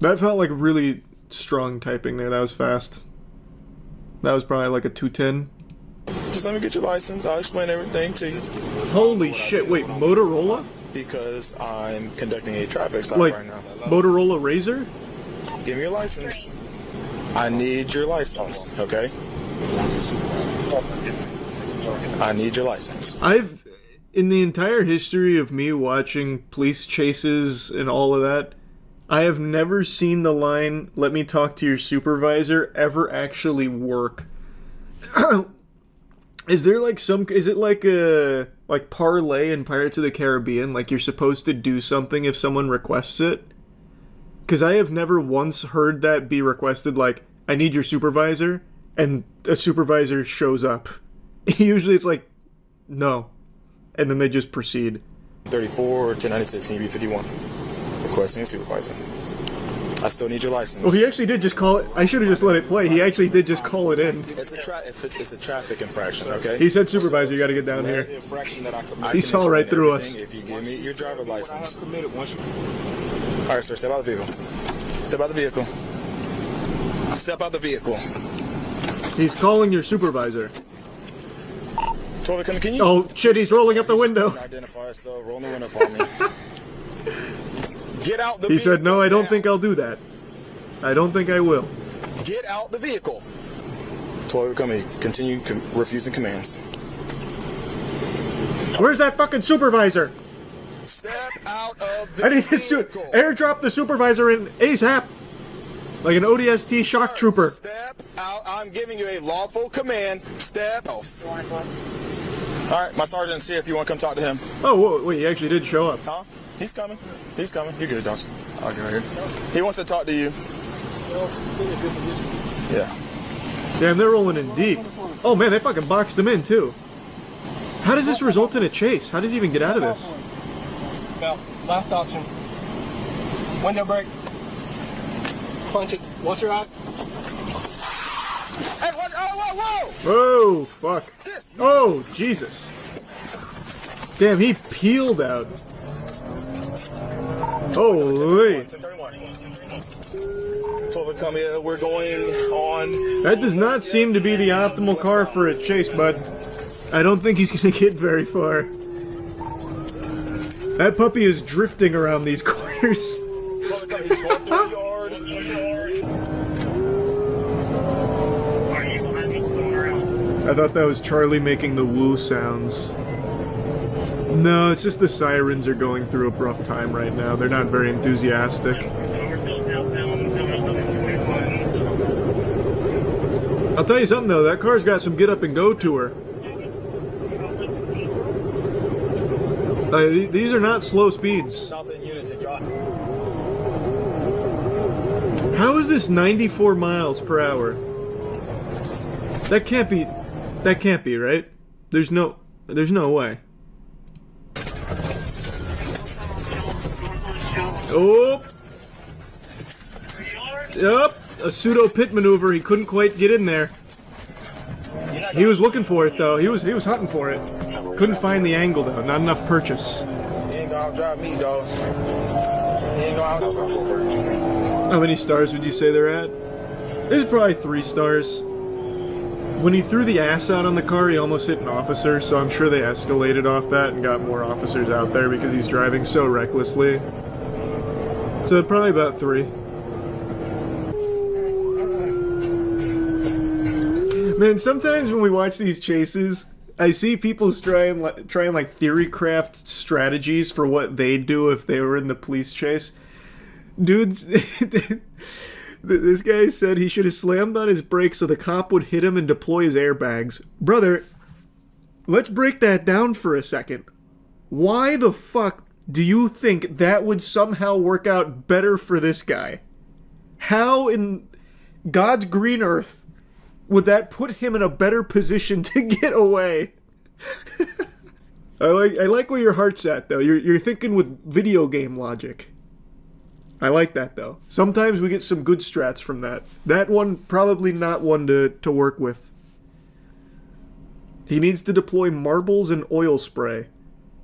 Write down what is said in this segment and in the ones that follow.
That felt like really strong typing there. That was fast. That was probably like a 210. Just let me get your license. I'll explain everything to you. Holy shit, wait, Motorola? Because I'm conducting a traffic stop Like, right now. Motorola Razr? Give me your license. I need your license, okay? I need your license. In the entire history of me watching police chases and all of that, I have never seen the line, "Let me talk to your supervisor," ever actually work. Is there like is it like a, like parlay in Pirates of the Caribbean? Like you're supposed to do something if someone requests it? Because I have never once heard that be requested, like, I need your supervisor, and a supervisor shows up. Usually it's like, no. And then they just proceed. 34 or 1096, can you be 51? Requesting a supervisor. I still need your license. Well, he actually did just call it. I should have just let it play. He actually did just call it in. It's a traffic infraction, okay? He said, supervisor, you gotta get down here. He saw right through us. If you give me your driver's license. Alright, sir, step out of the vehicle. Step out of the vehicle. Step out the vehicle. He's calling your supervisor. Can you? Oh, shit, he's rolling up the window. Identify yourself, roll the window upon me. Get out the vehicle. He said, no, I don't think I'll do that. I don't think I will. Get out the vehicle. 12, continue refusing commands. Where's that fucking supervisor? Step out of the I need to vehicle. airdrop the supervisor in ASAP. Like an ODST shock trooper. Step out. I'm giving you a lawful command. Step off. Alright, my sergeant's here if you want to come talk to him. Oh, whoa, wait, he actually did show up. Huh? He's coming. He's coming. You're good, Johnson. I'll get right here. He wants to talk to you. Yeah. Damn, they're rolling in deep. Oh man, they fucking boxed him in too. How does this result in a chase? How does he even get out of this? Well, last option. Window brake. Punch it. Watch your eyes. Hey, what? Oh, whoa, whoa! Oh, fuck. Oh, Jesus. Damn, he peeled out. Holy. 12, come here. We're going on. That does not seem to be the optimal car for a chase, bud. I don't think he's gonna get very far. That puppy is drifting around these corners. I thought that was Charlie making the woo sounds. No, it's just the sirens are going through a rough time right now. They're not very enthusiastic. I'll tell you something though, that car's got some get up and go to her. These are not slow speeds. How is this 94 miles per hour? That can't be, right? There's no way. Oh! Yep, a pseudo pit maneuver. He couldn't quite get in there. He was looking for it though. He was hunting for it. Couldn't find the angle though. Not enough purchase. He ain't gonna drive me, dog. He ain't gonna. How many stars would you say they're at? This is probably 3 stars. When he threw the ass out on the car, he almost hit an officer, so I'm sure they escalated off that and got more officers out there because he's driving so recklessly. So probably about 3. Man, sometimes when we watch these chases, I see people trying like theory craft strategies for what they'd do if they were in the police chase. Dudes, this guy said he should have slammed on his brakes so the cop would hit him and deploy his airbags. Brother, let's break that down for a second. Why the fuck do you think that would somehow work out better for this guy? How in God's green earth would that put him in a better position to get away? I like where your heart's at though. You're thinking with video game logic. I like that though. Sometimes we get some good strats from that. That one probably not one to work with. He needs to deploy marbles and oil spray.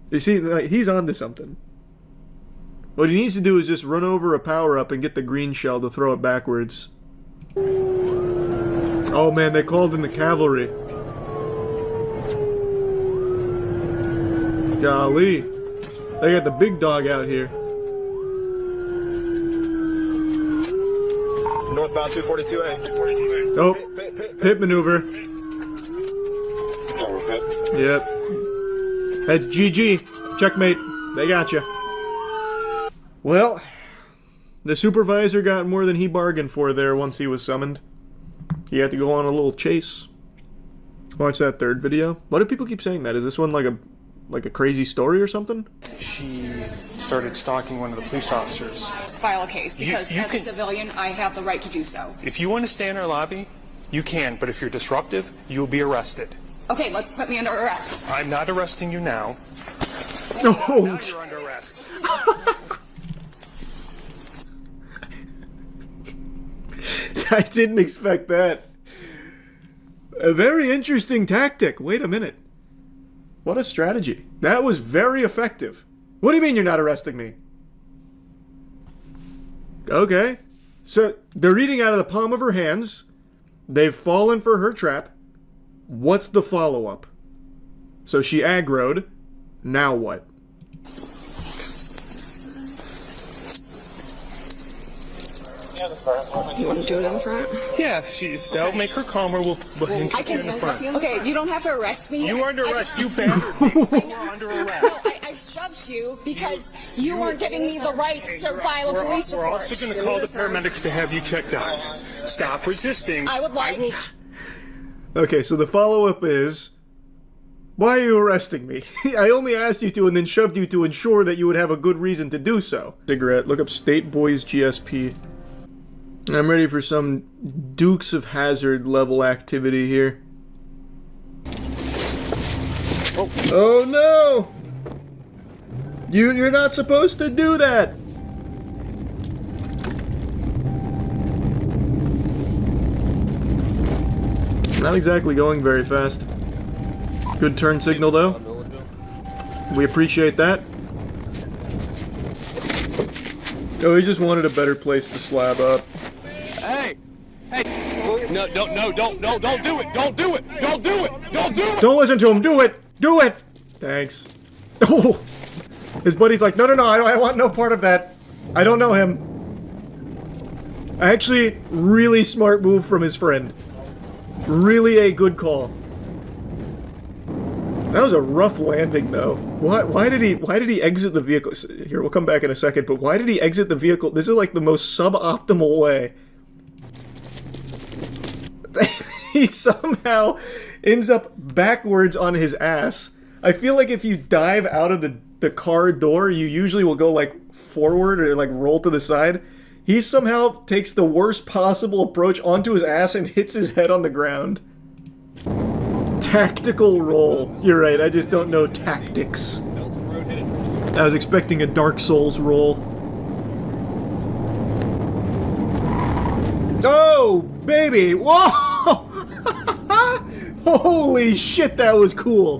You see, like, he's onto something. What he needs to do is just run over a power-up and get the green shell to throw it backwards. Oh man, they called in the cavalry. Golly. They got the big dog out here. Northbound 242A. Oh, pit maneuver. Yep. That's GG. Checkmate. They got you. Well, the supervisor got more than he bargained for there once he was summoned. He had to go on a little chase. Watch that third video. Why do people keep saying that? Is this one like a crazy story or something? She started stalking one of the police officers. File a case because as a civilian, I have the right to do so. If you want to stay in our lobby, you can, but if you're disruptive, you'll be arrested. Okay, let's put me under arrest. I'm not arresting you now. No. Now you're under arrest. I didn't expect that. A very interesting tactic. Wait a minute. What a strategy. That was very effective. What do you mean you're not arresting me? Okay. So, they're eating out of the palm of her hands. They've fallen for her trap. What's the follow-up? So she aggroed. Now what? You want to do it in the front? Yeah, if that'll make her calmer, we'll I can in the front. Okay, you don't have to arrest me. You are under arrest. You battered me. You are under arrest. No, I shoved you because you weren't giving me the right to file a police We're report. also going to call the paramedics to have you checked out. Stop resisting. I would like... Okay, so the follow-up is... Why are you arresting me? I only asked you to and then shoved you to ensure that you would have a good reason to do so. Cigarette. Look up State Boys GSP. I'm ready for some Dukes of Hazzard level activity here. Oh no! You're not supposed to do that! Not exactly going very fast. Good turn signal though. We appreciate that. Oh, he just wanted a better place to slab up. Hey! No, don't do it! Don't do it! Don't do it! Don't do it! Don't listen to him! Do it! Do it! Thanks. Oh! His buddy's like, no, I want no part of that. I don't know him. Actually, really smart move from his friend. Really a good call. That was a rough landing, though. Why did he exit the vehicle? Here, we'll come back in a second, but why did he exit the vehicle? This is like the most suboptimal way. He somehow ends up backwards on his ass. I feel like if you dive out of the car door, you usually will go like forward or like roll to the side. He somehow takes the worst possible approach onto his ass and hits his head on the ground. Tactical roll. You're right, I just don't know tactics. I was expecting a Dark Souls roll. Oh, baby! Whoa! Holy shit, that was cool!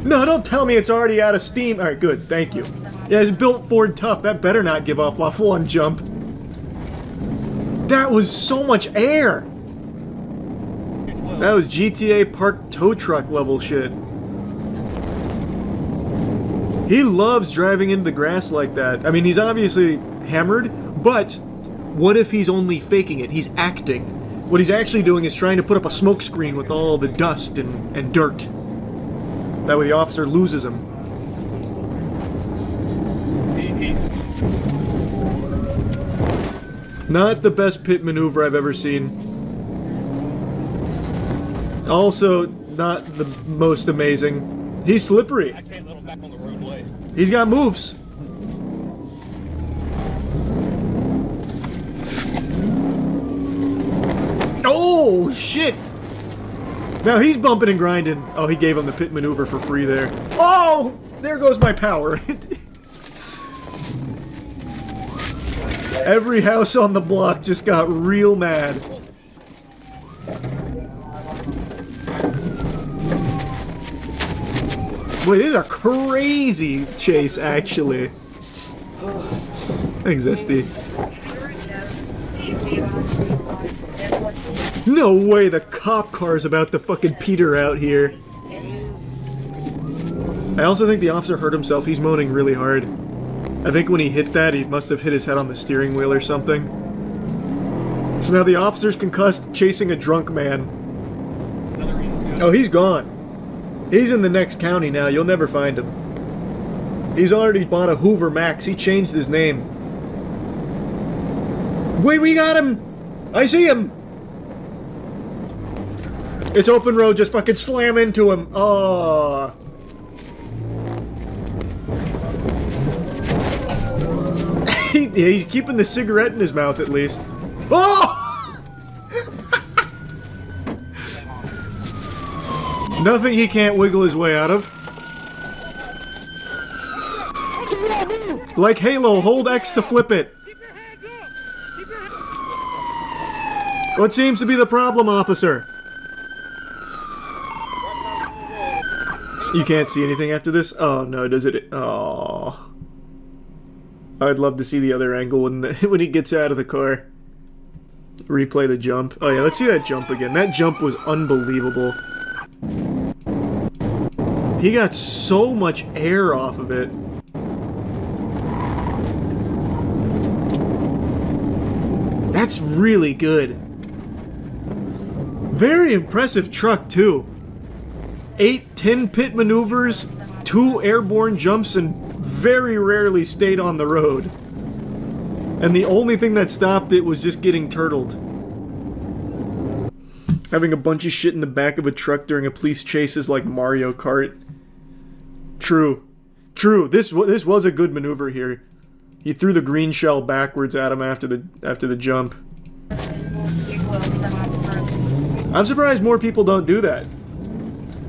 No, don't tell me it's already out of steam. Alright, good, thank you. Yeah, it's built Ford tough. That better not give off one jump. That was so much air! That was GTA Park tow truck level shit. He loves driving into the grass like that. I mean, he's obviously hammered, but what if he's only faking it? He's acting. What he's actually doing is trying to put up a smoke screen with all the dust and dirt. That way the officer loses him. Not the best pit maneuver I've ever seen. Also, not the most amazing. He's slippery. I can't let him back on the roadway. He's got moves. Oh, shit! Now he's bumping and grinding. Oh, he gave him the pit maneuver for free there. Oh! There goes my power. Every house on the block just got real mad. Boy, this is a crazy chase, actually. Thanks, Zesty. No way the cop car's about to fucking peter out here. I also think the officer hurt himself. He's moaning really hard. I think when he hit that, he must have hit his head on the steering wheel or something. So now the officer's concussed, chasing a drunk man. Oh, he's gone. He's in the next county now. You'll never find him. He's already bought a Hoover Max. He changed his name. Wait, we got him! I see him! It's open road, just fucking slam into him. Oh. He's keeping the cigarette in his mouth at least. Oh! Nothing he can't wiggle his way out of. Like Halo, hold X to flip it. What seems to be the problem, officer? You can't see anything after this? Oh no, does it? Oh. I'd love to see the other angle when he gets out of the car. Replay the jump. Oh yeah, let's see that jump again. That jump was unbelievable. He got so much air off of it. That's really good. Very impressive truck, too. 8-10 pit maneuvers, 2 airborne jumps, and very rarely stayed on the road. And the only thing that stopped it was just getting turtled. Having a bunch of shit in the back of a truck during a police chase is like Mario Kart. True. True. This was a good maneuver here. He threw the green shell backwards at him after the jump. I'm surprised more people don't do that.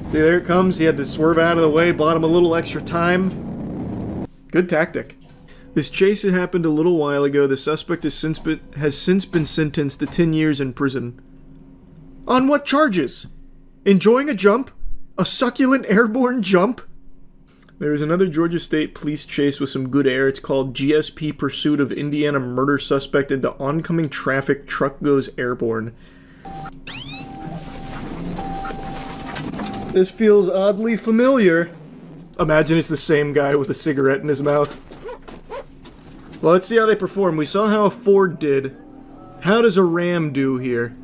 See, there it comes. He had to swerve out of the way, bought him a little extra time. Good tactic. This chase had happened a little while ago. The suspect has since been sentenced to 10 years in prison. On what charges? Enjoying a jump? A succulent airborne jump? There is another Georgia State police chase with some good air. It's called GSP Pursuit of Indiana Murder Suspect into Oncoming Traffic Truck Goes Airborne. This feels oddly familiar. Imagine it's the same guy with a cigarette in his mouth. Well, let's see how they perform. We saw how a Ford did. How does a Ram do here?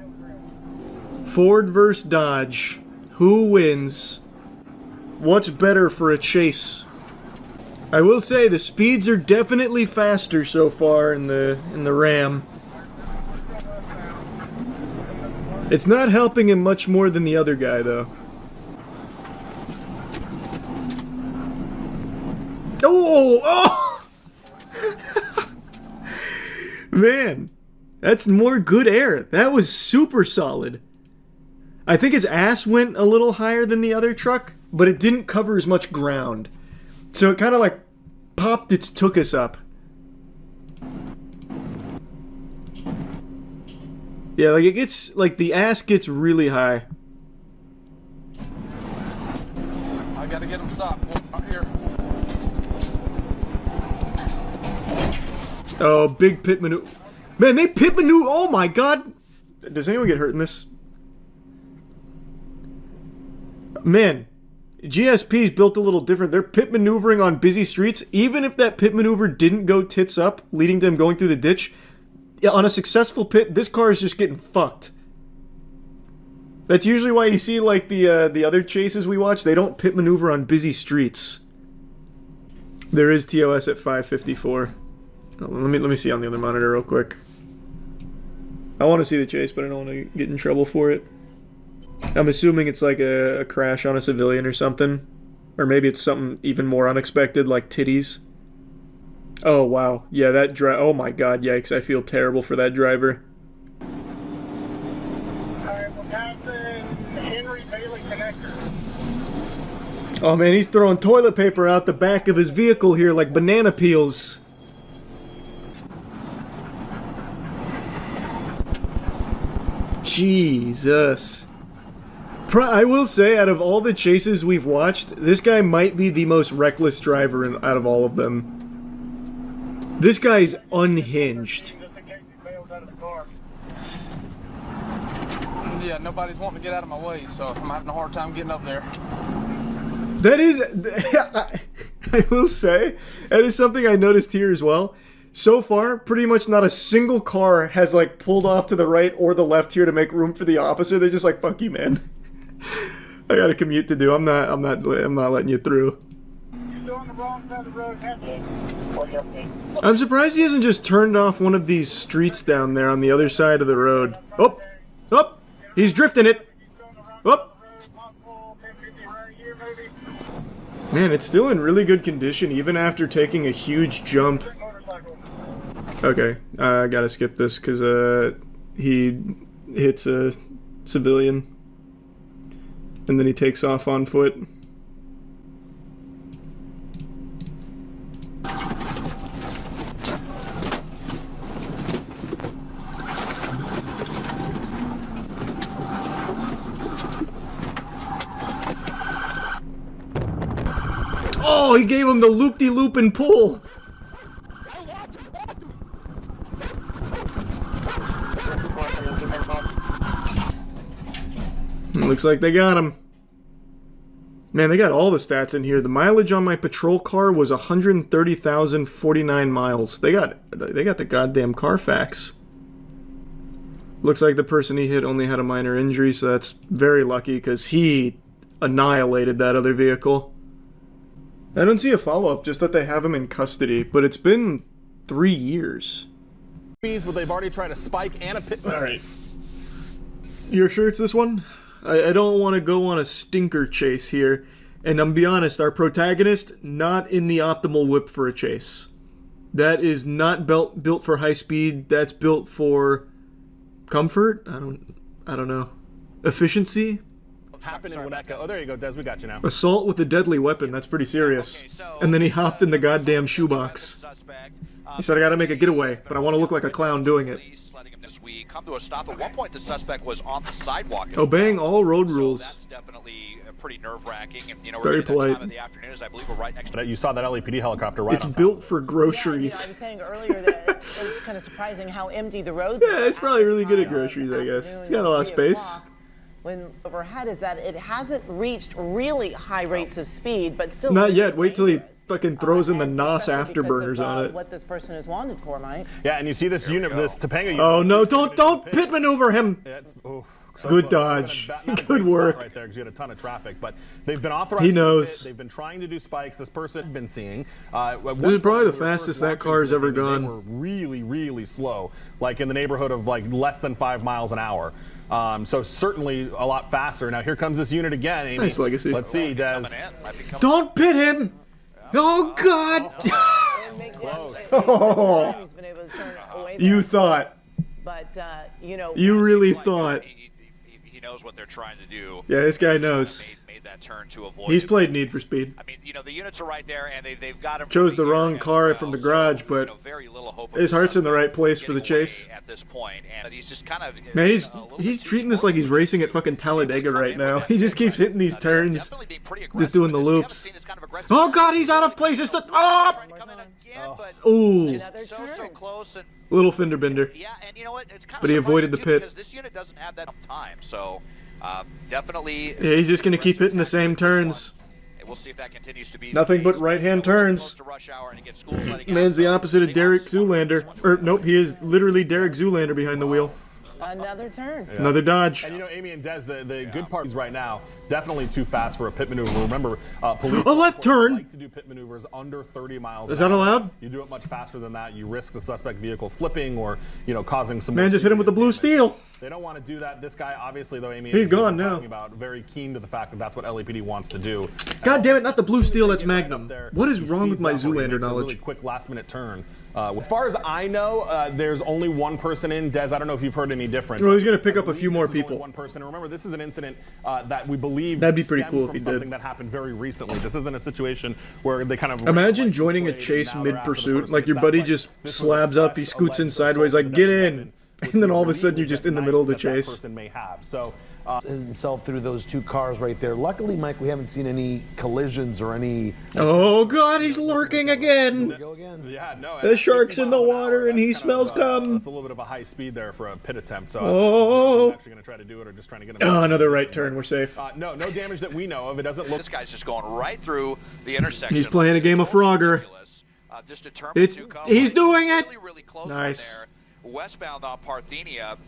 Ford versus Dodge. Who wins? What's better for a chase? I will say the speeds are definitely faster so far in the Ram. It's not helping him much more than the other guy, though. Oh! Oh! Man, that's more good air. That was super solid. I think his ass went a little higher than the other truck, but it didn't cover as much ground. So it kind of like popped its tuchus up. Yeah, like it gets, like the ass gets really high. I gotta get him stopped. Up here. Oh, big pit maneuver. Man, they pit maneuver. Oh my god. Does anyone get hurt in this? Man, GSP's built a little different. They're pit maneuvering on busy streets. Even if that pit maneuver didn't go tits up, leading to them going through the ditch, yeah, on a successful pit, this car is just getting fucked. That's usually why you see, like, the other chases we watch, they don't pit maneuver on busy streets. There is TOS at 554. Let me see on the other monitor real quick. I want to see the chase, but I don't want to get in trouble for it. I'm assuming it's like a crash on a civilian or something. Or maybe it's something even more unexpected, like titties. Oh, wow. Yeah, that oh my god, yikes. I feel terrible for that driver. Alright, we'll pass the Henry Bailey connector. Oh man, he's throwing toilet paper out the back of his vehicle here like banana peels. Jesus. I will say, out of all the chases we've watched, this guy might be the most reckless driver out of all of them. This guy's unhinged. Just in case he bails out of the car. Yeah, nobody's wanting to get out of my way, so I'm having a hard time getting up there. That is, I will say, that is something I noticed here as well. So far, pretty much not a single car has like pulled off to the right or the left here to make room for the officer. They're just like, "Fuck you, man. I got a commute to do. I'm not letting you through." You're still on the wrong side of the road, have you? I'm surprised he hasn't just turned off one of these streets down there on the other side of the road. Oh, oh, he's drifting it. Oh. Man, it's still in really good condition even after taking a huge jump. Okay, I gotta skip this because he hits a civilian and then he takes off on foot. Oh, he gave him the loop-de-loop and pull. Looks like they got him. Man, they got all the stats in here. The mileage on my patrol car was 130,049 miles. They got the goddamn Carfax. Looks like the person he hit only had a minor injury, so that's very lucky because he annihilated that other vehicle. I don't see a follow-up, just that they have him in custody, but it's been 3 years. But they've already tried a spike and a pit. Alright. You're sure it's this one? I don't want to go on a stinker chase here, and I'm be honest, our protagonist, not in the optimal whip for a chase. That is not built for high speed, that's built for comfort? I don't know. Efficiency? Happened in Winnetka. Oh, there you go, Des, we got you now. Assault with a deadly weapon, that's pretty serious. And then he hopped in the goddamn shoebox. He said, "I gotta make a getaway, but I want to look like a clown doing it." We come to a stop. At one point, the suspect was on the sidewalk. Obeying all road so rules. That's definitely pretty nerve-wracking. And, you know, Very we're polite. Time of the afternoon, I believe we're right next to You saw that LAPD helicopter right It's on top. built for Yeah, groceries. I was saying earlier that it was kind of surprising how empty the roads Yeah, were it's probably at really good this at time groceries, of I guess. afternoon, It's got a lot of 3 space. o'clock. When overhead is that it hasn't reached really high rates of speed, but still Not yet. Wait till he dangerous. fucking throws in the And NOS especially because afterburners of, on it. What this person is wanted for, Mike. Yeah, and you see this unit, this Topanga unit. Oh no, don't pit maneuver him! Yeah, oh, so Good close. dodge. Not a Good great spot work. right there because you had a ton of traffic, but they've been authorized. He knows. To pit. They've been trying to do spikes. This person had been seeing. This is probably the fastest that car has ever gone. They were really, really slow, like in the neighborhood of like less than 5 miles an hour. So certainly a lot faster. Now here comes this unit again. Amy. Nice legacy. Let's see, Des. Don't pit him! Oh God! Oh, He's been able to turn away you there. thought. But, you know. You really thought. He knows what they're trying to do. Yeah, this guy knows. Made that turn to avoid. He's it. played Need for Speed. I mean, you know, the units are right there, and they've got him. Chose the from wrong here as car well, from the so, garage, you but know, very little hope of his heart's in the right place for getting the chase. away at this point, and he's just kind of. Man, he's a little he's bit too treating this smart. like he's racing at fucking Talladega right now. He just keeps hitting these turns, Definitely being pretty just aggressive doing the with this. We haven't loops. seen this kind of aggressive Oh turn. God, he's out of places to. Oh! Trying to come in again, but Ooh, Another so turn. close and. little fender bender. Yeah, and you know what? It's kind of But he avoided the surprising, too, pit. because this unit doesn't have that time. So, definitely. Yeah, he's just gonna keep hitting the same turns. And we'll see if that continues to be. Nothing the but case. right-hand We're turns. close to rush hour, and again, schools letting Man's out, the so opposite of they Derek also want to- Zoolander. Or nope, he is literally Derek Zoolander behind the wheel. Another turn. Another dodge. And you know, Amy and Des, the good part is right now, definitely too fast for a pit maneuver. Remember, police A left turn. like to do pit maneuvers under 30 miles. Is an that hour. allowed? You do it much faster than that, you risk the suspect vehicle flipping or, you know, causing some. Man more just hit him with the blue serious damage. steel. They don't want to do that. This guy, obviously, though, Amy, He's is gone what we're now. talking About, very keen to the fact that that's what LAPD wants to do. God damn it, not the blue steel, that's Get right Magnum. up there. What is He wrong with speeds my up or he Zoolander makes a knowledge? Really quick last-minute turn. As far as I know, there's only one person in. Des, I don't know if you've heard any different. Well, he's gonna pick up a I few believe more this is only people. One person. And remember, this is an incident that we believe That'd be pretty stemmed cool if from he did. something that happened very recently. This isn't a situation where they kind of Imagine joining a chase mid-pursuit, like your buddy just slabs up, he scoots in sideways, like, get in! And then all of a sudden you're just in the middle of the chase. That person may have. So himself through those two cars right there. Luckily, Mike, we haven't seen any collisions or any... Oh God, he's lurking again. Yeah, no. The shark's in the water and he smells cum. That's a little bit of a high speed there for a pit attempt. So I'm actually going to try to do it or just trying to get him. Oh, another right turn. We're safe. No damage that we know of. It doesn't look. This guy's just going right through the intersection. He's playing a game of Frogger. He's doing it. Really close nice. Right there. Westbound on Parthenia.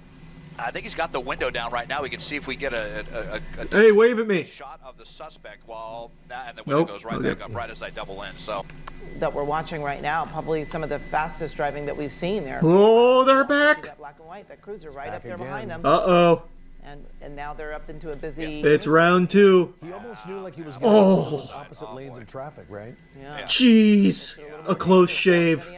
I think he's got the window down right now. We can see if we get a hey, wave at me. Shot of the suspect while that and the window goes right back up right as I double in. So that we're watching right now, probably some of the fastest driving that we've seen there. Oh, they're back. That black and white, that cruiser right up there behind them. Uh-oh. And now they're up into a busy... It's round 2. He almost knew like he was getting those opposite lanes of traffic, right? Yeah. Jeez. A close shave.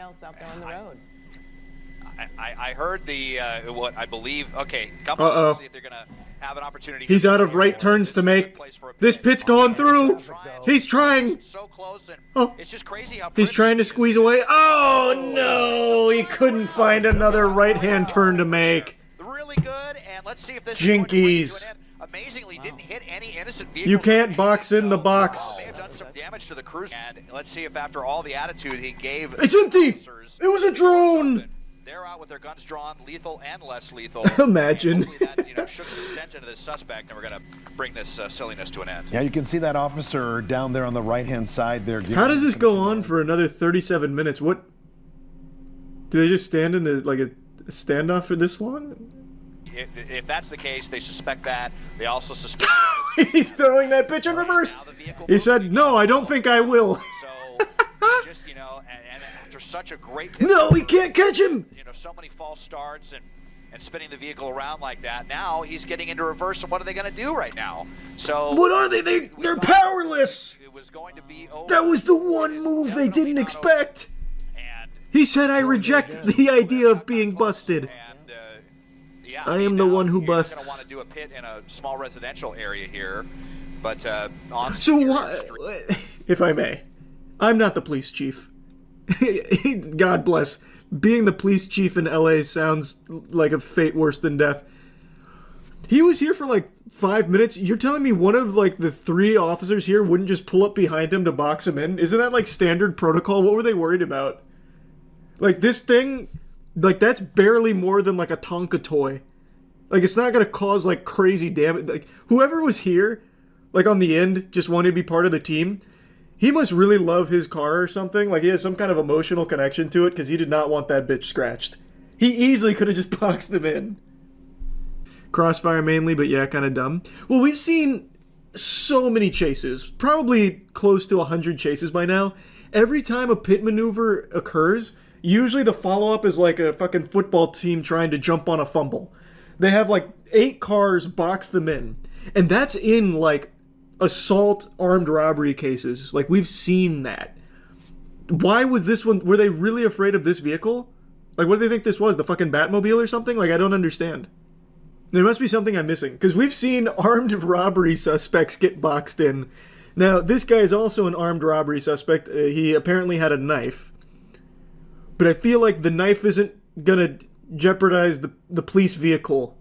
I heard the what I believe. Okay, see if they're gonna have an opportunity. He's out of right turns to make. This pit's going through. He's trying. So close, and it's just crazy how he's trying to squeeze away. Oh no! He couldn't find another right-hand turn to make. Really good, and let's see if this Jinkies. Amazingly didn't hit any innocent vehicle. You can't box in the box. May have done some damage to the cruiser. And let's see if after all the attitude he gave. It's empty. It was a drone. They're out with their guns drawn, lethal and less lethal. Imagine. That, shook the sense into this suspect, and we're going to bring this silliness to an end. Yeah, you can see that officer down there on the right-hand side there. How does this go on for another 37 minutes? What? Do they just stand in a standoff for this long? If that's the case, they suspect that. They also suspect... He's throwing that bitch in reverse. He said, no, I don't think I will. So, just, and after such a great... No, we can't catch him. So many false starts and spinning the vehicle around like that. Now he's getting into reverse, and what are they going to do right now? So... What are they? They're powerless. It was going to be over. That was the one move they didn't expect. He said, I reject the idea of being busted. I am the one who busts. You're going to want to do a pit in a small residential area here, but so why, if I may, I'm not the police chief. God bless. Being the police chief in LA sounds like a fate worse than death. He was here for like 5 minutes. You're telling me one of like the 3 officers here wouldn't just pull up behind him to box him in? Isn't that like standard protocol? What were they worried about? Like this thing... Like, that's barely more than, like, a Tonka toy. Like, it's not gonna cause, like, crazy damage. Like, whoever was here, like, on the end, just wanted to be part of the team, he must really love his car or something. Like, he has some kind of emotional connection to it, because he did not want that bitch scratched. He easily could have just boxed them in. Crossfire mainly, but yeah, kind of dumb. Well, we've seen so many chases. Probably close to 100 chases by now. Every time a pit maneuver occurs... Usually the follow-up is like a fucking football team trying to jump on a fumble. They have like 8 cars box them in. And that's in like assault armed robbery cases. Like we've seen that. Why was this one? Were they really afraid of this vehicle? Like what do they think this was? The fucking Batmobile or something? Like I don't understand. There must be something I'm missing. Because we've seen armed robbery suspects get boxed in. Now this guy is also an armed robbery suspect. He apparently had a knife. But I feel like the knife isn't gonna jeopardize the police vehicle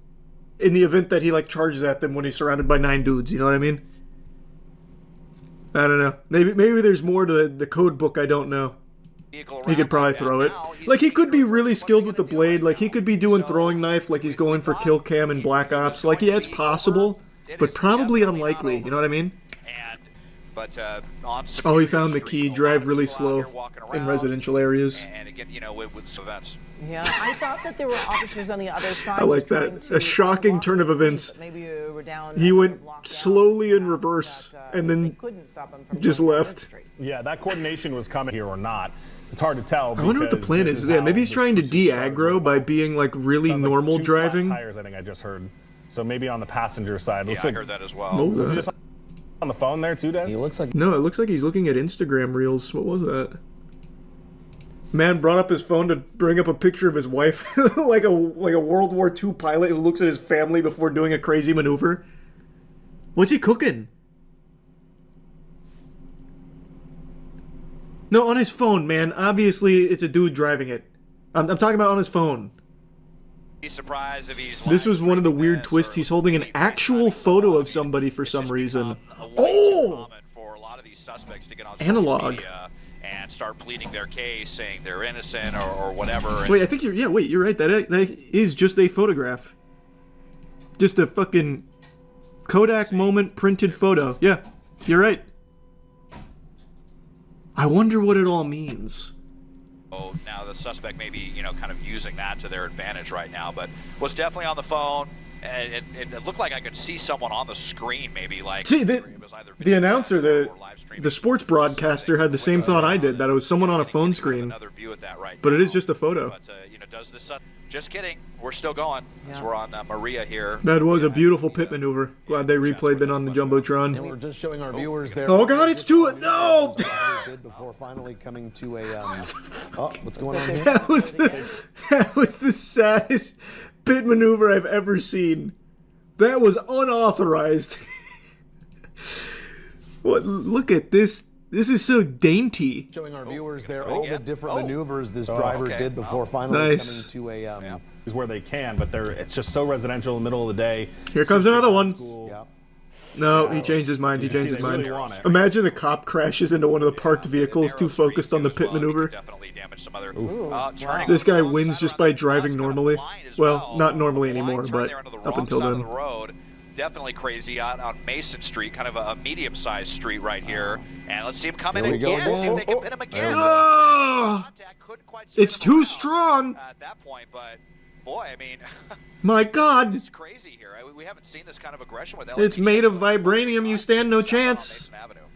in the event that he like charges at them when he's surrounded by 9 dudes. You know what I mean? I don't know. Maybe there's more to the code book I don't know. He could probably throw it. Like he could be really skilled with the blade. Like he could be doing throwing knife like he's going for kill cam and Black Ops. Like yeah, it's possible, but probably unlikely. You know what I mean? But oh, he found the key. Drive really slow in residential areas. And again, with events. Yeah, I thought that there were officers on the other side. I like that. A shocking turn of events. He went slowly in reverse and then just left. Yeah, that coordination was coming here or not. It's hard to tell. I wonder what the plan is. Yeah, maybe he's trying to de-aggro by being like really normal driving. Tires, I think I just heard. So maybe on the passenger side. Yeah, I heard that as well. Was he just on the phone there too, Des? He looks like... No, it looks like he's looking at Instagram reels. What was that? Man brought up his phone to bring up a picture of his wife, like a World War II pilot who looks at his family before doing a crazy maneuver. What's he cooking? No, on his phone, man. Obviously, it's a dude driving it. I'm talking about on his phone. Be surprised if he's This was one of the weird this twists. or He's holding an actual photo of somebody for some reason. Oh! For a lot of these suspects to get on Analog. social media and start pleading their case, saying they're innocent or whatever. Wait, I think you're... Yeah, wait, you're right. That is just a photograph. Just a fucking Kodak moment printed photo. Yeah, you're right. I wonder what it all means. Oh, now the suspect may be, you know, kind of using that to their advantage right now, but was definitely on the phone, and it looked like I could see someone on the screen, maybe like. See, the announcer, the sports broadcaster had the same thought I did, that it was someone on a phone screen. But it is just a photo. But you know, does this? Just kidding. We're still going. Yeah. We're on Maria here. That was a beautiful pit maneuver. Glad they replayed that on the Jumbotron. And we're just showing our viewers there. Oh God, it's to it. No. Before finally coming to a. Oh, what's going on here? That was the saddest pit maneuver I've ever seen. That was unauthorized. What? Look at this. This is so dainty. Showing our viewers there all the different maneuvers this driver did before finally coming to a. Is where they can, but it's just so residential in the middle of the day. Here comes another one. Yeah. No, he changed his mind. He changed his mind. Imagine the cop crashes into one of the parked vehicles too focused on the pit maneuver. This guy wins just by driving normally. Well, not normally anymore, but up until then. Definitely crazy on Mason Street, kind of a medium-sized street right here. And let's see him come in again. See if they can pin him again. Oh, it's too strong. At that point, but boy, I mean, my God, it's crazy here. We haven't seen this kind of aggression with. It's made of vibranium. You stand no chance.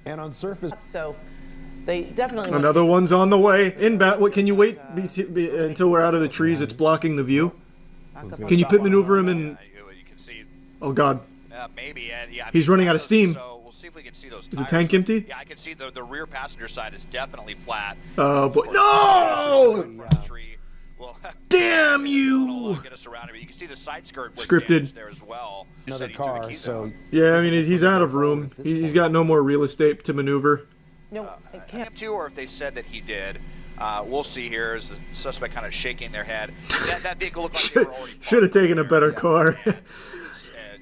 And on surface, so they definitely. Another one's on the way. Inbound. What? Can you wait until we're out of the trees? It's blocking the view. Can you pit maneuver him and? Oh God. Maybe. Yeah, he's running out of steam. So we'll see if we can see those. Is the tank empty? Yeah, I can see the rear passenger side is definitely flat. Oh boy! No! Damn you! Get us around. You can see the side skirt scripted there as well. Another car. So yeah, I mean he's out of room. He's got no more real estate to maneuver. No, I can't. Or if they said that he did. We'll see here as the suspect kind of shaking their head. That vehicle looked like they were already. Should have taken a better car.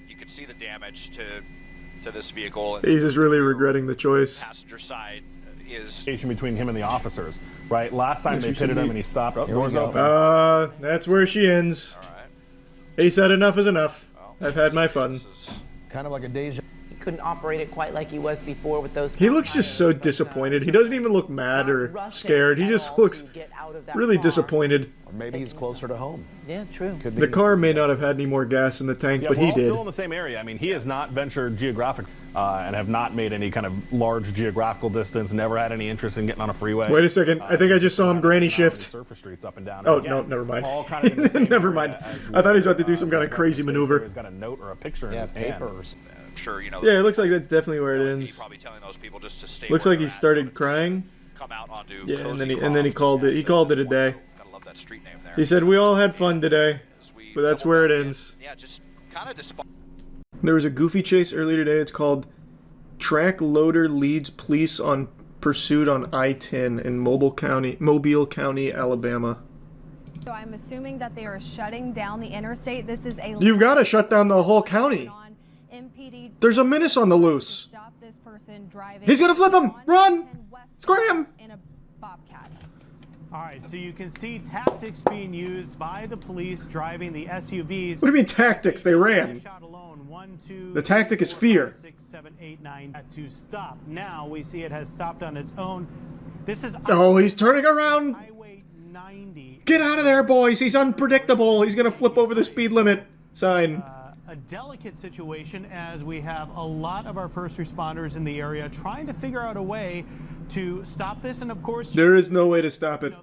You can see the damage to this vehicle. He's just really regretting the choice. Passenger side is between him and the officers, right? Last time they pitted him and he stopped. Oh, doors open. That's where she ends. All right. He said enough is enough. I've had my fun. Kind of like a deja. He couldn't operate it quite like he was before with those. He looks just so disappointed. He doesn't even look mad or scared. He just looks really disappointed. Or maybe he's closer to home. Yeah, true. The car may not have had any more gas in the tank, but he did. Still in the same area. I mean, he has not ventured geographic and have not made any kind of large geographical distance. Never had any interest in getting on a freeway. Wait a second. I think I just saw him granny shift. Surface streets up and down. Oh no, never mind. Never mind. I thought he was about to do some kind of crazy maneuver. He's got a note or a picture in his papers. I'm sure you know. Yeah, it looks like that's definitely where it ends. Probably telling those people just to stay. Looks like he started crying. Come out onto yeah, and then he called it. He called it a day. Gotta love that street name there. He said we all had fun today, but that's where it ends. Yeah, just kind of There was a goofy chase earlier today. It's called Track Loader Leads Police on Pursuit on I-10 in Mobile County, Alabama. So I'm assuming that they are shutting down the interstate. This is a. You've got to shut down the whole county. There's a menace on the loose. He's gonna flip him! Run! Scram! All right, so you can see tactics being used by the police driving the SUVs. What do you mean tactics? They ran. The tactic is fear. 6, 7, 8, 9 to stop. Now we see it has stopped on its own. This is. Oh, he's turning around. Highway 90. Get out of there, boys. He's unpredictable. He's gonna flip over the speed limit sign. A delicate situation as we have a lot of our first responders in the area trying to figure out a way to stop this, and of course there is no way to stop it.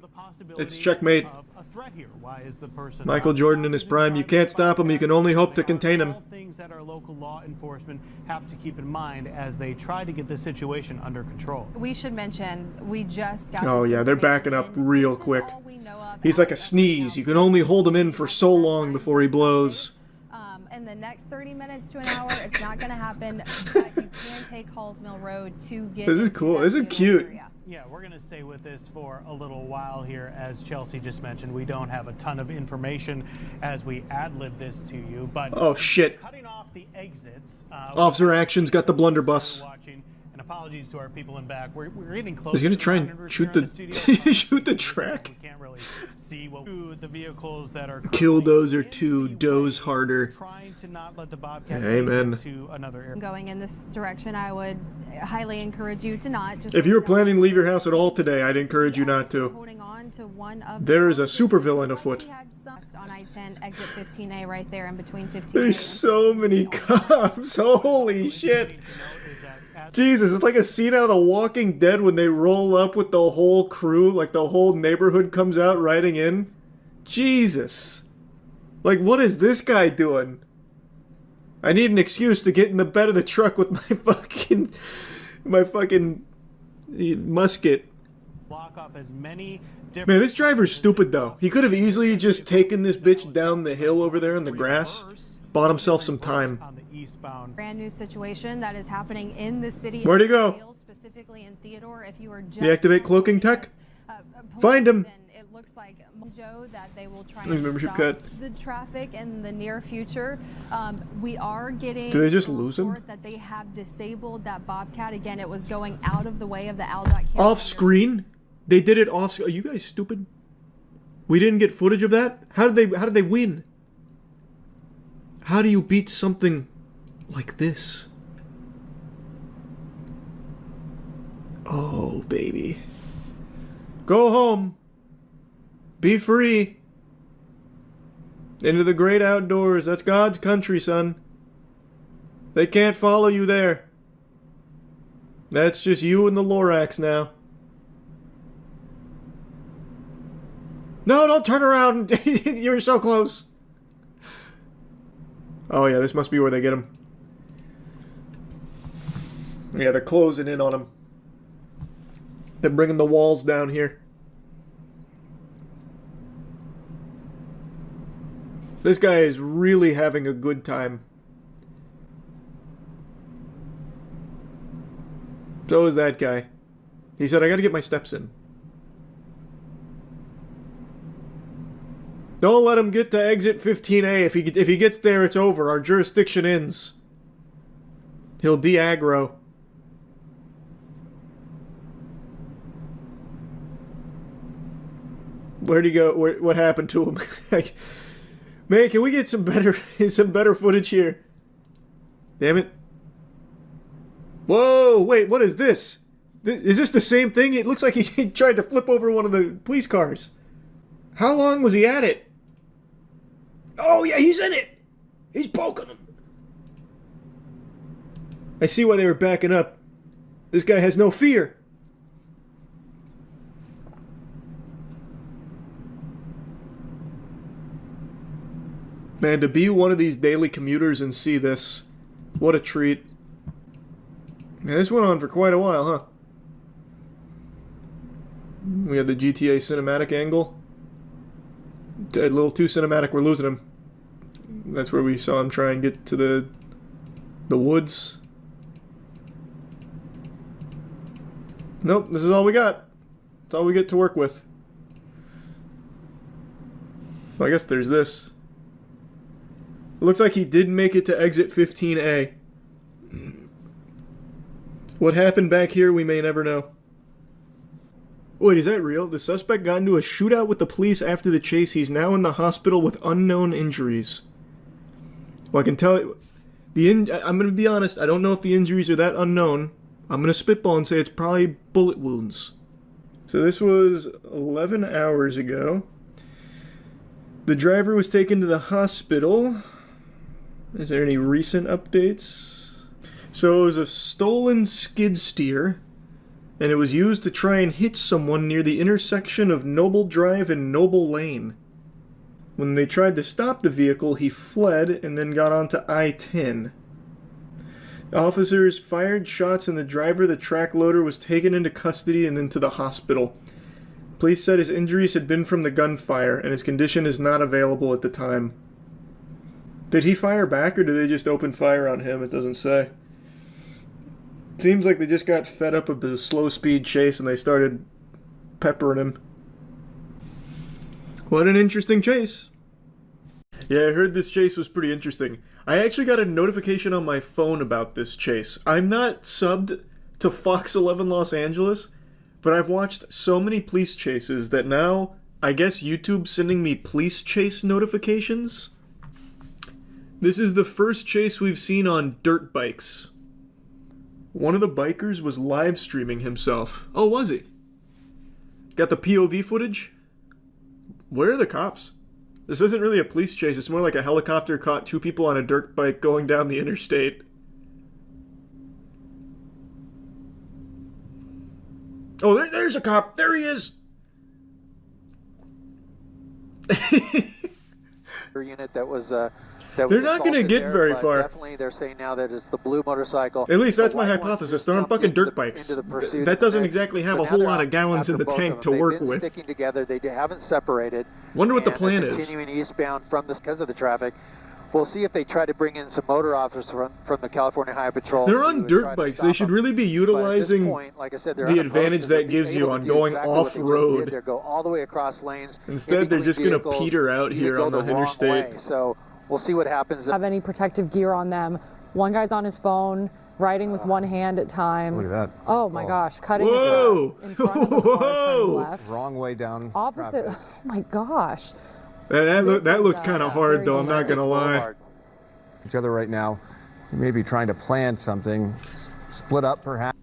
It's checkmate. A threat here. Why is the person Michael Jordan in his prime? You can't stop him. You can only hope to contain him. Things that our local law enforcement have to keep in mind as they try to get the situation under control. We should mention we just got. Oh yeah, they're backing up real quick. He's like a sneeze. You can only hold him in for so long before he blows. In the next 30 minutes to an hour, it's not going to happen, but you can take Halls Mill Road to get. This is cool. This is cute. Yeah, we're going to stay with this for a little while here. As Chelsea just mentioned, we don't have a ton of information as we ad-lib this to you, but oh shit! Cutting off the exits. Officer Action's got the blunderbuss. And apologies to our people in back. We're getting close. He's gonna try and shoot the shoot the track. We can't really see what the vehicles that are Killdozer 2 doze harder. Trying to not let the Bobcat Amen. to another area. Going in this direction, I would highly encourage you to not. Just if you were planning to leave your house at all today, I'd encourage you not to. Holding on to one of there is a supervillain afoot. On I-10, exit 15A, right there in between 15A. There's so many cops. Holy shit. Jesus, it's like a scene out of The Walking Dead when they roll up with the whole crew, like the whole neighborhood comes out riding in. Jesus. Like, what is this guy doing? I need an excuse to get in the bed of the truck with my fucking musket. Block off as many. Man, this driver's stupid though. He could have easily just taken this bitch down the hill over there in the grass, bought himself some time. Brand new situation that is happening in the city. Where'd he go? Specifically in Theodore. If you are deactivate cloaking tech. Find him. It looks like Joe that they will try and stop cut. the traffic in the near future. We are getting. Do they just lose him? That they have disabled that Bobcat again. It was going out of the way of the Aldot. Off screen. They did it off. Are you guys stupid? We didn't get footage of that. How did they win? How do you beat something like this? Oh, baby. Go home. Be free. Into the great outdoors. That's God's country, son. They can't follow you there. That's just you and the Lorax now. No, don't turn around. You're so close. Oh, yeah, this must be where they get him. Yeah, they're closing in on him. They're bringing the walls down here. This guy is really having a good time. So is that guy. He said, I gotta get my steps in. Don't let him get to exit 15A. If he gets there, it's over. Our jurisdiction ends. He'll de-aggro. Where'd he go? What happened to him? Like, man, can we get some better footage here? Damn it. Whoa, wait, what is this? Is this the same thing? It looks like he tried to flip over one of the police cars. How long was he at it? Oh, yeah, he's in it. He's poking him. I see why they were backing up. This guy has no fear. Man, to be one of these daily commuters and see this, what a treat. Man, this went on for quite a while, huh? We had the GTA cinematic angle. A little too cinematic, we're losing him. That's where we saw him try and get to the woods. Nope, this is all we got. That's all we get to work with. Well, I guess there's this. It looks like he did make it to exit 15A. What happened back here, we may never know. Wait, is that real? The suspect got into a shootout with the police after the chase. He's now in the hospital with unknown injuries. Well, I can tell you... I'm going to be honest, I don't know if the injuries are that unknown. I'm going to spitball and say it's probably bullet wounds. So this was 11 hours ago. The driver was taken to the hospital. Is there any recent updates? So it was a stolen skid steer, and it was used to try and hit someone near the intersection of Noble Drive and Noble Lane. When they tried to stop the vehicle, he fled and then got onto I-10. Officers fired shots and the driver of the track loader was taken into custody and then to the hospital. Police said his injuries had been from the gunfire and his condition is not available at the time. Did he fire back or did they just open fire on him? It doesn't say. Seems like they just got fed up of the slow speed chase and they started peppering him. What an interesting chase. Yeah, I heard this chase was pretty interesting. I actually got a notification on my phone about this chase. I'm not subbed to Fox 11 Los Angeles, but I've watched so many police chases that now I guess YouTube's sending me police chase notifications. This is the first chase we've seen on dirt bikes. One of the bikers was live streaming himself. Oh, was he? Got the POV footage? Where are the cops? This isn't really a police chase, it's more like a helicopter caught two people on a dirt bike going down the interstate. Oh, there's a cop! There he is! Unit that was they're not going to get very far. Definitely, they're saying now that it's the blue motorcycle. At least that's my hypothesis. They're on fucking dirt bikes. That doesn't exactly have a whole lot of gallons in the tank to work with. Sticking together, they haven't separated. Wonder what the plan is. Continuing eastbound from this because of the traffic. We'll see if they try to bring in some motor officers from the California Highway Patrol. They're on dirt bikes. They should really be utilizing like I said, the advantage that gives you on going off-road. They go all the way across lanes. Instead, they're just going to peter out here on the interstate. So we'll see what happens. Have any protective gear on them. One guy's on his phone, riding with one hand at times. Look at that. Oh my gosh, cutting Whoa! in front of the car, turning left. Wrong way down. Opposite. Traffic. Oh my gosh. That looked kind of hard, though. I'm not going to lie. Each other right now. You may be trying to plan something. Split up, perhaps.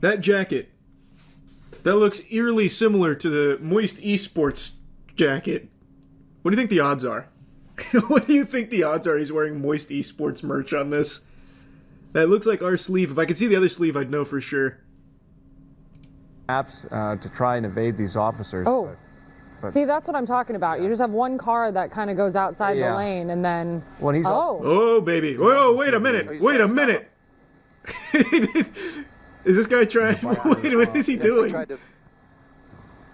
That jacket. That looks eerily similar to the Moist Esports jacket. What do you think the odds are? What do you think the odds are he's wearing Moist Esports merch on this? That looks like our sleeve. If I could see the other sleeve, I'd know for sure. Perhaps to try and evade these officers. Oh. But see, that's what I'm talking about. You just have one car that kind of goes outside the lane, and then... Well, he's oh, baby. Whoa, wait a minute. Wait a minute. Is this guy trying... Wait, what is he doing?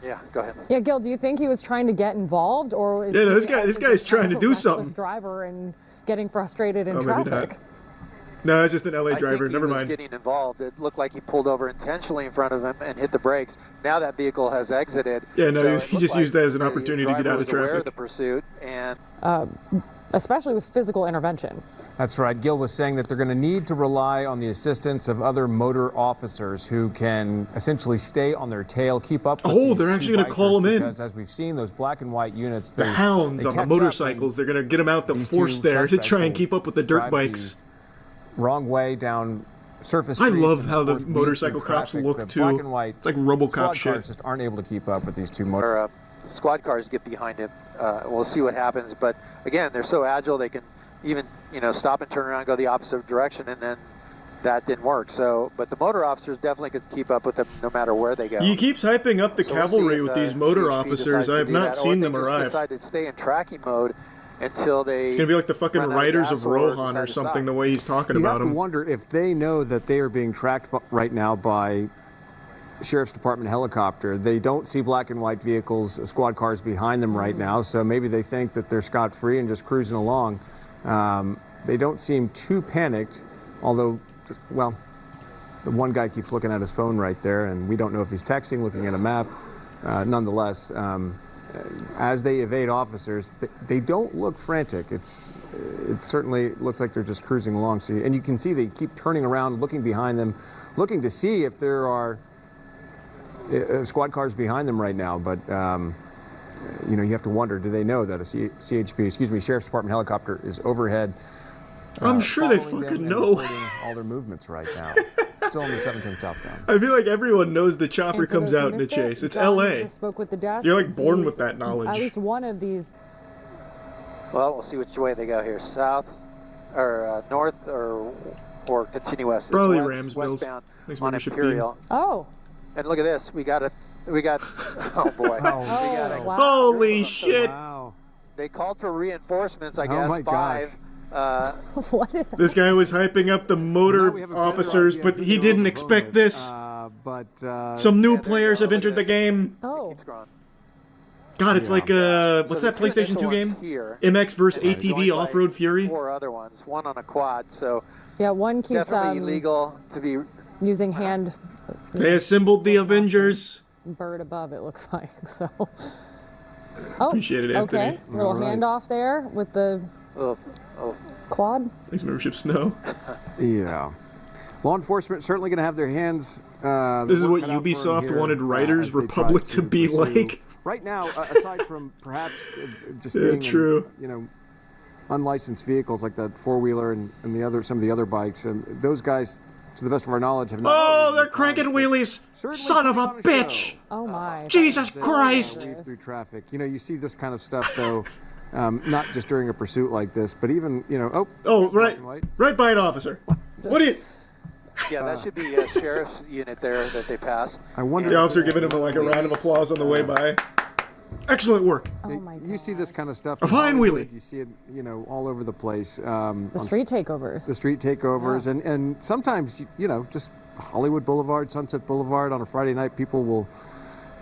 Yeah, go ahead. Yeah, Gil, do you think he was trying to get involved, or is no, this guy's trying to do something. Driver and getting frustrated in traffic? Maybe not. No, it's just an LA driver. Never mind. He was getting involved. It looked like he pulled over intentionally in front of him and hit the brakes. Now that vehicle has exited. Yeah, no, he just used that as an opportunity to get out of traffic. Aware of the pursuit and. Especially with physical intervention. That's right. Gil was saying that they're going to need to rely on the assistance of other motor officers who can essentially stay on their tail, keep up with they're actually going to call them in. Because as we've seen, those black and white units, the hounds on the motorcycles, they're going to get them out the force there to try and keep up with the dirt bikes. Wrong way down surface I streets. love how the motorcycle cops look too. Black and white. It's like RoboCop shit. Cars just aren't able to keep up with these two motor. Squad cars get behind him. We'll see what happens. But again, they're so agile they can even stop and turn around, and go the opposite direction, and then that didn't work. So, but the motor officers definitely could keep up with them no matter where they go. He keeps hyping up the cavalry with these motor officers. I have not seen them arrive. Decided to stay in tracking mode until they. It's gonna be like the fucking Riders of Rohan or something. The way he's talking about them. You have to wonder if they know that they are being tracked right now by Sheriff's Department helicopter. They don't see black and white vehicles, squad cars behind them right now, so maybe they think that they're scot-free and just cruising along. They don't seem too panicked, although, the one guy keeps looking at his phone right there, and we don't know if he's texting, looking at a map. Nonetheless, as they evade officers, they don't look frantic. It certainly looks like they're just cruising along. And you can see they keep turning around, looking behind them, looking to see if there are squad cars behind them right now, but you have to wonder, do they know that a Sheriff's Department helicopter is overhead? I'm sure they fucking know. All their movements right now. Still on the 710 southbound. I feel like everyone knows the chopper comes out in a chase. It's LA. Just spoke with the desk. You're like born with that knowledge. At least one of these. Well, we'll see which way they go here. South or north or continue west. Probably west, Rams Mills. Westbound on Imperial. Oh. And look at this. We got oh boy. Wow. Holy shit. Wow. They called for reinforcements, I guess. Oh my 5. What is that? This guy was hyping up the motor officers, but he didn't expect this. Some new players have entered the game. Oh. God, it's like what's that PlayStation 2 game? MX vs ATV Off-Road Fury. 4 other ones, one on a quad. So Yeah, one keeps Definitely illegal to be using hand. They assembled the Avengers. Bird above, it looks like. So. Oh, Appreciate it, Anthony. Okay, little handoff there with the quad. Thanks, membership Snow. Yeah. Law enforcement certainly going to have their hands. This is what Ubisoft wanted Riders Republic to be like. Right now, aside from perhaps just being true. Unlicensed vehicles like that four-wheeler and some of the other bikes, those guys, to the best of our knowledge, have not. Oh, they're cranking wheelies! Son of a bitch! Oh my! Jesus Christ! Weave through traffic. You see this kind of stuff though, not just during a pursuit like this, but even right by an officer. What do you? Yeah, that should be a sheriff's unit there that they passed. I wonder. The officer giving him a round of applause on the way by. Excellent work. Oh my God. You see this kind of stuff. A fine wheelie. You see it, all over the place. The street takeovers. The street takeovers, and sometimes, just Hollywood Boulevard, Sunset Boulevard on a Friday night, people will,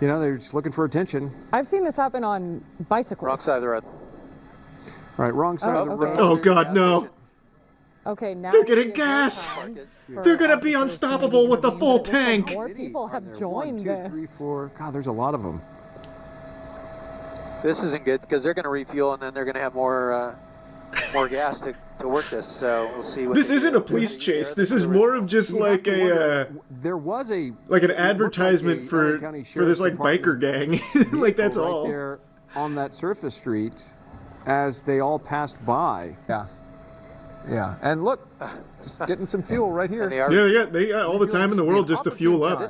they're just looking for attention. I've seen this happen on bicycles. Wrong side of the road. All right, wrong side of the road. Oh God, no. Okay, now they're getting gas. They're gonna be unstoppable with the full tank. More people have joined 1, 2, 3, 4. God, there's a lot of them. This isn't good because they're going to refuel and then they're going to have more gas to work this. So we'll see. This isn't a police chase. This is more of just like a. There was a an advertisement for this biker gang. Like that's all. Right there on that surface street, as they all passed by. Yeah, and look, just getting some fuel right here. They got all the time in the world just to fuel up.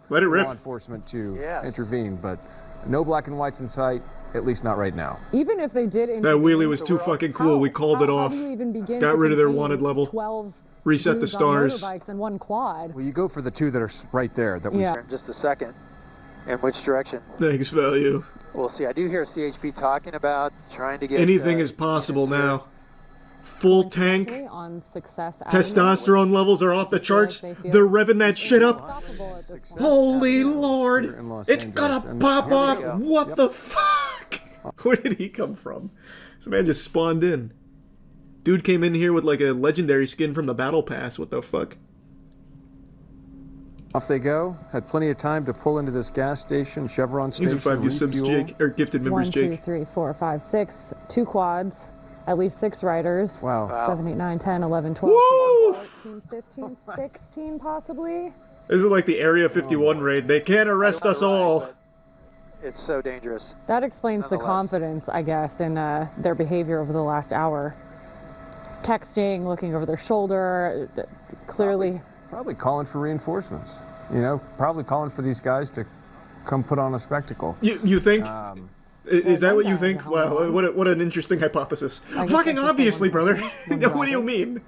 Let it rip. Law enforcement to intervene, but no black and whites in sight. At least not right now. Even if they did, that wheelie was too fucking cool. We called it off. Got rid of their wanted level. 12 reset the stars. Motorbikes and one quad. Well, you go for the two that are right there. That we. In just a second. In which direction? Thanks, value. We'll see. I do hear CHP talking about trying to get. Anything is possible now. Full tank. On Success Testosterone levels are off the charts. They're revving that shit up. Holy Lord! It's gonna pop off. What the fuck? Where did he come from? This man just spawned in. Dude came in here with like a legendary skin from the Battle Pass. What the fuck? Off they go. Had plenty of time to pull into this gas station, Chevron station. These are 5 subs, Jake, or gifted members, Jake. 1, 2, 3, 4, 5, 6. 2 quads. At least 6 riders. Wow. 7, 8, 9, 10, 11, 12, 13, 15, 16 possibly. This is like the Area 51 raid. They can't arrest us all. It's so dangerous. That explains the confidence, I guess, in their behavior over the last hour. Texting, looking over their shoulder, clearly. Probably calling for reinforcements. Probably calling for these guys to come put on a spectacle. You think? Is that what you think? Wow, what an interesting hypothesis. Fucking obviously, brother. What do you mean?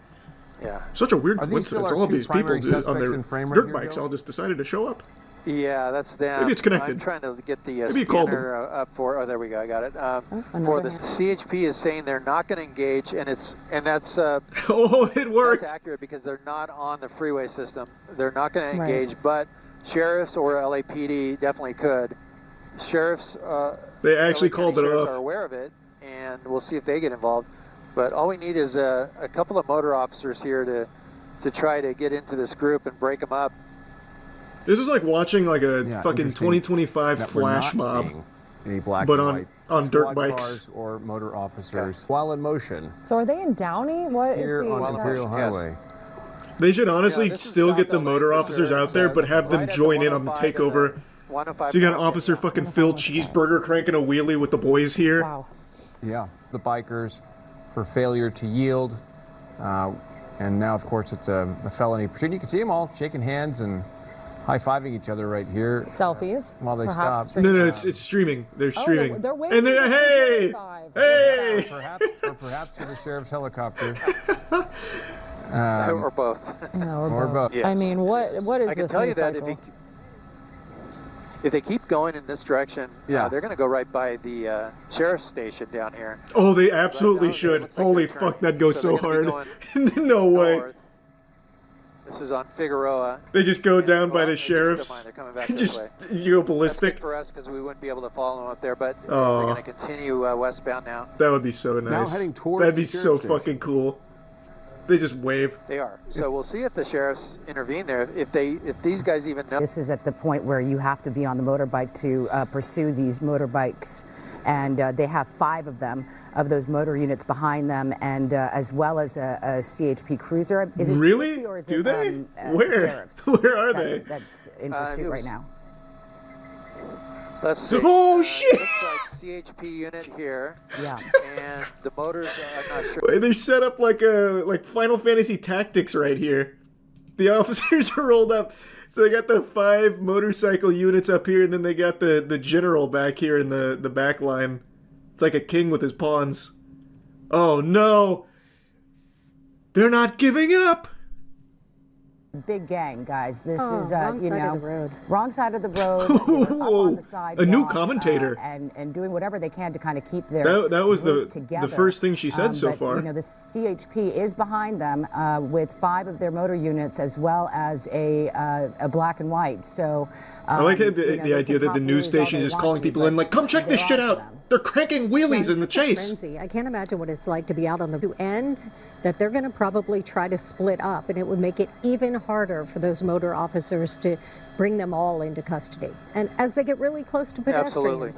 Yeah. Such a weird coincidence. All of these people on their dirt bikes all just decided to show up. Yeah, that's them. Maybe it's connected. I'm trying to get the Maybe scanner up for. Oh, there we go. I got it. For this, CHP is saying they're not going to engage, and that's. Oh, it worked. That's accurate because they're not on the freeway system. They're not going to engage, but sheriffs or LAPD definitely could. Sheriffs. They actually called it off. Are aware of it, and we'll see if they get involved. But all we need is a couple of motor officers here to try to get into this group and break them up. This was like watching like a fucking 2025 flash mob. Any black but and white on dirt bikes cars or motor officers while in motion. So are they in Downey? What here is the on Imperial Highway? They should honestly still get the motor officers out there, but have them join in on the takeover. So you got Officer fucking Phil Cheeseburger cranking a wheelie with the boys here. Wow. Yeah, the bikers for failure to yield. And now, of course, it's a felony pursuit. You can see them all shaking hands and high-fiving each other right here. Selfies. While they stop. No, it's streaming. They're streaming. They're waving. And they're, hey! Hey! Or perhaps to the sheriff's helicopter. Or both. Or both. Yes. I mean, what is I can this tell new you that cycle? if they keep going in this direction, yeah, they're going to go right by the sheriff's station down here. Oh, they absolutely should. Holy fuck, that'd go so hard. No way. This is on Figueroa. They just go down by the sheriff's. Just you go ballistic. That's good for us because we wouldn't be able to follow them up there, but they're Oh. going to continue westbound now. That would be so nice. Now heading towards That'd be the so sheriff's station. fucking cool. They just wave. They are. So we'll see if the sheriffs intervene there. If these guys even know. This is at the point where you have to be on the motorbike to pursue these motorbikes. And they have 5 of them, of those motor units behind them, and as well as a CHP cruiser. Is it really? CHP or is Do it, they? Where? Where are they? That's in pursuit right now. Let's see. Oh shit! Looks like CHP unit here. Yeah. And the motors, I'm not sure. Wait, they set up like Final Fantasy Tactics right here. The officers are rolled up. So they got the 5 motorcycle units up here, and then they got the general back here in the back line. It's like a king with his pawns. Oh no! They're not giving up! Big gang, guys. This is, wrong you side know, of the road. wrong side of the road. They're up on the sidewalk, A new commentator. and doing whatever they can to kind of keep their that was group the together. first thing she said so but, far. You know, the CHP is behind them with 5 of their motor units, as well as a black and white. So I like the they idea can that the pop news wheelies all station they is want calling to, people in, like, come check they're this shit onto out. them. They're cranking wheelies in the chase. Frenzy. I can't imagine what it's like to be out on the end, that they're going to probably try to split up, and it would make it even harder for those motor officers to bring them all into custody. And as they get really close to pedestrians. Absolutely.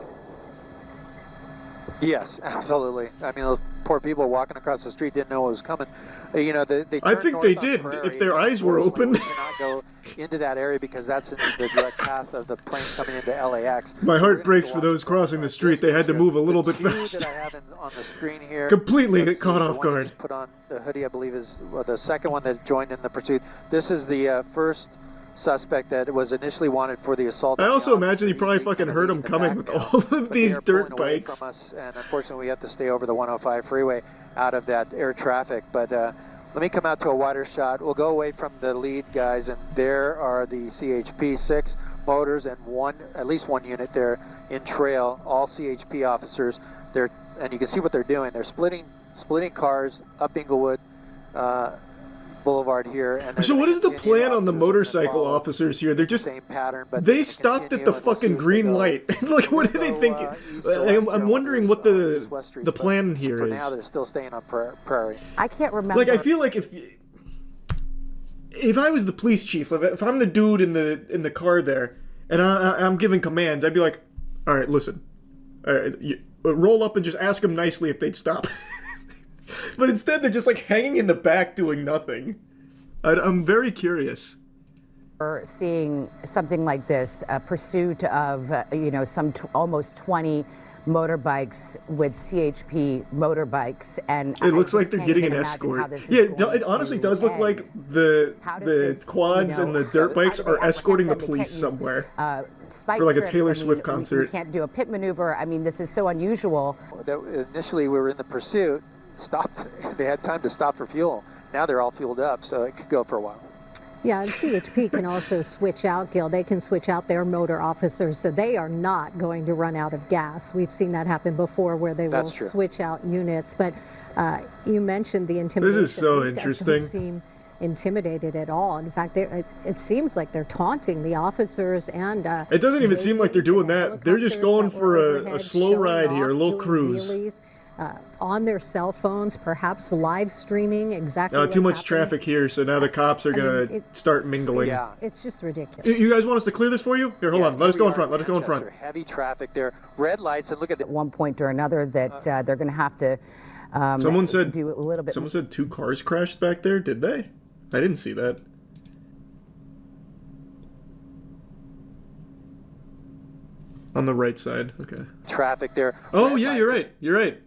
Yes, absolutely. I mean, those poor people walking across the street didn't know what was coming. You know, they I think they did, if their eyes were open. We cannot go into that area because that's in the direct path of the plane coming into LAX. My heart breaks for those crossing the street. They had to move a little bit fast. That I have on the screen here. Completely caught off The one that guard. just put on the hoodie, I believe, is the second one that joined in the pursuit. This is the first suspect that was initially wanted for the assault. I also imagine you probably fucking heard them coming with all of these dirt bikes. From us, and unfortunately, we have to stay over the 105 freeway out of that air traffic. But let me come out to a wider shot. We'll go away from the lead guys, and there are the CHP 6 motors and at least one unit there in trail. All CHP officers. And you can see what they're doing. They're splitting cars up Inglewood Boulevard here. And So what is the plan on the motorcycle officers here? They're just same pattern, but they stopped at the fucking green light. Like, what do they think? I'm wondering what the plan here for is. now, they're still staying on Prairie. I can't remember. Like, I feel like if I was the police chief, if I'm the dude in the car there, and I'm giving commands, I'd be like, all right, listen, all right, roll up and just ask them nicely if they'd stop. But instead, they're just like hanging in the back doing nothing. I'm very curious. We're seeing something like this, a pursuit of, some almost 20 motorbikes with CHP motorbikes, and it looks like they're getting an escort. Yeah, it honestly does look like the quads and the dirt bikes are escorting the police somewhere for like a Taylor Swift concert. We can't do a pit maneuver. I mean, this is so unusual. Initially, we were in the pursuit. Stopped. They had time to stop for fuel. Now they're all fueled up, so it could go for a while. Yeah, and CHP can also switch out, Gil. They can switch out their motor officers, so they are not going to run out of gas. We've seen that happen before where they will switch out units. But you mentioned the intimidation. This is so These guys interesting. don't seem intimidated at all. In fact, it seems like they're taunting the officers and it doesn't even seem like they're doing that. They're just going for a slow ride here, a little cruise. Wheelies, on their cell phones, perhaps live streaming exactly Too much happening. traffic here, so now the cops are going to start mingling. Yeah. It's just ridiculous. You guys want us to clear this for you? Here, hold on. Let us go in front. Let us go in front. Heavy traffic there. Red lights, and look at At one point or another that they're going to have to Someone said do a little bit. Someone said 2 cars crashed back there. Did they? I didn't see that. On the right side. Okay. Traffic there. Oh, yeah, you're right. You're right.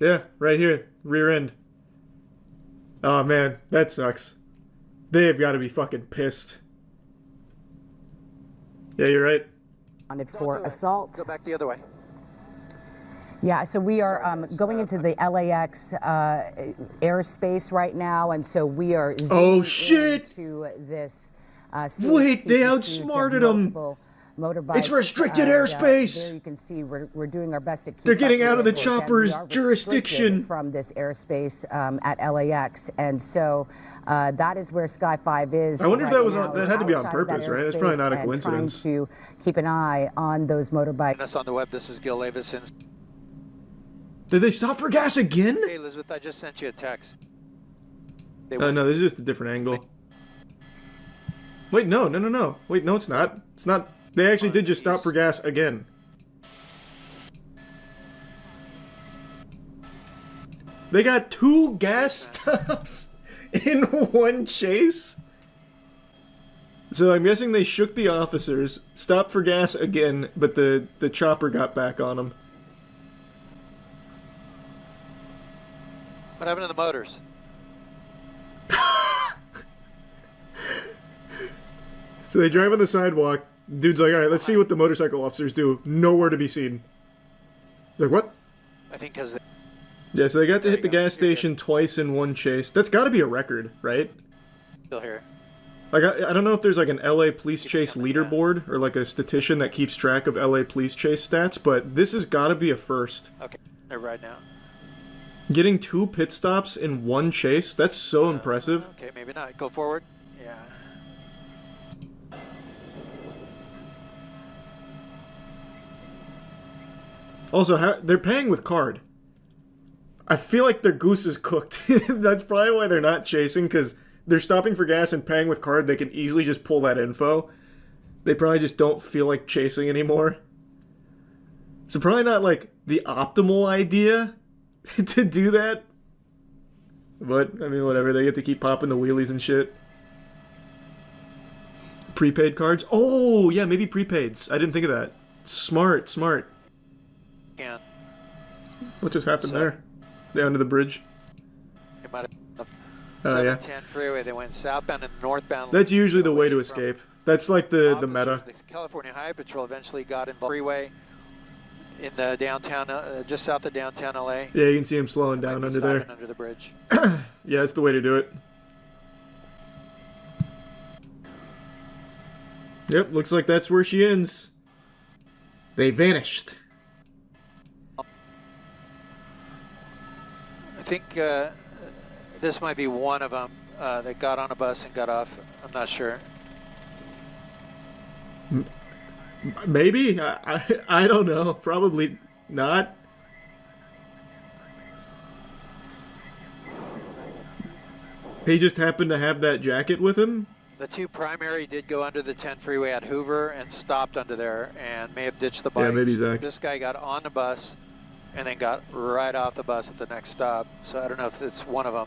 Yeah, right here. Rear end. Oh, man. That sucks. They have got to be fucking pissed. Yeah, you're right. Wanted for assault. Go back the other way. Yeah, so we are going into the LAX airspace right now, and so we are zooming into this. Wait, they outsmarted them. Motorbikes. It's restricted airspace. There you can see we're doing our best to keep. They're getting up out of the with it. chopper's We are jurisdiction from this airspace at LAX, and so that is where Sky 5 is. I wonder if right that was now, that had to be on outside of that purpose, right? That's probably not a airspace, and coincidence. Trying to keep an eye on those motorbikes. Us on the web. This is Gil Avison. Did they stop for gas again? Hey, Elizabeth, I just sent you a text. Oh, no, this is just a different angle. Wait, no. Wait, no, it's not. It's not. They actually did just stop for gas again. They got 2 gas stops in one chase? So I'm guessing they shook the officers, stopped for gas again, but the chopper got back on them. What happened to the motors? So they drive on the sidewalk. Dude's like, alright, let's see what the motorcycle officers do. Nowhere to be seen. He's like, what? I think because... Yeah, so they got to hit the gas station twice in one chase. That's gotta be a record, right? Still here. Like, I don't know if there's like an LA police chase leaderboard or like a statistician that keeps track of LA police chase stats, but this has gotta be a first. Okay, they're right now. Getting 2 pit stops in one chase, that's so impressive. Okay, maybe not. Go forward. Yeah. Also, they're paying with card. I feel like their goose is cooked. That's probably why they're not chasing, because they're stopping for gas and paying with card. They can easily just pull that info. They probably just don't feel like chasing anymore. So probably not like the optimal idea to do that. But, I mean, whatever. They get to keep popping the wheelies and shit. Prepaid cards? Oh, yeah, maybe prepaids. I didn't think of that. Smart. Can. What just happened there? They're under the bridge. It might have... Oh, yeah. 710 freeway, they went southbound and northbound. That's usually the way to escape. That's like the meta. The California Highway Patrol eventually got involved. Freeway in the downtown, just south of downtown LA. Yeah, you can see him slowing down under there. Under the bridge. Yeah, that's the way to do it. Yep, looks like that's where she ends. They vanished. I think this might be one of them that got on a bus and got off. I'm not sure. Maybe? I don't know. Probably not. He just happened to have that jacket with him? The 2 primary did go under the 10 freeway at Hoover and stopped under there and may have ditched the bike. Yeah, maybe Zach. This guy got on the bus and then got right off the bus at the next stop. So I don't know if it's one of them.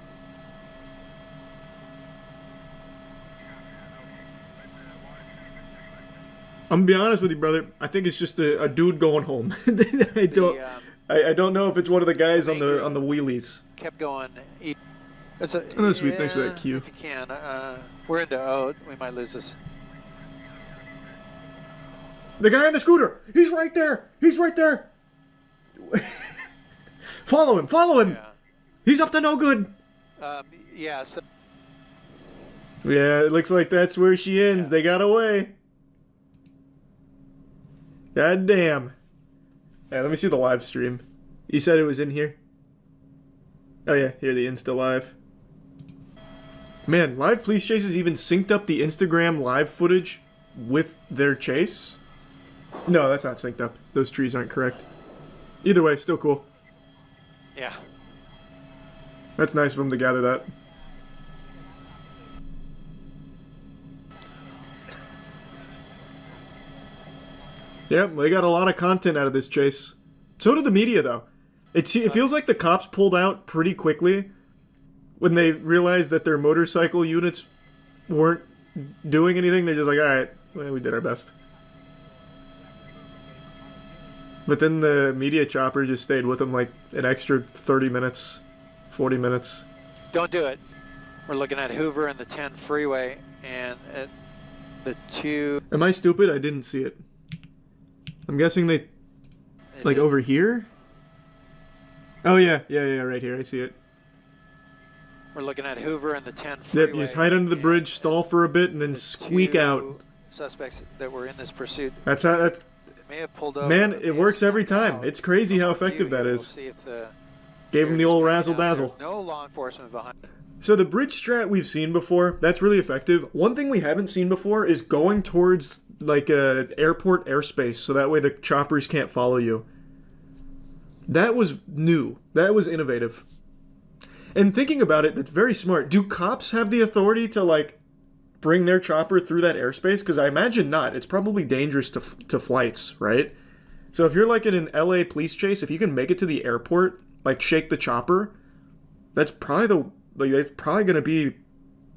I'm gonna be honest with you, brother. I think it's just a dude going home. I don't know if it's one of the guys on the wheelies. Kept going. Oh, that's sweet. Thanks for that cue. If you can, we're into. Oh, we might lose this. The guy on the scooter. He's right there. He's right there. Follow him. Follow him. Yeah. He's up to no good. Yeah. So yeah, it looks like that's where she ends. Yeah. They got away. God damn. Yeah, let me see the live stream. You said it was in here? Oh yeah, here the Insta live. Man, live police chases even synced up the Instagram live footage with their chase? No, that's not synced up. Those trees aren't correct. Either way, still cool. Yeah. That's nice of them to gather that. Yep, they got a lot of content out of this chase. So did the media, though. It feels like the cops pulled out pretty quickly when they realized that their motorcycle units weren't doing anything. They're just like, alright, well, we did our best. But then the media chopper just stayed with them like an extra 30 minutes, 40 minutes. Don't do it. We're looking at Hoover and the 10 freeway and at the 2... Am I stupid? I didn't see it. I'm guessing they... Like over here? Oh yeah, right here. I see it. We're looking at Hoover and the 10 freeway. Yep, you just hide under the bridge, stall for a bit, and then squeak out. Suspects that were in this pursuit. That's how... That's... May have pulled over. Man, it works every time. It's crazy how effective that is. Gave him the old razzle-dazzle. No law enforcement behind. So the bridge strat we've seen before, that's really effective. One thing we haven't seen before is going towards like a airport airspace, so that way the choppers can't follow you. That was new. That was innovative. And thinking about it, that's very smart. Do cops have the authority to, like, bring their chopper through that airspace? Because I imagine not. It's probably dangerous to flights, right? So if you're, like, in an LA police chase, if you can make it to the airport, like, shake the chopper, that's probably that's probably going to be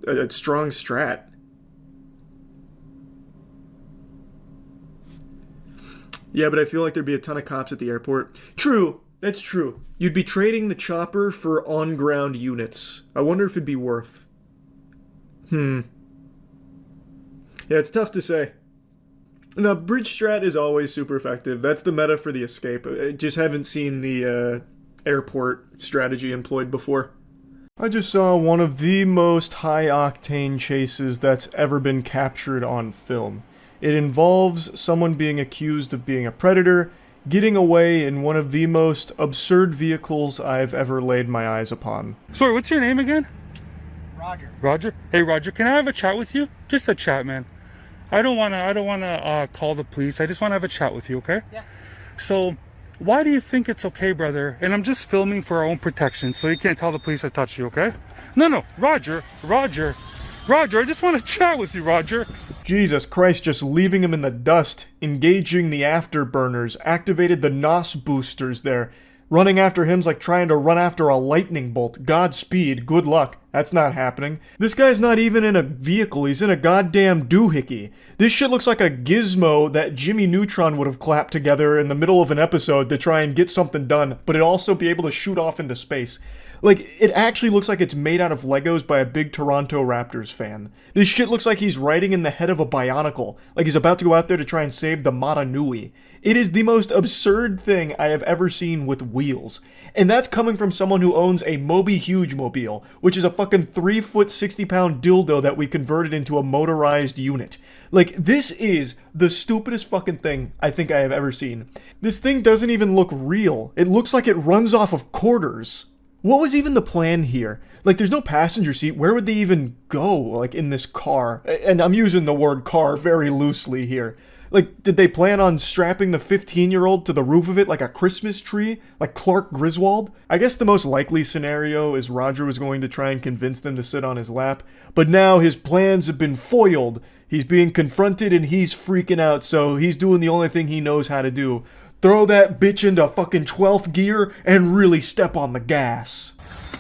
a strong strat. Yeah, but I feel like there'd be a ton of cops at the airport. True. That's true. You'd be trading the chopper for on-ground units. I wonder if it'd be worth. Yeah, it's tough to say. No, bridge strat is always super effective. That's the meta for the escape. I just haven't seen the airport strategy employed before. I just saw one of the most high-octane chases that's ever been captured on film. It involves someone being accused of being a predator, getting away in one of the most absurd vehicles I've ever laid my eyes upon. Sorry, what's your name again? Roger. Roger? Hey Roger, can I have a chat with you? Just a chat, man. I don't wanna call the police. I just wanna have a chat with you, okay? Yeah. So, why do you think it's okay, brother? And I'm just filming for our own protection, so you can't tell the police I touched you, okay? No, Roger, I just want to chat with you, Roger. Jesus Christ, just leaving him in the dust, engaging the afterburners, activated the NOS boosters there. Running after him's like trying to run after a lightning bolt. Godspeed, good luck. That's not happening. This guy's not even in a vehicle, he's in a goddamn doohickey. This shit looks like a gizmo that Jimmy Neutron would have clapped together in the middle of an episode to try and get something done, but it'd also be able to shoot off into space. Like, it actually looks like it's made out of Legos by a big Toronto Raptors fan. This shit looks like he's riding in the head of a Bionicle, like he's about to go out there to try and save the Mata Nui. It is the most absurd thing I have ever seen with wheels. And that's coming from someone who owns a Moby Huge mobile, which is a fucking 3-foot, 60-pound dildo that we converted into a motorized unit. Like, this is the stupidest fucking thing I think I have ever seen. This thing doesn't even look real. It looks like it runs off of quarters. What was even the plan here? Like, there's no passenger seat. Where would they even go, like, in this car? And I'm using the word car very loosely here. Like, did they plan on strapping the 15-year-old to the roof of it like a Christmas tree? Like Clark Griswold? I guess the most likely scenario is Roger was going to try and convince them to sit on his lap. But now his plans have been foiled. He's being confronted and he's freaking out, so he's doing the only thing he knows how to do. Throw that bitch into fucking 12th gear and really step on the gas.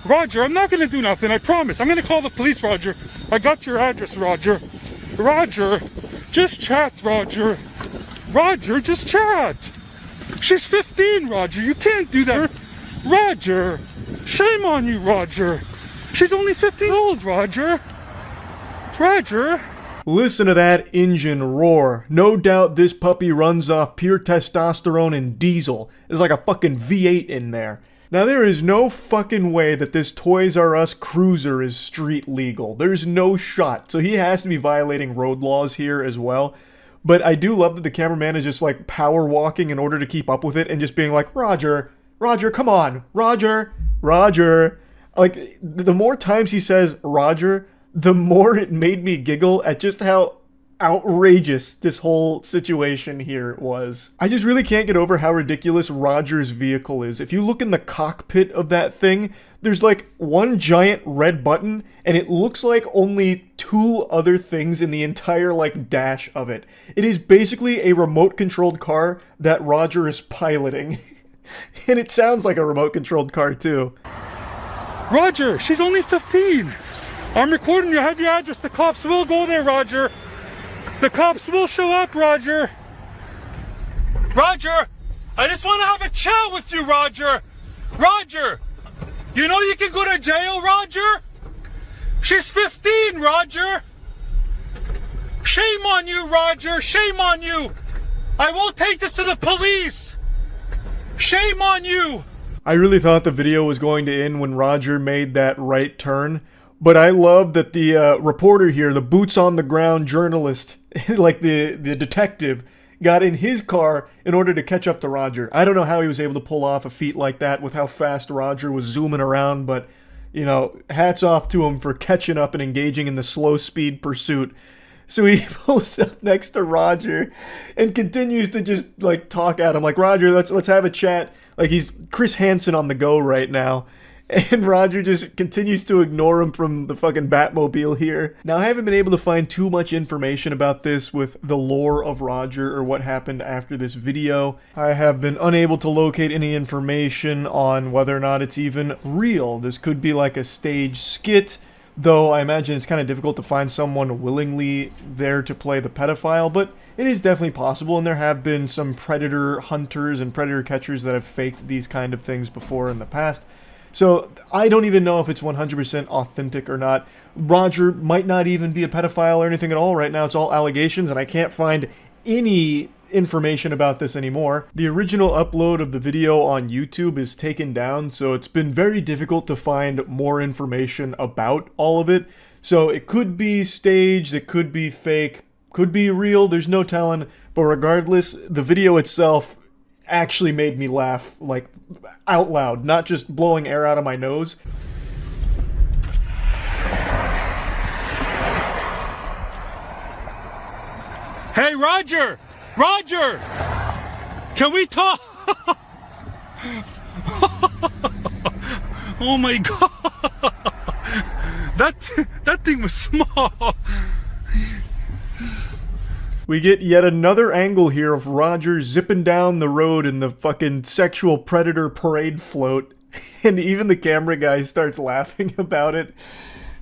Roger, I'm not gonna do nothing, I promise. I'm gonna call the police, Roger. I got your address, Roger. Roger, just chat, Roger. Roger, just chat. She's 15, Roger. You can't do that. Roger, shame on you, Roger. She's only 15 years old, Roger. Roger. Listen to that engine roar. No doubt this puppy runs off pure testosterone and diesel. There's like a fucking V8 in there. Now there is no fucking way that this Toys R Us cruiser is street legal. There's no shot. So he has to be violating road laws here as well. But I do love that the cameraman is just like power walking in order to keep up with it and just being like, Roger, come on, Roger. Like, the more times he says Roger, the more it made me giggle at just how outrageous this whole situation here was. I just really can't get over how ridiculous Roger's vehicle is. If you look in the cockpit of that thing, there's like one giant red button, and it looks like only 2 other things in the entire like dash of it. It is basically a remote-controlled car that Roger is piloting. And it sounds like a remote-controlled car too. Roger, she's only 15. I'm recording you. I have your address. The cops will go there, Roger. The cops will show up, Roger. Roger, I just want to have a chat with you, Roger. Roger, you know you can go to jail, Roger? She's 15, Roger. Shame on you, Roger. Shame on you. I will take this to the police. Shame on you. I really thought the video was going to end when Roger made that right turn. But I love that the reporter here, the boots on the ground journalist, like the detective, got in his car in order to catch up to Roger. I don't know how he was able to pull off a feat like that with how fast Roger was zooming around, but, you know, hats off to him for catching up and engaging in the slow speed pursuit. So he pulls up next to Roger and continues to just, like, talk at him. Like, Roger, let's have a chat. Like, he's Chris Hansen on the go right now. And Roger just continues to ignore him from the fucking Batmobile here. Now, I haven't been able to find too much information about this with the lore of Roger or what happened after this video. I have been unable to locate any information on whether or not it's even real. This could be like a stage skit, though I imagine it's kind of difficult to find someone willingly there to play the pedophile, but it is definitely possible, and there have been some predator hunters and predator catchers that have faked these kind of things before in the past. So I don't even know if it's 100% authentic or not. Roger might not even be a pedophile or anything at all right now. It's all allegations, and I can't find any information about this anymore. The original upload of the video on YouTube is taken down, so it's been very difficult to find more information about all of it. So it could be staged, it could be fake, could be real, there's no telling. But regardless, the video itself actually made me laugh, like, out loud, not just blowing air out of my nose. Hey, Roger! Roger! Can we talk? Oh my god! That thing was small! We get yet another angle here of Roger zipping down the road in the fucking sexual predator parade float. And even the camera guy starts laughing about it,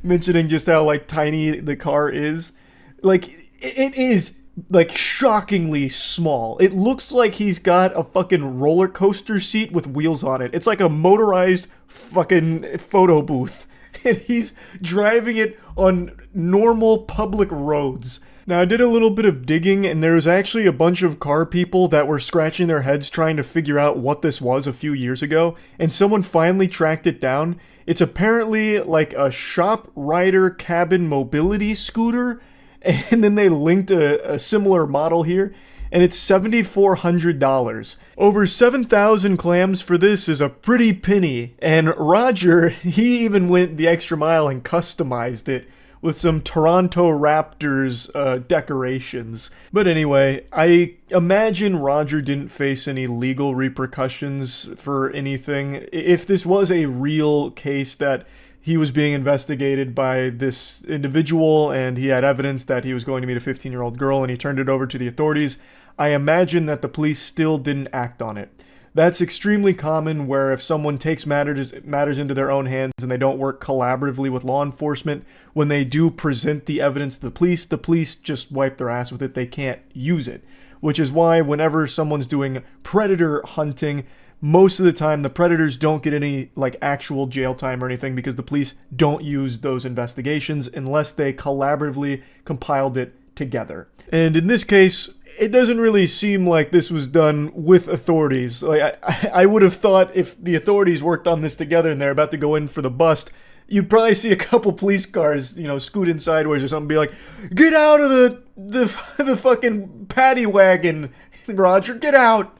mentioning just how, like, tiny the car is. Like, it is, like, shockingly small. It looks like he's got a fucking roller coaster seat with wheels on it. It's like a motorized fucking photo booth. And he's driving it on normal public roads. Now, I did a little bit of digging, and there was actually a bunch of car people that were scratching their heads trying to figure out what this was a few years ago, and someone finally tracked it down. It's apparently like a shop rider cabin mobility scooter, and then they linked a similar model here, and it's $7,400. Over 7,000 clams for this is a pretty penny, and Roger, he even went the extra mile and customized it with some Toronto Raptors decorations. But anyway, I imagine Roger didn't face any legal repercussions for anything. If this was a real case that he was being investigated by this individual and he had evidence that he was going to meet a 15-year-old girl and he turned it over to the authorities, I imagine that the police still didn't act on it. That's extremely common, where if someone takes matters into their own hands and they don't work collaboratively with law enforcement, when they do present the evidence to the police just wipe their ass with it. They can't use it. Which is why whenever someone's doing predator hunting, most of the time the predators don't get any like actual jail time or anything, because the police don't use those investigations unless they collaboratively compiled it together. And in this case, it doesn't really seem like this was done with authorities. Like I would have thought if the authorities worked on this together and they're about to go in for the bust, you'd probably see a couple police cars, you know, scoot in sideways or something, be like, "Get out of the fucking paddy wagon, Roger, get out!"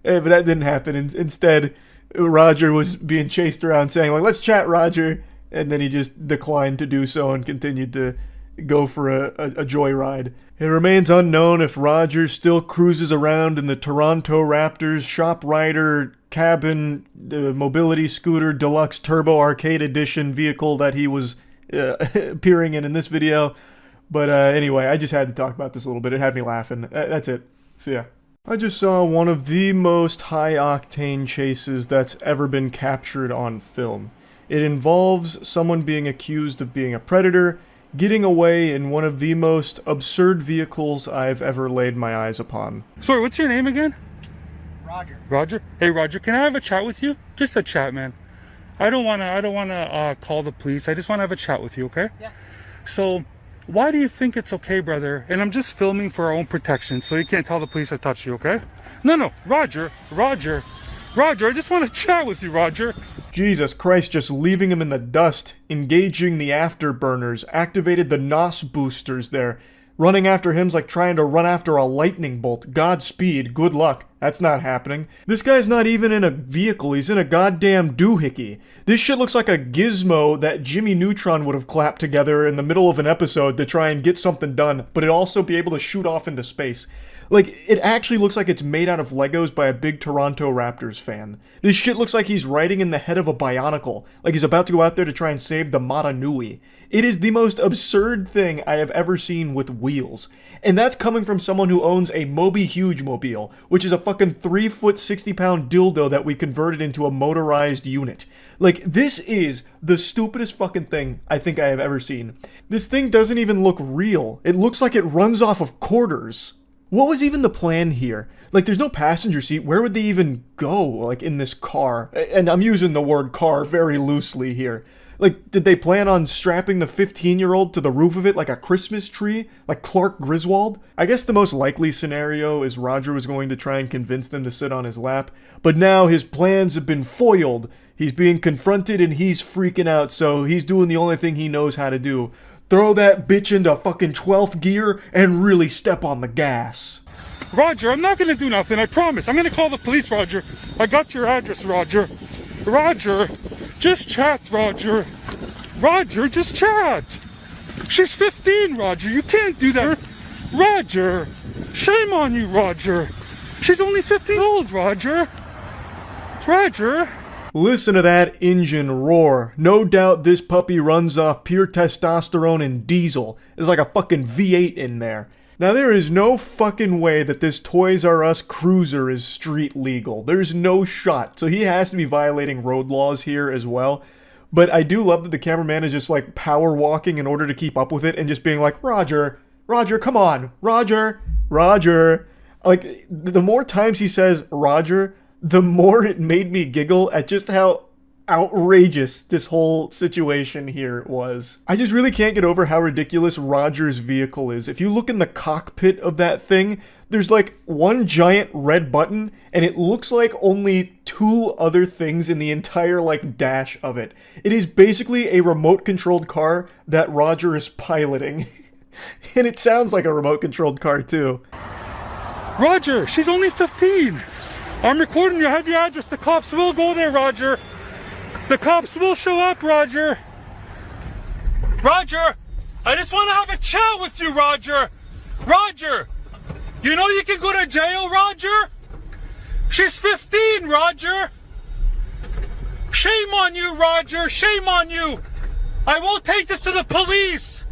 But that didn't happen. Instead, Roger was being chased around saying, like, "Let's chat, Roger," and then he just declined to do so and continued to go for a joyride. It remains unknown if Roger still cruises around in the Toronto Raptors Shop Rider cabin mobility scooter deluxe turbo arcade edition vehicle that he was appearing in this video. But anyway, I just had to talk about this a little bit. It had me laughing. That's it. So yeah. I just saw one of the most high-octane chases that's ever been captured on film. It involves someone being accused of being a predator, getting away in one of the most absurd vehicles I've ever laid my eyes upon. Sorry, what's your name again? Roger. Roger? Hey, Roger, can I have a chat with you? Just a chat, man. I don't wanna call the police. I just wanna have a chat with you, okay? Yeah. So, why do you think it's okay, brother? And I'm just filming for our own protection, so you can't tell the police I touched you, okay? No, Roger, I just want to chat with you, Roger. Jesus Christ, just leaving him in the dust, engaging the afterburners, activated the NOS boosters there. Running after him's like trying to run after a lightning bolt. Godspeed, good luck. That's not happening. This guy's not even in a vehicle, he's in a goddamn doohickey. This shit looks like a gizmo that Jimmy Neutron would have clapped together in the middle of an episode to try and get something done, but it'd also be able to shoot off into space. Like, it actually looks like it's made out of Legos by a big Toronto Raptors fan. This shit looks like he's riding in the head of a Bionicle, like he's about to go out there to try and save the Mata Nui. It is the most absurd thing I have ever seen with wheels. And that's coming from someone who owns a Moby Huge Mobile, which is a fucking 3-foot 60-pound dildo that we converted into a motorized unit. Like, this is the stupidest fucking thing I think I have ever seen. This thing doesn't even look real. It looks like it runs off of quarters. What was even the plan here? Like, there's no passenger seat. Where would they even go, like, in this car? And I'm using the word car very loosely here. Like, did they plan on strapping the 15-year-old to the roof of it like a Christmas tree? Like Clark Griswold? I guess the most likely scenario is Roger was going to try and convince them to sit on his lap. But now his plans have been foiled. He's being confronted and he's freaking out, so he's doing the only thing he knows how to do. Throw that bitch into fucking 12th gear and really step on the gas. Roger, I'm not gonna do nothing, I promise. I'm gonna call the police, Roger. I got your address, Roger. Roger, just chat, Roger. Roger, just chat. She's 15, Roger. You can't do that. Roger, shame on you, Roger. She's only 15 old, Roger. Roger. Listen to that engine roar. No doubt this puppy runs off pure testosterone and diesel. There's like a fucking V8 in there. Now there is no fucking way that this Toys R Us cruiser is street legal. There's no shot. So he has to be violating road laws here as well. But I do love that the cameraman is just like power walking in order to keep up with it and just being like, Roger, Roger, come on, Roger, Roger. Like, the more times he says Roger, the more it made me giggle at just how outrageous this whole situation here was. I just really can't get over how ridiculous Roger's vehicle is. If you look in the cockpit of that thing, there's like one giant red button, and it looks like only 2 other things in the entire like dash of it. It is basically a remote-controlled car that Roger is piloting. And it sounds like a remote-controlled car too. Roger, she's only 15. I'm recording you. I have your address. The cops will go there, Roger. The cops will show up, Roger. Roger, I just want to have a chat with you, Roger. Roger, you know you can go to jail, Roger? She's 15, Roger. Shame on you, Roger. Shame on you. I will take this to the police.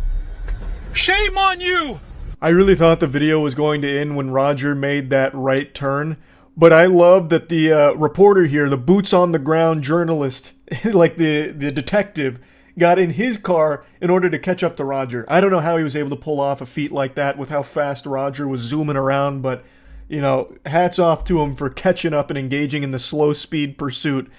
Shame on you. I really thought the video was going to end when Roger made that right turn. But I love that the reporter here, the boots on the ground journalist, like the detective, got in his car in order to catch up to Roger. I don't know how he was able to pull off a feat like that with how fast Roger was zooming around, but, you know, hats off to him for catching up and engaging in the slow speed pursuit.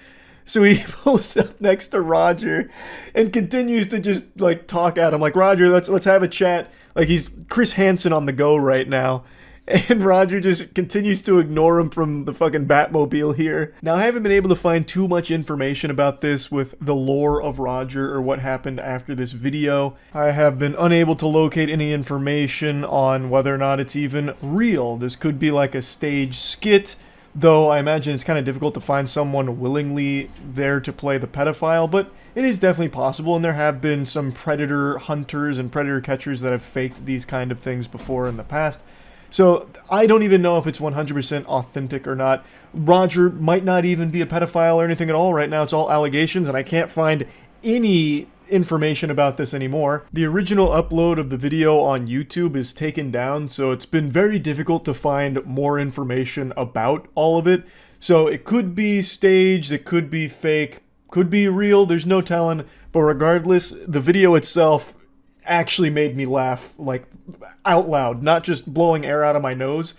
So he pulls up next to Roger and continues to just, like, talk at him. Like, Roger, let's have a chat. Like, he's Chris Hansen on the go right now. And Roger just continues to ignore him from the fucking Batmobile here. Now, I haven't been able to find too much information about this with the lore of Roger or what happened after this video. I have been unable to locate any information on whether or not it's even real. This could be like a stage skit, though I imagine it's kind of difficult to find someone willingly there to play the pedophile, but it is definitely possible, and there have been some predator hunters and predator catchers that have faked these kind of things before in the past. So I don't even know if it's 100% authentic or not. Roger might not even be a pedophile or anything at all right now. It's all allegations, and I can't find any information about this anymore. The original upload of the video on YouTube is taken down, so it's been very difficult to find more information about all of it. So it could be staged, it could be fake, could be real, there's no telling. But regardless, the video itself actually made me laugh, like, out loud, not just blowing air out of my nose.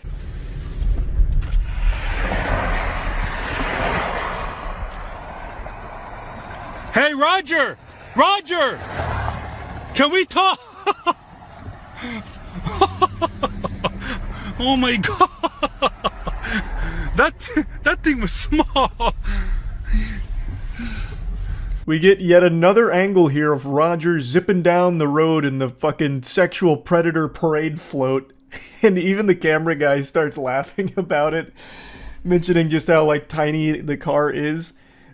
Hey, Roger! Roger! Can we talk? Oh my god! That thing was small. We get yet another angle here of Roger zipping down the road in the fucking sexual predator parade float. And even the camera guy starts laughing about it, mentioning just how, like, tiny the car is.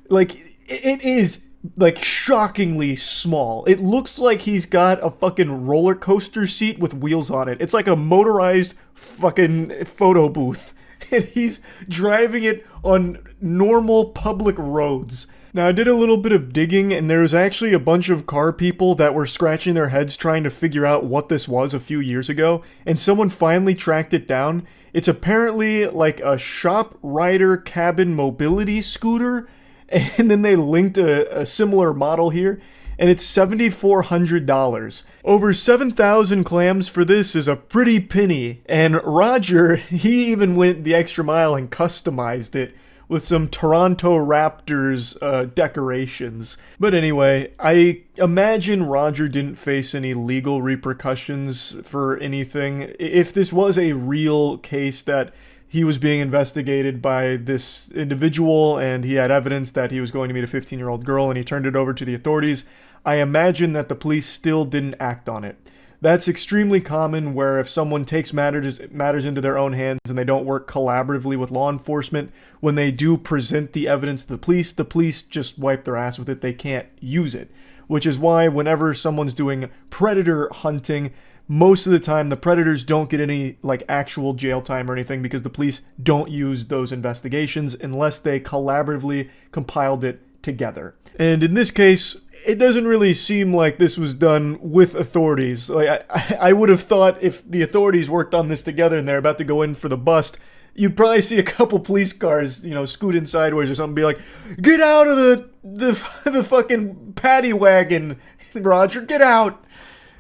Like, it is like shockingly small. It looks like he's got a fucking roller coaster seat with wheels on it. It's like a motorized fucking photo booth. And he's driving it on normal public roads. Now, I did a little bit of digging, and there was actually a bunch of car people that were scratching their heads trying to figure out what this was a few years ago, and someone finally tracked it down. It's apparently like a shop rider cabin mobility scooter, and then they linked a similar model here, and it's $7,400. Over 7,000 clams for this is a pretty penny, and Roger, he even went the extra mile and customized it with some Toronto Raptors decorations. But anyway, I imagine Roger didn't face any legal repercussions for anything. If this was a real case that he was being investigated by this individual and he had evidence that he was going to meet a 15-year-old girl and he turned it over to the authorities, I imagine that the police still didn't act on it. That's extremely common where if someone takes matters into their own hands and they don't work collaboratively with law enforcement, when they do present the evidence to the police just wipe their ass with it. They can't use it. Which is why whenever someone's doing predator hunting, most of the time the predators don't get any like actual jail time or anything because the police don't use those investigations unless they collaboratively compiled it together. And in this case, it doesn't really seem like this was done with authorities. Like I would have thought if the authorities worked on this together and they're about to go in for the bust, you'd probably see a couple police cars, you know, scooting sideways or something, be like, "Get out of the fucking paddy wagon, Roger, get out!"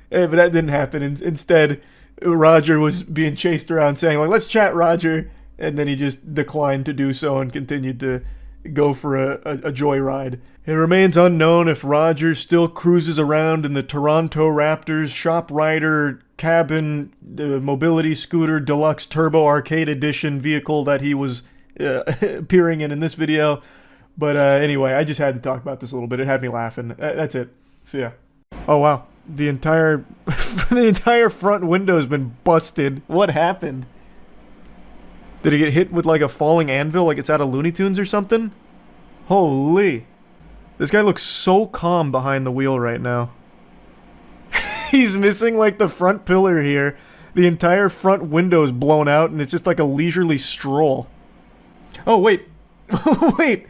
But that didn't happen. Instead, Roger was being chased around, saying like, "Let's chat, Roger," and then he just declined to do so and continued to go for a joyride. It remains unknown if Roger still cruises around in the Toronto Raptors Shop Rider cabin mobility scooter deluxe turbo arcade edition vehicle that he was appearing in this video. But anyway, I just had to talk about this a little bit. It had me laughing. That's it. See ya. Oh wow, the entire front window's been busted. What happened? Did he get hit with like a falling anvil, like it's out of Looney Tunes or something? Holy. This guy looks so calm behind the wheel right now. He's missing like the front pillar here. The entire front window is blown out and it's just like a leisurely stroll. Oh, wait. Wait.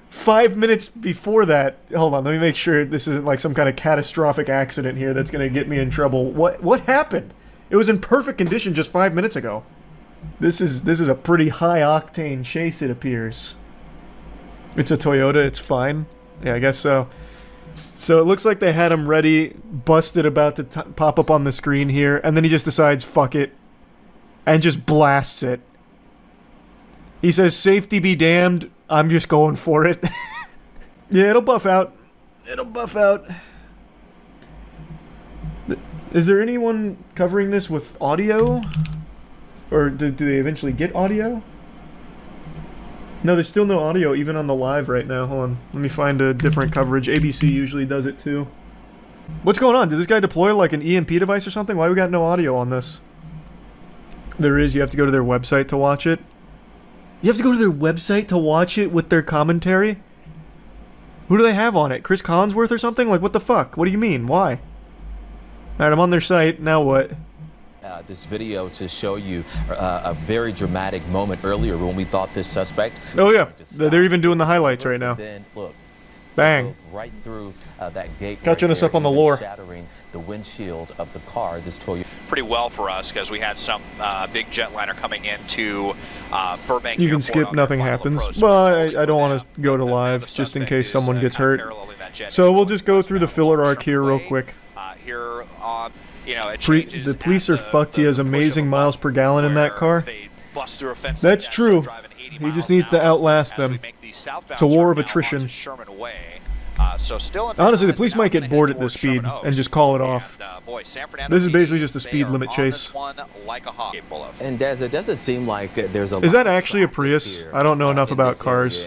5 minutes before that. Hold on, let me make sure this isn't like some kind of catastrophic accident here that's going to get me in trouble. What happened? It was in perfect condition just 5 minutes ago. This is a pretty high octane chase, it appears. It's a Toyota, it's fine. Yeah, I guess so. So it looks like they had him ready, busted, about to pop up on the screen here, and then he just decides, fuck it, and just blasts it. He says, "Safety be damned, I'm just going for it." Yeah, it'll buff out. It'll buff out. Is there anyone covering this with audio? Or do they eventually get audio? No, there's still no audio even on the live right now. Hold on. Let me find a different coverage. ABC usually does it too. What's going on? Did this guy deploy like an EMP device or something? Why we got no audio on this? There is. You have to go to their website to watch it. You have to go to their website to watch it with their commentary? Who do they have on it? Chris Collinsworth or something? Like, what the fuck? What do you mean? Why? Alright, I'm on their site. Now what? This video to show you a very dramatic moment earlier when we thought this suspect. Oh yeah, they're even doing the highlights right now. Then look, bang, right through that gate. Catching us up on the lore. Shattering the windshield of the car. This Toyota. Pretty well for us because we had some big jetliner coming into Burbank. You can skip, nothing happens. Well, I don't want to go to live just in case someone gets hurt. So we'll just go through the filler arc here real quick. Here on. You know, the police are fucked. He has amazing miles per gallon in that car. That's true. He just needs to outlast them. It's a war of attrition. Honestly, the police might get bored at this speed and just call it off. This is basically just a speed limit chase. And Des, it doesn't seem like there's a. Is that actually a Prius? I don't know enough about cars,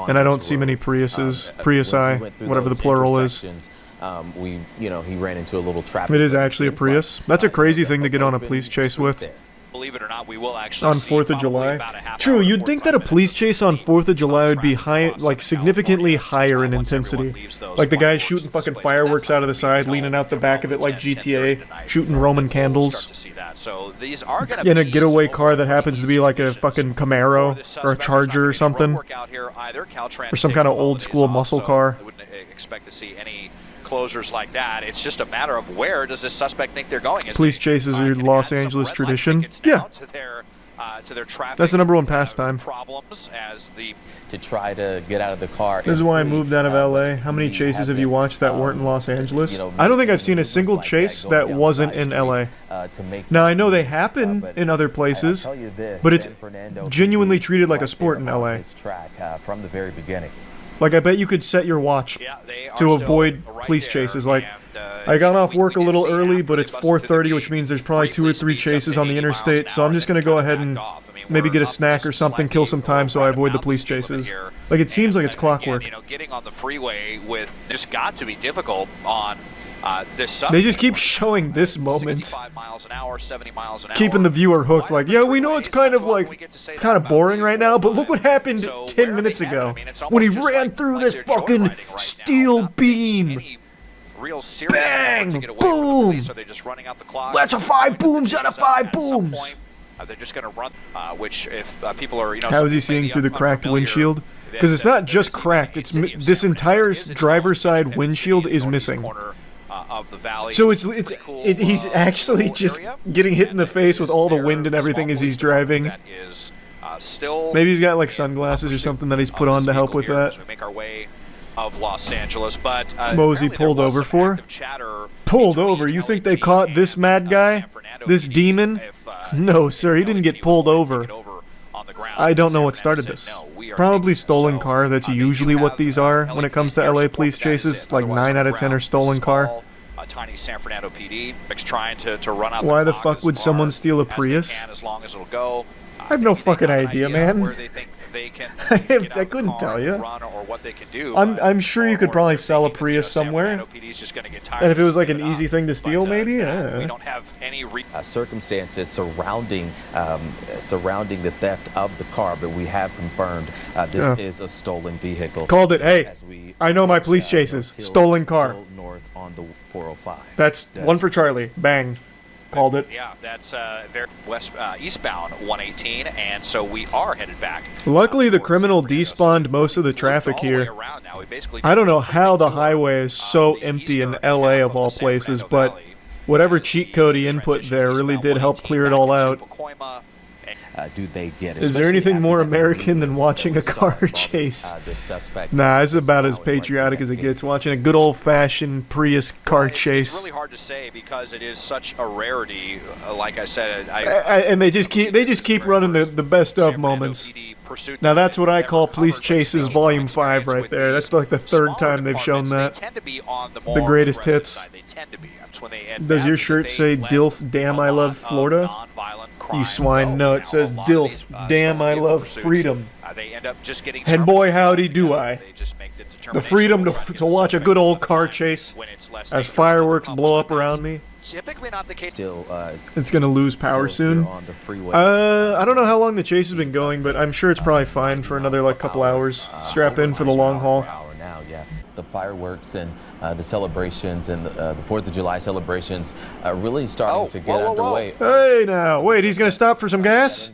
and I don't see many Priuses. Priusi, whatever the plural is. He ran into a little trap. It is actually a Prius. That's a crazy thing to get on a police chase with. Believe it or not, we will actually on 4th of July. True, you'd think that a police chase on 4th of July would be high, like significantly higher in intensity. Like the guy shooting fucking fireworks out of the side, leaning out the back of it like GTA, shooting Roman candles. In a getaway car that happens to be like a fucking Camaro or a Charger or something. Or some kind of old school muscle car. I wouldn't expect to see any closures like that. It's just a matter of where does this suspect think they're going. Police chases are Los Angeles tradition. Yeah. That's the #1 pastime. To try to get out of the car. This is why I moved out of LA. How many chases have you watched that weren't in Los Angeles? I don't think I've seen a single chase that wasn't in LA. Now, I know they happen in other places, but it's genuinely treated like a sport in LA. From the very beginning. Like, I bet you could set your watch to avoid police chases. Like, I got off work a little early, but it's 4:30, which means there's probably 2 or 3 chases on the interstate, so I'm just gonna go ahead and maybe get a snack or something, kill some time so I avoid the police chases. Like, it seems like it's clockwork. Getting on the freeway with this got to be difficult on this. They just keep showing this moment, 65 miles an hour, 70 miles an hour. keeping the viewer hooked. Like, yeah, we know it's kind of boring right now, but look what happened 10 minutes ago when he ran through this fucking steel beam. Bang! Boom! That's a 5 booms out of 5 booms. They're just going to run, which if people are, How is he seeing through the cracked windshield? Because it's not just cracked. It's this entire driver's side windshield is missing. So he's actually just getting hit in the face with all the wind and everything as he's driving. Maybe he's got like sunglasses or something that he's put on to help with that. Of Los Angeles, but Mosey pulled over for? Pulled over? You think they caught this mad guy? This demon? No, sir, he didn't get pulled over. I don't know what started this. Probably stolen car. That's usually what these are when it comes to LA police chases. Like 9 out of 10 are stolen car. Tiny San Fernando PD trying to run out. Why the fuck would someone steal a Prius? As long as it'll go. I have no fucking idea, man. I couldn't tell you. I'm sure you could probably sell a Prius somewhere. And if it was like an easy thing to steal, maybe. Yeah. We don't have any circumstances surrounding the theft of the car, but we have confirmed this is a stolen vehicle. Called it. Hey, I know my police chases. Stolen car. North on the 405. That's one for Charlie. Bang. Called it. Yeah, that's very eastbound 118, and so we are headed back. Luckily, the criminal despawned most of the traffic here. I don't know how the highway is so empty in LA of all places, but whatever cheat code he input there really did help clear it all out. Do they get? Is there anything more American than watching a car chase? Nah, it's about as patriotic as it gets. Watching a good old-fashioned Prius car chase. It's really hard to say because it is such a rarity. Like I said, and they just keep running the best of moments. Now that's what I call Police Chases Volume 5 right there. That's like the 3rd time they've shown that. The greatest hits. Does your shirt say DILF Damn I Love Florida? You swine. No, it says DILF Damn I Love Freedom. And boy howdy do I. The freedom to watch a good old car chase as fireworks blow up around me. Typically not the case. It's gonna lose power soon. I don't know how long the chase has been going, but I'm sure it's probably fine for another like couple hours. Strap in for the long haul. The fireworks and the celebrations and the 4th of July celebrations really starting to get underway. Hey now, wait, he's gonna stop for some gas?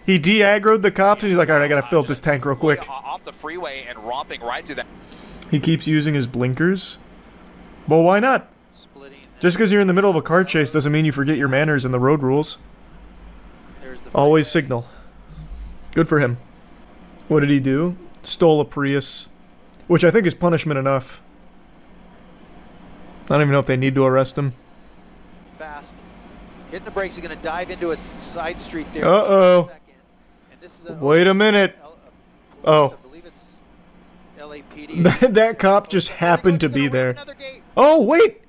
He de-aggroed the cops and he's like, alright, I gotta fill up this tank real quick. Off the freeway and romping right through that. He keeps using his blinkers? Well, why not? Just because you're in the middle of a car chase doesn't mean you forget your manners and the road rules. Always signal. Good for him. What did he do? Stole a Prius. Which I think is punishment enough. I don't even know if they need to arrest him. Fast. Hitting the brakes, he's going to dive into a side street there. Uh-oh. Wait a minute. Oh. That cop just happened to be there. Oh, wait!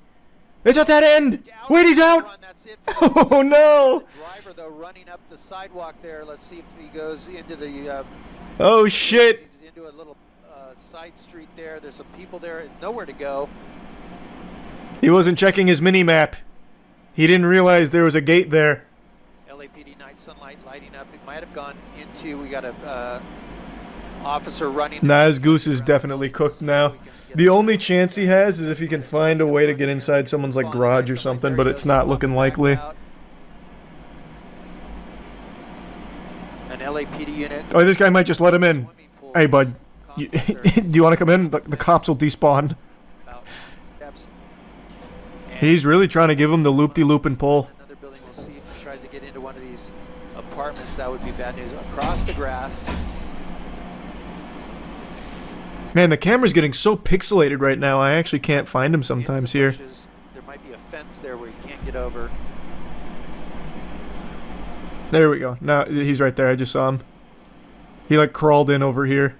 It's at that end! Wait, he's out! Oh, no! Driver, though, running up the sidewalk there. Let's see if he goes into the... Oh, shit! Into a little side street there. There's some people there. Nowhere to go. He wasn't checking his mini-map. He didn't realize there was a gate there. sunlight lighting up. It might have gone into, we got a officer running. Nah, his goose is definitely cooked now. The only chance he has is if he can find a way to get inside someone's like garage or something, but it's not looking likely. An LAPD unit. Oh, this guy might just let him in. Hey, bud. Do you want to come in? The cops will despawn. He's really trying to give him the loop-de-loop and pull. Another building, we'll see if he tries to get into one of these apartments. That would be bad news. Across the grass. Man, the camera's getting so pixelated right now, I actually can't find him sometimes here. There might be a fence there where you can't get over. There we go. Now, he's right there. I just saw him. He, like, crawled in over here.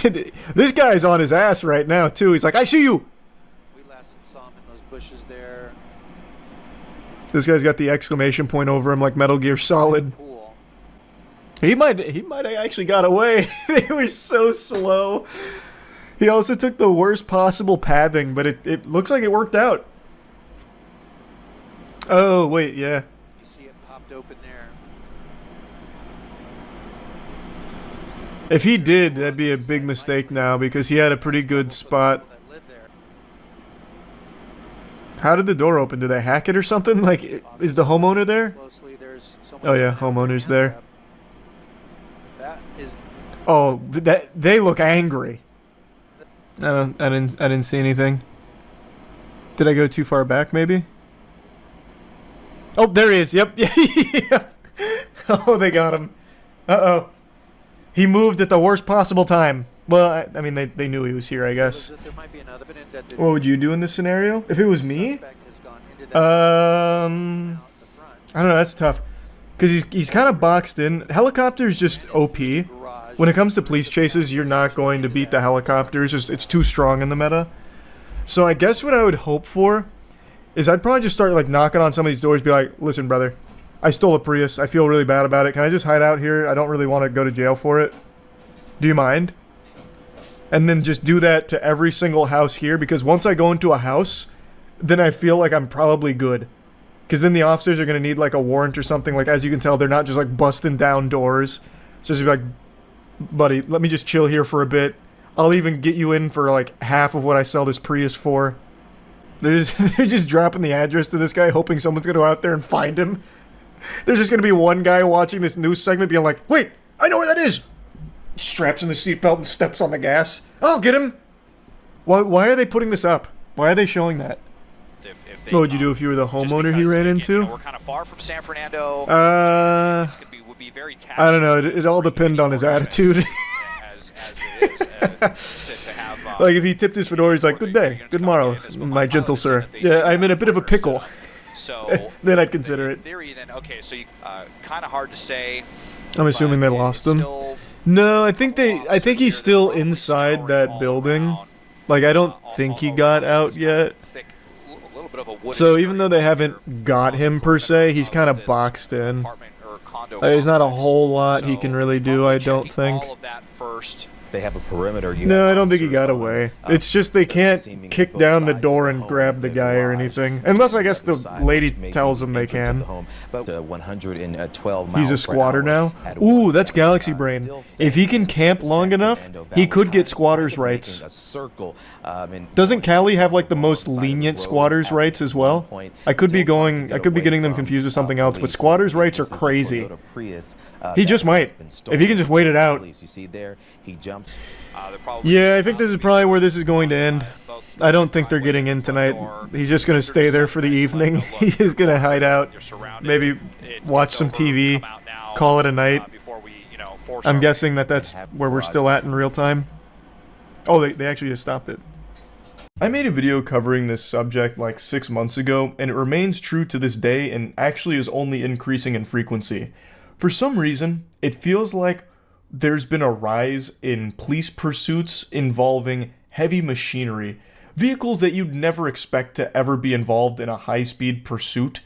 This guy's on his ass right now, too. He's like, I see you! We last saw him in those bushes there. This guy's got the exclamation point over him like Metal Gear Solid. He might have actually got away. They were so slow. He also took the worst possible pathing, but it looks like it worked out. Oh, wait, yeah. You see it popped open there. If he did, that'd be a big mistake now because he had a pretty good spot. How did the door open? Did they hack it or something? Like, is the homeowner there? Oh yeah, homeowner's there. Oh, they look angry. I didn't see anything. Did I go too far back, maybe? Oh, there he is. Yep. Yep. Oh, they got him. Uh-oh. He moved at the worst possible time. Well, I mean, they knew he was here, I guess. What would you do in this scenario? If it was me? I don't know, that's tough. Because he's kind of boxed in. Helicopter's just OP. When it comes to police chases, you're not going to beat the helicopters. It's too strong in the meta. So I guess what I would hope for is I'd probably just start like knocking on some of these doors, be like, listen, brother, I stole a Prius. I feel really bad about it. Can I just hide out here? I don't really want to go to jail for it. Do you mind? And then just do that to every single house here, because once I go into a house, then I feel like I'm probably good. Because then the officers are going to need like a warrant or something. Like, as you can tell, they're not just like busting down doors. So just be like, buddy, let me just chill here for a bit. I'll even get you in for like half of what I sell this Prius for. They're just dropping the address to this guy, hoping someone's going to go out there and find him. There's just going to be one guy watching this news segment being like, wait, I know where that is. Straps in the seatbelt and steps on the gas. I'll get him. Why are they putting this up? Why are they showing that? What would you do if you were the homeowner he ran into? We're kind of far from San Fernando. Would be very I don't know. It all depended on his attitude. Like, if he tipped his fedora, he's like, good day, good morrow, my gentle sir. Yeah, I'm in a bit of a pickle. So then I'd consider it. Theory, then okay, so you kind of hard to say. I'm assuming they lost him. No, I think he's still inside that building. Like, I don't think he got out yet. So even though they haven't got him per se, he's kind of boxed in. There's not a whole lot he can really do, I don't think. They have a perimeter unit. No, I don't think he got away. It's just they can't kick down the door and grab the guy or anything. Unless, I guess, the lady tells them they can. 112 He's a squatter now? Ooh, that's Galaxy Brain. If he can camp long enough, he could get squatters' rights. Doesn't Cali have, like, the most lenient squatters' rights as well? I could be getting them confused with something else, but squatters' rights are crazy. He just might. If he can just wait it out. Yeah, I think this is probably where this is going to end. I don't think they're getting in tonight. He's just going to stay there for the evening. He's just going to hide out. Maybe watch some TV. Call it a night. I'm guessing that's where we're still at in real time. Oh, they actually just stopped it. I made a video covering this subject like 6 months ago, and it remains true to this day and actually is only increasing in frequency. For some reason, it feels like there's been a rise in police pursuits involving heavy machinery. Vehicles that you'd never expect to ever be involved in a high-speed pursuit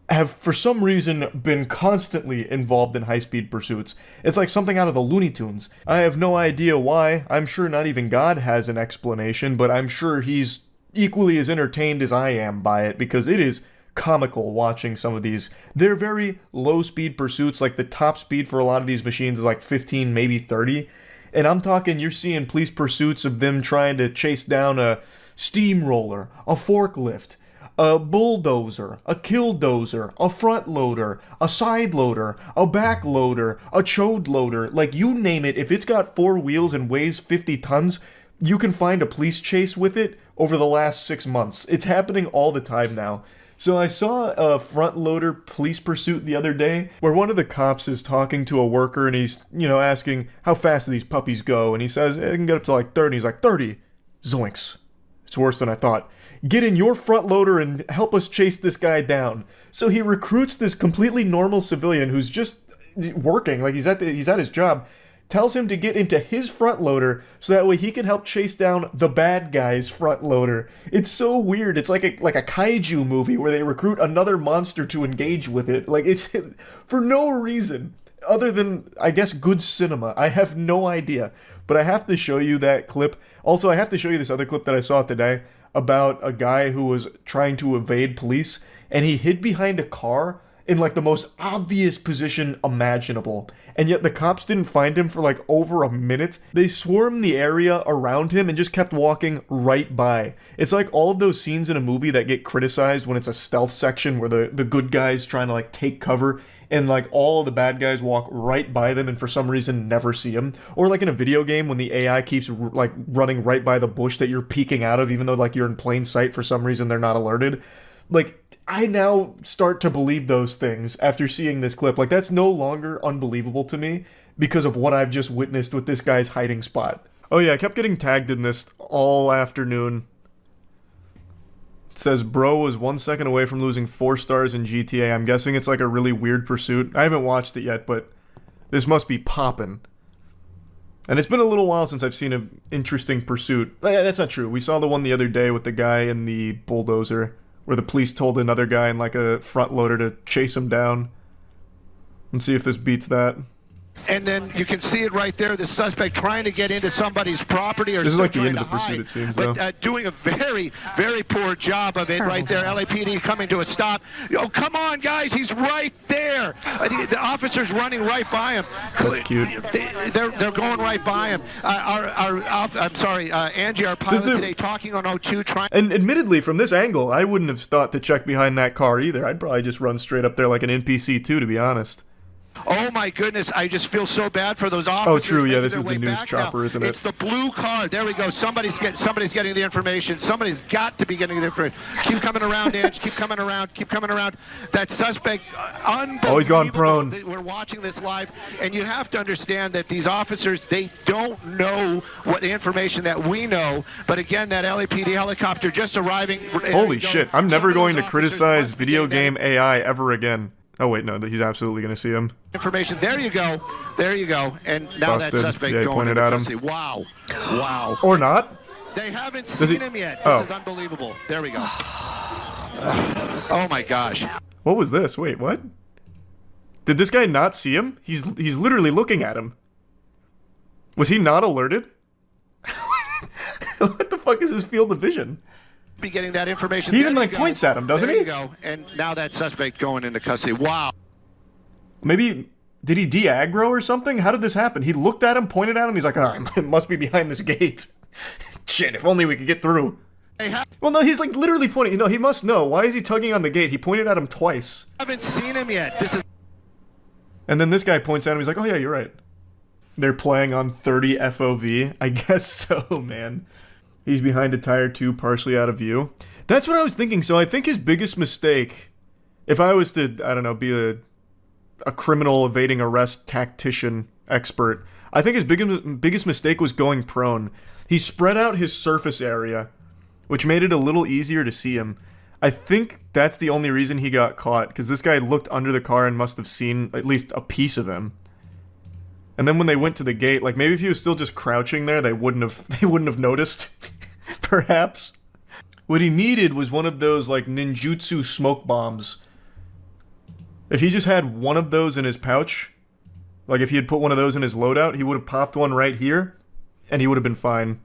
have, for some reason, been constantly involved in high-speed pursuits. It's like something out of the Looney Tunes. I have no idea why. I'm sure not even God has an explanation, but I'm sure he's equally as entertained as I am by it, because it is comical watching some of these. They're very low-speed pursuits, like the top speed for a lot of these machines is like 15, maybe 30. And I'm talking, you're seeing police pursuits of them trying to chase down a steamroller, a forklift, a bulldozer, a killdozer, a front loader, a side loader, a back loader, a chode loader. Like, you name it, if it's got 4 wheels and weighs 50 tons, you can find a police chase with it over the last 6 months. It's happening all the time now. So I saw a front loader police pursuit the other day where one of the cops is talking to a worker and he's, asking how fast do these puppies go, and he says it can get up to like 30. He's like, 30? Zoinks. It's worse than I thought. Get in your front loader and help us chase this guy down. So he recruits this completely normal civilian who's just working, like he's at his job, tells him to get into his front loader so that way he can help chase down the bad guy's front loader. It's so weird. It's like a kaiju movie where they recruit another monster to engage with it. Like, it's for no reason other than, I guess, good cinema. I have no idea. But I have to show you that clip. Also, I have to show you this other clip that I saw today about a guy who was trying to evade police, and he hid behind a car in like the most obvious position imaginable. And yet the cops didn't find him for like over a minute. They swarmed the area around him and just kept walking right by. It's like all of those scenes in a movie that get criticized when it's a stealth section where the good guys trying to like take cover and like all of the bad guys walk right by them and for some reason never see them. Or like in a video game when the AI keeps like running right by the bush that you're peeking out of even though like you're in plain sight for some reason they're not alerted. Like, I now start to believe those things after seeing this clip. Like, that's no longer unbelievable to me because of what I've just witnessed with this guy's hiding spot. Oh yeah, I kept getting tagged in this all afternoon. It says, bro was 1 second away from losing 4 stars in GTA. I'm guessing it's like a really weird pursuit. I haven't watched it yet, but this must be poppin'. And it's been a little while since I've seen an interesting pursuit. That's not true. We saw the one the other day with the guy in the bulldozer, where the police told another guy in like a front loader to chase him down. Let's see if this beats that. And then you can see it right there, the suspect trying to get into somebody's property. Or this is like the end of the pursuit, it seems, though. But doing a very, very poor job of it right there. LAPD coming to a stop. Oh, come on, guys, he's right there. The officer's running right by him. That's cute. They're going right by him. Angie, our pilot today, talking on O2, trying... And admittedly, from this angle, I wouldn't have thought to check behind that car either. I'd probably just run straight up there like an NPC too, to be honest. Oh my goodness, I just feel so bad for those officers. Oh, true, yeah, this is the news chopper, now. Isn't it? It's the blue car. There we go. Somebody's getting the information. Somebody's got to be getting the information. Keep coming around, Ange. Keep coming around. Keep coming around. That suspect, unbelievable. Oh, he's gone prone. We're watching this live, and you have to understand that these officers, they don't know what the information that we know. But again, that LAPD helicopter just arriving. Holy shit, I'm never going to criticize video game AI ever again. Oh wait, no, he's absolutely going to see him. Information. There you go. There you go. And now Busted. that suspect yeah, going pointed into at him. custody. Wow. Wow. Or not. They haven't seen him yet. This is unbelievable. There we go. Oh my gosh. What was this? Wait, what? Did this guy not see him? He's literally looking at him. Was he not alerted? What the fuck is his field of vision? Be getting that information. He even like points at him, doesn't he? There you go. And now that suspect going into custody. Wow. Maybe did he de-aggro or something? How did this happen? He looked at him, pointed at him. He's like, "Oh, it must be behind this gate." Shit! If only we could get through. Well, no, he's like literally pointing. You know, he must know. Why is he tugging on the gate? He pointed at him twice. Haven't seen him yet. This is. And then this guy points at him. He's like, "Oh yeah, you're right." They're playing on 30 FOV. I guess so, man. He's behind a tire too, partially out of view. That's what I was thinking. So I think his biggest mistake, if I was to, I don't know, be a criminal evading arrest tactician expert, I think his biggest mistake was going prone. He spread out his surface area, which made it a little easier to see him. I think that's the only reason he got caught, because this guy looked under the car and must have seen at least a piece of him. And then when they went to the gate, like maybe if he was still just crouching there, they wouldn't have noticed. Perhaps. What he needed was one of those like ninjutsu smoke bombs. If he just had one of those in his pouch, like if he had put one of those in his loadout, he would have popped one right here, and he would have been fine.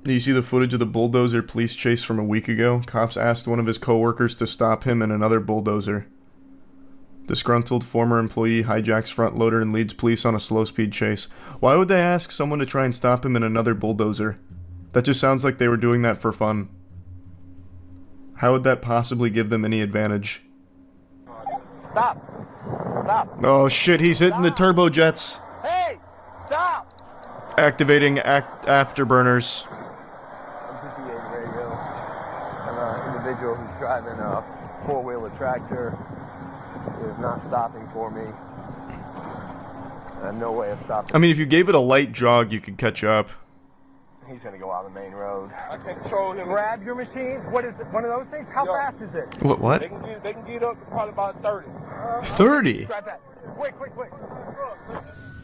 You see the footage of the bulldozer police chase from a week ago? Cops asked one of his co-workers to stop him and another bulldozer. Disgruntled former employee hijacks front loader and leads police on a slow-speed chase. Why would they ask someone to try and stop him and another bulldozer? That just sounds like they were doing that for fun. How would that possibly give them any advantage? Stop. Stop. Oh shit, he's hitting the turbojets. Hey, stop. Activating afterburners. radio. I'm an individual who's driving a four-wheeler tractor. He is not stopping for me. I have no way of stopping. I mean, if you gave it a light jog, you could catch up. He's gonna go out the main road. I control him. Grab your machine. What is it? One of those things? How fast is it? What? They can get up to probably about 30. 30? Grab that. Quick.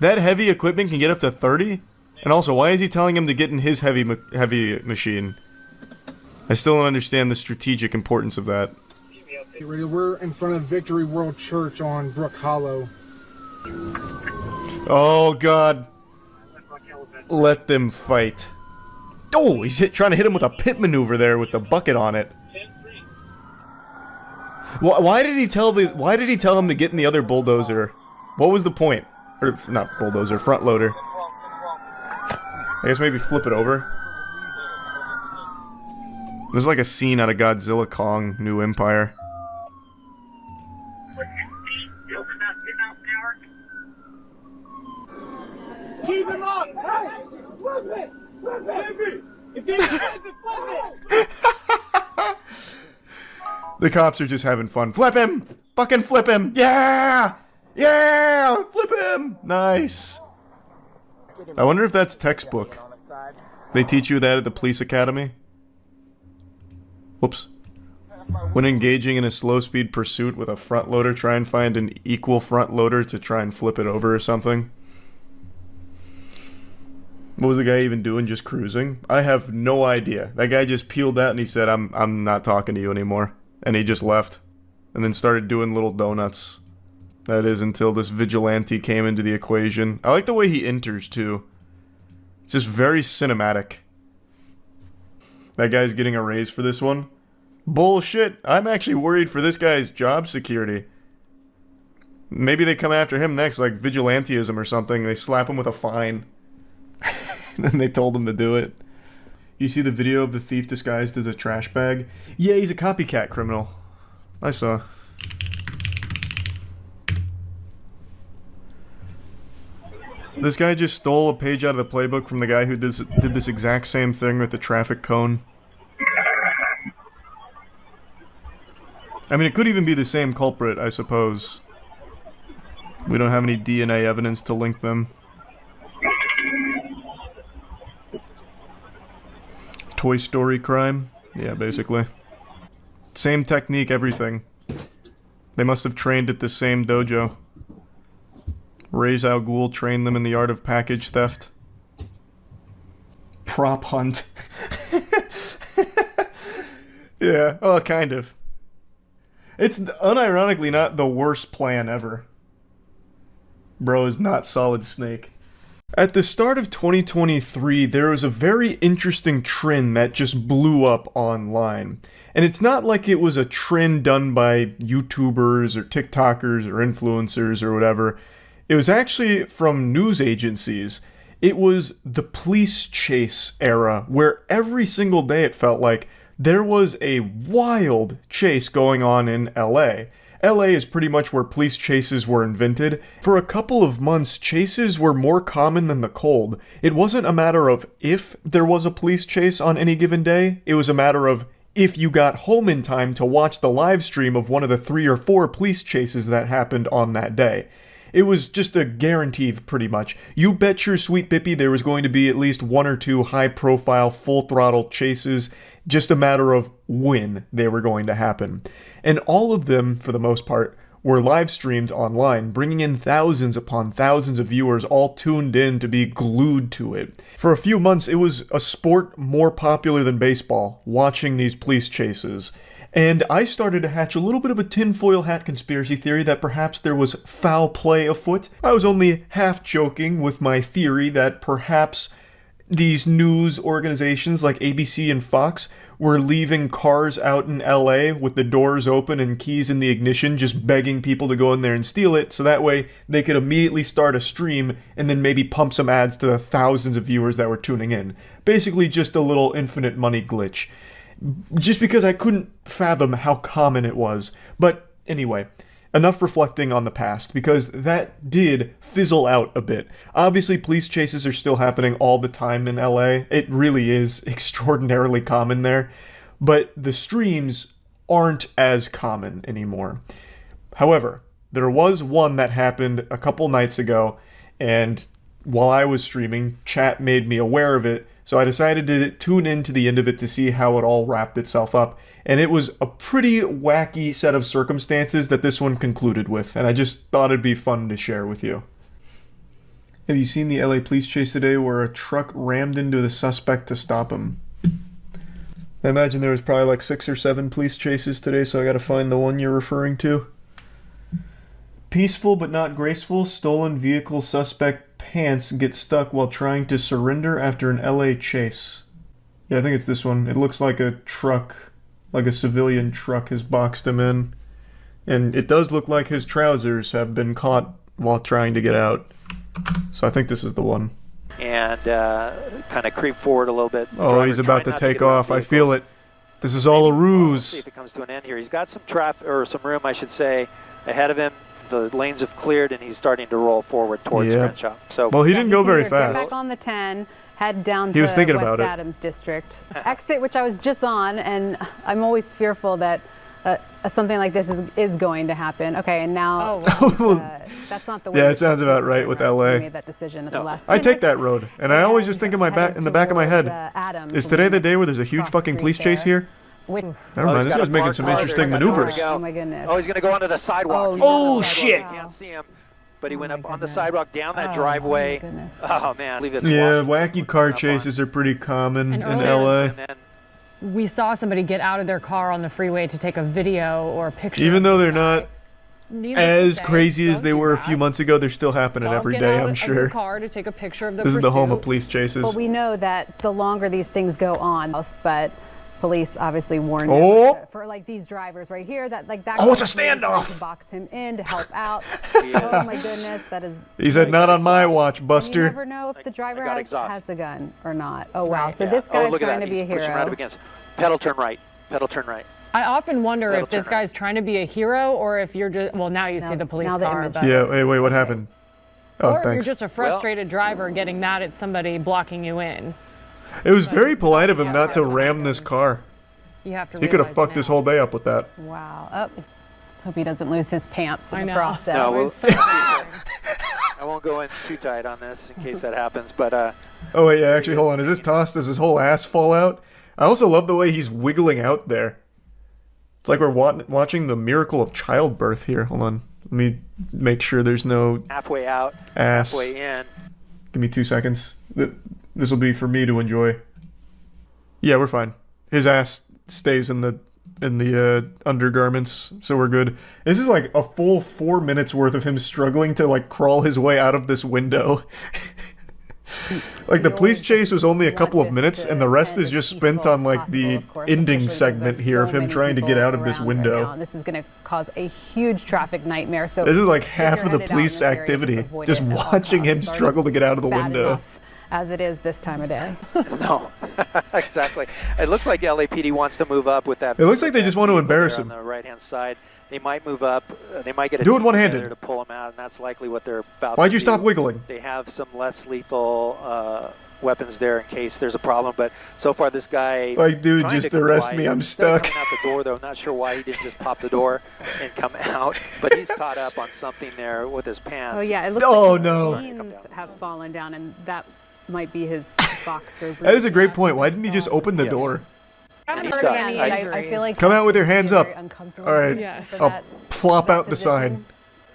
That heavy equipment can get up to 30? And also, why is he telling him to get in his heavy machine? I still don't understand the strategic importance of that. We're in front of Victory World Church on Brook Hollow. Oh god. Let them fight. Oh, he's trying to hit him with a pit maneuver there with the bucket on it. Why did he tell him to get in the other bulldozer? What was the point? Or not bulldozer, front loader. I guess maybe flip it over. There's like a scene out of Godzilla Kong New Empire. Keep him up! Hey! Flip it! Flip it! If you flip it! The cops are just having fun. Flip him! Fucking flip him! Yeah! Yeah! Flip him! Nice. I wonder if that's textbook. They teach you that at the police academy? Whoops. When engaging in a slow-speed pursuit with a front loader, try and find an equal front loader to try and flip it over or something. What was the guy even doing, just cruising? I have no idea. That guy just peeled out and he said, I'm not talking to you anymore. And he just left. And then started doing little donuts. That is, until this vigilante came into the equation. I like the way he enters, too. It's just very cinematic. That guy's getting a raise for this one. Bullshit. I'm actually worried for this guy's job security. Maybe they come after him next, like vigilantism or something. They slap him with a fine. And they told him to do it. You see the video of the thief disguised as a trash bag? Yeah, he's a copycat criminal. I saw. This guy just stole a page out of the playbook from the guy who did this exact same thing with the traffic cone. I mean, it could even be the same culprit, I suppose. We don't have any DNA evidence to link them. Toy Story crime? Yeah, basically. Same technique, everything. They must have trained at the same dojo. Ra's al Ghul trained them in the art of package theft. Prop hunt. Yeah, well, kind of. It's unironically not the worst plan ever. Bro is not Solid Snake. At the start of 2023, there was a very interesting trend that just blew up online. And it's not like it was a trend done by YouTubers or TikTokers or influencers or whatever. It was actually from news agencies. It was the police chase era, where every single day it felt like there was a wild chase going on in LA. LA is pretty much where police chases were invented. For a couple of months, chases were more common than the cold. It wasn't a matter of if there was a police chase on any given day, it was a matter of if you got home in time to watch the live stream of one of the 3 or 4 police chases that happened on that day. It was just a guarantee, pretty much. You bet your sweet bippy there was going to be at least 1 or 2 high-profile, full-throttle chases, just a matter of when they were going to happen. And all of them, for the most part, were live-streamed online, bringing in thousands upon thousands of viewers all tuned in to be glued to it. For a few months, it was a sport more popular than baseball, watching these police chases. And I started to hatch a little bit of a tinfoil hat conspiracy theory that perhaps there was foul play afoot. I was only half joking with my theory that perhaps these news organizations like ABC and Fox were leaving cars out in LA with the doors open and keys in the ignition, just begging people to go in there and steal it, so that way they could immediately start a stream and then maybe pump some ads to the thousands of viewers that were tuning in. Basically just a little infinite money glitch. Just because I couldn't fathom how common it was. But anyway, enough reflecting on the past, because that did fizzle out a bit. Obviously, police chases are still happening all the time in LA. It really is extraordinarily common there. But the streams aren't as common anymore. However, there was one that happened a couple nights ago, and while I was streaming, chat made me aware of it, so I decided to tune in to the end of it to see how it all wrapped itself up. And it was a pretty wacky set of circumstances that this one concluded with, and I just thought it'd be fun to share with you. Have you seen the LA police chase today where a truck rammed into the suspect to stop him? I imagine there was probably like 6 or 7 police chases today, so I gotta find the one you're referring to. Peaceful but not graceful, stolen vehicle suspect pants get stuck while trying to surrender after an LA chase. Yeah, I think it's this one. It looks like a truck, like a civilian truck has boxed him in. And it does look like his trousers have been caught while trying to get out. So I think this is the one. And kind of creep forward a little bit. Oh, he's about to take off. I feel it. This is all a ruse. Let's see if it comes to an end here. He's got some traffic, or some room, I should say, ahead of him. The lanes have cleared, and he's starting to roll forward towards Crenshaw. So, well, he didn't go very Get fast. back on the 10, head down He was to thinking West about it. Adams District. Exit, which I was just on, and I'm always fearful that something like this is going to happen. Okay, and now that's not the way. Yeah, it sounds about right with LA. Made that decision at the last I take that road, and I always just think in the back of my head, is today the day where there's a huge fucking police chase here? Never mind, this guy's making some interesting maneuvers. Oh my goodness. Oh, he's going to go onto the sidewalk. Oh, shit. You can't see him, but he went up on the sidewalk, down that driveway. Oh, man. Yeah, wacky car chases are pretty common in LA. We saw somebody get out of their car on the freeway to take a video or a picture. Even though they're not as crazy as they were a few months ago, they're still happening every day, I'm sure. Car to take a picture of the This is the home of police chases. Well, we know that the longer these things go on, but police obviously warned them for like these drivers right here that like that. Oh, it's a standoff. To box him in to help out. Oh my goodness, that is. He said, "Not on my watch, Buster." You never know if the driver has a gun or not. Oh wow, so this guy's trying to be a hero. Right against. Pedal turn right. Pedal turn right. I often wonder if this guy's trying to be a hero or if you're just. Well, now you see the police car. Yeah. Wait. What happened? Oh, or thanks. you're just a frustrated driver getting mad at somebody blocking you in. It was very polite of him not to ram this car. You have to. He could have fucked his whole day up with that. Wow. Let's hope he doesn't lose his pants in the process. No, I won't go in too tight on this in case that happens, but. Oh wait, yeah. Actually, hold on. Is this tossed? Does his whole ass fall out? I also love the way he's wiggling out there. It's like we're watching the miracle of childbirth here. Hold on. Let me make sure there's no halfway out, ass. halfway in. Give me 2 seconds. This will be for me to enjoy. Yeah, we're fine. His ass stays in the undergarments, so we're good. This is like a full 4 minutes worth of him struggling to like crawl his way out of this window. Like the police chase was only a couple of minutes, and the rest is just spent on like the ending segment here of him trying to get out of this window. This is going to cause a huge traffic nightmare. So this is like half of the police activity, just watching him struggle to get out of the window. As it is this time of day. No, exactly. It looks like LAPD wants to move up with that. It looks like they just want to embarrass him. On the right-hand side, they might move up. They might get a do it team one-handed together to pull him out, and that's likely what they're about. Why'd to you do. stop wiggling? They have some less lethal weapons there in case there's a problem. But so far, this guy. Like, dude, just arrest me. I'm stuck. Coming out the door, though. Not sure why he didn't just pop the door and come out. But he's caught up on something there with his pants. Oh yeah, it looks like his jeans have fallen down, and that might be his boxer. That is a great point. Why didn't he just open the door? I feel like come out with your hands up. All right, I'll plop out the sign.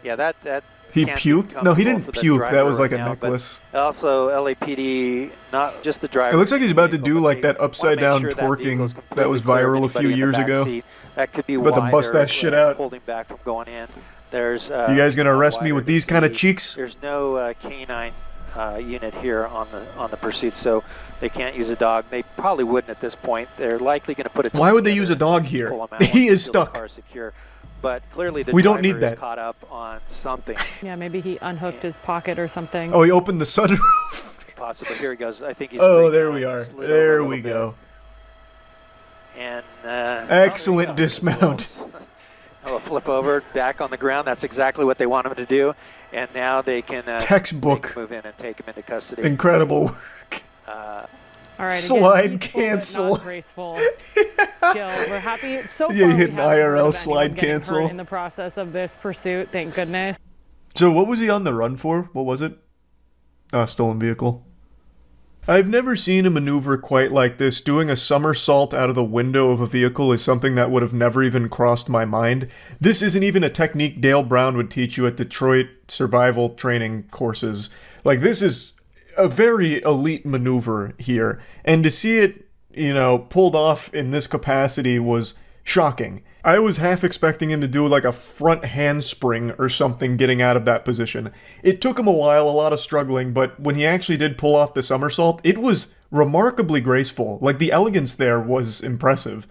Yeah, that. He puked? No, he didn't puke. That was like a necklace. Also, LAPD, not just the driver. It looks like he's about to do like that upside down twerking that was viral a few years ago. That could be about to bust that shit out. Holding back from going in. There's. You guys gonna arrest me with these kind of cheeks? There's no canine unit here on the pursuit, so they can't use a dog. They probably wouldn't at this point. They're likely going to put a. Why would they use a dog here? He is stuck. But clearly the we don't driver need that. is caught up on something. Yeah, maybe he unhooked his pocket or something. Oh, he opened the sunroof. Possibly. Here he goes. I think he's. Oh, there we are. There we go. And excellent dismount. He'll flip over, back on the ground. That's exactly what they want him to do. And now they can textbook move in and take him into custody. Incredible work. All right, slide cancel. Graceful skill. We're happy. So far, yeah, you hit an IRL slide cancel in the process of this pursuit. Thank goodness. So what was he on the run for? What was it? Stolen vehicle. I've never seen a maneuver quite like this. Doing a somersault out of the window of a vehicle is something that would have never even crossed my mind. This isn't even a technique Dale Brown would teach you at Detroit survival training courses. Like, this is a very elite maneuver here. And to see it, pulled off in this capacity was shocking. I was half expecting him to do like a front handspring or something getting out of that position. It took him a while, a lot of struggling, but when he actually did pull off the somersault, it was remarkably graceful. Like, the elegance there was impressive.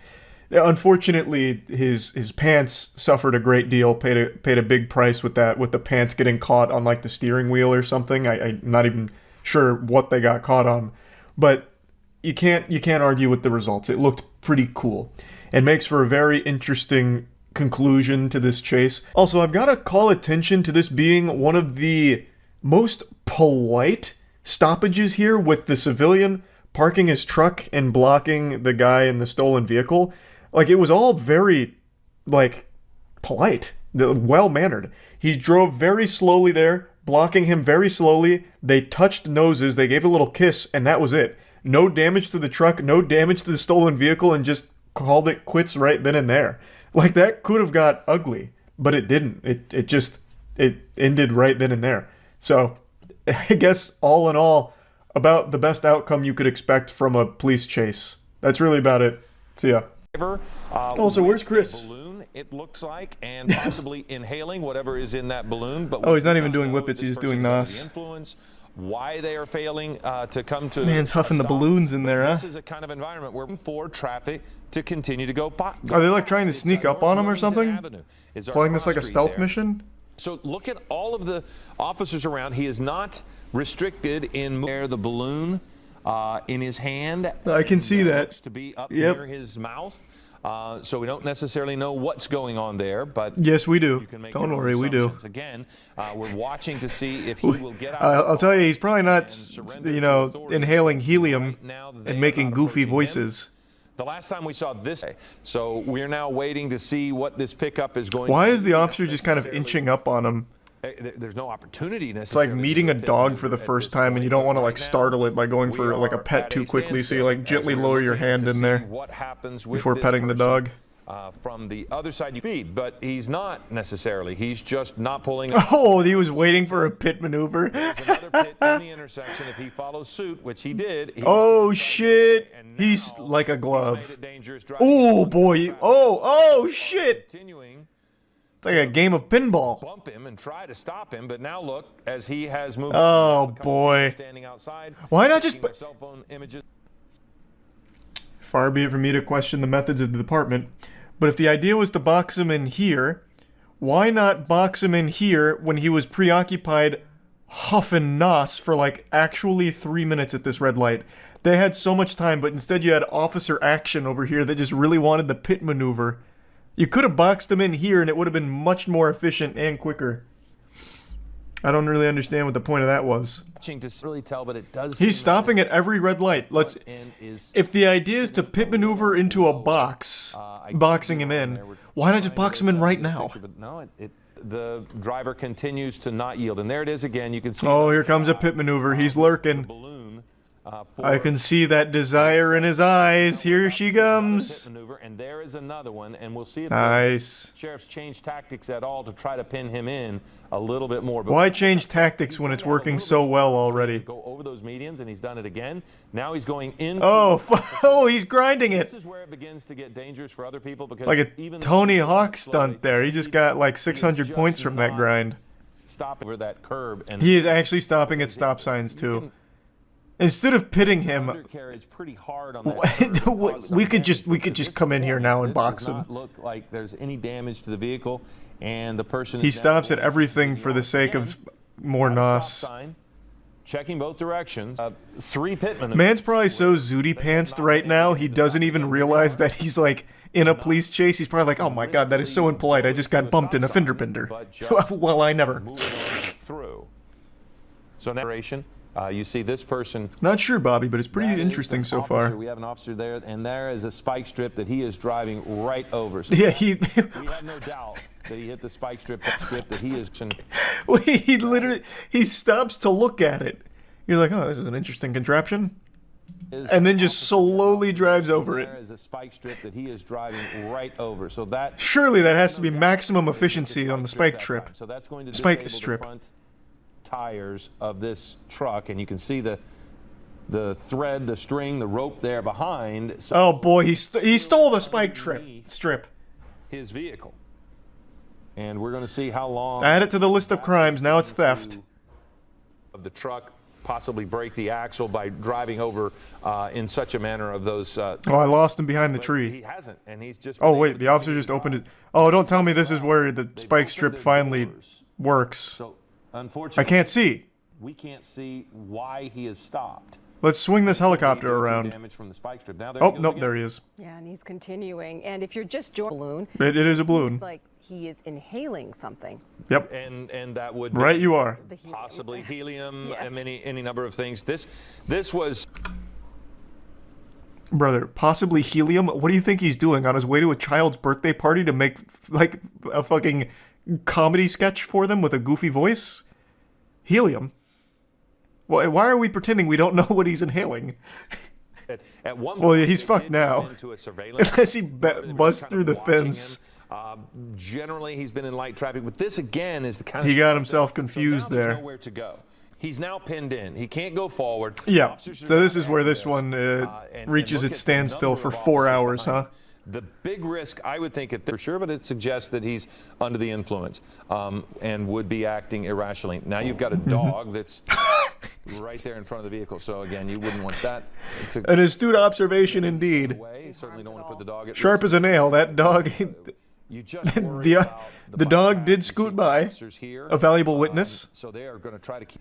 Unfortunately, his pants suffered a great deal, paid a big price with that, with the pants getting caught on like the steering wheel or something. I'm not even sure what they got caught on, but you can't argue with the results. It looked pretty cool. It makes for a very interesting conclusion to this chase. Also, I've got to call attention to this being one of the most polite stoppages here, with the civilian parking his truck and blocking the guy in the stolen vehicle. Like, it was all very, polite, well-mannered. He drove very slowly there, blocking him very slowly. They touched noses, they gave a little kiss, and that was it. No damage to the truck, no damage to the stolen vehicle, and just called it quits right then and there. Like, that could have got ugly, but it didn't. It ended right then and there. So, I guess, all in all, about the best outcome you could expect from a police chase. That's really about it. See ya. Also, where's Chris? It looks like, and possibly inhaling whatever is in that balloon. But oh, he's not even doing whippets, he's just doing NOS. Why they are failing to come to... Man's huffing the balloons in there, huh? This is a kind of environment where for traffic to continue to go by. Are they like trying to sneak up on him or something? Playing this like a stealth mission? So look at all of the officers around. He is not restricted in where the balloon in his hand. I can see that. To be up near his mouth. So we don't necessarily know what's going on there, but yes, we do. Don't worry, we do. Again, we're watching to see if he will get out. I'll tell you, he's probably not, inhaling helium and making goofy voices. The last time we saw this, so we're now waiting to see what this pickup is going. Why is the officer just kind of inching up on him? There's no opportunity necessarily. It's like meeting a dog for the first time, and you don't want to startle it by going for like a pet too quickly, so you like gently lower your hand in there before petting the dog. From the other side, you feed, but he's not necessarily. He's just not pulling. Oh, he was waiting for a pit maneuver. There's another pit in the intersection. If he follows suit, which he did. Oh shit! He's like a glove. Oh boy! Oh shit! It's like a game of pinball. Bump him and try to stop him, but now look as he has moved. Oh boy! Standing outside. Why not just? Cell phone images. Far be it from me to question the methods of the department, but if the idea was to box him in here, why not box him in here when he was preoccupied huffing NOS for like actually 3 minutes at this red light? They had so much time, but instead you had officer action over here that just really wanted the pit maneuver. You could have boxed him in here and it would have been much more efficient and quicker. I don't really understand what the point of that was. To really tell, but it does. He's stopping at every red light. If the idea is to pit maneuver into a box, boxing him in, why not just box him in right now? No, the driver continues to not yield, and there it is again. You can see. Oh, here comes a pit maneuver. He's lurking. I can see that desire in his eyes. Here she comes. And there is another one, and we'll see if nice. The sheriff's changed tactics at all to try to pin him in a little bit more. Why change tactics when it's working so well already? Go over those medians, and he's done it again. Now he's going in. Oh, he's grinding it. This is where it begins to get dangerous for other people because like a Tony Hawk stunt there. He just got like 600 points from that grind. stopping over that curb. And He is actually stopping at stop signs too. Instead of pitting him, undercarriage pretty hard on that we could just come in here now and box him. Does not look like there's any damage to the vehicle, and the person. He stops at everything for the sake of more nos. Checking both directions. 3 pitmen. Man's probably so zooty pantsed right now, he doesn't even realize that he's like in a police chase. He's probably like, oh my god, that is so impolite. I just got bumped in a fender bender. Well, I never. Through. So narration. You see this person. Not sure, Bobby, but it's pretty interesting so far. We have an officer there, and there is a spike strip that he is driving right over. So yeah, we have no doubt that he hit the spike strip that he is. Well, he literally stops to look at it. You're like, oh, this is an interesting contraption, and then just slowly drives over it. There is a spike strip that he is driving right over. So that surely that has to be maximum efficiency on the spike strip. So that's going to spike strip. The front tires of this truck, and you can see the thread, the string, the rope there behind. So oh boy, he stole the spike strip. His vehicle. And we're going to see how long. Add it to the list of crimes. Now it's theft. Of the truck, possibly break the axle by driving over in such a manner of those. Oh, I lost him behind the tree. He hasn't, and he's just. Oh wait, the officer just opened it. Oh, don't tell me this is where the spike strip finally works. So, unfortunately, I can't see. We can't see why he has stopped. Let's swing this helicopter around. Damage from the spike strip. Now oh, nope, there he is. Yeah, and he's continuing. And if you're just joining a balloon, it is a balloon. It's like he is inhaling something. Yep. And that would right. You are possibly helium yes. and any number of things. This was. Brother, possibly helium. What do you think he's doing on his way to a child's birthday party to make like a fucking comedy sketch for them with a goofy voice? Helium. Why are we pretending we don't know what he's inhaling? At one well, yeah, he's fucked now. Unless he busts through the fence. Generally, he's been in light traffic, but this again is the kind of. He got himself confused so there. There's nowhere to go. He's now pinned in. He can't go forward. Yeah. So this is where this one reaches its standstill for 4 hours, huh? The big risk, I would think, for sure, but it suggests that he's under the influence and would be acting irrationally. Now you've got a dog that's right there in front of the vehicle. So again, you wouldn't want that. An astute observation indeed. You certainly don't want to put the dog at sharp risk. As a nail. That dog. You just the dog did scoot by. A valuable witness. So they are going to try to keep.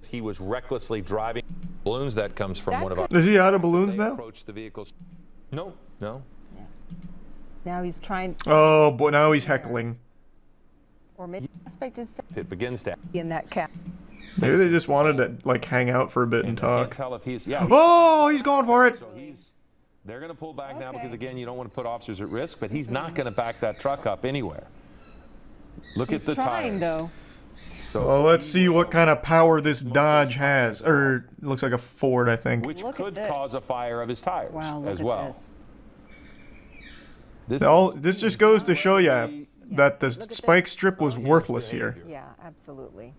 He was recklessly driving balloons. That comes from one of our. Is he out of balloons now? Approach the vehicles. No. Now he's trying. Oh boy! Now he's heckling. Or maybe the suspect is it begins to in that cap. Maybe they just wanted to like hang out for a bit and talk. Can't tell if he's oh, he's going for it. So they're going to pull back now because again, you don't want to put officers at risk. But he's not going to back that truck up anywhere. Look at the tires. Though. So well, let's see what kind of power this Dodge has. Or it looks like a Ford, I think. Which could cause a fire of his tires as well. This just goes to show you that the spike strip was worthless here. Yeah, absolutely.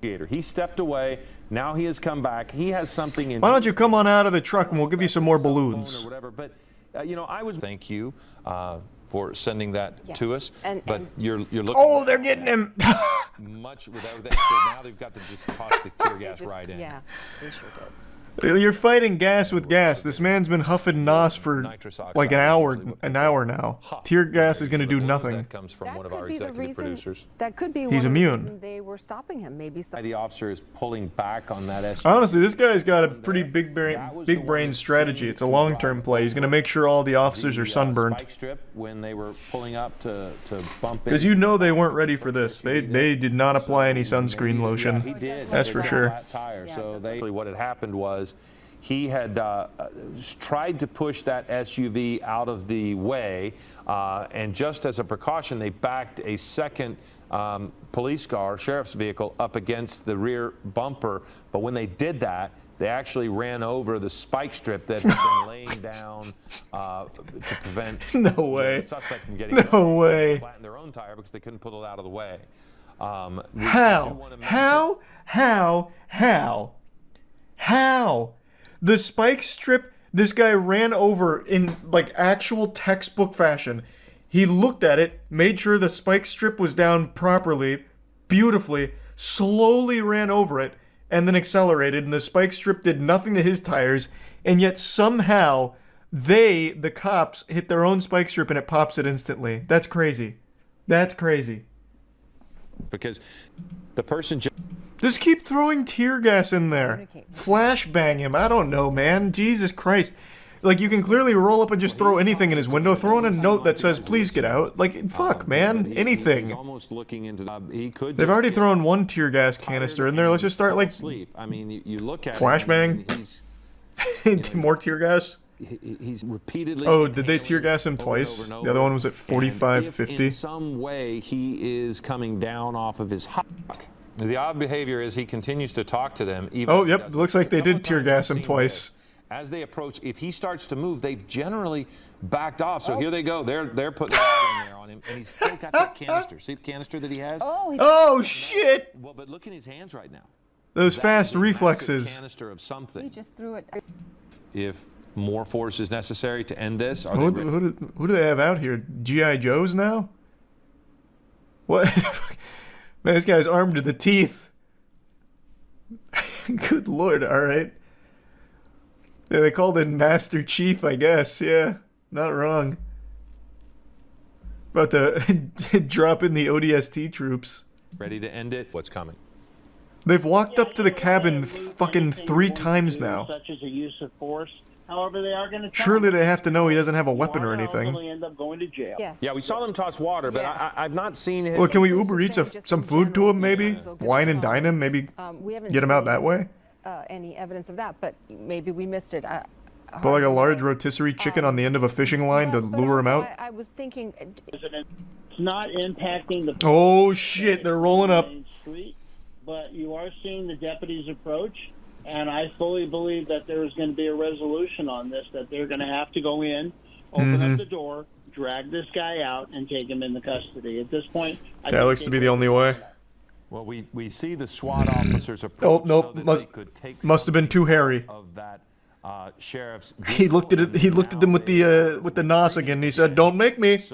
He stepped away. Now he has come back. He has something in. Why don't you come on out of the truck and we'll give you some more balloons? Or whatever. But I was. Thank you for sending that to us. But you're looking. Oh, they're getting him. Much with everything. So now they've got to just toss the tear gas right in. Yeah, they sure did. You're fighting gas with gas. This man's been huffing nos for like an hour now. Tear gas is going to do nothing. That comes from one of our executive producers. That could be He's one immune. Of the reasons they were stopping him. Maybe the officer is pulling back on that SUV. Honestly, this guy's got a pretty big brain strategy. It's a long-term play. He's going to make sure all the officers are sunburned. Spike strip when they were pulling up to bump in. Because you know they weren't ready for this. They did not apply any sunscreen lotion. He did. That's for sure. So what had happened was he had tried to push that SUV out of the way, and just as a precaution, they backed a second police car, sheriff's vehicle, up against the rear bumper. But when they did that, they actually ran over the spike strip that had been laying down to prevent the suspect from getting flatten their own tire because they couldn't pull it out of the way. How? The spike strip, this guy ran over in like actual textbook fashion. He looked at it, made sure the spike strip was down properly, beautifully, slowly ran over it, and then accelerated, and the spike strip did nothing to his tires, and yet somehow the cops, hit their own spike strip and it pops it instantly. That's crazy. That's crazy. Because the person just keep throwing tear gas in there. Flashbang him. I don't know, man. Jesus Christ. Like, you can clearly roll up and just throw anything in his window. Throw in a note that says, please get out. Like, fuck, man. Anything. almost looking into he could. They've already thrown one tear gas canister in there. Let's just start, like, I mean, you look at flashbang. More tear gas. He's repeatedly. Oh, did they tear gas him twice? The other one was at 45, 50. In some way, he is coming down off of his hawk. The odd behavior is he continues to talk to them. Even Yep. Looks like they did tear gas him twice. As they approach, if he starts to move, they've generally backed off. So here they go. They're putting it in there on him, and he's still got that canister. See the canister that he has? Oh shit! Well, but look in his hands right now. Those fast reflexes. Canister of something. He just threw it. If more force is necessary to end this, Who do they have out here? G.I. Joes now? What? Man, this guy's armed to the teeth. Good lord, alright. Yeah, they called him Master Chief, I guess. Yeah, not wrong. About to drop in the ODST troops. ready to end it. What's coming? They've walked up to the cabin fucking 3 times now. Such as a use of force. However, they are going to. Surely they have to know he doesn't have a weapon or anything. End up going to jail. Yes. Yeah, we saw them toss water, but I've not seen him. Well, can we Uber Eats some food to him, maybe? Wine and dine him, maybe? We haven't get him out seen, that way? Any evidence of that, but maybe we missed it. Put like a large rotisserie chicken on the end of a fishing line to lure him out? I was thinking. It's not impacting the. Oh shit! They're rolling up. Street, but you are seeing the deputies approach, and I fully believe that there is going to be a resolution on this. That they're going to have to go in, open up the door, drag this guy out, and take him into custody. At this point, that looks to be the only way. Well, we see the SWAT officers approach. Oh nope! So must have been too hairy. Of that sheriff's. He looked at it. He looked at them with the nos again. And he said, "Don't make me.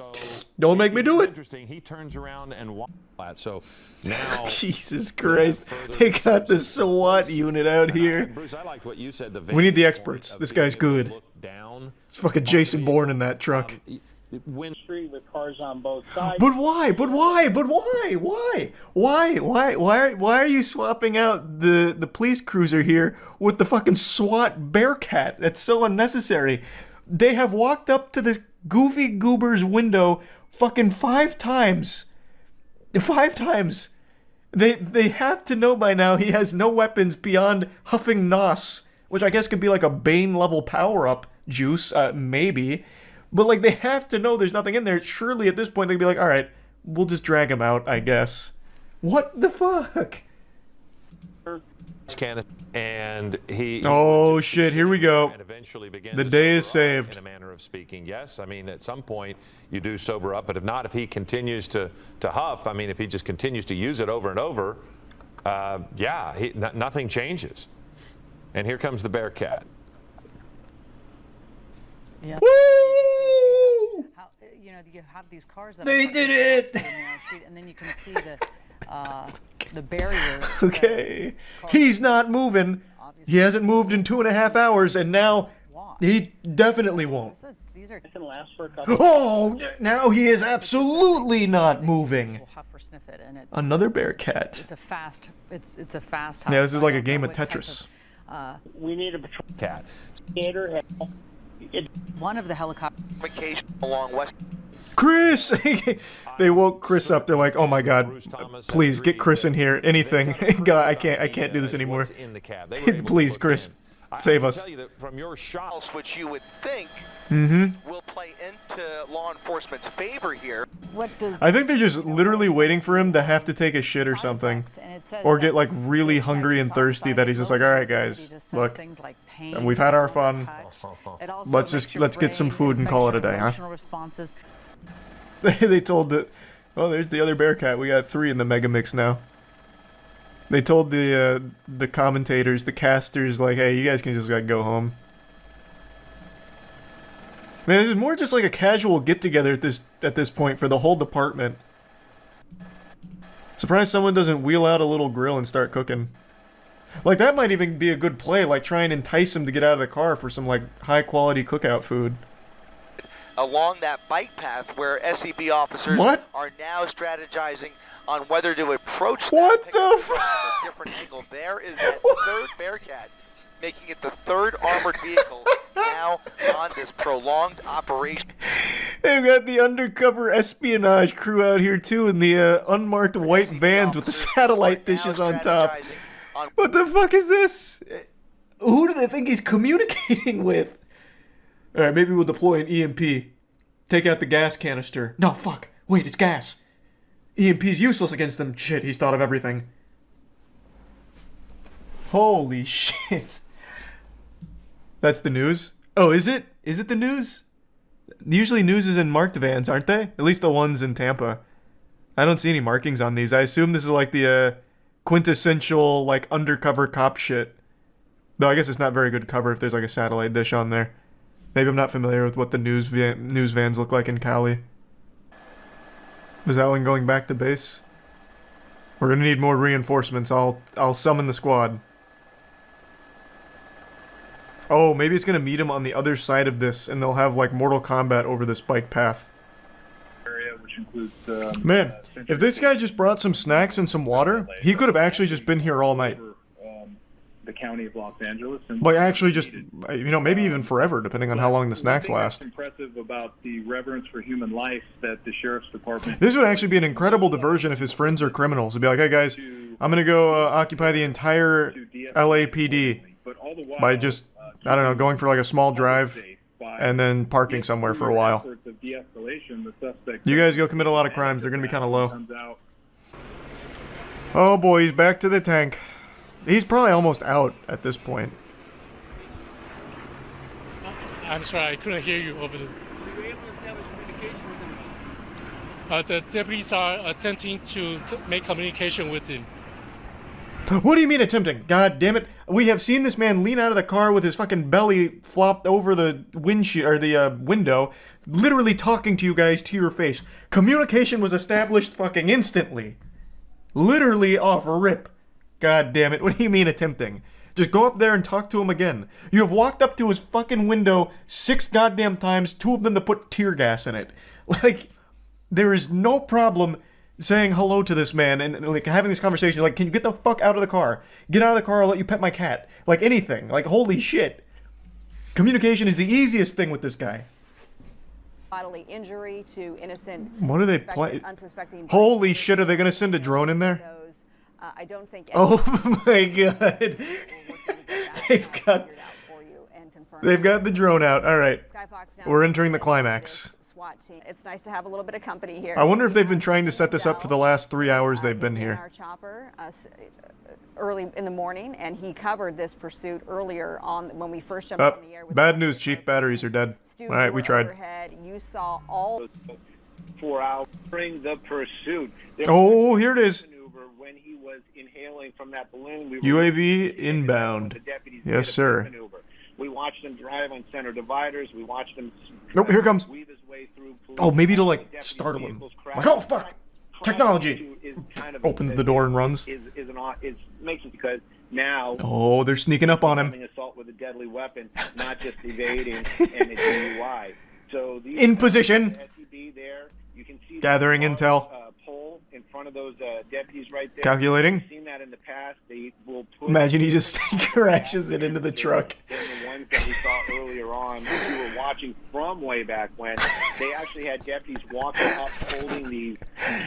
Don't make me do it." Interesting. He turns around and walks flat. So now. Jesus Christ! They got the SWAT unit out here. Bruce, I liked what you said. We need the experts. This guy's good. It's fucking Jason Bourne in that truck. Street with cars on both sides. But why? But why? But why? Why are you swapping out the police cruiser here with the fucking SWAT Bearcat? That's so unnecessary. They have walked up to this goofy goober's window fucking 5 times. 5 times. They have to know by now he has no weapons beyond huffing nos, which I guess could be like a Bane level power-up juice, maybe. But, like, they have to know there's nothing in there. Surely, at this point, they'd be like, all right, we'll just drag him out, I guess. What the fuck? And he... Oh, shit, here we go. And eventually begin the day is saved. In a manner of speaking. Yes, I mean, at some point, you do sober up. But if not, if he continues to huff, I mean, if he just continues to use it over and over, nothing changes. And here comes the Bearcat. Yeah. Woo! How, you know, you have these cars that they did it, and then you can see the barrier. Okay, he's not moving. He hasn't moved in 2.5 hours, and now he definitely won't. These are can last for a couple. Oh, now he is absolutely not moving. Another Bearcat. It's a fast. It's a fast. Yeah, this is like a game of Tetris. We need a patrol cat. One of the helicopters along West. Chris! They woke Chris up. They're like, "Oh my God, please get Chris in here. Anything. God, I can't do this anymore. Please, Chris, save us." From your shots, which you would think will play into law enforcement's favor here. I think they're just literally waiting for him to have to take a shit or something, or get like really hungry and thirsty that he's just like, "All right, guys, look, we've had our fun. Let's get some food and call it a day, huh?" They told there's the other Bearcat. We got 3 in the mega mix now. They told the commentators, the casters, like, "Hey, you guys can just like go home." Man, this is more just like a casual get-together at this point for the whole department. Surprised someone doesn't wheel out a little grill and start cooking. Like, that might even be a good play, like try and entice him to get out of the car for some, like, high-quality cookout food. Along that bike path where SCB officers are now strategizing on whether to approach that pickup from a different angle. There is that third Bearcat, making it the third armored vehicle now on this prolonged operation. They've got the undercover espionage crew out here too, in the unmarked white vans with the satellite dishes on top. What the fuck is this? Who do they think he's communicating with? Alright, maybe we'll deploy an EMP. Take out the gas canister. No, fuck. Wait, it's gas. EMP's useless against him. Shit, he's thought of everything. Holy shit. That's the news? Oh, is it? Is it the news? Usually news is in marked vans, aren't they? At least the ones in Tampa. I don't see any markings on these. I assume this is like the quintessential, like, undercover cop shit. Though I guess it's not very good cover if there's like a satellite dish on there. Maybe I'm not familiar with what the news vans look like in Cali. Was that one going back to base? We're gonna need more reinforcements. I'll summon the squad. Oh, maybe it's gonna meet him on the other side of this, and they'll have like Mortal Kombat over this bike path. Area, which includes, man, if this guy just brought some snacks and some water, he could have actually just been here all night. the county of Los Angeles. And like actually just, you know, maybe even forever, depending on how long the snacks last. What's impressive about the reverence for human life that the sheriff's department... This would actually be an incredible diversion if his friends are criminals. It'd be like, hey guys, I'm gonna go occupy the entire LAPD by just, I don't know, going for like a small drive and then parking somewhere for a while. You guys go commit a lot of crimes. They're gonna be kind of low. Oh boy, he's back to the tank. He's probably almost out at this point. I'm sorry, I couldn't hear you over there. Were you able to establish communication with him? The deputies are attempting to make communication with him. What do you mean attempting? God damn it. We have seen this man lean out of the car with his fucking belly flopped over the windshield, or the window, literally talking to you guys to your face. Communication was established fucking instantly. Literally off rip. God damn it. What do you mean attempting? Just go up there and talk to him again. You have walked up to his fucking window 6 goddamn times, 2 of them to put tear gas in it. Like, there is no problem saying hello to this man and like having this conversation. Like, can you get the fuck out of the car? Get out of the car, I'll let you pet my cat. Like, anything. Like, holy shit. Communication is the easiest thing with this guy. Bodily injury to innocent. What are they playing? Holy shit, are they gonna send a drone in there? I don't think. Oh my god. They've got the drone out. All right. We're entering the climax. It's nice to have a little bit of company here. I wonder if they've been trying to set this up for the last 3 hours they've been here. Our chopper early in the morning, and he covered this pursuit earlier on when we first jumped in the air. Bad news, Chief. Batteries are dead. All right, we tried. You saw all 4 hours during the pursuit. Oh, here it is. When he was inhaling from that balloon, UAV inbound. Yes, sir. We watched him drive on center dividers. We watched him. Nope, here comes. Oh, maybe to like startle him. Like, oh fuck! Technology. Opens the door and runs. Makes it because now. Oh, they're sneaking up on him. Assault with a deadly weapon, not just evading and a DUI. So these in position. There, you can see gathering intel. Pole in front of those deputies right there. Calculating. We've seen that in the past. They will put imagine he just crashes it into the truck. The ones that we saw earlier on, which we were watching from way back when, they actually had deputies walking up holding these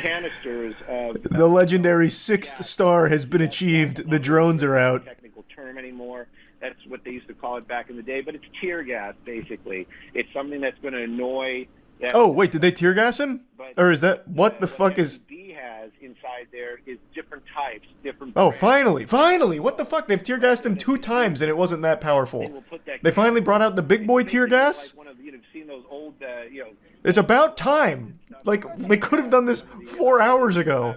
canisters of. The legendary 6th star has been achieved. The drones are out. Technical term anymore. That's what they used to call it back in the day, but it's tear gas basically. It's something that's going to annoy. Oh wait, did they tear gas him? Or is that what the fuck is? Has inside there is different types, different. Oh, finally! What the fuck? They've tear gassed him 2 times and it wasn't that powerful. They finally brought out the big boy tear gas. It's about time. Like they could have done this 4 hours ago.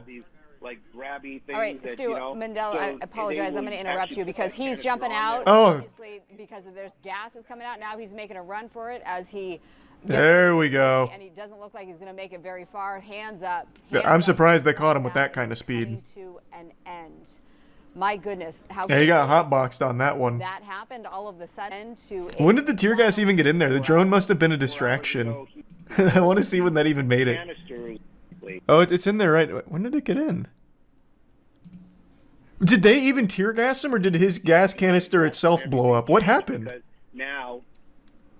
All right, Stu, Mandela, I apologize. I'm going to interrupt you because he's jumping out. Obviously, because there's gas is coming out. Now he's making a run for it as he. There we go. And he doesn't look like he's going to make it very far. Hands up. I'm surprised they caught him with that kind of speed. To an end. My goodness, how Yeah, he got hotboxed on that one. that happened all of the sudden to. When did the tear gas even get in there? The drone must have been a distraction. I want to see when that even made it. Oh, it's in there, right? When did it get in? Did they even tear gas him, or did his gas canister itself blow up? What happened? Now,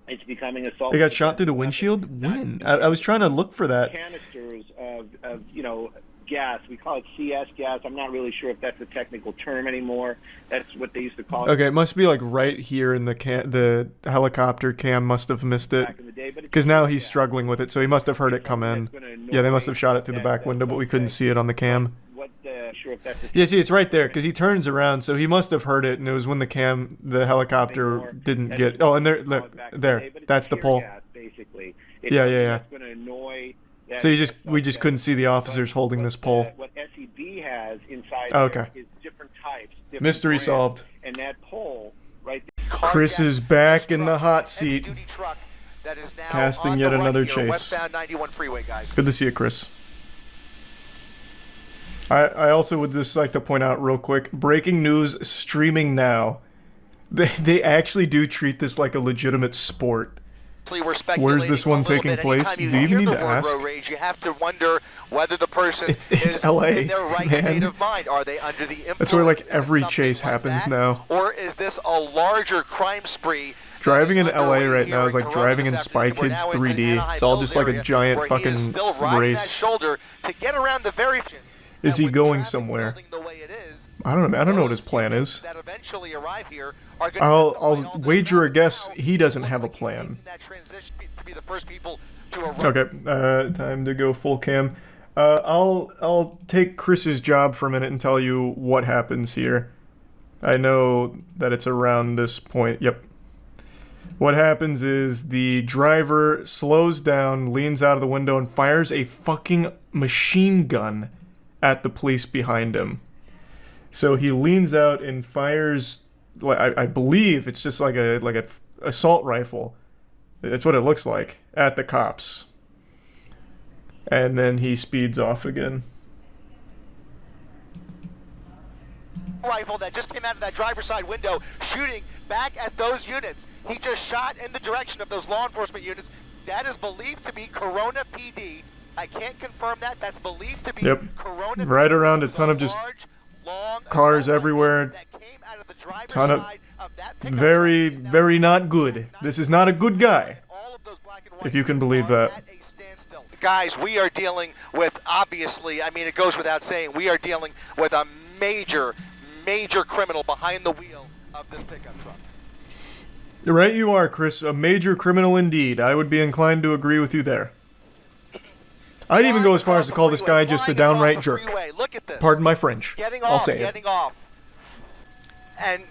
it's becoming assault. They got shot through the windshield? When? I was trying to look for that. Canisters of gas. We call it CS gas. I'm not really sure if that's a technical term anymore. That's what they used to call it. Okay, it must be like right here in the helicopter. Cam must have missed it. Because now he's struggling with it, so he must have heard it come in. Yeah, they must have shot it through the back window, but we couldn't see it on the cam. Yeah, see, it's right there, because he turns around, so he must have heard it, and it was when the helicopter didn't get... Oh, and there, that's the pole. Yeah. So we just couldn't see the officers holding this pole. What SEB has inside is different types. Mystery solved. And that pole right there. Chris is back in the hot seat, casting yet another chase. Westbound 91 freeway, guys. Good to see you, Chris. I also would just like to point out real quick, breaking news streaming now. They actually do treat this like a legitimate sport. Where's this one taking place? Do you even need to ask? You have to wonder whether the person it's LA, in their right state of mind. Are they under the influence? That's where like every chase happens now. Or is this a larger crime spree? Driving in LA right now is like driving in Spy Kids 3D. It's all just like a giant fucking race. To get around the very. Is he going somewhere? I don't know. I don't know what his plan is. I'll wager a guess he doesn't have a plan. Okay, time to go full cam. I'll take Chris's job for a minute and tell you what happens here. I know that it's around this point. Yep. What happens is the driver slows down, leans out of the window, and fires a fucking machine gun at the police behind him. So he leans out and fires, I believe it's just like a assault rifle. That's what it looks like, at the cops. And then he speeds off again. Rifle that just came out of that driver's side window, shooting back at those units. He just shot in the direction of those law enforcement units. That is believed to be Corona PD. I can't confirm that. That's believed to be Corona. Right around a ton of just cars everywhere. Ton of very, very not good. This is not a good guy. If you can believe that. Guys, we are dealing with, obviously, I mean, it goes without saying, we are dealing with a major criminal behind the wheel of this pickup truck. Right you are, Chris. A major criminal indeed. I would be inclined to agree with you there. I'd even go as far as to call this guy just a downright jerk. Look at this. Pardon my French. I'll say it. Getting off. And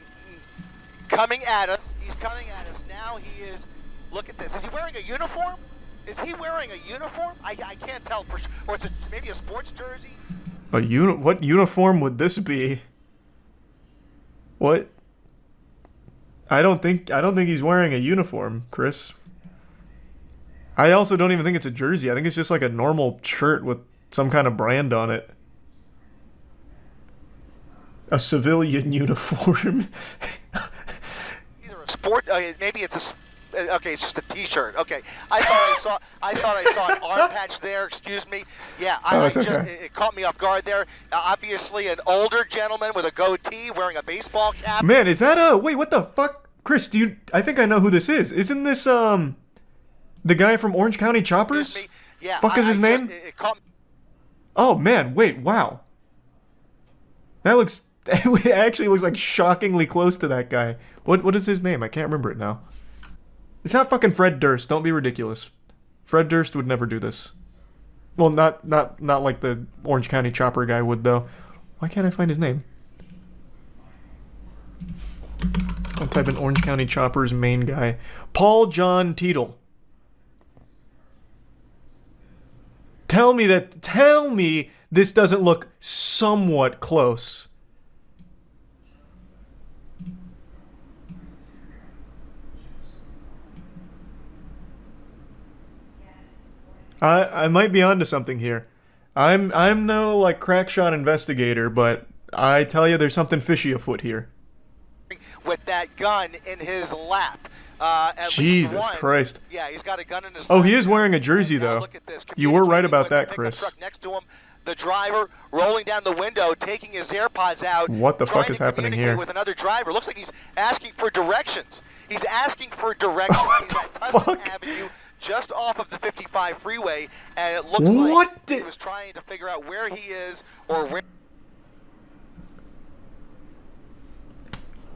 coming at us. He's coming at us. Now he is. Look at this. Is he wearing a uniform? Is he wearing a uniform? I can't tell for sure. Or it's maybe a sports jersey. What uniform would this be? What? I don't think he's wearing a uniform, Chris. I also don't even think it's a jersey. I think it's just like a normal shirt with some kind of brand on it. A civilian uniform. Either a sport, maybe it's a. Okay, it's just a T-shirt. Okay, I thought I saw an arm patch there. Excuse me. Yeah, it caught me off guard there. Obviously, an older gentleman with a goatee wearing a baseball cap. Man, is that wait? What the fuck, Chris? I think I know who this is. Isn't this the guy from Orange County Choppers? Yeah. Fuck is his name? Oh man, wait, wow. That looks. It actually looks like shockingly close to that guy. What is his name? I can't remember it now. It's not fucking Fred Durst. Don't be ridiculous. Fred Durst would never do this. Well, not like the Orange County Chopper guy would, though. Why can't I find his name? I'll type in Orange County Chopper's main guy. Paul John Teetle. Tell me this doesn't look somewhat close. I might be onto something here. I'm no like crackshot investigator, but I tell you, there's something fishy afoot here. With that gun in his lap. Jesus Christ. Yeah, he's got a gun in his Oh, lap. he is wearing a jersey though. You were right about that, Chris. Next to him, the driver rolling down the window, taking his AirPods out. What the fuck is happening here? With another driver. Looks like he's asking for directions. He's asking for directions. He's at Tustin Avenue, just off of the 55 freeway, and it looks like he was trying to figure out where he is or where.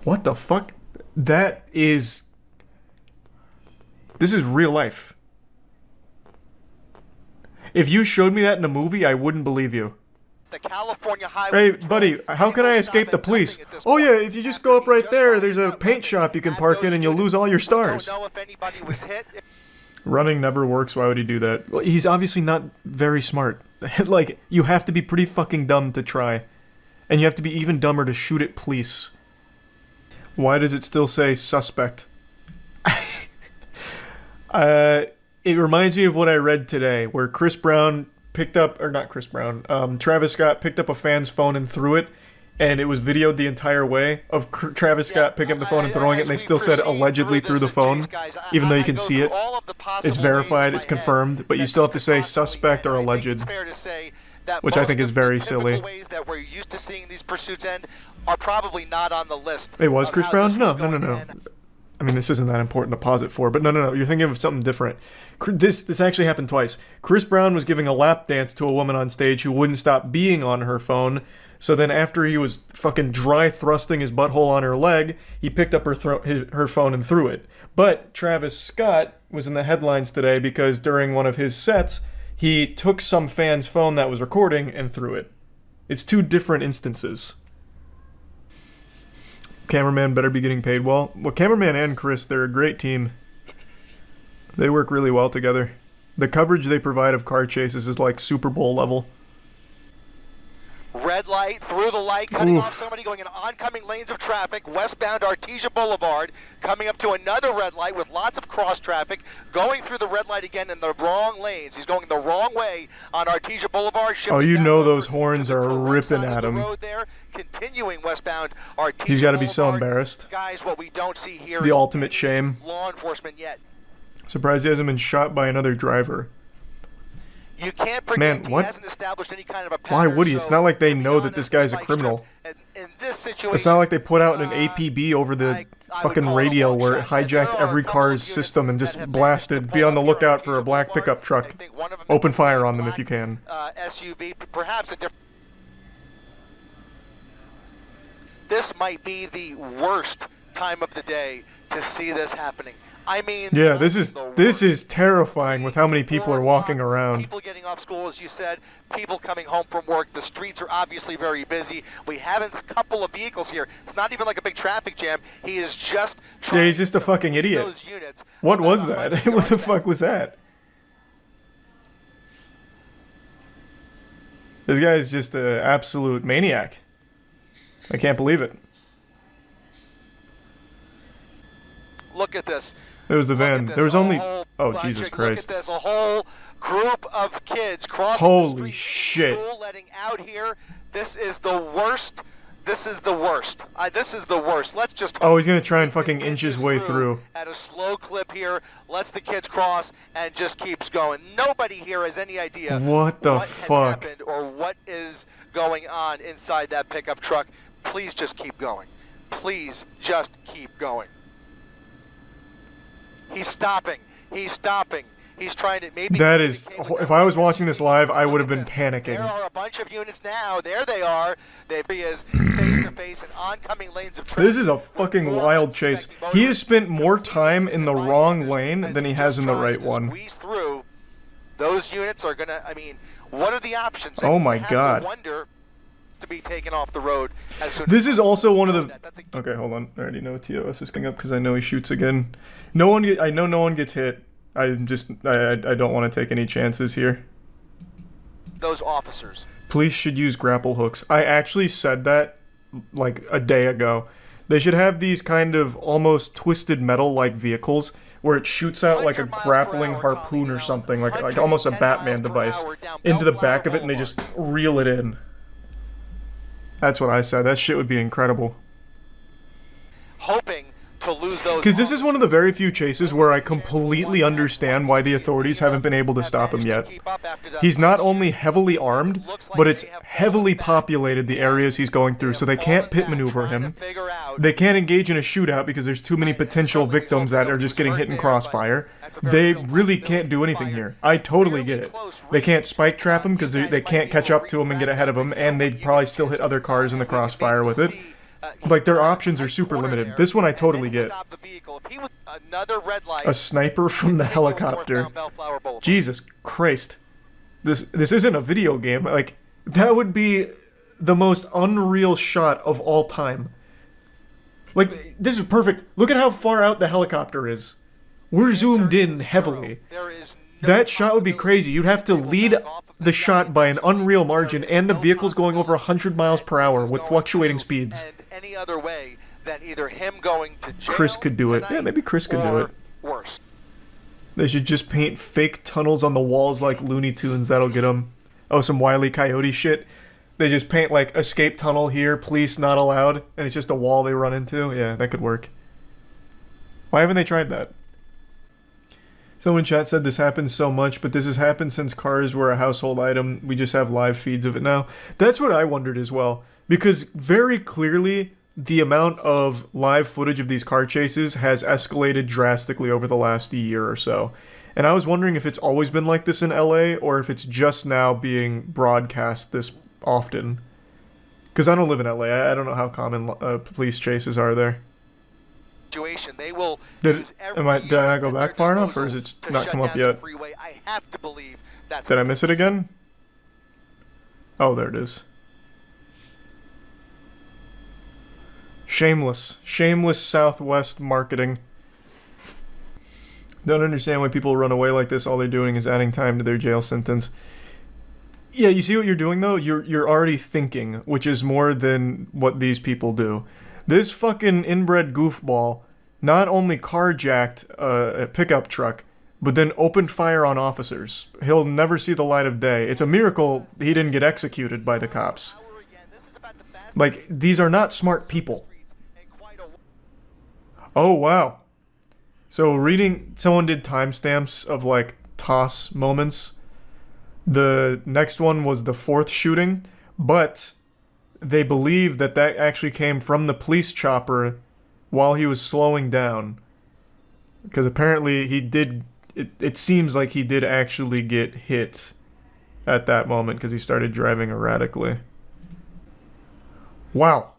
What the fuck? This is real life. If you showed me that in a movie, I wouldn't believe you. The California Highway. Hey, buddy, how can I escape the police? Oh yeah, if you just go up right there, there's a paint shop you can park in and you'll lose all your stars. Don't know if anybody was hit. Running never works, why would he do that? Well, he's obviously not very smart. Like, you have to be pretty fucking dumb to try. And you have to be even dumber to shoot at police. Why does it still say suspect? It reminds me of what I read today, where Chris Brown picked up, or not Chris Brown, Travis Scott picked up a fan's phone and threw it, and it was videoed the entire way of Travis Scott picking up the phone and throwing it, and they still said allegedly through the phone, even though you can see it. It's verified, it's confirmed, but you still have to say suspect or alleged, which I think is very silly. Ways that we're used to seeing these pursuits end are probably not on the list. It was Chris Brown? No. I mean, this isn't that important to pause it for, but no, you're thinking of something different. This actually happened twice. Chris Brown was giving a lap dance to a woman on stage who wouldn't stop being on her phone, so then after he was fucking dry thrusting his butthole on her leg, he picked up her phone and threw it. But Travis Scott was in the headlines today because during one of his sets, he took some fan's phone that was recording and threw it. It's two different instances. Cameraman better be getting paid well. Well, cameraman and Chris, they're a great team. They work really well together. The coverage they provide of car chases is like Super Bowl level. Red light, through the light, cutting off somebody going in oncoming lanes of traffic, westbound Artesia Boulevard, coming up to another red light with lots of cross traffic, going through the red light again in the wrong lanes. He's going the wrong way on Artesia Boulevard. Oh, you know those horns are ripping at him. Continuing westbound Artesia He's got to be so embarrassed. Guys, what we don't see here the ultimate shame. Law enforcement yet. Surprised he hasn't been shot by another driver. You can't predict. He hasn't established any kind of a pattern. Why would he? It's not like they know that this guy's a criminal. In this situation, it's not like they put out an APB over the fucking radio where it hijacked every car's system and just blasted, be on the lookout for a black pickup truck. Open fire on them if you can. SUV, perhaps a different. This might be the worst time of the day to see this happening. I mean, yeah, this is terrifying with how many people are walking around. People getting off school, as you said, people coming home from work. The streets are obviously very busy. We have a couple of vehicles here. It's not even like a big traffic jam. He is just yeah, he's just a fucking idiot. What was that? What the fuck was that? This guy is just an absolute maniac. I can't believe it. Look at this. It was the van. There was only... Oh, Jesus Christ. Look at this. A whole group of kids crossing Holy the street. Shit. School letting out here. This is the worst. This is the worst. This is the worst. Let's just... Oh, he's going to try and fucking inch his way through. At a slow clip here. Lets the kids cross and just keeps going. Nobody here has any idea what has happened or what is going on inside that pickup truck. Please just keep going. Please just keep going. He's stopping. He's stopping. He's trying to maybe... That is... If I was watching this live, I would have been panicking. There are a bunch of units now. There they are. He is face-to-face in oncoming lanes of traffic. This is a fucking wild chase. He has spent more time in the wrong lane than he has in the right one. Squeeze through. Those units are going to... I mean, what are the options? Oh my God. Wonder to be taken off the road as soon this is also one of the... Okay, hold on. I already know TOS is coming up because I know he shoots again. I know no one gets hit. I don't want to take any chances here. Those officers. Police should use grapple hooks. I actually said that like a day ago. They should have these kind of almost twisted metal-like vehicles where it shoots out like a grappling harpoon or something, like almost a Batman device, into the back of it, and they just reel it in. That's what I said. That shit would be incredible. Hoping to lose those. Because this is one of the very few chases where I completely understand why the authorities haven't been able to stop him yet. He's not only heavily armed, but it's heavily populated, the areas he's going through, so they can't pit maneuver him. They can't engage in a shootout because there's too many potential victims that are just getting hit in crossfire. They really can't do anything here. I totally get it. They can't spike trap him because they can't catch up to him and get ahead of him, and they'd probably still hit other cars in the crossfire with it. Like, their options are super limited. This one I totally get. A sniper from the helicopter. Jesus Christ. This isn't a video game. Like, that would be the most unreal shot of all time. Like, this is perfect. Look at how far out the helicopter is. We're zoomed in heavily. That shot would be crazy. You'd have to lead the shot by an unreal margin, and the vehicle's going over 100 miles per hour with fluctuating speeds. Any other way than either him going to jail Chris could do it. Yeah, maybe Chris could do it. Worse. They should just paint fake tunnels on the walls like Looney Tunes. That'll get them. Oh, some Wile E. Coyote shit. They just paint like escape tunnel here, police not allowed, and it's just a wall they run into. Yeah, that could work. Why haven't they tried that? Someone in chat said this happens so much, but this has happened since cars were a household item. We just have live feeds of it now. That's what I wondered as well. Because very clearly, the amount of live footage of these car chases has escalated drastically over the last year or so. And I was wondering if it's always been like this in LA, or if it's just now being broadcast this often. Because I don't live in LA. I don't know how common police chases are there. They will did I not go back far enough, or is it not come up yet? I have to believe that's Did I miss it again? Oh, there it is. Shameless Southwest marketing. Don't understand why people run away like this. All they're doing is adding time to their jail sentence. Yeah, you see what you're doing though? You're already thinking, which is more than what these people do. This fucking inbred goofball not only carjacked a pickup truck, but then opened fire on officers. He'll never see the light of day. It's a miracle he didn't get executed by the cops. Like, these are not smart people. Oh, wow. So someone did timestamps of, like, toss moments. The next one was the 4th shooting, but they believe that actually came from the police chopper while he was slowing down. Because apparently he did, it seems like he did actually get hit at that moment because he started driving erratically. Wow.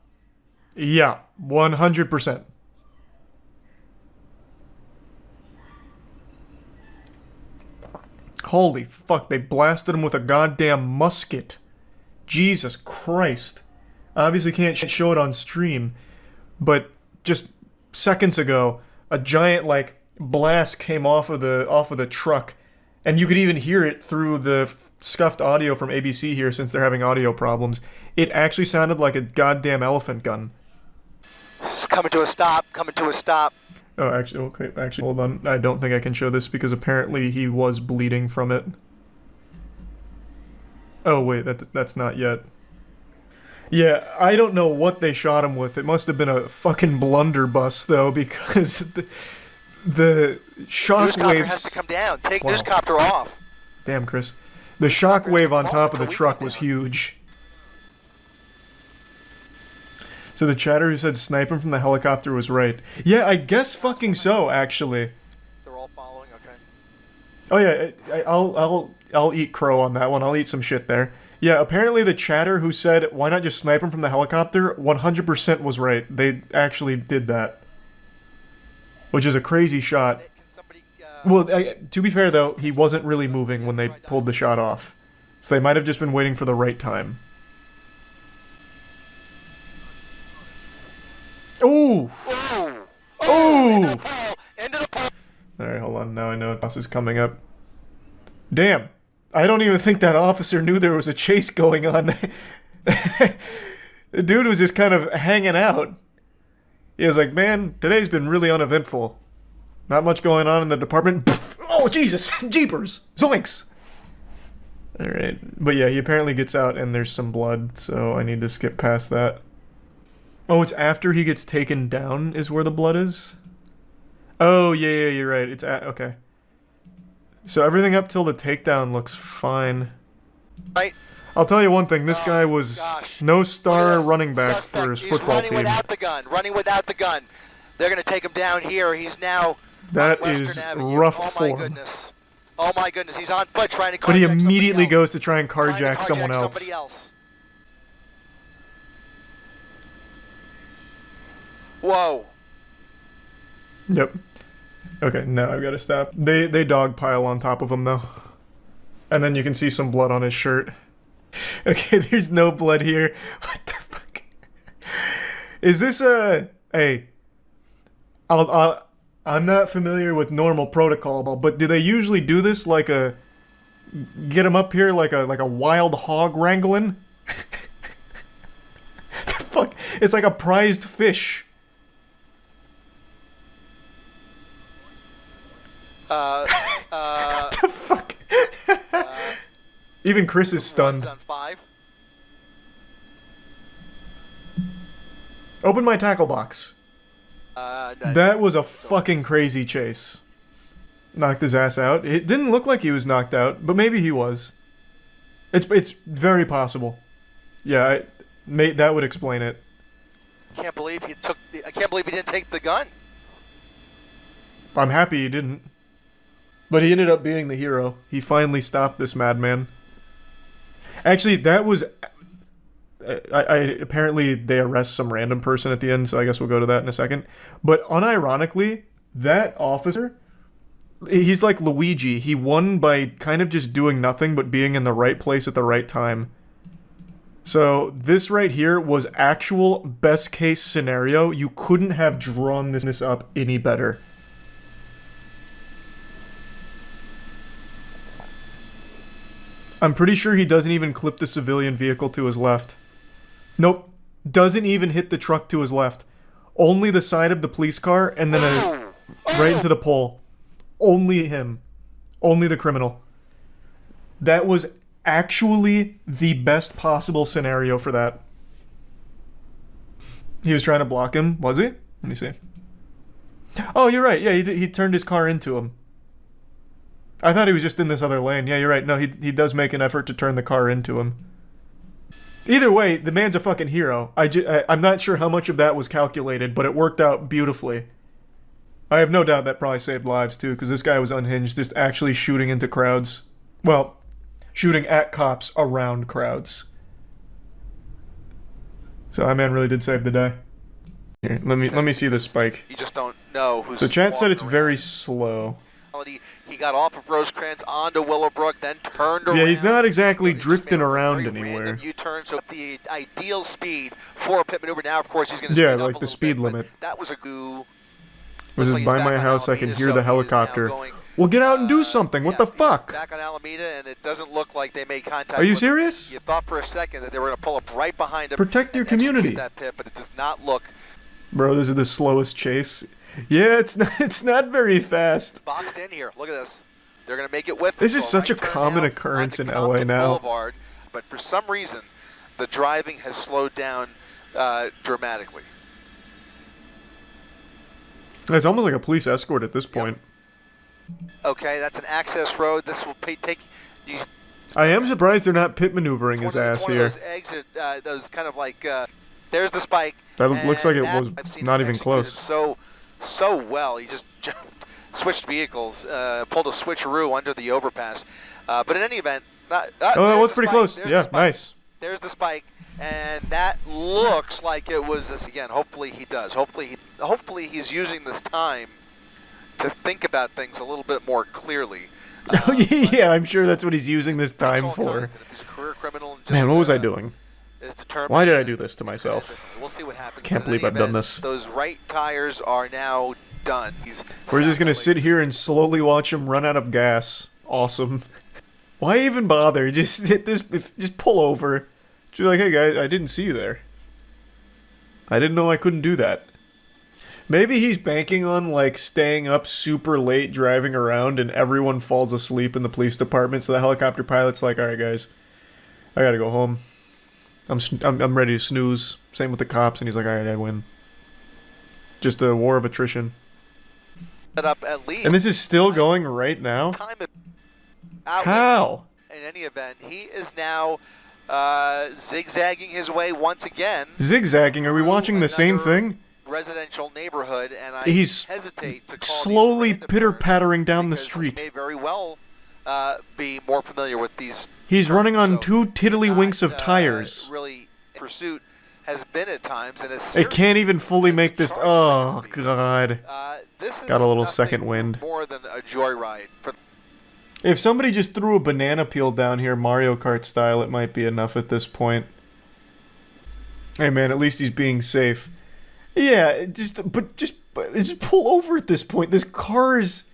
Yeah, 100%. Holy fuck, they blasted him with a goddamn musket. Jesus Christ. Obviously can't show it on stream, but just seconds ago, a giant, like, blast came off of the truck, and you could even hear it through the scuffed audio from ABC here since they're having audio problems. It actually sounded like a goddamn elephant gun. It's coming to a stop, Oh, actually, okay, hold on. I don't think I can show this because apparently he was bleeding from it. Oh, wait, that's not yet. Yeah, I don't know what they shot him with. It must have been a fucking blunderbuss, though, because the shockwaves... Newscopter has to come down. Take newscopter off. Damn, Chris. The shockwave on top of the truck was huge. So the chatter who said sniping from the helicopter was right. Yeah, I guess fucking so, actually. They're all following, okay. Oh yeah, I'll eat crow on that one. I'll eat some shit there. Yeah, apparently the chatter who said, why not just snipe him from the helicopter, 100% was right. They actually did that. Which is a crazy shot. Well, to be fair though, he wasn't really moving when they pulled the shot off. So they might have just been waiting for the right time. Ooh! Ooh! Alright, hold on. Now I know this is coming up. Damn! I don't even think that officer knew there was a chase going on. The dude was just kind of hanging out. He was like, man, today's been really uneventful. Not much going on in the department. Oh, Jesus! Jeepers! Zoinks! Alright. But yeah, he apparently gets out and there's some blood, so I need to skip past that. Oh, it's after he gets taken down is where the blood is? Oh, yeah, you're right. It's okay. So everything up till the takedown looks fine. Right. I'll tell you one thing, this guy was no star running back for his football running team. Running without the gun. They're going to take him down here. He's now That on is Western Avenue. rough Oh my form. goodness. Oh my goodness, he's on foot trying to carjack But he immediately somebody goes to try and else. carjack someone else. Somebody else. Whoa. Yep. Okay, now I've got to stop. They dogpile on top of him though. And then you can see some blood on his shirt. Okay, there's no blood here. What the fuck? Is this a... Hey. I'm not familiar with normal protocol, but do they usually do this like a... Get him up here like a wild hog wrangling? The fuck? It's like a prized fish. What the fuck? Even Chris is stunned. On 5. Open my tackle box. That was a fucking crazy chase. Knocked his ass out. It didn't look like he was knocked out, but maybe he was. It's very possible. Yeah, that would explain it. I can't believe he didn't take the gun. I'm happy he didn't. But he ended up being the hero. He finally stopped this madman. Actually, that was... apparently they arrest some random person at the end, so I guess we'll go to that in a second. But unironically, that officer, he's like Luigi. He won by kind of just doing nothing but being in the right place at the right time. So this right here was actual best case scenario. You couldn't have drawn this up any better. I'm pretty sure he doesn't even clip the civilian vehicle to his left. Nope. Doesn't even hit the truck to his left. Only the side of the police car and then right into the pole. Only him. Only the criminal. That was actually the best possible scenario for that. He was trying to block him, was he? Let me see. Oh, you're right. Yeah, he turned his car into him. I thought he was just in this other lane. Yeah, you're right. No, he does make an effort to turn the car into him. Either way, the man's a fucking hero. I'm not sure how much of that was calculated, but it worked out beautifully. I have no doubt that probably saved lives, too, because this guy was unhinged, just actually shooting into crowds. Well, shooting at cops around crowds. So that man really did save the day. Here, let me see the spike. You just don't know who's... So chat said it's very slow. He got off of Rosecrans onto Willowbrook, then turned around. Yeah, he's not exactly drifting around anywhere. U-turn, so the ideal speed for a pit maneuver. Now, of course, he's going to speed up like the speed limit. That was a goo. This is by my house. I can hear the helicopter. Well, get out and do something. What the fuck? Back on Alameda, and it doesn't look like they made contact. Are you serious? You thought for a second that they were going to pull up right behind him. Protect your community. That pit, but it does not look. Bro, this is the slowest chase. Yeah, it's not very fast. Boxed in here. Look at this. They're going to make it with. This is such a common occurrence in LA now. Boulevard, but for some reason, the driving has slowed down dramatically. It's almost like a police escort at this point. Okay, that's an access road. This will take you. I am surprised they're not pit maneuvering his ass here. Those exit, those kind of like. There's the spike. That looks like it was not even close. So well. He just jumped, switched vehicles, pulled a switcheroo under the overpass. But in any event, that was pretty close. Yeah, nice. There's the spike, and that looks like it was this again. Hopefully he does. Hopefully he's using this time to think about things a little bit more clearly. Yeah, I'm sure that's what he's using this time for. If he's a career criminal, just, man, what was I doing? Why did I do this to myself? We'll see what happens. Can't believe I've done this. Those right tires are now done. We're just gonna sit here and slowly watch him run out of gas. Awesome. Why even bother? Just hit this. Just pull over. Just be like, hey guys, I didn't see you there. I didn't know I couldn't do that. Maybe he's banking on like staying up super late driving around and everyone falls asleep in the police department. So the helicopter pilot's like, all right guys, I gotta go home. I'm ready to snooze. Same with the cops, and he's like, all right, I win. Just a war of attrition. Up at least. And this is still going right now? How? In any event, he is now zigzagging his way once again. Zigzagging? Are we watching the same thing? Residential neighborhood, and I He's hesitate to call slowly pitter-pattering down the street. He may very well be more familiar with these. He's running on two tiddlywinks of tires. Really, pursuit has been at times, and it can't even fully make this. Oh God! Got a little second wind. More than a joyride. If somebody just threw a banana peel down here, Mario Kart style, it might be enough at this point. Hey man, at least he's being safe. Yeah, just pull over at this point. This car is,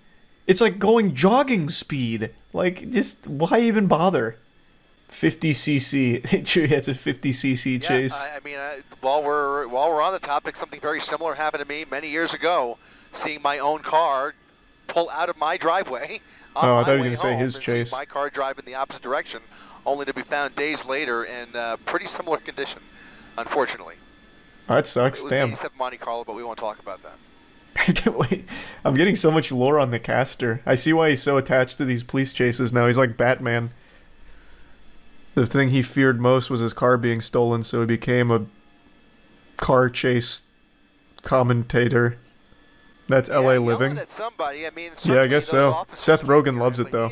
it's like going jogging speed. Like, just why even bother? 50cc. It's a 50cc chase. I mean, while we're on the topic, something very similar happened to me many years ago. Seeing my own car pull out of my driveway. Oh, I thought he was going to say his chase. My car drive in the opposite direction, only to be found days later in pretty similar condition, unfortunately. Oh, that sucks. It was Damn. 87 Monte Carlo, but we won't talk about that. Wait, I'm getting so much lore on the caster. I see why he's so attached to these police chases now. He's like Batman. The thing he feared most was his car being stolen, so he became a car chase commentator. That's LA living. Somebody. I mean, yeah, I guess so. Seth Rogen loves it, though.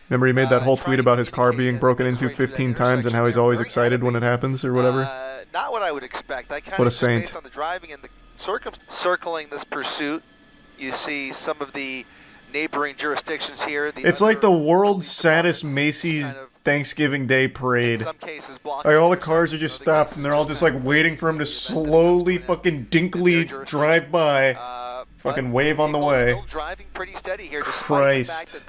Remember he made that whole tweet about his car being broken into 15 times and how he's always excited when it happens or whatever? Not what I would expect. I kind what a of saint. Based on the driving and the circling this pursuit, you see some of the neighboring jurisdictions here. It's like the world's saddest Macy's Thanksgiving Day parade. Like all the cars are just stopped and they're all just like waiting for him to slowly fucking dinkily drive by. Fucking wave on the way. Driving pretty steady here, Christ.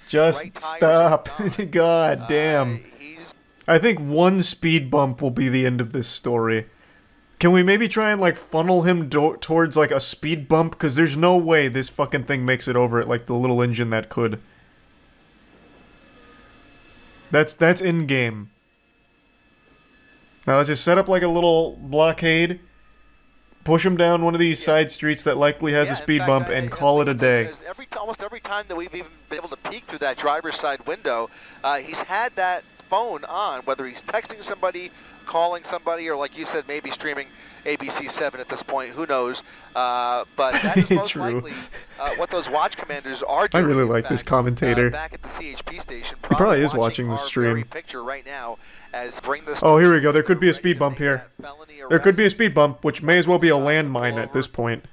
Just stop. God damn. I think one speed bump will be the end of this story. Can we maybe try and like funnel him towards like a speed bump? Because there's no way this fucking thing makes it over it like the little engine that could. That's in game. Now let's just set up like a little blockade. Push him down one of these side streets that likely has a speed bump and call it a day. Almost every time that we've even been able to peek through that driver's side window, he's had that phone on, whether he's texting somebody, calling somebody, or like you said, maybe streaming ABC7 at this point. Who knows? But that is most likely what those watch commanders are doing. I really like this commentator. Back at the CHP station, he probably is watching the stream. Picture right now as bring this oh, here we go. There could be a speed bump here. There could be a speed bump, which may as well be a landmine at this point.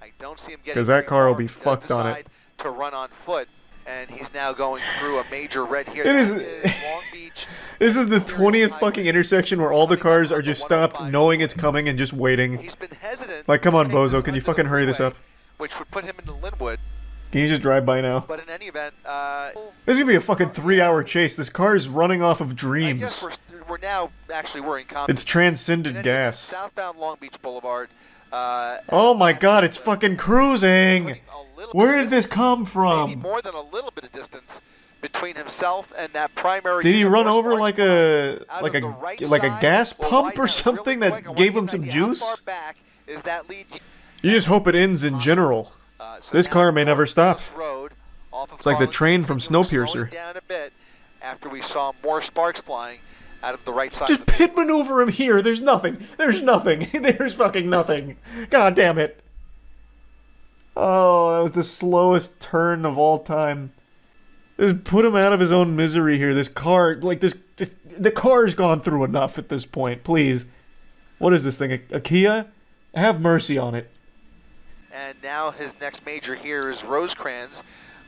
Because that car will be fucked on it. To run on foot, and he's now going through a major red here. It is. Long Beach. This is the 20th fucking intersection where all the cars are just stopped, knowing it's coming and just waiting. He's been hesitant. Like, come on, Bozo, can you fucking hurry this up? Which would put him into Linwood. Can you just drive by now? But in any event, this is gonna be a fucking 3-hour chase. This car is running off of dreams. I guess we're now actually we're in It's transcended gas. Southbound Long Beach Boulevard. Oh my God! It's fucking cruising. Where did this come from? Maybe more than a little bit of distance between himself and that primary. Did he run over like a gas pump or something that gave him some juice? You just hope it ends in general. This car may never stop. It's like the train from Snowpiercer. Down a bit after we saw more sparks flying out of the right side. Just pit maneuver him here. There's nothing. There's nothing. There's fucking nothing. God damn it. Oh, that was the slowest turn of all time. Just put him out of his own misery here. This car, like the car's gone through enough at this point. Please. What is this thing? A Kia? Have mercy on it. And now his next major here is Rosecrans.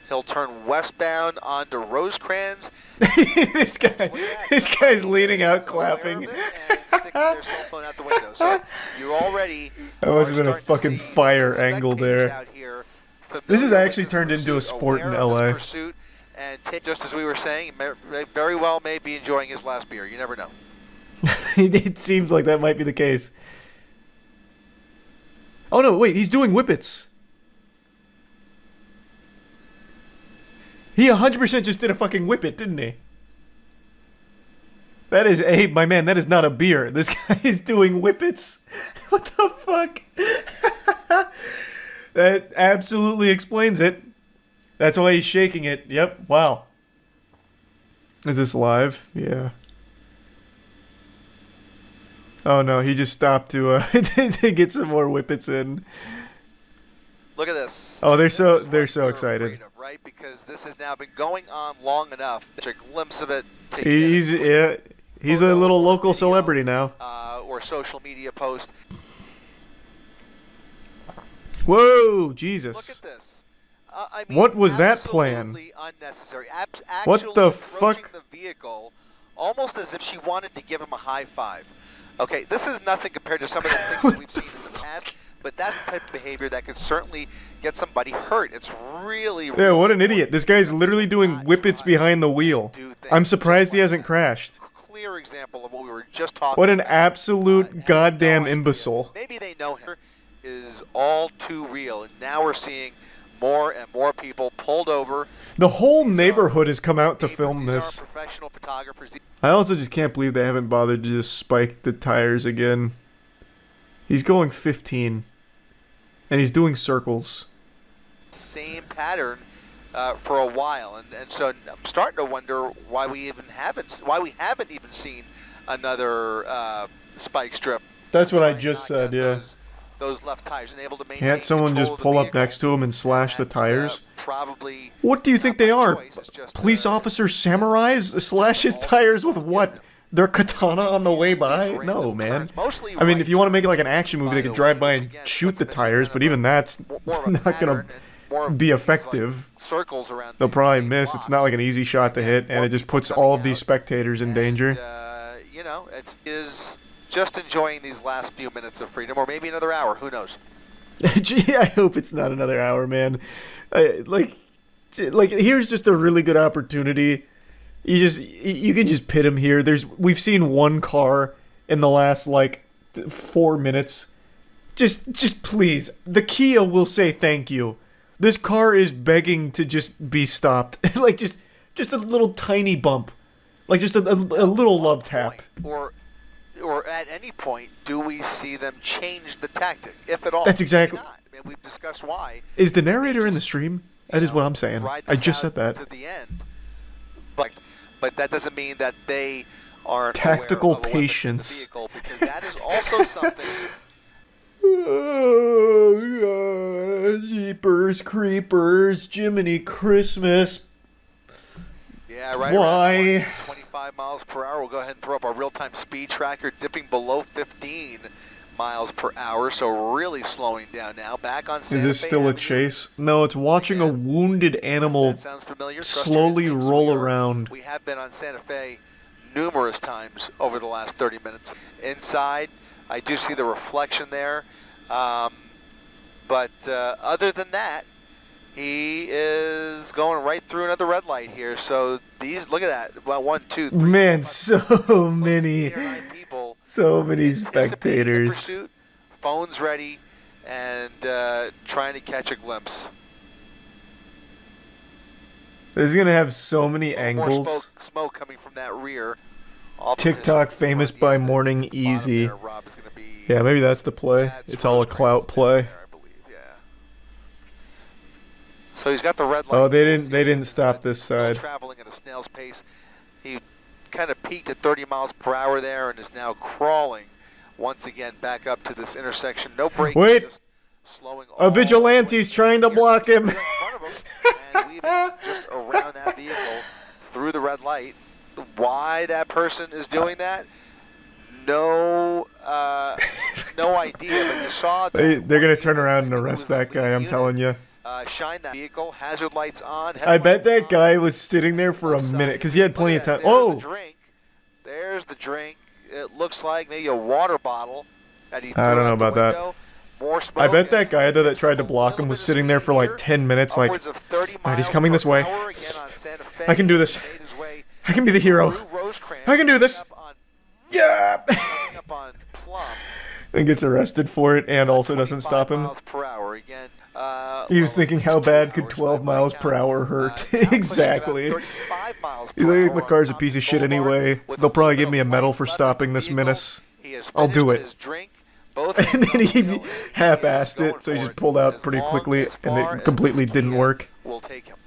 He'll turn westbound onto Rosecrans. This guy's leaning out clapping. Their cell phone out the window. So you already. That must have been a fucking fire angle there. This has actually turned into a sport in LA. and just as we were saying, very well may be enjoying his last beer. You never know. It seems like that might be the case. Oh no, wait, he's doing whippets. He 100% just did a fucking whippet, didn't he? That is my man, that is not a beer. This guy is doing whippets. What the fuck? That absolutely explains it. That's why he's shaking it. Yep, wow. Is this live? Yeah. Oh no, he just stopped to to get some more whippets in. Look at this. Oh, they're so excited. Right? Because this has now been going on long enough. There's a glimpse of it. He's a little local celebrity now. Or social media post. Whoa, Jesus. Look at this. I mean, what was that plan? Unnecessary. What the fuck? The vehicle, almost as if she wanted to give him a high five. Okay, this is nothing compared to some of the things that we've seen in the past, but that's the type of behavior that could certainly get somebody hurt. It's really... Yeah, what an idiot. This guy's literally doing whippets behind the wheel. I'm surprised he hasn't crashed. Clear example of what we were just talking about. What an absolute goddamn imbecile. Maybe they know him is all too real, and now we're seeing more and more people pulled over. The whole neighborhood has come out to film this. Professional photographers. I also just can't believe they haven't bothered to just spike the tires again. He's going 15. And he's doing circles. Same pattern for a while, and so I'm starting to wonder why we haven't even seen another spike strip. That's what I just said, yeah. Those left tires and able to maintain. Can't someone just pull up next to him and slash the tires? Probably. What do you think they are? Police officer samurais? Slash his tires with what? Their katana on the way by? No, man. I mean, if you want to make it like an action movie, they could drive by and shoot the tires, but even that's not going to be effective. They'll probably miss. It's not like an easy shot to hit, and it just puts all of these spectators in danger. You know, it is just enjoying these last few minutes of freedom, or maybe another hour. Who knows? Gee, I hope it's not another hour, man. Like, here's just a really good opportunity. You can just pit him here. We've seen one car in the last like 4 minutes. Just please, the Kia will say thank you. This car is begging to just be stopped. Like just a little tiny bump, like just a little love tap. Or at any point, do we see them change the tactic, if at all? That's exactly. Not. I mean, we've discussed why. Is the narrator in the stream? That is what I'm saying. I just said that. To the end. But that doesn't mean that they aren't tactical aware of patience. The vehicle, because that is also something. Oh God! Jeepers creepers, Jiminy Christmas. Yeah, right. Why? 25 miles per hour. We'll go ahead and throw up our real-time speed tracker, dipping below 15 miles per hour, so really slowing down now. Back on Santa Fe. Is this still a chase? No, it's watching a wounded animal slowly roll around. We have been on Santa Fe numerous times over the last 30 minutes. Inside, I do see the reflection there, but other than that, he is going right through another red light here. So look at that. Well, 1, 2, 3. Man, so many spectators. Pursuit, phones ready, and trying to catch a glimpse. This is gonna have so many angles. More smoke coming from that rear. TikTok famous by Morning Easy. Yeah, maybe that's the play. It's all a clout play. So he's got the red light. Oh, they didn't stop this side. Traveling at a snail's pace. He kind of peaked at 30 miles per hour there and is now crawling once again back up to this intersection. No braking. Wait. Just slowing a vigilante's trying to block him. And we've just around that vehicle through the red light. Why that person is doing that? No idea. But you saw that they're gonna turn around and arrest that guy. I'm telling you. Shine that vehicle, hazard lights on. I bet that guy was sitting there for a minute because he had plenty of time. Oh! There's the drink. It looks like maybe a water bottle that he threw I don't know out the about that. window. More smoke. I bet that guy though that tried to block him was sitting there for like 10 minutes like, alright, he's coming this way. I can do this. I can be the hero. I can do this. Yeah. And gets arrested for it and also doesn't stop him. He was thinking, how bad could 12 miles per hour hurt? Exactly. He's like, my car's a piece of shit anyway. They'll probably give me a medal for stopping this menace. I'll do it. And then he half-assed it, so he just pulled out pretty quickly, and it completely didn't work. We'll take him.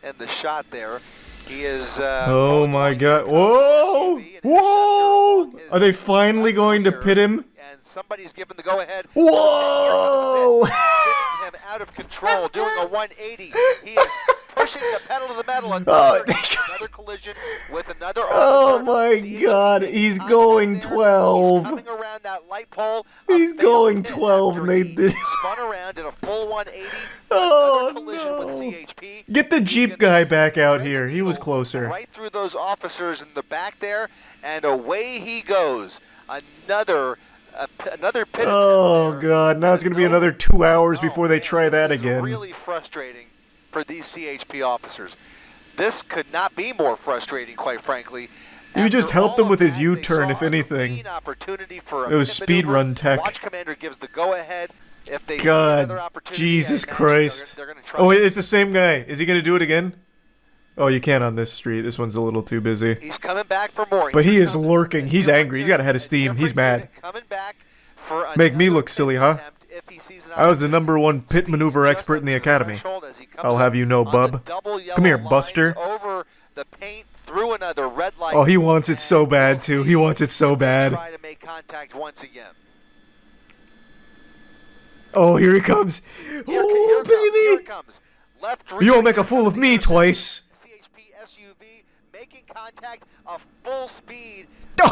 And the shot there, he is. Oh my god! Whoa! Whoa! Are they finally going to pit him? And somebody's given the go-ahead. Whoa! Spinning him out of control, doing a 180. He is pushing the pedal to the metal. Another collision with another officer. Oh my god! He's going 12. He's coming around that light pole. He's going 12, and they did. Spun around, did a full 180. Oh collision with CHP. Get the Jeep guy back out here. He was closer. Right through those officers in the back there, and away he goes. Another pit. Oh god! Now it's gonna be another 2 hours before they try that again. Really frustrating for these CHP officers. This could not be more frustrating, quite frankly. You just helped him with his U-turn, if anything. It was speedrun tech. Watch Commander gives the go-ahead. If they God, Jesus Christ. Oh, wait, it's the same guy. Is he going to do it again? Oh, you can't on this street. This one's a little too busy. He's coming back for more. But he is lurking. He's angry. He's got a head of steam. He's mad. Make me look silly, huh? I was the #1 pit maneuver expert in the academy. I'll have you know, bub. Come here, Buster. Over the paint, through another red light. Oh, he wants it so bad, too. He wants it so bad. Try to make contact once again. Oh, here he comes. Oh, baby. You won't make a fool of me twice. CHP SUV making contact a full speed. Did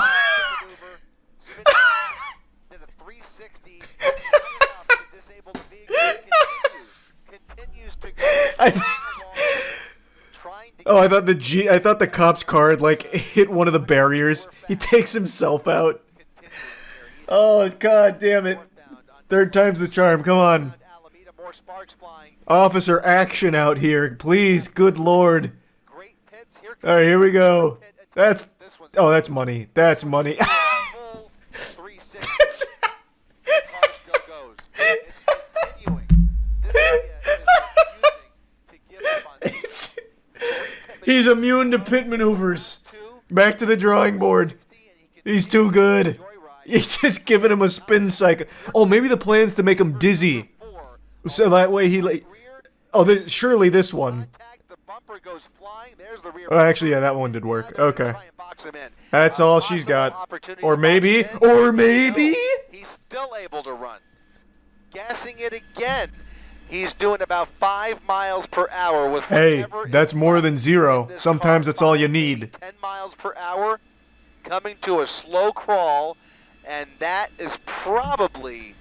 a 360. To disable the vehicle. Continues to go. Oh, I thought the cop's car had, like, hit one of the barriers. He takes himself out. Oh, god damn it. Third time's the charm, come on. Officer action out here, please, good lord. Alright, here we go. That's money. That's money. He's immune to pit maneuvers. Back to the drawing board. He's too good. He's just giving him a spin cycle. Oh, maybe the plan's to make him dizzy. So that way he like... Oh, surely this one. Oh, actually, yeah, that one did work. Okay. That's all she's got. Or maybe... He's still able to run. Gassing it again. He's doing about 5 miles per hour with. Hey, that's more than 0. Sometimes that's all you need. 10 miles per hour, coming to a slow crawl, and that is probably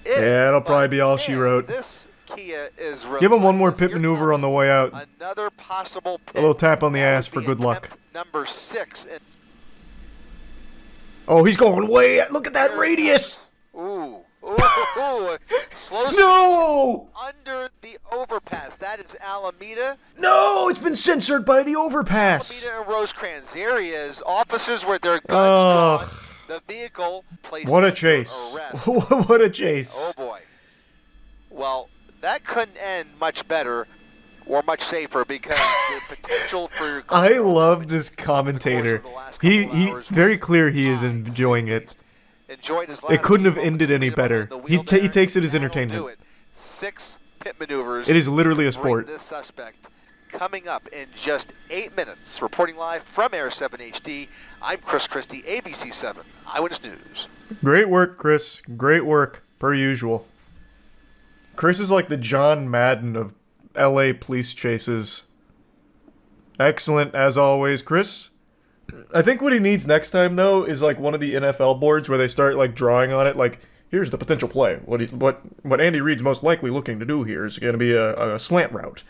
it. Yeah, it'll probably be all she wrote. This Kia is. Give him one more pit maneuver on the way out. Another possible pit. A little tap on the ass for good luck. Number 6. Oh, he's going way. Look at that radius. Ooh. Slow no! Under the overpass. That is Alameda. No, it's been censored by the overpass. Alameda and Rosecrans. There he is. Officers with their guns drawn. The vehicle placed. What a chase. What a chase. Oh boy. Well, that couldn't end much better or much safer because the potential for. I love this commentator. He's very clear he is enjoying it. It couldn't have ended any better. He takes it as entertainment. 6 pit maneuvers. It is literally a sport. This suspect coming up in just 8 minutes. Reporting live from Air 7 HD, I'm Chris Christie, ABC 7 Eyewitness News. Great work, Chris. Great work, per usual. Chris is like the John Madden of LA police chases. Excellent, as always, Chris. I think what he needs next time, though, is like one of the NFL boards where they start like drawing on it, like, here's the potential play. What Andy Reid's most likely looking to do here is going to be a slant route.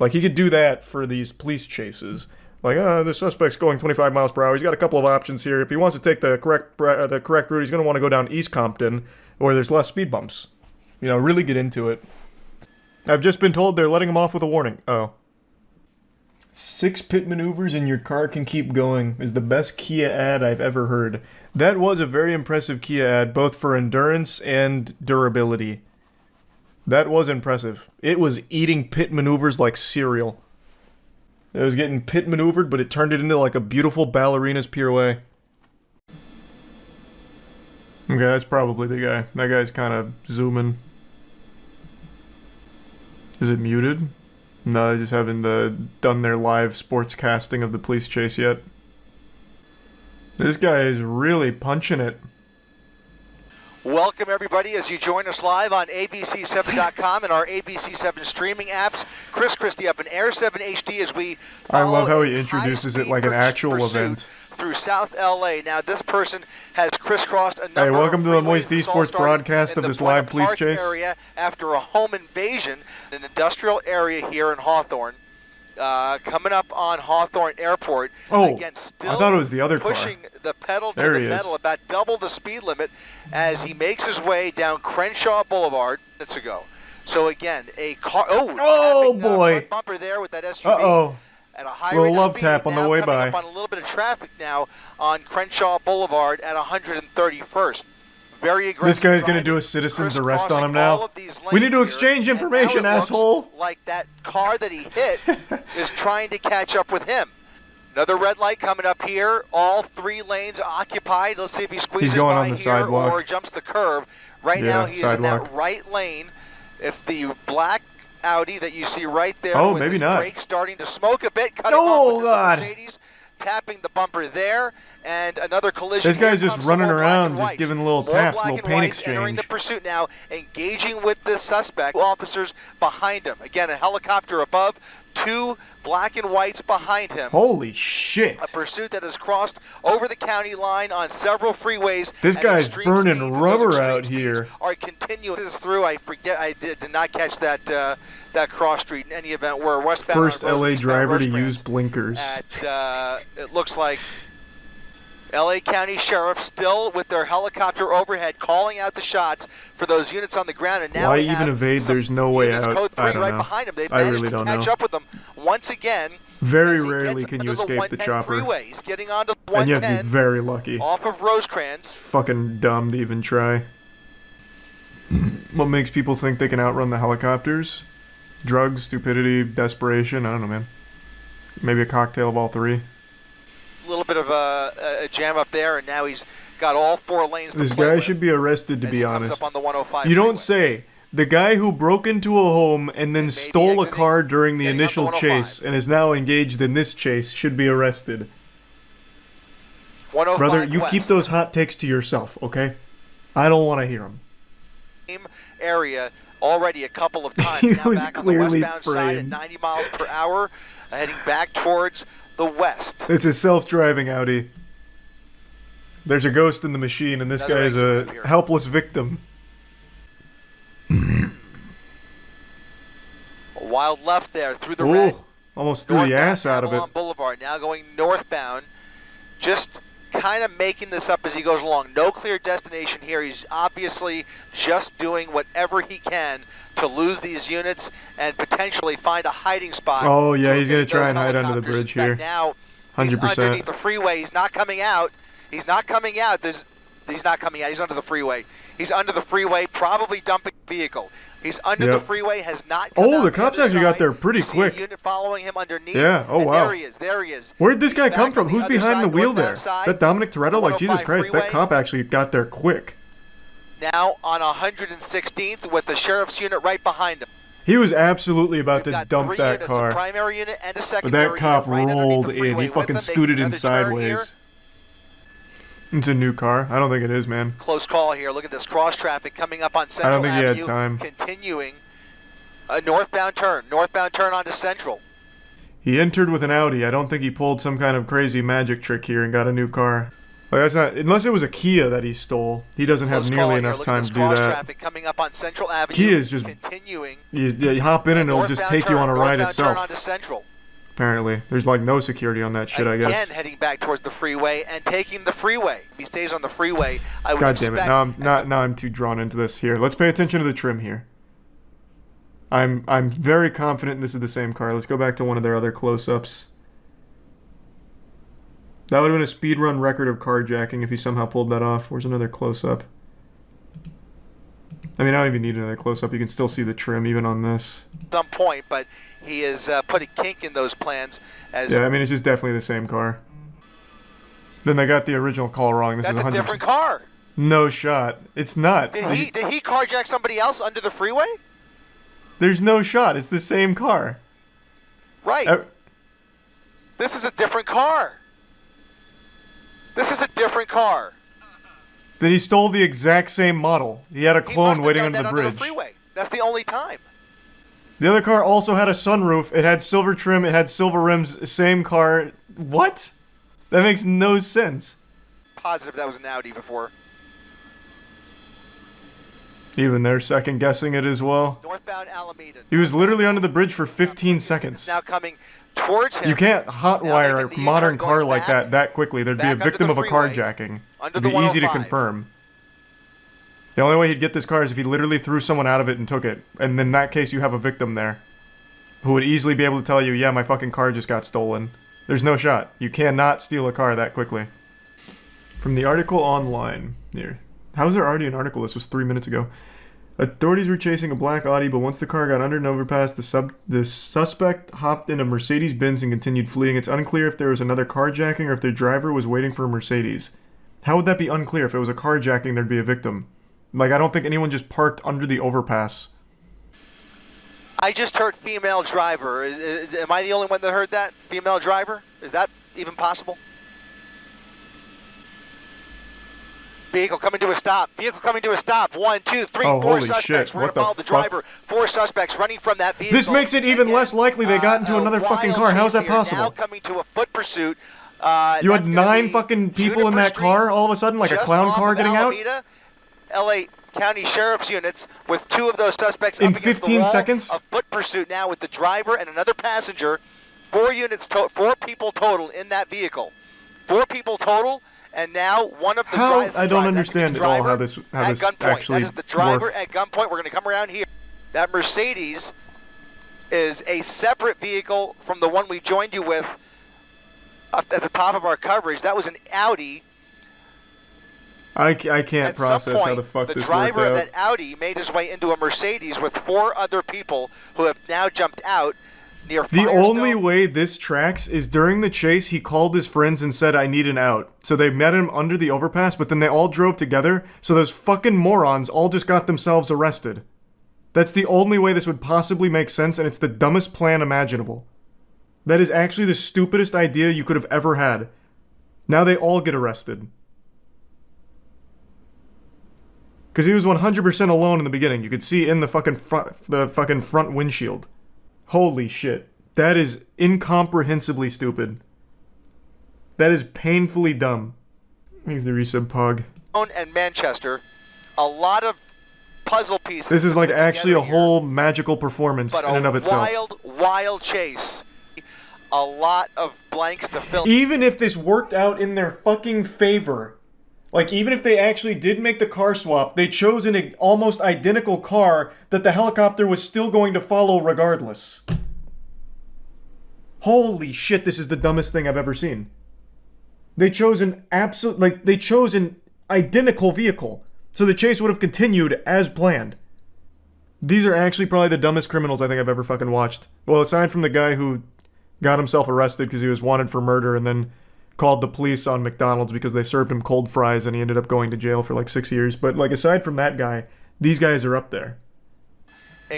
Like, he could do that for these police chases. Like, the suspect's going 25 miles per hour. He's got a couple of options here. If he wants to take the correct route, he's going to want to go down East Compton, where there's less speed bumps. You know, really get into it. I've just been told they're letting him off with a warning. Oh. 6 pit maneuvers and your car can keep going is the best Kia ad I've ever heard. That was a very impressive Kia ad, both for endurance and durability. That was impressive. It was eating pit maneuvers like cereal. It was getting pit maneuvered, but it turned it into like a beautiful ballerina's pirouette. Okay, that's probably the guy. That guy's kind of zooming. Is it muted? No, they just haven't done their live sports casting of the police chase yet. This guy is really punching it. Welcome, everybody, as you join us live on ABC7.com and our ABC7 streaming apps. Chris Christie up in Air 7 HD as we I love how he introduces it like an actual event. Through South LA. Now, this person has crisscrossed a number Hey, welcome of to the Moist freeways. Esports broadcast of this live police Park chase. Area after a home invasion in an industrial area here in Hawthorne. Coming up on Hawthorne Airport. Oh, Again, still I thought it was the other car. pushing the pedal to There the he is. metal, about double the speed limit as he makes his way down Crenshaw Boulevard minutes ago. So again, a car. Oh, tapping, boy. front bumper there with that SUV. Uh-oh. At a high Little rate of love speed. tap on the Now way coming by. up on a little bit of traffic now on Crenshaw Boulevard at 131st. Very aggressive. This guy's gonna driving. do a citizen's Chris arrest on him crossing all now. of these We need lanes to here, exchange and now information, it looks asshole. like that car that he hit is trying to catch up with him. Another red light coming up here. All 3 lanes occupied. Let's see if he squeezes going by on the here sidewalk. or jumps the curb. Right Yeah, now he is in sidewalk. that right lane. It's the black Audi that you see right there. Oh, with maybe his not. brakes starting to smoke a bit. Cutting Oh, off with the God. Mercedes, tapping the bumper there, and another collision. This guy's Here just comes running some more black around, and just whites. giving little More taps, black little and paint whites entering the exchange. pursuit now, engaging with the suspect. Officers behind him. Again, a helicopter above, 2 black and whites behind him. Holy shit. A pursuit that has crossed over the county line on several freeways. This at guy's extreme burning speeds, and those rubber extreme out speeds here. Are continuing this through. I forget. I did not catch that that cross street in any event. Where westbound. First on LA Rosecrans, driver to Rosecrans use blinkers. At it looks like LA County Sheriff still with their helicopter overhead calling out the shots for those units on the ground. And now Why we even have evade? some There's no way units, out. Code 3 I don't right know. behind them. They've I managed really to don't catch know. up with them once again. Very as he rarely gets can you under the escape the 110 chopper. freeway. He's getting onto the And you have to 110 be very lucky. off of Rosecrans. It's fucking dumb to even try. What makes people think they can outrun the helicopters? Drugs, stupidity, desperation, I don't know, man. Maybe a cocktail of all 3. A little bit of a jam up there, and now he's got all 4 lanes. This to play guy with should be arrested, to as be he comes honest. up on the 105 You don't freeway. say. The guy who broke into a home and then stole a car during the initial on the 105. chase and is now engaged in this chase should be arrested. 105 Brother, you west. keep those hot takes to yourself, okay? I don't want to hear them. Same area already a couple of times. He now was back clearly on the westbound side at framed. 90 miles per hour, heading back towards the west. It's a self-driving Audi. There's a ghost in the machine, and this Another guy is exit a here. helpless victim. A wild left there through the Ooh, red. almost threw the ass out of it. Avalon Boulevard, now going northbound, just kind of making this up as he goes along. No clear destination here. He's obviously just doing whatever he can to lose these units and potentially find a hiding spot. Oh, yeah, to he's going to evade try those and hide under the helicopters. bridge In here. fact, now he's 100%. underneath the freeway. He's not coming out. He's not coming out. He's not coming out. He's under the freeway. He's under the freeway, probably dumping a vehicle. He's under the Yep. freeway, has not come Oh, out the the cops other actually got side. there pretty You see a quick. unit following him underneath. Yeah, oh, and wow. There he is. There he is. Where did this guy He's come back from? on the Who's other behind the side, wheel there? northbound Is side. that Dominic Toretto? Like, Jesus 105 Christ, that freeway. cop actually got there quick. Now on 116th with the sheriff's unit right behind him. He was absolutely about We've to got dump 3 that units, car. a primary unit and a But secondary that cop unit right underneath rolled the in. freeway He with fucking them. They scooted make in another turn here. sideways. It's a new car. I don't think it is, man. Close call here. Look at this cross traffic coming up on I Central don't think he had Avenue. time. Continuing a northbound turn onto Central. He entered with an Audi. I don't think he pulled some kind of crazy magic trick here and got a new car. Like, that's not, unless it was a Kia that he stole. He doesn't have Close call nearly here. enough Look time at this to do cross that. traffic coming up on Central Avenue. Kia is just continuing. You hop in and it'll just Northbound take you on a ride northbound turn itself. onto Central. Apparently, there's like no security on that shit. I Again, guess. heading back towards the freeway and taking the freeway. If he stays on the freeway, I would God damn it! expect Now I'm too drawn into this. Here, let's pay attention to the trim here. I'm very confident this is the same car. Let's go back to one of their other close-ups. That would have been a speedrun record of carjacking if he somehow pulled that off. Where's another close-up? I mean, I don't even need another close-up. You can still see the trim even on this. Some point, but he has put a kink in those plans. As Yeah, I mean, it's just definitely the same car. Then they got the original call wrong. This that's is a 100%. different car. No shot. It's not. Did he carjack somebody else under the freeway? There's no shot. It's the same car. Right. This is a different car. This is a different car. Then he stole the exact same model. He had a clone waiting under the bridge. Under the freeway. That's the only time. The other car also had a sunroof. It had silver trim. It had silver rims. Same car. What? That makes no sense. Positive that was an Audi before. Even they're second guessing it as well. Northbound Alameda. He was literally under the bridge for 15 seconds. Now coming towards him. You can't hotwire a modern car like that quickly. There'd be a victim of a carjacking. It'd be easy to confirm. The only way he'd get this car is if he literally threw someone out of it and took it. And in that case, you have a victim there who would easily be able to tell you, yeah, my fucking car just got stolen. There's no shot. You cannot steal a car that quickly. From the article online. Here. How is there already an article? This was 3 minutes ago. Authorities were chasing a black Audi, but once the car got under an overpass, the suspect hopped in a Mercedes-Benz and continued fleeing. It's unclear if there was another carjacking or if the driver was waiting for a Mercedes. How would that be unclear? If it was a carjacking, there'd be a victim. Like, I don't think anyone just parked under the overpass. I just heard female driver. Am I the only one that heard that? Female driver? Is that even possible? Vehicle coming to a stop. Vehicle coming to a stop. 1, 2, 3, 4 suspects. Shit. We're going to follow the driver. 4 suspects running from that vehicle. This makes it even less likely they got into another fucking car. How's that possible? Now coming to a foot pursuit. You had 9 fucking people in that car all of a sudden, like a clown car getting out? LA County Sheriff's units with 2 of those suspects in up against 15 the wall. seconds? A foot pursuit now with the driver and another passenger. 4 people total in that vehicle. 4 people total. And now one of the drivers. I don't understand at all how this actually That is the driver worked. at gunpoint. We're going to come around here. That Mercedes is a separate vehicle from the one we joined you with at the top of our coverage. That was an Audi. I can't process how the fuck this worked out. The driver of that Audi made his way into a Mercedes with 4 other people who have now jumped out. The only way this tracks is during the chase, he called his friends and said, I need an out. So they met him under the overpass, but then they all drove together, so those fucking morons all just got themselves arrested. That's the only way this would possibly make sense, and it's the dumbest plan imaginable. That is actually the stupidest idea you could have ever had. Now they all get arrested. Because he was 100% alone in the beginning. You could see in the fucking front windshield. Holy shit. That is incomprehensibly stupid. That is painfully dumb. Here's the resub pog. And Manchester, a lot of puzzle pieces. This is like actually a whole magical performance in and of itself. Wild chase. A lot of blanks to fill. Even if this worked out in their fucking favor, like even if they actually did make the car swap, they chose an almost identical car that the helicopter was still going to follow regardless. Holy shit, this is the dumbest thing I've ever seen. They chose an identical vehicle, so the chase would have continued as planned. These are actually probably the dumbest criminals I think I've ever fucking watched. Well, aside from the guy who got himself arrested because he was wanted for murder and then called the police on McDonald's because they served him cold fries and he ended up going to jail for like 6 years. But like aside from that guy, these guys are up there.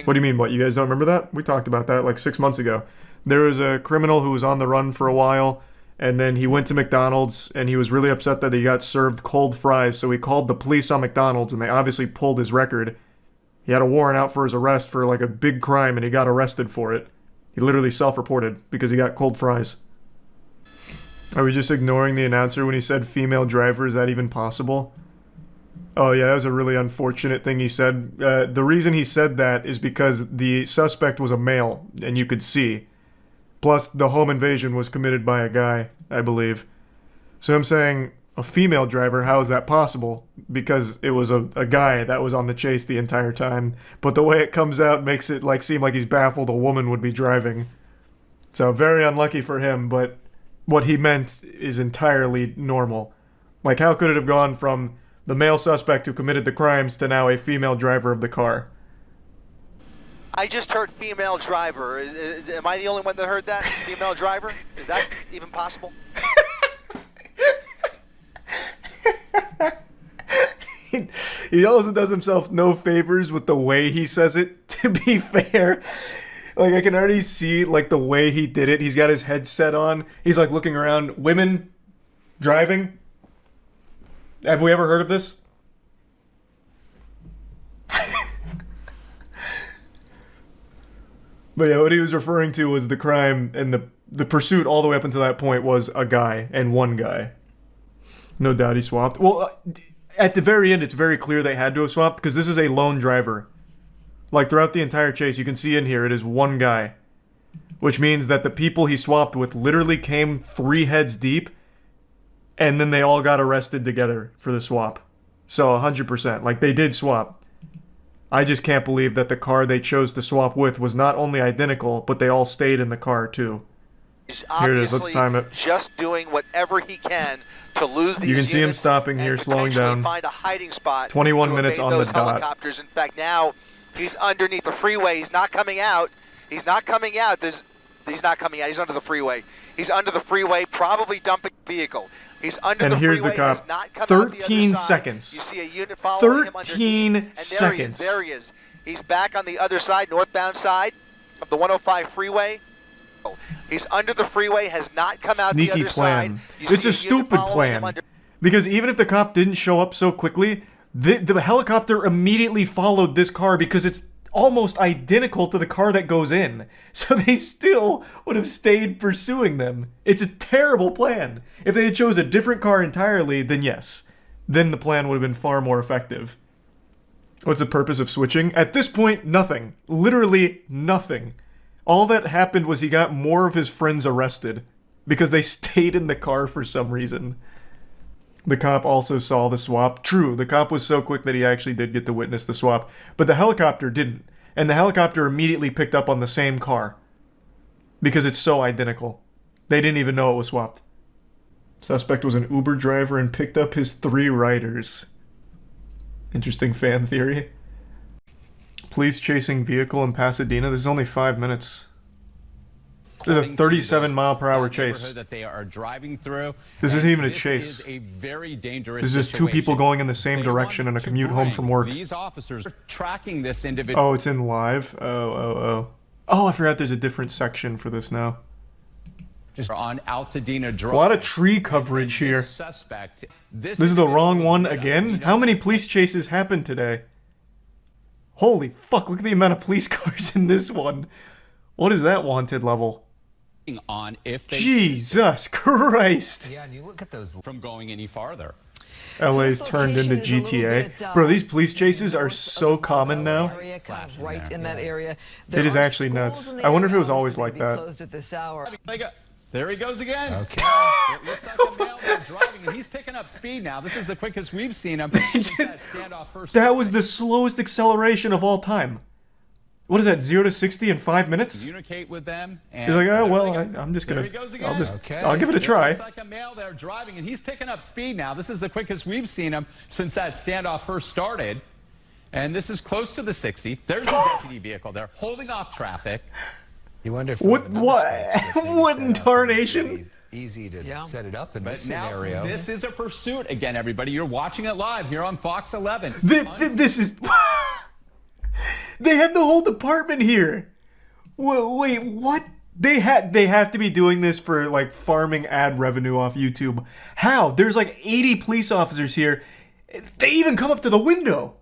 What do you mean, what? You guys don't remember that? We talked about that like 6 months ago. There was a criminal who was on the run for a while, and then he went to McDonald's and he was really upset that he got served cold fries, so he called the police on McDonald's and they obviously pulled his record. He had a warrant out for his arrest for like a big crime and he got arrested for it. He literally self-reported because he got cold fries. Are we just ignoring the announcer when he said female driver? Is that even possible? Oh yeah, that was a really unfortunate thing he said. The reason he said that is because the suspect was a male, and you could see. Plus, the home invasion was committed by a guy, I believe. So I'm saying, a female driver. How is that possible? Because it was a guy that was on the chase the entire time. But the way it comes out makes it like seem like he's baffled a woman would be driving. So very unlucky for him, but what he meant is entirely normal. Like, how could it have gone from the male suspect who committed the crimes to now a female driver of the car? I just heard female driver. Am I the only one that heard that? Female driver? Is that even possible? He also does himself no favors with the way he says it, to be fair. Like, I can already see, like, the way he did it. He's got his headset on. He's, like, looking around. Women driving? Have we ever heard of this? But yeah, what he was referring to was the crime, and the pursuit all the way up until that point was a guy, and one guy. No doubt he swapped. Well, at the very end, it's very clear they had to have swapped, because this is a lone driver. Like, throughout the entire chase, you can see in here, it is one guy. Which means that the people he swapped with literally came 3 heads deep, and then they all got arrested together for the swap. So, 100%. Like, they did swap. I just can't believe that the car they chose to swap with was not only identical, but they all stayed in the car, too. He's Here it is, let's time it. Just doing whatever he can to lose these You can see him units stopping here, slowing down. Find a hiding spot 21 minutes on the dot. Helicopters. In fact, now he's underneath the freeway. He's not coming out. He's not coming out. He's not coming out. He's under the freeway. He's under the freeway, probably dumping a vehicle. He's under and the here's freeway. the cop. Has not come 13 out the seconds. You see a unit following him 13 seconds. There he is. He's back on the other side, northbound side of the 105 freeway. He's under the freeway, has not come out the other plan. side. It's a stupid plan. Because even if the cop didn't show up so quickly, the helicopter immediately followed this car because it's almost identical to the car that goes in. So they still would have stayed pursuing them. It's a terrible plan. If they had chose a different car entirely, then yes. Then the plan would have been far more effective. What's the purpose of switching? At this point, nothing. Literally nothing. All that happened was he got more of his friends arrested because they stayed in the car for some reason. The cop also saw the swap. True, the cop was so quick that he actually did get to witness the swap, but the helicopter didn't. And the helicopter immediately picked up on the same car because it's so identical. They didn't even know it was swapped. Suspect was an Uber driver and picked up his 3 riders. Interesting fan theory. Police chasing vehicle in Pasadena. This is only 5 minutes. This is a 37-mile-per-hour chase. That they are driving through. This isn't even a chase. This is a very dangerous This is just 2 people going in the same direction on a commute home from work. These officers are tracking this individual. Oh, it's in live? Oh, I forgot there's a different section for this now. Just on Altadena Drive. A lot of tree coverage here. This is the wrong one again? How many police chases happened today? Holy fuck, look at the amount of police cars in this one. What is that wanted level? On if they Jesus Christ. Yeah, and you look at those from going any farther. LA's turned into GTA. Bro, these police chases are so common now. Right in that area. It is actually nuts. I wonder if it was always like that. There he goes again. Okay. It looks like a male there driving, and he's picking up speed now. This is the quickest we've seen him since that standoff first. That was the slowest acceleration of all time. What is that, 0 to 60 in 5 minutes? Communicate with them. And he's like, oh, well, I'm just gonna, I'll give it a try. Looks like a male there driving, and he's picking up speed now. This is the quickest we've seen him since that standoff first started. And this is close to the 60. There's a deputy vehicle there holding off traffic. You wonder if what in tarnation? Easy to set it up in but this now, scenario. This is a pursuit again, everybody. You're watching it live here on Fox 11. This is. They have the whole department here. Wait, what? They have to be doing this for like farming ad revenue off YouTube. How? There's like 80 police officers here. They even come up to the window.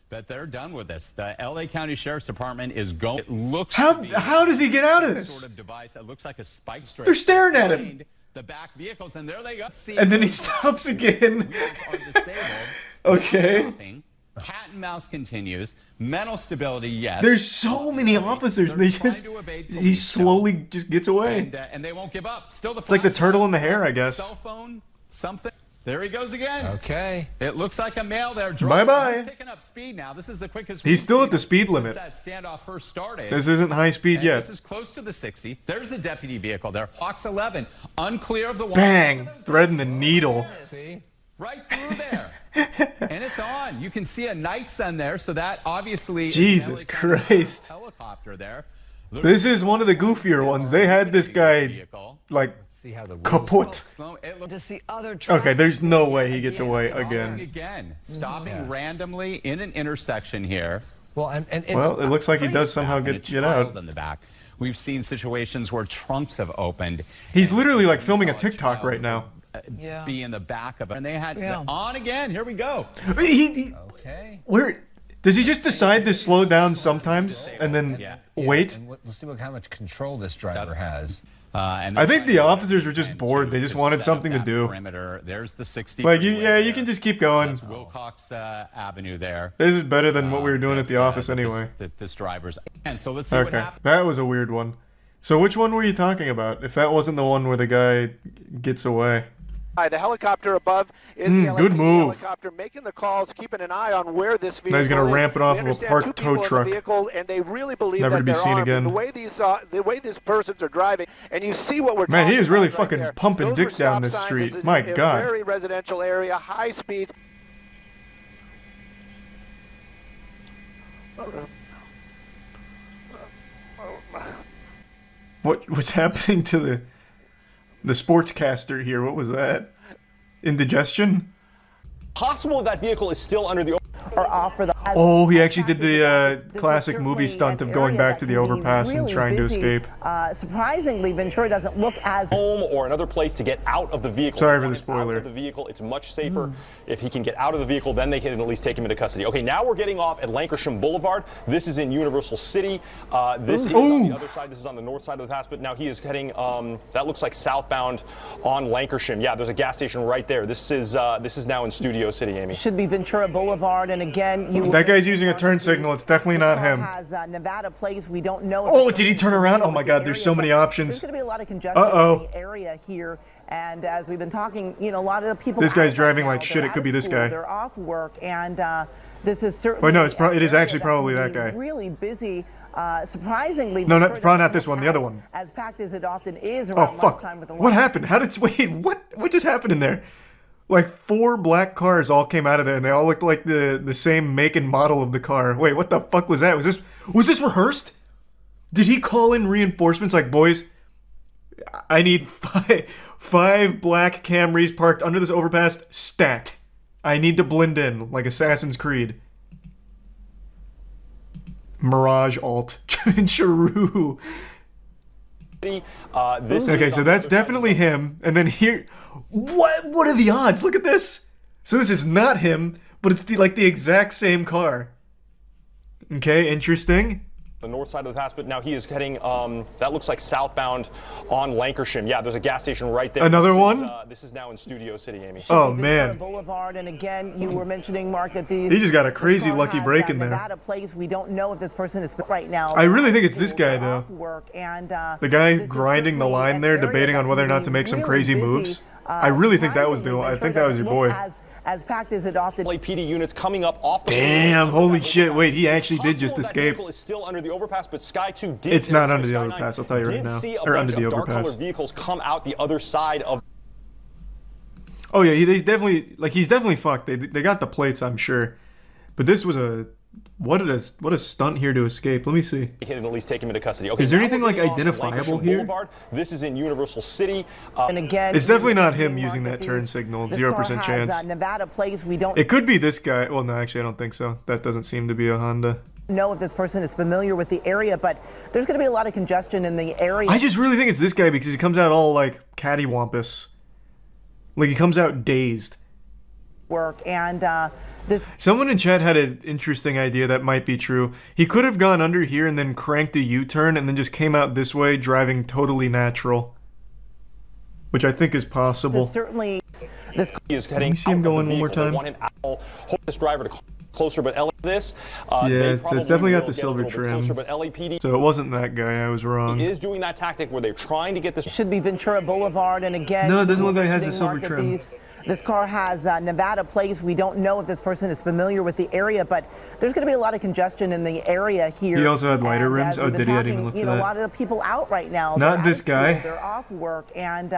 But they're done with this. The LA County Sheriff's Department is going. It looks. How does he get out of this? Sort of device. It looks like a spike strip. They're staring at him. The back vehicles, and there they go. And then he stops again. Okay. Cat and mouse continues. Mental stability, yes. There's so many officers. They just he slowly just gets away. And they won't give up. Still the. It's like the turtle in the hare, I guess. Cell phone, something. There he goes again. Okay. It looks like a male there. Bye-bye. He's picking up speed now. This is the quickest. He's still at the speed limit. Since that standoff first started. This isn't high speed yet. This is close to the 60. There's the deputy vehicle there. Hawks 11, unclear of the wall. Bang! Threading the needle. See? Right through there. And it's on. You can see a night sun there, so that obviously Jesus Christ. Helicopter there. This is one of the goofier ones. They had this guy like kaput. Okay, there's no way he gets away again. Stopping randomly in an intersection here. Well, and it's, well, it looks like he does somehow get out. In the back. We've seen situations where trunks have opened. He's literally like filming a TikTok right now. Be in the back of it, and they had on again. Here we go. Okay. Where does he just decide to slow down sometimes and then wait? And let's see how much control this driver has. And I think the officers were just bored. They just wanted something to do. Perimeter. There's the 60. Like, you can just keep going. That's Wilcox Avenue there. This is better than what we were doing at the office anyway. This driver's. And so let's see what happens. That was a weird one. So which one were you talking about? If that wasn't the one where the guy gets away. The helicopter above is the good move. helicopter making the calls, keeping an eye on where this vehicle Now he's going to ramp it off of a two parked tow people in the truck. vehicle, and they really believe Never that to be they're seen armed. again. The way these persons are driving, and you see what we're Man, he is really about right fucking there. pumping Those dick were down stop this signs. street. It's My a God. very residential area, high speeds. What's happening to the sportscaster here? What was that? Indigestion? Possible that vehicle is still under the. Or offer the. Oh, he actually did the classic movie stunt of going back to the overpass and trying to escape. Surprisingly, Ventura doesn't look as home or another place to get out of the vehicle. Sorry for the spoiler. Out of the vehicle, it's much safer if he can get out of the vehicle. Then they can at least take him into custody. Okay, now we're getting off at Lankershim Boulevard. This is in Universal City. This is on the other side. This is on the north side of the pass. But now he is heading. That looks like southbound on Lankershim. Yeah, there's a gas station right there. This is now in Studio City, Amy. should be Ventura Boulevard, and again, that guy's using a turn signal. It's definitely not him. Has Nevada plates. We don't know. Oh, did he turn around? Oh my God, there's so many options. There's going to be a lot of congestion in the area here, and as we've been talking, a lot of the people. This guy's driving like shit. It could be this guy. They're off work, and this is certainly. Wait, no, it is actually probably that guy. Really busy. Surprisingly, no, probably not this one. The other one. As packed as it often is around lunchtime with the. What happened? What just happened in there? Like 4 black cars all came out of there, and they all looked like the same make and model of the car. Wait, what the fuck was that? Was this rehearsed? Did he call in reinforcements like, boys, I need five black Camrys parked under this overpass, stat. I need to blend in like Assassin's Creed. Mirage alt. Charu. Okay, so that's definitely him. And then here, what are the odds? Look at this. So this is not him, but it's the exact same car. Okay, interesting. The north side of the pass, but now he is heading. That looks like southbound on Lankershim. Yeah, there's a gas station right there. Another one. This is now in Studio City, Amy. Oh man. Boulevard, and again, you were mentioning, Mark, that he just got a crazy lucky break in there. Nevada place. We don't know if this person is right now. I really think it's this guy though. Work and, the guy grinding the line there, debating on whether or not to make some crazy moves. I really think that was I think that was your boy. As packed as it often. LAPD units coming up off. Damn! Holy shit! Wait, he actually did just escape. Is still under the overpass, but Sky 2 did. It's not under the overpass. I'll tell you right now. Or under the overpass. Dark-colored vehicles come out the other side of. Oh yeah, he's definitely fucked. They got the plates, I'm sure, but this was what a stunt here to escape. Let me see. They can at least take him into custody. Okay, is there anything like identifiable here? Boulevard. This is in Universal City. And again, it's definitely not him using that turn signal. 0% chance. Nevada place. We don't. It could be this guy. Well, no, actually, I don't think so. That doesn't seem to be a Honda. Know if this person is familiar with the area, but there's going to be a lot of congestion in the area. I just really think it's this guy because he comes out all like cattywampus. Like he comes out dazed. Work and someone in chat had an interesting idea that might be true. He could have gone under here and then cranked a U-turn and then just came out this way driving totally natural, which I think is possible. Certainly, this is heading. Let me see him going one more time. They want him out. Hope this driver to closer, but it's definitely got the silver trim. Closer, but LAPD, so it wasn't that guy. I was wrong. He is doing that tactic where they're trying to get this. Should be Ventura Boulevard, and again. No, it doesn't look like it has the silver trim. This car has Nevada plates. We don't know if this person is familiar with the area, but there's going to be a lot of congestion in the area here. He also had lighter rims. Oh, did he? I didn't even look for A that. lot of the people out right now. Not this guy. They're off work, and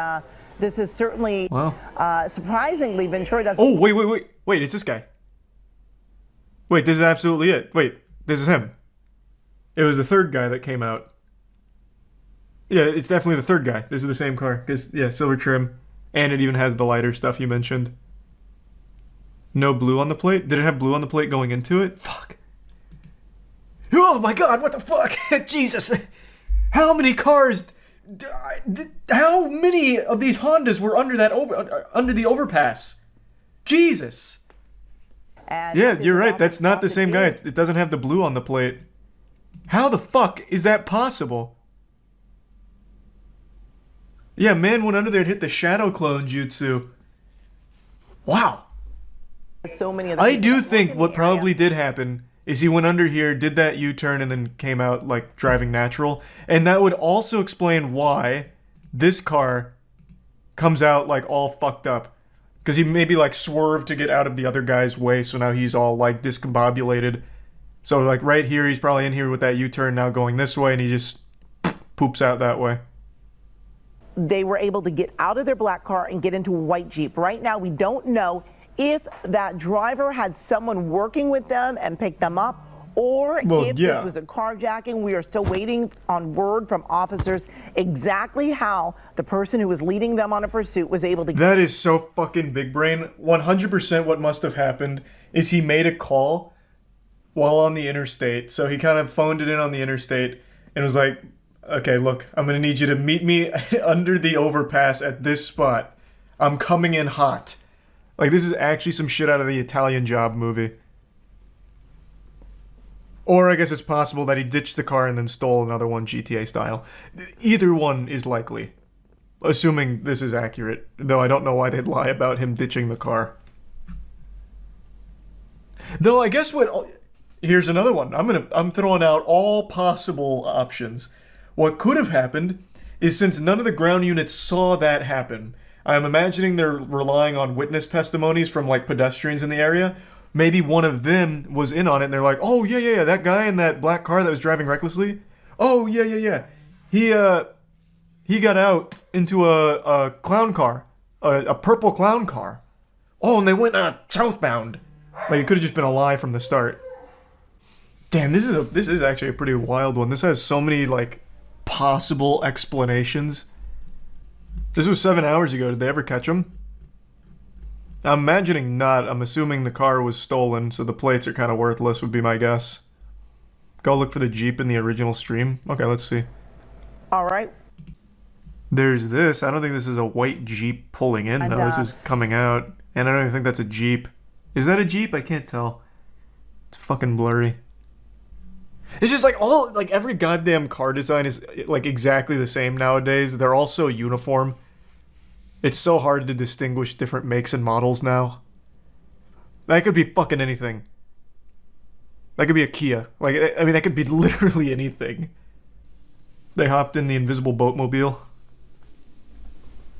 this is certainly Wow. surprisingly Ventura doesn't. Oh, wait, it's this guy. Wait, this is absolutely it. Wait, this is him. It was the third guy that came out. Yeah, it's definitely the third guy. This is the same car. Yeah, silver trim. And it even has the lighter stuff you mentioned. No blue on the plate? Did it have blue on the plate going into it? Fuck. Oh my god, what the fuck? Jesus. How many cars... How many of these Hondas were under the overpass? Jesus. Yeah, you're right. That's not the same guy. It doesn't have the blue on the plate. How the fuck is that possible? Yeah, man went under there and hit the shadow clone jutsu. Wow. So many of I do think what probably did happen is he went under here, did that U-turn, and then came out like driving natural. And that would also explain why this car comes out like all fucked up. Because he maybe like swerved to get out of the other guy's way, so now he's all like discombobulated. So like right here, he's probably in here with that U-turn now going this way, and he just poops out that way. They were able to get out of their black car and get into a white Jeep. Right now, we don't know if that driver had someone working with them and picked them up, or if this was a carjacking. We are still waiting on word from officers exactly how the person who was leading them on a pursuit was able to get. That is so fucking big brain. 100% what must have happened is he made a call while on the interstate. So he kind of phoned it in on the interstate and was like, okay, look, I'm going to need you to meet me under the overpass at this spot. I'm coming in hot. Like, this is actually some shit out of the Italian Job movie. Or I guess it's possible that he ditched the car and then stole another one GTA style. Either one is likely. Assuming this is accurate. Though I don't know why they'd lie about him ditching the car. Though I guess what... Here's another one. I'm throwing out all possible options. What could have happened is since none of the ground units saw that happen, I'm imagining they're relying on witness testimonies from like pedestrians in the area. Maybe one of them was in on it and they're like, oh yeah, that guy in that black car that was driving recklessly. Oh yeah. He got out into a clown car, a purple clown car. Oh, and they went southbound. Like it could have just been a lie from the start. Damn, this is actually a pretty wild one. This has so many like possible explanations. This was 7 hours ago. Did they ever catch him? I'm imagining not. I'm assuming the car was stolen, so the plates are kind of worthless would be my guess. Go look for the Jeep in the original stream. Okay, let's see. All right. There's this. I don't think this is a white Jeep pulling in, though. This is coming out. And I don't even think that's a Jeep. Is that a Jeep? I can't tell. It's fucking blurry. It's just like every goddamn car design is like exactly the same nowadays. They're all so uniform. It's so hard to distinguish different makes and models now. That could be fucking anything. That could be a Kia. Like, I mean, that could be literally anything. They hopped in the invisible boatmobile.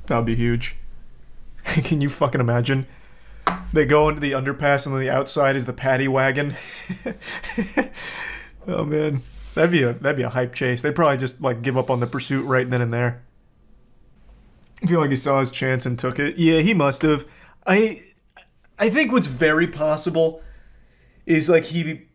That would be huge. Can you fucking imagine? They go into the underpass and on the outside is the paddy wagon. Oh man, that'd be a hype chase. They'd probably just like give up on the pursuit right then and there. I feel like he saw his chance and took it. Yeah, he must have. I think what's very possible is like he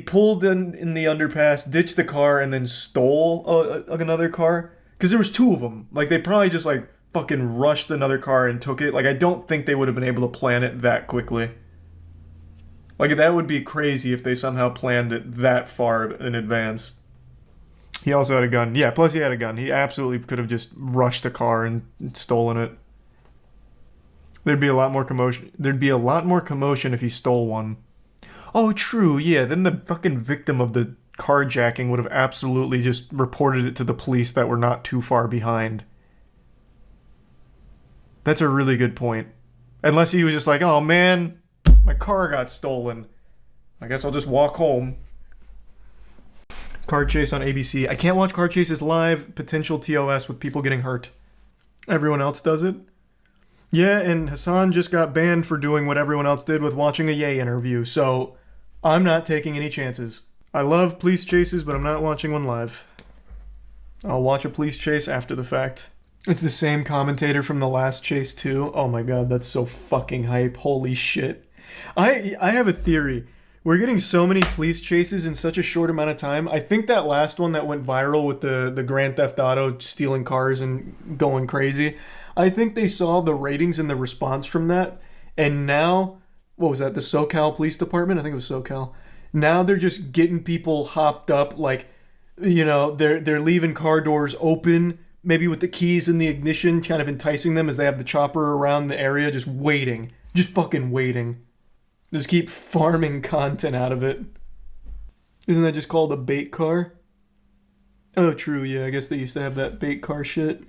pulled in the underpass, ditched the car, and then stole another car. Because there was two of them. Like they probably just like fucking rushed another car and took it. Like I don't think they would have been able to plan it that quickly. Like, that would be crazy if they somehow planned it that far in advance. He also had a gun. Yeah, plus he had a gun. He absolutely could have just rushed a car and stolen it. There'd be a lot more commotion if he stole one. Oh, true, yeah. Then the fucking victim of the carjacking would have absolutely just reported it to the police that were not too far behind. That's a really good point. Unless he was just like, oh man... my car got stolen. I guess I'll just walk home. Car chase on ABC. I can't watch car chases live. Potential TOS with people getting hurt. Everyone else does it. Yeah, and Hassan just got banned for doing what everyone else did with watching a Ye interview, so I'm not taking any chances. I love police chases, but I'm not watching one live. I'll watch a police chase after the fact. It's the same commentator from the last chase too. Oh my god, that's so fucking hype. Holy shit. I have a theory. We're getting so many police chases in such a short amount of time. I think that last one that went viral with the Grand Theft Auto stealing cars and going crazy, I think they saw the ratings and the response from that, and now, what was that, the SoCal Police Department? I think it was SoCal. Now they're just getting people hopped up, like, you know, they're leaving car doors open, maybe with the keys in the ignition, kind of enticing them as they have the chopper around the area, just waiting. Just fucking waiting. Just keep farming content out of it. Isn't that just called a bait car? Oh, true, yeah, I guess they used to have that bait car shit.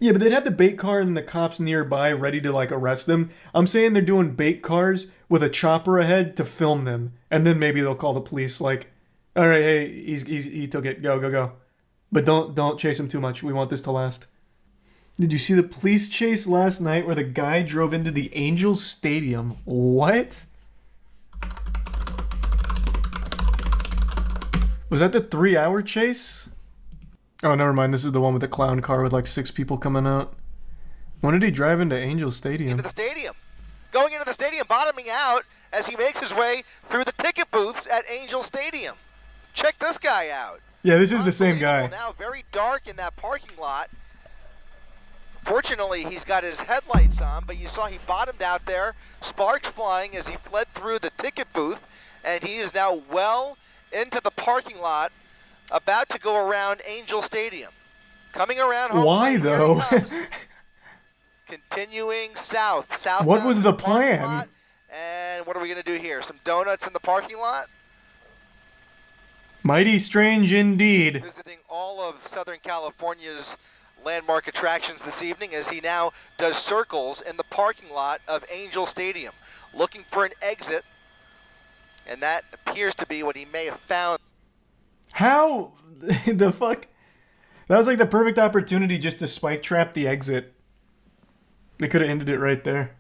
Yeah, but they'd have the bait car and the cops nearby ready to, like, arrest them. I'm saying they're doing bait cars with a chopper ahead to film them. And then maybe they'll call the police, like, all right, hey, he took it, go. But don't chase him too much. We want this to last. Did you see the police chase last night where the guy drove into the Angels Stadium? What? Was that the 3-hour chase? Oh, never mind. This is the one with the clown car with like 6 people coming out. When did he drive into Angel Stadium? Into the stadium. Going into the stadium, bottoming out as he makes his way through the ticket booths at Angel Stadium. Check this guy out. Yeah, this is the same guy. Now very dark in that parking lot. Fortunately, he's got his headlights on, but you saw he bottomed out there, sparks flying as he fled through the ticket booth, and he is now well into the parking lot, about to go around Angel Stadium. Coming around home. Why, though? Continuing south. What was the plan? And what are we going to do here? Some donuts in the parking lot? Mighty strange indeed. Visiting all of Southern California's landmark attractions this evening as he now does circles in the parking lot of Angel Stadium, looking for an exit, and that appears to be what he may have found. How the fuck? That was like the perfect opportunity just to spike trap the exit. They could have ended it right there.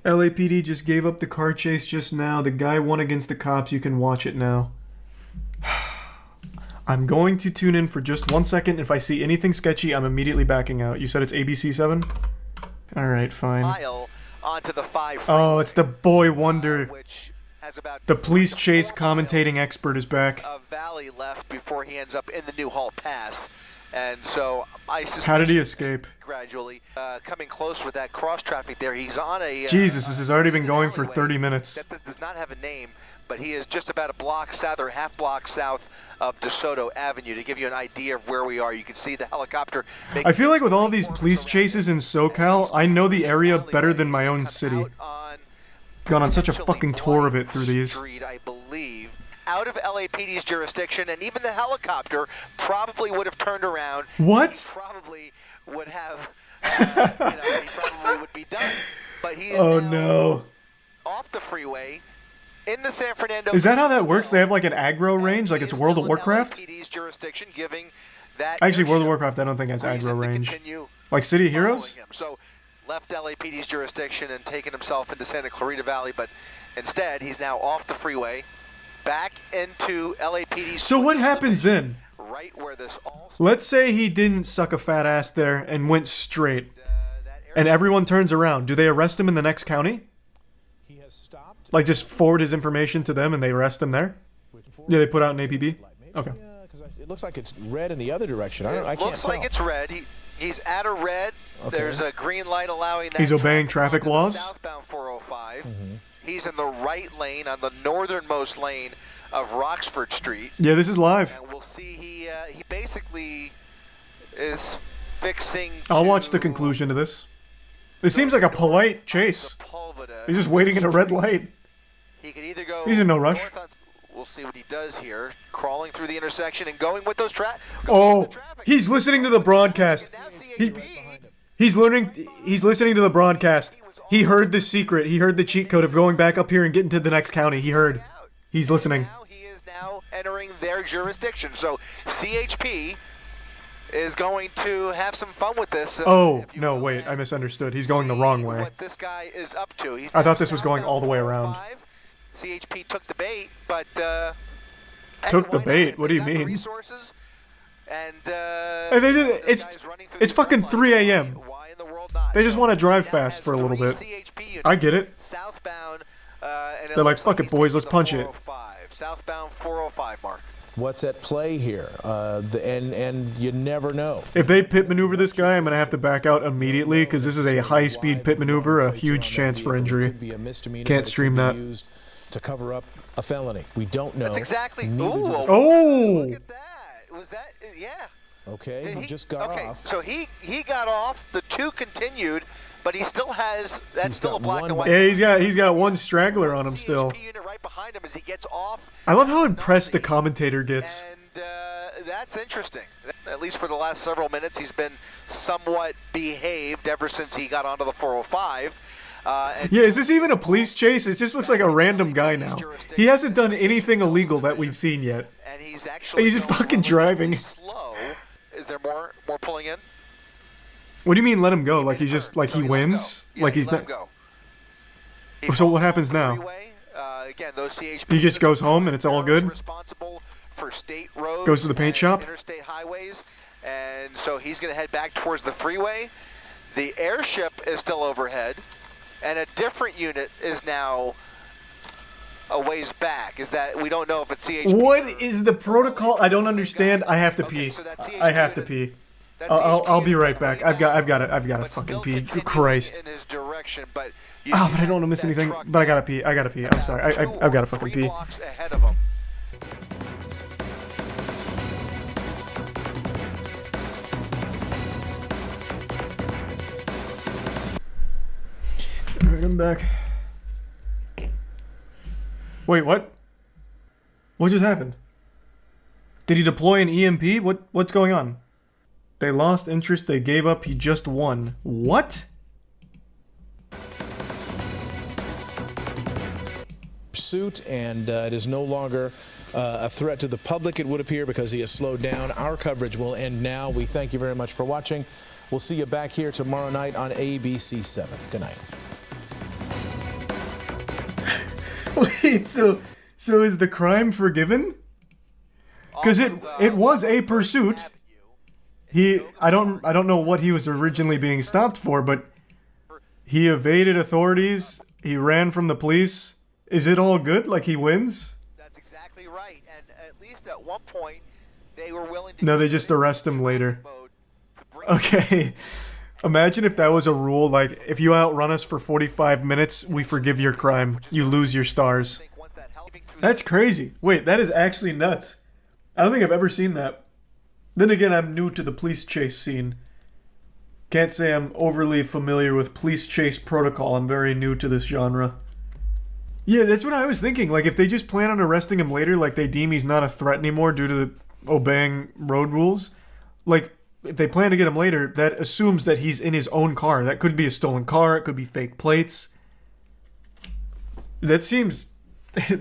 LAPD just gave up the car chase just now. The guy won against the cops. You can watch it now. I'm going to tune in for just 1 second. If I see anything sketchy, I'm immediately backing out. You said it's ABC 7? Alright, fine. Onto the 5 oh, it's the boy wonder. The police chase commentating expert is back. A valley left before he ends up in the Newhall Pass. And so I suspect how did he escape? Gradually coming close with that cross traffic there. He's on a Jesus, this has already been going for 30 minutes. That does not have a name, but he is just about a block south or half block south of DeSoto Avenue. To give you an idea of where we are, you can see the helicopter. I feel like with all these police chases in SoCal, I know the area better than my own city. Gone on such a fucking tour of it through these. Street, I believe, out of LAPD's jurisdiction, and even the helicopter probably would have turned around. What? Probably would have, he probably would be done. But he is no. Off the freeway in the San Fernando. Is that how that works? They have like an aggro range, like it's World of Warcraft? LAPD's jurisdiction, giving that actually, World of Warcraft I don't think has aggro range. Like City of Heroes? So left LAPD's jurisdiction and taken himself into Santa Clarita Valley, but instead he's now off the freeway, back into LAPD's. So what happens then? Right where this all. Let's say he didn't suck a fat ass there and went straight, and everyone turns around. Do they arrest him in the next county? He has stopped. Like just forward his information to them and they arrest him there? Yeah, they put out an APB? Okay. Because it looks like it's red in the other direction. I can't looks tell. like it's red. He's at a red. Okay. There's a green light allowing that. He's obeying traffic laws? Southbound 405. He's in the right lane on the northernmost lane of Roxford Street. Yeah, this is live. And we'll see he basically is fixing. I'll watch the conclusion to this. It seems like a polite chase. He's just waiting in a red light. He could either go. He's in no rush. We'll see what he does here, crawling through the intersection and going with those he's listening to the broadcast. He's listening to the broadcast. He heard the secret. He heard the cheat code of going back up here and getting to the next county. He heard. He's listening. He is now entering their jurisdiction. So CHP is going to have some fun with this. Oh, no, wait, I misunderstood. He's going the wrong way. What this guy is up to. I thought this was going all the way around. CHP took the bait, but took the bait? What do you mean? Resources, and they just, it's fucking 3 a.m. They just want to drive fast for a little bit. I get it. Southbound, they're like, fuck it, boys, let's punch it. Southbound 405 mark. What's at play here? And you never know. If they pit maneuver this guy, I'm going to have to back out immediately because this is a high-speed pit maneuver, a huge chance for injury. Can't stream that. Used to cover up a felony. We don't know. That's exactly. Oh! Look at that. Was that? Yeah. Okay, he just got off. So he got off. The 2 continued, but he still has. That's still a black and white. Yeah, he's got one straggler on him still. Unit right behind him as he gets off. I love how impressed the commentator gets. And that's interesting. At least for the last several minutes, he's been somewhat behaved ever since he got onto the 405. Yeah, is this even a police chase? It just looks like a random guy now. He hasn't done anything illegal that we've seen yet. And he's actually just fucking driving. Slow. Is there more pulling in? What do you mean let him go? Like he's just like he wins? Like he's not. So what happens now? Again, those CHP he just goes home and it's all good. Responsible for state roads, goes to the paint shop. Interstate highways, and so he's going to head back towards the freeway. The airship is still overhead, and a different unit is now a ways back. Is that we don't know if it's CHP. What is the protocol? I don't understand. I have to pee. I have to pee. I'll be right back. I've got to fucking pee. Christ. In his direction, but but I don't want to miss anything. But I gotta pee. I'm sorry. I've got to fucking pee. Ahead of him. Alright, I'm back. Wait, what? What just happened? Did he deploy an EMP? What's going on? They lost interest, they gave up, he just won. What? Pursuit, and it is no longer a threat to the public, it would appear, because he has slowed down. Our coverage will end now. We thank you very much for watching. We'll see you back here tomorrow night on ABC 7. Good night. Wait, so is the crime forgiven? Because it was a pursuit. I don't know what he was originally being stopped for, but he evaded authorities. He ran from the police. Is it all good? Like he wins? That's exactly right. And at least at one point, they were willing to. No, they just arrest him later. Okay. Imagine if that was a rule, like, if you outrun us for 45 minutes, we forgive your crime. You lose your stars. That's crazy. Wait, that is actually nuts. I don't think I've ever seen that. Then again, I'm new to the police chase scene. Can't say I'm overly familiar with police chase protocol. I'm very new to this genre. Yeah, that's what I was thinking. Like, if they just plan on arresting him later, like they deem he's not a threat anymore due to the obeying road rules, like, if they plan to get him later, that assumes that he's in his own car. That could be a stolen car. It could be fake plates. That seems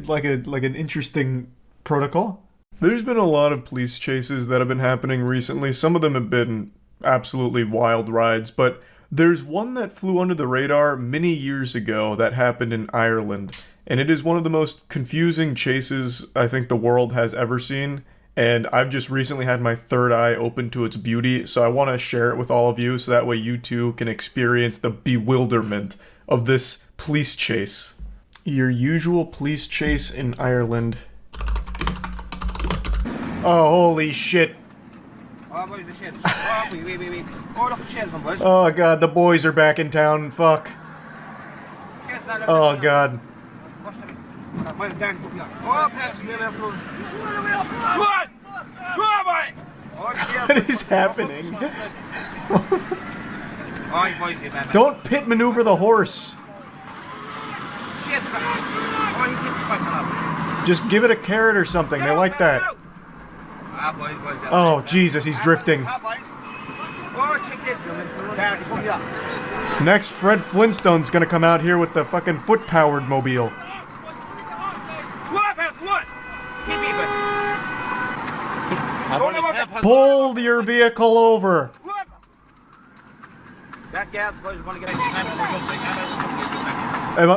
like an interesting protocol. There's been a lot of police chases that have been happening recently. Some of them have been absolutely wild rides, but there's one that flew under the radar many years ago that happened in Ireland, and it is one of the most confusing chases I think the world has ever seen. And I've just recently had my third eye open to its beauty, so I want to share it with all of you so that way you too can experience the bewilderment of this police chase. Your usual police chase in Ireland. Oh, holy shit. Oh god, the boys are back in town, fuck. Oh god. What is happening? Don't pit maneuver the horse. Just give it a carrot or something. They like that. Oh, Jesus, he's drifting. Next, Fred Flintstone's gonna come out here with the fucking foot-powered mobile. Pull your vehicle over.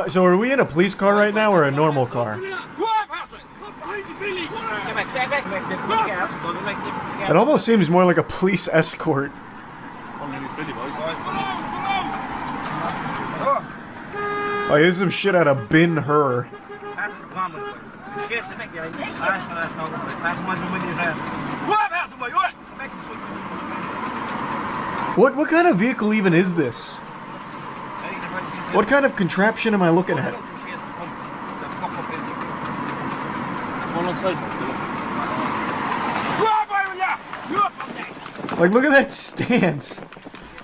So are we in a police car right now or a normal car? It almost seems more like a police escort. Oh, this is some shit out of Ben-Hur. What kind of vehicle even is this? What kind of contraption am I looking at? Like, look at that stance.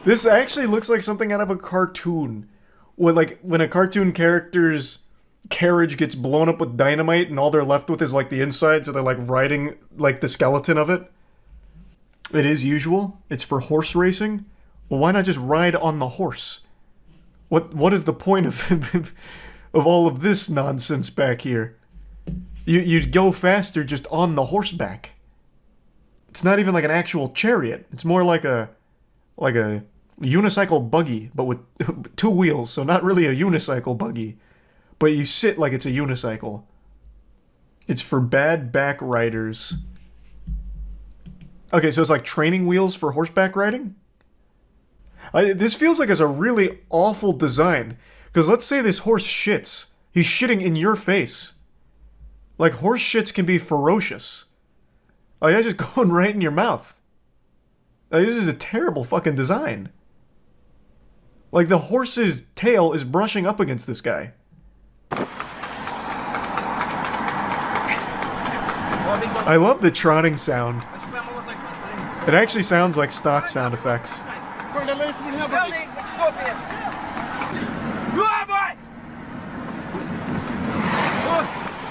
This actually looks like something out of a cartoon. When a cartoon character's carriage gets blown up with dynamite and all they're left with is like the inside, so they're like riding like the skeleton of it. It is usual. It's for horse racing. Well, why not just ride on the horse? What is the point of of all of this nonsense back here? You'd go faster just on the horseback. It's not even like an actual chariot. It's more like a unicycle buggy, but with 2 wheels, so not really a unicycle buggy. But you sit like it's a unicycle. It's for bad back riders. Okay, so it's like training wheels for horseback riding? This feels like it's a really awful design. Because let's say this horse shits. He's shitting in your face. Like, horse shits can be ferocious. Like, that's just going right in your mouth. Like, this is a terrible fucking design. Like, the horse's tail is brushing up against this guy. I love the trotting sound. It actually sounds like stock sound effects.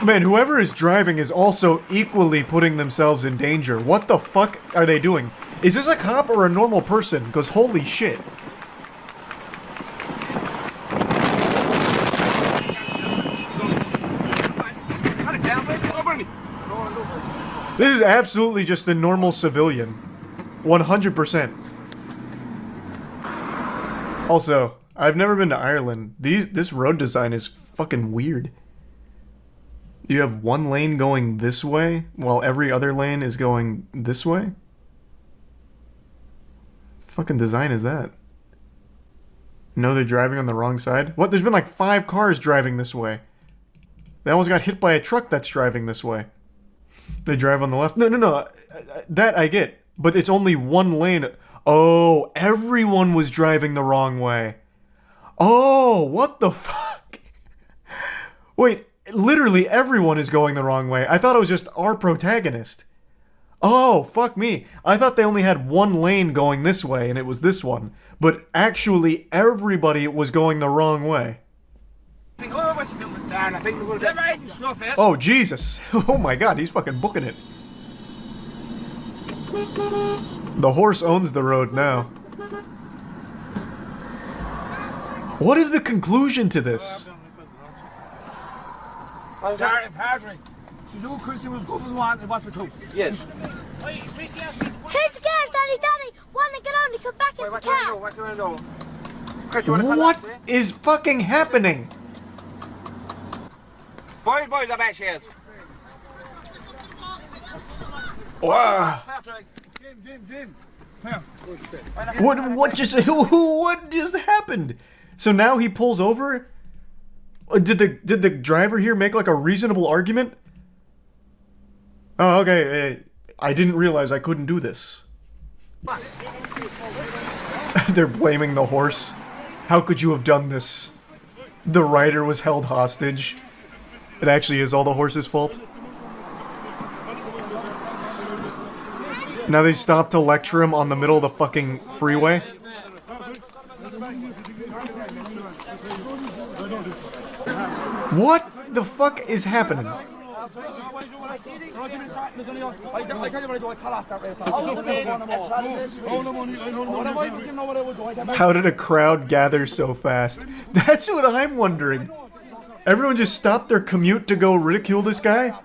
Man, whoever is driving is also equally putting themselves in danger. What the fuck are they doing? Is this a cop or a normal person? Because holy shit. This is absolutely just a normal civilian. 100%. Also, I've never been to Ireland. This road design is fucking weird. You have one lane going this way, while every other lane is going this way? Fucking design is that? No, they're driving on the wrong side? What? There's been like 5 cars driving this way. They almost got hit by a truck that's driving this way. They drive on the left. No. That I get. But it's only one lane. Oh, everyone was driving the wrong way. Oh, what the fuck? Wait, literally everyone is going the wrong way. I thought it was just our protagonist. Oh, fuck me. I thought they only had one lane going this way, and it was this one. But actually, everybody was going the wrong way. Oh, Jesus. Oh my god, he's fucking booking it. The horse owns the road now. What is the conclusion to this? Yes. Change the gears, Daddy. Want to get on and come back in the car. What is fucking happening? Boys, the back shares. Wow. Jim. What just happened? So now he pulls over? Did the driver here make like a reasonable argument? Oh, okay. I didn't realize I couldn't do this. They're blaming the horse. How could you have done this? The rider was held hostage. It actually is all the horse's fault. Now they stop to lecture him on the middle of the fucking freeway. What the fuck is happening? How did a crowd gather so fast? That's what I'm wondering. Everyone just stopped their commute to go ridicule this guy?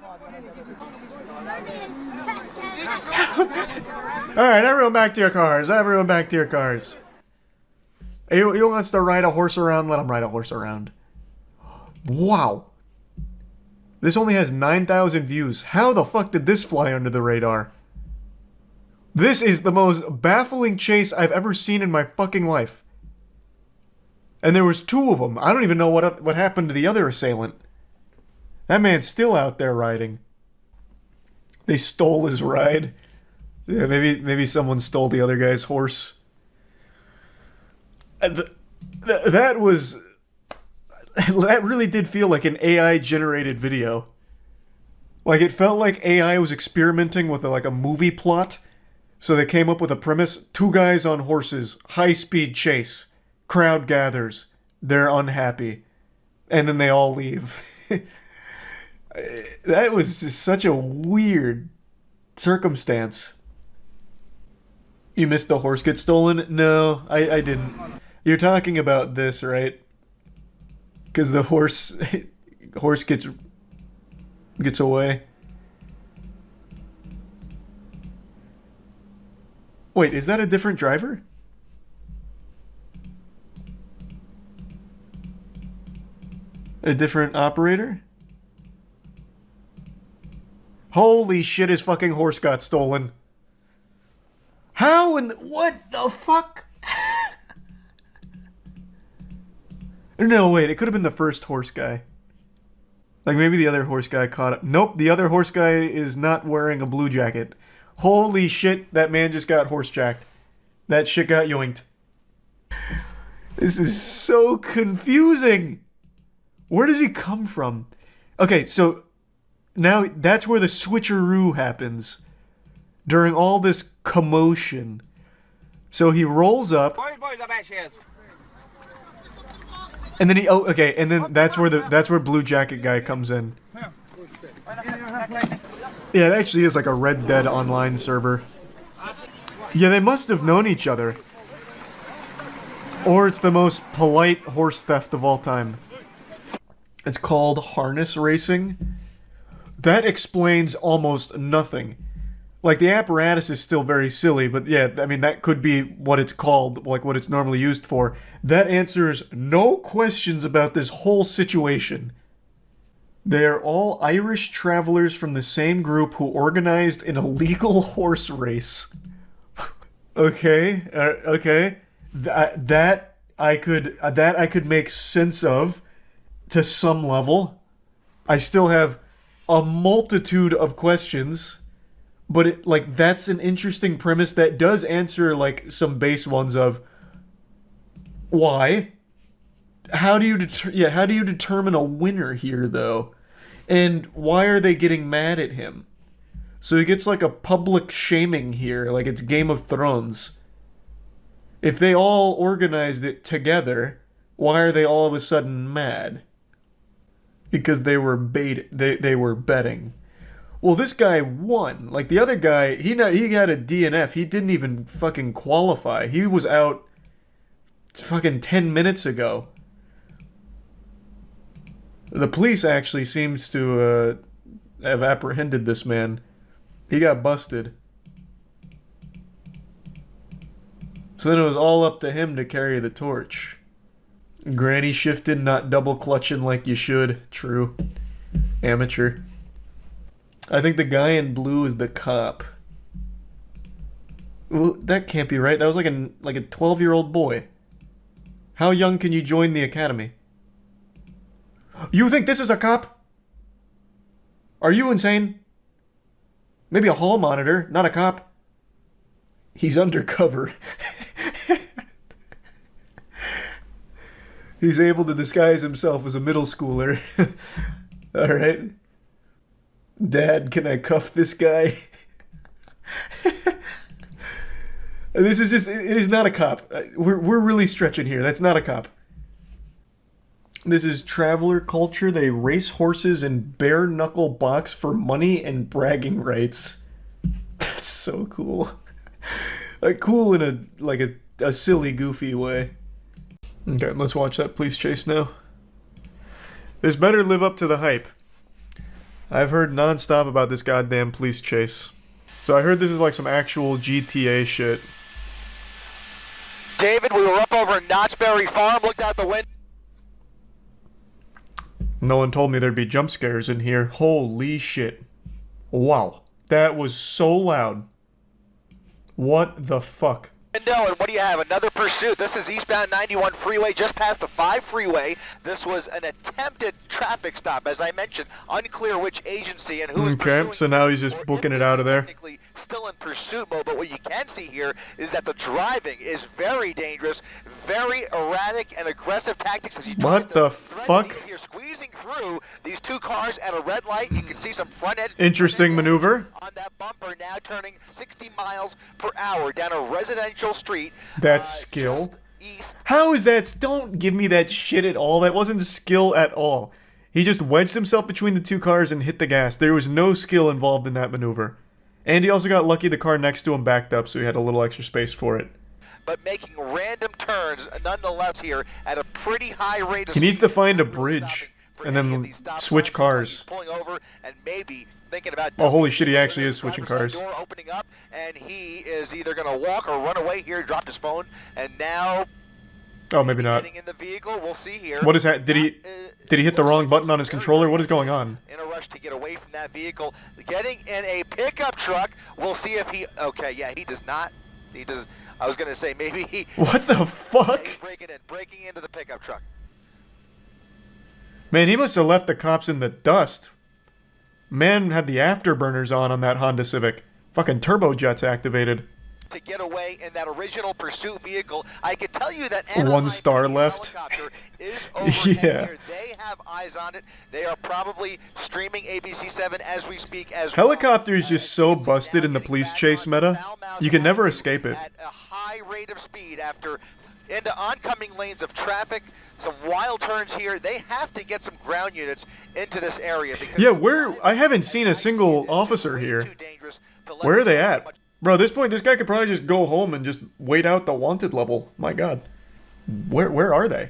Alright, everyone back to your cars. Everyone back to your cars. He wants to ride a horse around? Let him ride a horse around. Wow. This only has 9,000 views. How the fuck did this fly under the radar? This is the most baffling chase I've ever seen in my fucking life. And there was 2 of them. I don't even know what happened to the other assailant. That man's still out there riding. They stole his ride. Yeah, maybe someone stole the other guy's horse. That really did feel like an AI generated video. Like it felt like AI was experimenting with like a movie plot. So they came up with a premise: 2 guys on horses, high speed chase, crowd gathers, they're unhappy, and then they all leave. That was just such a weird circumstance. You missed the horse get stolen? No, I didn't. You're talking about this, right? Because the horse gets away. Wait, is that a different driver? A different operator? Holy shit, his fucking horse got stolen. How in the, what the fuck? No, wait, it could have been the first horse guy. Like maybe the other horse guy caught up. Nope, the other horse guy is not wearing a blue jacket. Holy shit, that man just got horse jacked. That shit got yoinked. This is so confusing. Where does he come from? Okay, so now that's where the switcheroo happens. During all this commotion. So he rolls up. And then and then that's where Blue Jacket guy comes in. Yeah, it actually is like a Red Dead online server. Yeah, they must have known each other. Or it's the most polite horse theft of all time. It's called harness racing. That explains almost nothing. Like, the apparatus is still very silly, but yeah, I mean, that could be what it's called, like what it's normally used for. That answers no questions about this whole situation. They are all Irish travelers from the same group who organized an illegal horse race. Okay, okay. That I could make sense of to some level. I still have a multitude of questions. But that's an interesting premise that does answer like some base ones of why? How do you determine a winner here though? And why are they getting mad at him? So he gets like a public shaming here, like it's Game of Thrones. If they all organized it together, why are they all of a sudden mad? Because they were they were betting. Well, this guy won. Like, the other guy, he had a DNF. He didn't even fucking qualify. He was out fucking 10 minutes ago. The police actually seems to have apprehended this man. He got busted. So then it was all up to him to carry the torch. Granny shifted, not double clutching like you should. True. Amateur. I think the guy in blue is the cop. Well, that can't be right. That was like a 12-year-old boy. How young can you join the academy? You think this is a cop? Are you insane? Maybe a hall monitor, not a cop. He's undercover. He's able to disguise himself as a middle schooler. All right. Dad, can I cuff this guy? This is just, it is not a cop. We're really stretching here. That's not a cop. This is traveler culture. They race horses in bare knuckle box for money and bragging rights. That's so cool. Like cool in a silly, goofy way. Okay, let's watch that police chase now. This better live up to the hype. I've heard non-stop about this goddamn police chase. So I heard this is like some actual GTA shit. David, we were up over in Knott's Berry Farm, looked out the window. No one told me there'd be jump scares in here. Holy shit. Wow. That was so loud. What the fuck? And what do you have? Another pursuit. This is eastbound 91 freeway, just past the 5 freeway. This was an attempted traffic stop, as I mentioned. Unclear which agency and who is Okay, so now he's just booking it out of there. Still in pursuit mode, but what you can see here is that the driving is very dangerous, very erratic and aggressive tactics as he tries What the fuck? You're squeezing through these two cars at a red light. You can see some front end. Interesting maneuver. On that bumper, now turning 60 miles per hour down a residential street. That's skill. How is that? Don't give me that shit at all. That wasn't skill at all. He just wedged himself between the two cars and hit the gas. There was no skill involved in that maneuver. And he also got lucky the car next to him backed up, so he had a little extra space for it. But making random turns, nonetheless, here at a pretty high rate of He needs to find a bridge and then switch cars. pulling over and maybe thinking about. Oh, holy shit, he actually is switching cars. Door opening up, and he is either going to walk or run away here. He dropped his phone, and now. Oh, maybe not. Getting in the vehicle, we'll see here. What is that? Did he hit the wrong button on his controller? What is going on? In a rush to get away from that vehicle, getting in a pickup truck. We'll see if he. Okay, yeah, he does not. He does. I was going to say maybe he. What the fuck? Breaking into the pickup truck. Man, he must have left the cops in the dust. Man had the afterburners on that Honda Civic. Fucking turbojets activated. To get away in that original pursuit vehicle, I could tell you that 1 star left. Is over Yeah. here. They have eyes on it. They are probably streaming ABC7 as we speak. As Helicopter is just so busted in the police chase meta. You can never escape it. At a high rate of speed after into oncoming lanes of traffic. Some wild turns here. They have to get some ground units into this area. Yeah, I haven't seen a single officer here. Where are they at? Bro, at this point, this guy could probably just go home and just wait out the wanted level. My god. Where are they?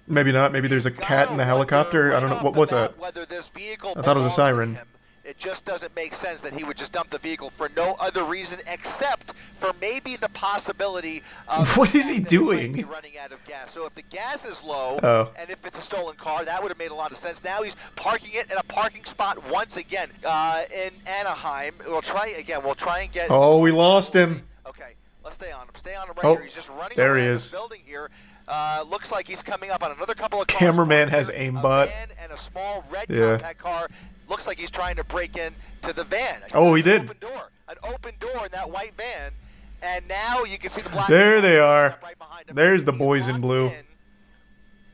Maybe not. Maybe there's a cat in the helicopter. I don't know. What was that? I thought it was a siren. It just doesn't make sense that he would just dump the vehicle for no other reason except for maybe the possibility of what is he doing? Running out of gas. So if the gas is low, and if it's a stolen car, that would have made a lot of sense. Now he's parking it in a parking spot once again in Anaheim. We'll try again. We'll try and get. Oh, we lost him. Okay, let's stay on him. Stay on him right here. He's just running there around he is. the building here. Looks like he's coming up on another couple of cars. Cameraman has aimbot. And a small red compact car. Looks like he's trying to break in to the van. Oh, he did. An open door in that white van, and now you can see the black. There they are. There's the boys in blue.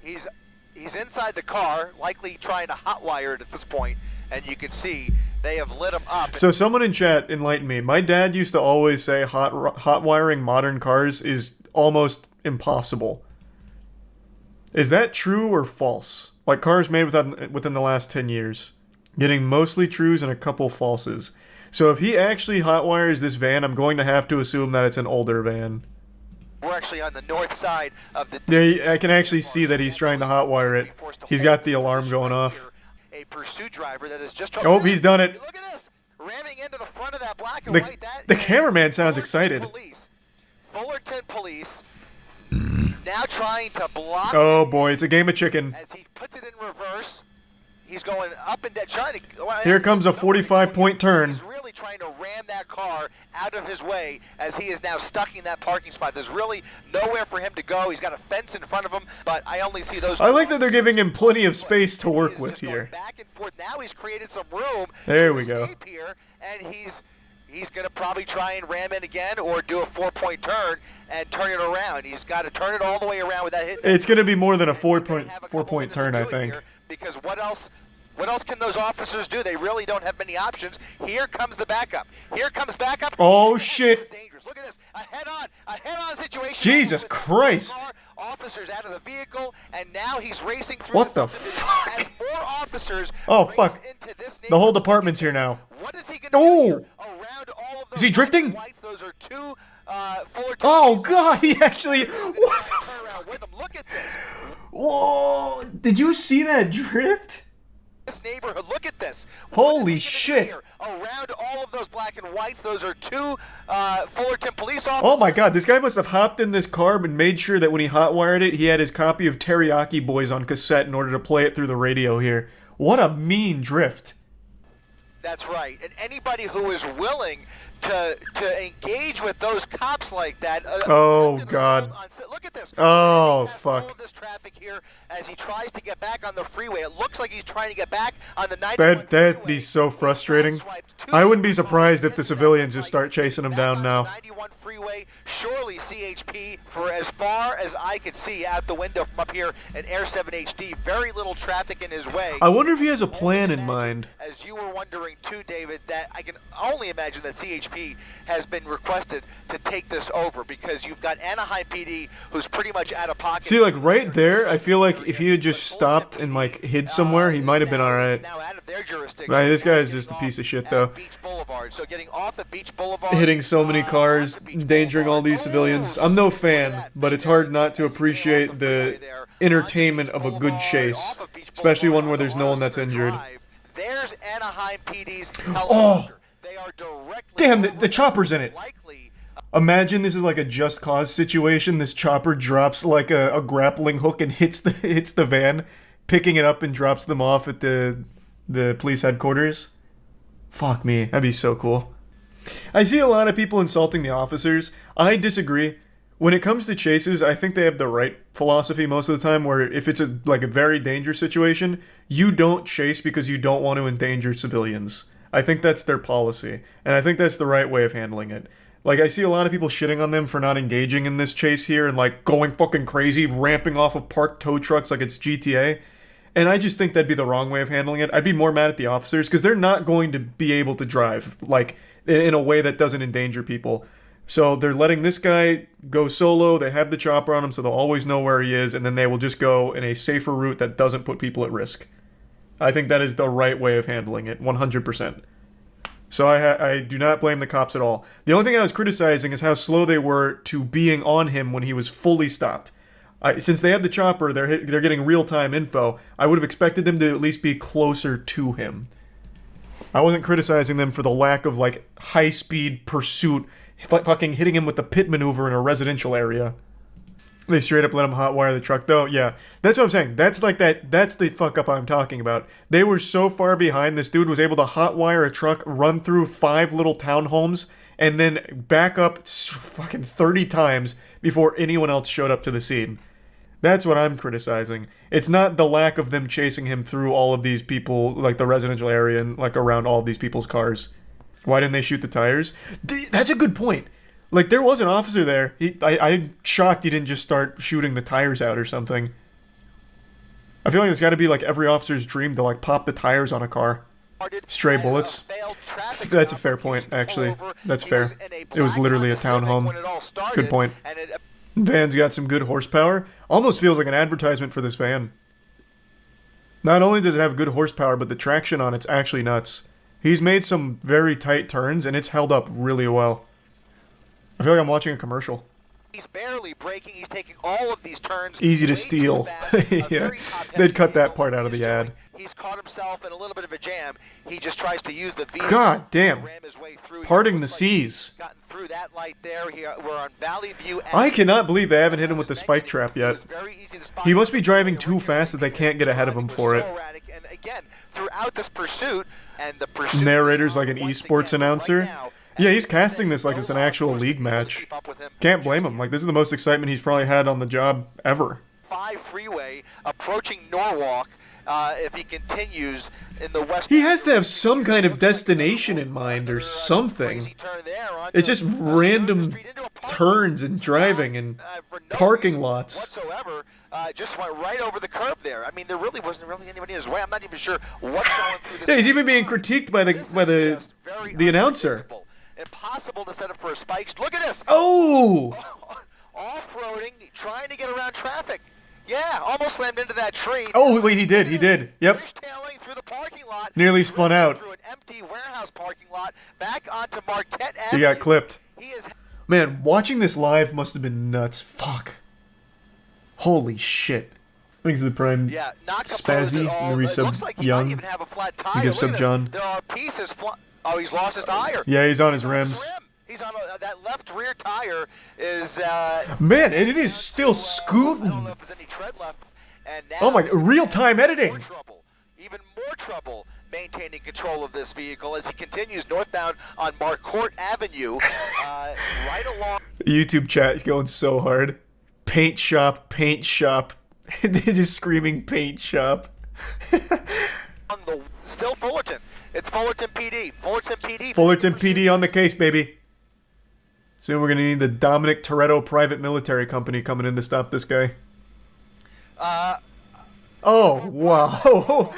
He's inside the car, likely trying to hotwire it at this point, and you can see they have lit him up. So someone in chat enlightened me. My dad used to always say hot wiring modern cars is almost impossible. Is that true or false? Like cars made within the last 10 years. Getting mostly trues and a couple falses. So if he actually hotwires this van, I'm going to have to assume that it's an older van. We're actually on the north side of the... Yeah, I can actually see that he's trying to hotwire it. He's got the alarm going off. A pursuit driver that is just... Oh, he's done it. Look at this! Ramming into the front of that black and white. The cameraman sounds excited. Fullerton Police now trying to block... Oh boy, it's a game of chicken. As he puts it in reverse. He's going up and down, trying to... Here comes a 45-point turn. He's really trying to ram that car out of his way as he is now stuck in that parking spot. There's really nowhere for him to go. He's got a fence in front of him, but I only see those... I like that they're giving him plenty of space to work with here. Back and forth. Now he's created some room. There we go. Here, and he's going to probably try and ram in again or do a 4-point turn and turn it around. He's got to turn it all the way around with that hit. It's going to be more than a 4-point turn, I think. Because what else can those officers do? They really don't have many options. Here comes the backup. Here comes backup. Oh shit! Look at this. A head-on situation. Jesus Christ! Officers out of the vehicle, and now he's racing through. What the fuck? As more officers oh fuck! The whole department's here now. What is he gonna do? Around all of those is he drifting? Lights, those are two oh god! He actually. What the fuck? Look at this. Whoa! Did you see that drift? neighborhood. Look at this. Holy shit. Around all of those black and whites, those are two Fullerton police officers. Oh my god, this guy must have hopped in this car and made sure that when he hotwired it, he had his copy of Teriyaki Boys on cassette in order to play it through the radio here. What a mean drift. That's right. And anybody who is willing to engage with those cops like that. Oh god. Look at this. Oh fuck. All of this traffic here as he tries to get back on the freeway. It looks like he's trying to get back on the 91 That'd be so frustrating. I wouldn't be surprised if the civilians just start chasing him down now. 91 freeway. Surely CHP, for as far as I could see out the window from up here in Air 7 HD, very little traffic in his way. I wonder if he has a plan in mind. As you were wondering too, David, that I can only imagine that CHP has been requested to take this over because you've got Anaheim PD who's pretty much out of pocket. See, like right there, I feel like if he had just stopped and like hid somewhere, he might have been alright. Right, this guy is just a piece of shit though. So getting off at Beach Boulevard, hitting so many cars, endangering all these civilians. I'm no fan, but it's hard not to appreciate the entertainment of a good chase, especially one where there's no one that's injured. There's Anaheim PD's helicopter. Damn, the chopper's in it. Imagine this is like a Just Cause situation. This chopper drops like a grappling hook and hits the van, picking it up and drops them off at the police headquarters. Fuck me, that'd be so cool. I see a lot of people insulting the officers. I disagree. When it comes to chases, I think they have the right philosophy most of the time, where if it's a very dangerous situation, you don't chase because you don't want to endanger civilians. I think that's their policy, and I think that's the right way of handling it. Like, I see a lot of people shitting on them for not engaging in this chase here and, like, going fucking crazy, ramping off of parked tow trucks like it's GTA. And I just think that'd be the wrong way of handling it. I'd be more mad at the officers, because they're not going to be able to drive, like, in a way that doesn't endanger people. So they're letting this guy go solo, they have the chopper on him so they'll always know where he is, and then they will just go in a safer route that doesn't put people at risk. I think that is the right way of handling it, 100%. So I do not blame the cops at all. The only thing I was criticizing is how slow they were to being on him when he was fully stopped. Since they had the chopper, they're getting real-time info, I would have expected them to at least be closer to him. I wasn't criticizing them for the lack of, like, high-speed pursuit, fucking hitting him with the pit maneuver in a residential area. They straight up let him hotwire the truck, though. Yeah, that's what I'm saying. That's the fuck up I'm talking about. They were so far behind, this dude was able to hotwire a truck, run through 5 little townhomes, and then back up fucking 30 times before anyone else showed up to the scene. That's what I'm criticizing. It's not the lack of them chasing him through all of these people, like the residential area and like around all of these people's cars. Why didn't they shoot the tires? That's a good point. Like, there was an officer there. I'm shocked he didn't just start shooting the tires out or something. I feel like it's got to be like every officer's dream to like pop the tires on a car. Stray bullets. That's a fair point, actually. That's fair. It was literally a townhome. Good point. Van's got some good horsepower. Almost feels like an advertisement for this van. Not only does it have good horsepower, but the traction on it's actually nuts. He's made some very tight turns, and it's held up really well. I feel like I'm watching a commercial. He's barely braking. He's taking all of these turns. Easy to steal. Yeah, they'd cut that part out of the ad. He's caught himself in a little bit of a jam. He just tries to use the vehicle. God damn. Parting the seas. Gotten through that light there. We're on Valley View. I cannot believe they haven't hit him with the spike trap yet. He must be driving too fast that they can't get ahead of him for it. And again, throughout this pursuit, and the pursuit narrator's like an esports announcer. Yeah, he's casting this like it's an actual league match. Can't blame him. Like, this is the most excitement he's probably had on the job ever. 5 freeway approaching Norwalk. If he continues in the west, he has to have some kind of destination in mind or something. It's just random turns and driving and parking lots. Whatsoever, just went right over the curb there. I mean, there really wasn't anybody in his way. I'm not even sure what's going through this. Yeah, he's even being critiqued by the announcer. Impossible to set up for a spike. Look at this. Oh! Off-roading, trying to get around traffic. Yeah, almost slammed into that tree. Oh, wait, he did. Yep. Through the parking lot. Nearly spun out. Through an empty warehouse parking lot, back onto Marquette Avenue. He got clipped. Man, watching this live must have been nuts. Fuck. Holy shit. think he's the prime Spazzy, and we sub Young. Even have a flat tire. You give sub John. There are pieces. Oh, he's lost his tire. Yeah, he's on his rims. He's on that left rear tire is. Man, and it is still scooting. I don't know if there's any tread left. And now Oh my! Real-time editing. Even more trouble maintaining control of this vehicle as he continues northbound on Marcourt Avenue, right along. YouTube chat is going so hard. Paint shop, paint shop. They're just screaming paint shop. Still Fullerton. It's Fullerton PD. Fullerton PD. Fullerton PD on the case, baby. Soon we're gonna need the Dominic Toretto Private Military Company coming in to stop this guy. Oh wow!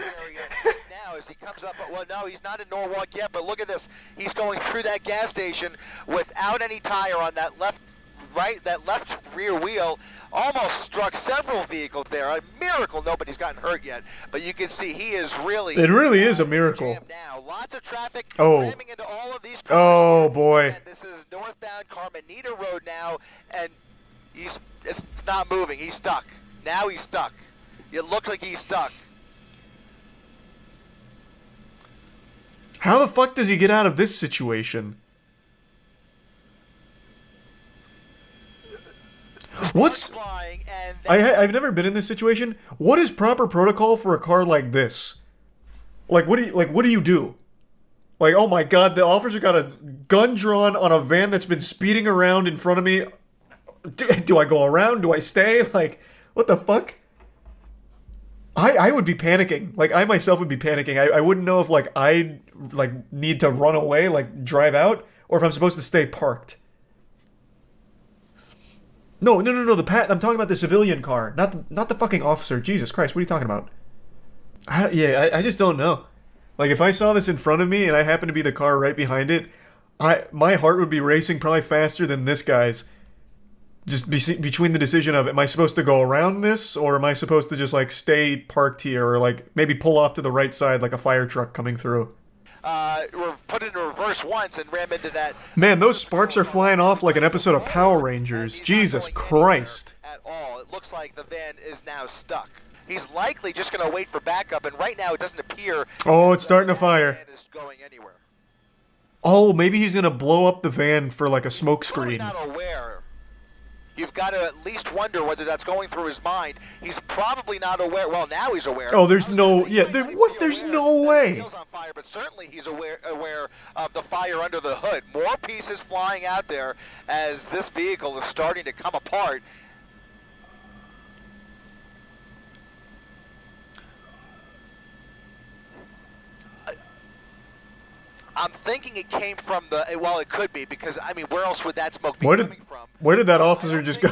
Now as he comes up, well, no, he's not in Norwalk yet. But look at this. He's going through that gas station without any tire on that left rear wheel. Almost struck several vehicles there. A miracle nobody's gotten hurt yet. But you can see he is really. It really is a miracle. Now, lots of traffic ramming into all of these cars. Oh boy! And this is northbound Carmenita Road now, and it's not moving. He's stuck. Now he's stuck. It looked like he's stuck. How the fuck does he get out of this situation? What's... I've never been in this situation. What is proper protocol for a car like this? Like, what do you do? Like, oh my god, the officer got a gun drawn on a van that's been speeding around in front of me. Do I go around? Do I stay? Like, what the fuck? I would be panicking. Like, I myself would be panicking. I wouldn't know if, like, I need to run away, like, drive out, or if I'm supposed to stay parked. No, I'm talking about the civilian car, not the fucking officer. Jesus Christ, what are you talking about? I just don't know. Like, if I saw this in front of me and I happened to be the car right behind it, my heart would be racing probably faster than this guy's. Just between the decision of, am I supposed to go around this, or am I supposed to just, like, stay parked here, or, like, maybe pull off to the right side like a fire truck coming through? Put it in reverse once and ram into that. Man, those sparks are flying off like an episode of Power Rangers. Jesus Christ. At all. It looks like the van is now stuck. He's likely just going to wait for backup, and right now it doesn't appear. Oh, it's starting to fire. The van is going anywhere. Oh, maybe he's going to blow up the van for, like, a smoke screen. Not aware. You've got to at least wonder whether that's going through his mind. He's probably not aware. Well, now he's aware. Oh, there's no... Yeah, there's no way. On fire, but certainly he's aware of the fire under the hood. More pieces flying out there as this vehicle is starting to come apart. I'm thinking it came from the... Well, it could be, because, I mean, where else would that smoke be coming from? Where did that officer just go?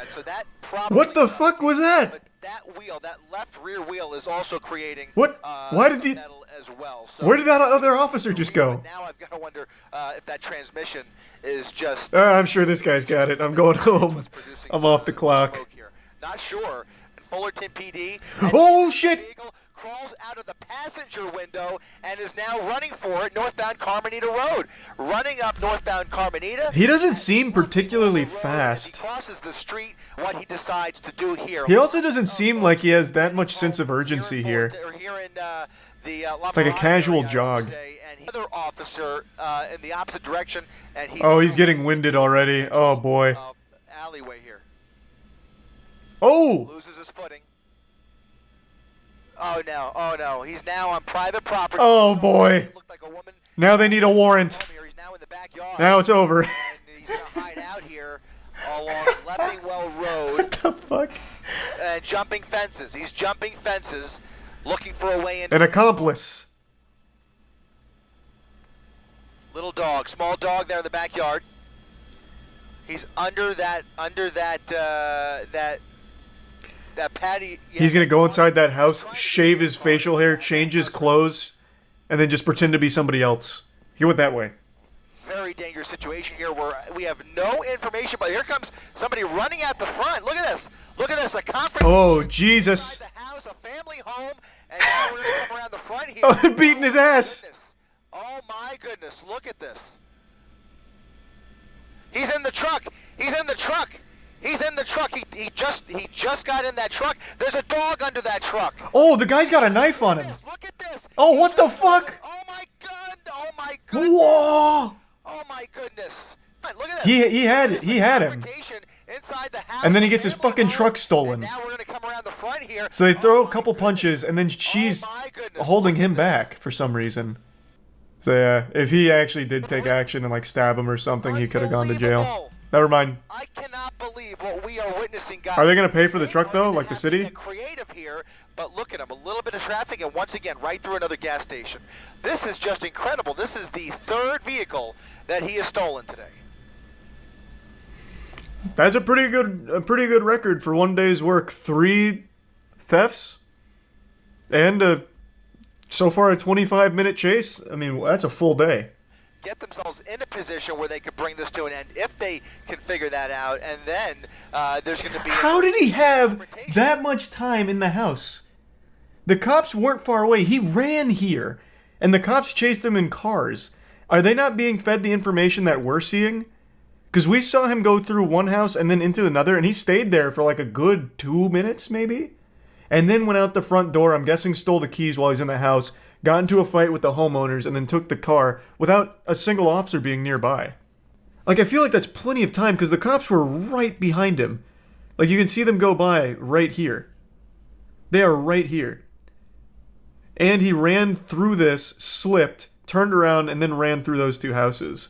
So that probably, what the fuck was that? But that wheel, that left rear wheel, is also creating... What? Why did metal as well. So where did that other officer just go? Now I've got to wonder if that transmission is just... I'm sure this guy's got it. I'm going home. I'm off the clock. Not sure. Fullerton PD... Oh, shit! Crawls out of the passenger window and is now running for it northbound Carmenita Road. Running up northbound Carmenita. He doesn't seem particularly fast. He crosses the street, what he decides to do here. He also doesn't seem like he has that much sense of urgency here. It's like a casual jog. And another officer in the opposite direction. And oh, he's getting winded already. Oh, boy. Alleyway here. Oh! Loses his footing. Oh no, he's now on private property. Oh boy. Now they need a warrant. Now it's over. And he's going to hide out here along Leppingwell Road. What the fuck? And jumping fences. He's jumping fences, looking for a way in. An accomplice. Little dog, small dog there in the backyard. He's under that patty. He's gonna go inside that house, shave his facial hair, change his clothes, and then just pretend to be somebody else. He went that way. Very dangerous situation here where we have no information, but here comes somebody running out the front. Look at this. Look at this. A conference. Oh, Jesus. The house, a family home, and now we're going to come around the front here. Oh, they're beating his ass. Oh, my goodness. Look at this. He's in the truck. He's in the truck. He's in the truck. He just got in that truck. There's a dog under that truck. Oh, the guy's got a knife on him. Look at this. Oh, what the fuck? Oh my god. Oh my goodness. Whoa. Oh my goodness. Look at this. He had him. Inside the house. And then he gets his fucking truck stolen. Now we're gonna come around the front here. So they throw a couple punches, and then she's holding him back for some reason. So yeah, if he actually did take action and like stab him or something, he could have gone to jail. Never mind. I cannot believe what we are witnessing, guys. Are they gonna pay for the truck though, like the city? Creative here, but look at him. A little bit of traffic, and once again, right through another gas station. This is just incredible. This is the third vehicle that he has stolen today. That's a pretty good record for one day's work. 3 thefts and so far a 25-minute chase. I mean, that's a full day. Get themselves in a position where they could bring this to an end if they can figure that out, and then there's going to be. How did he have that much time in the house? The cops weren't far away. He ran here, and the cops chased him in cars. Are they not being fed the information that we're seeing? Because we saw him go through one house and then into another, and he stayed there for like a good 2 minutes, maybe? And then went out the front door, I'm guessing stole the keys while he's in the house, got into a fight with the homeowners, and then took the car without a single officer being nearby. Like, I feel like that's plenty of time, because the cops were right behind him. Like, you can see them go by right here. They are right here. And he ran through this, slipped, turned around, and then ran through those 2 houses.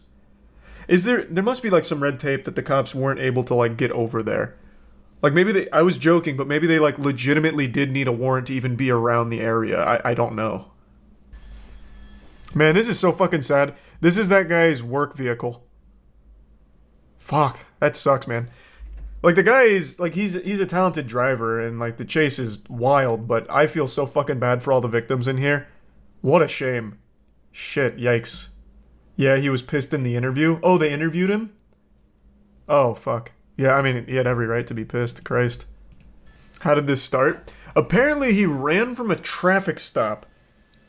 There must be like some red tape that the cops weren't able to like get over there. Like maybe I was joking, but maybe they like legitimately did need a warrant to even be around the area. I don't know. Man, this is so fucking sad. This is that guy's work vehicle. Fuck, that sucks, man. Like the guy is like he's a talented driver and like the chase is wild, but I feel so fucking bad for all the victims in here. What a shame. Shit, yikes. Yeah, he was pissed in the interview. Oh, they interviewed him? Oh, fuck. Yeah, I mean, he had every right to be pissed. Christ. How did this start? Apparently, he ran from a traffic stop.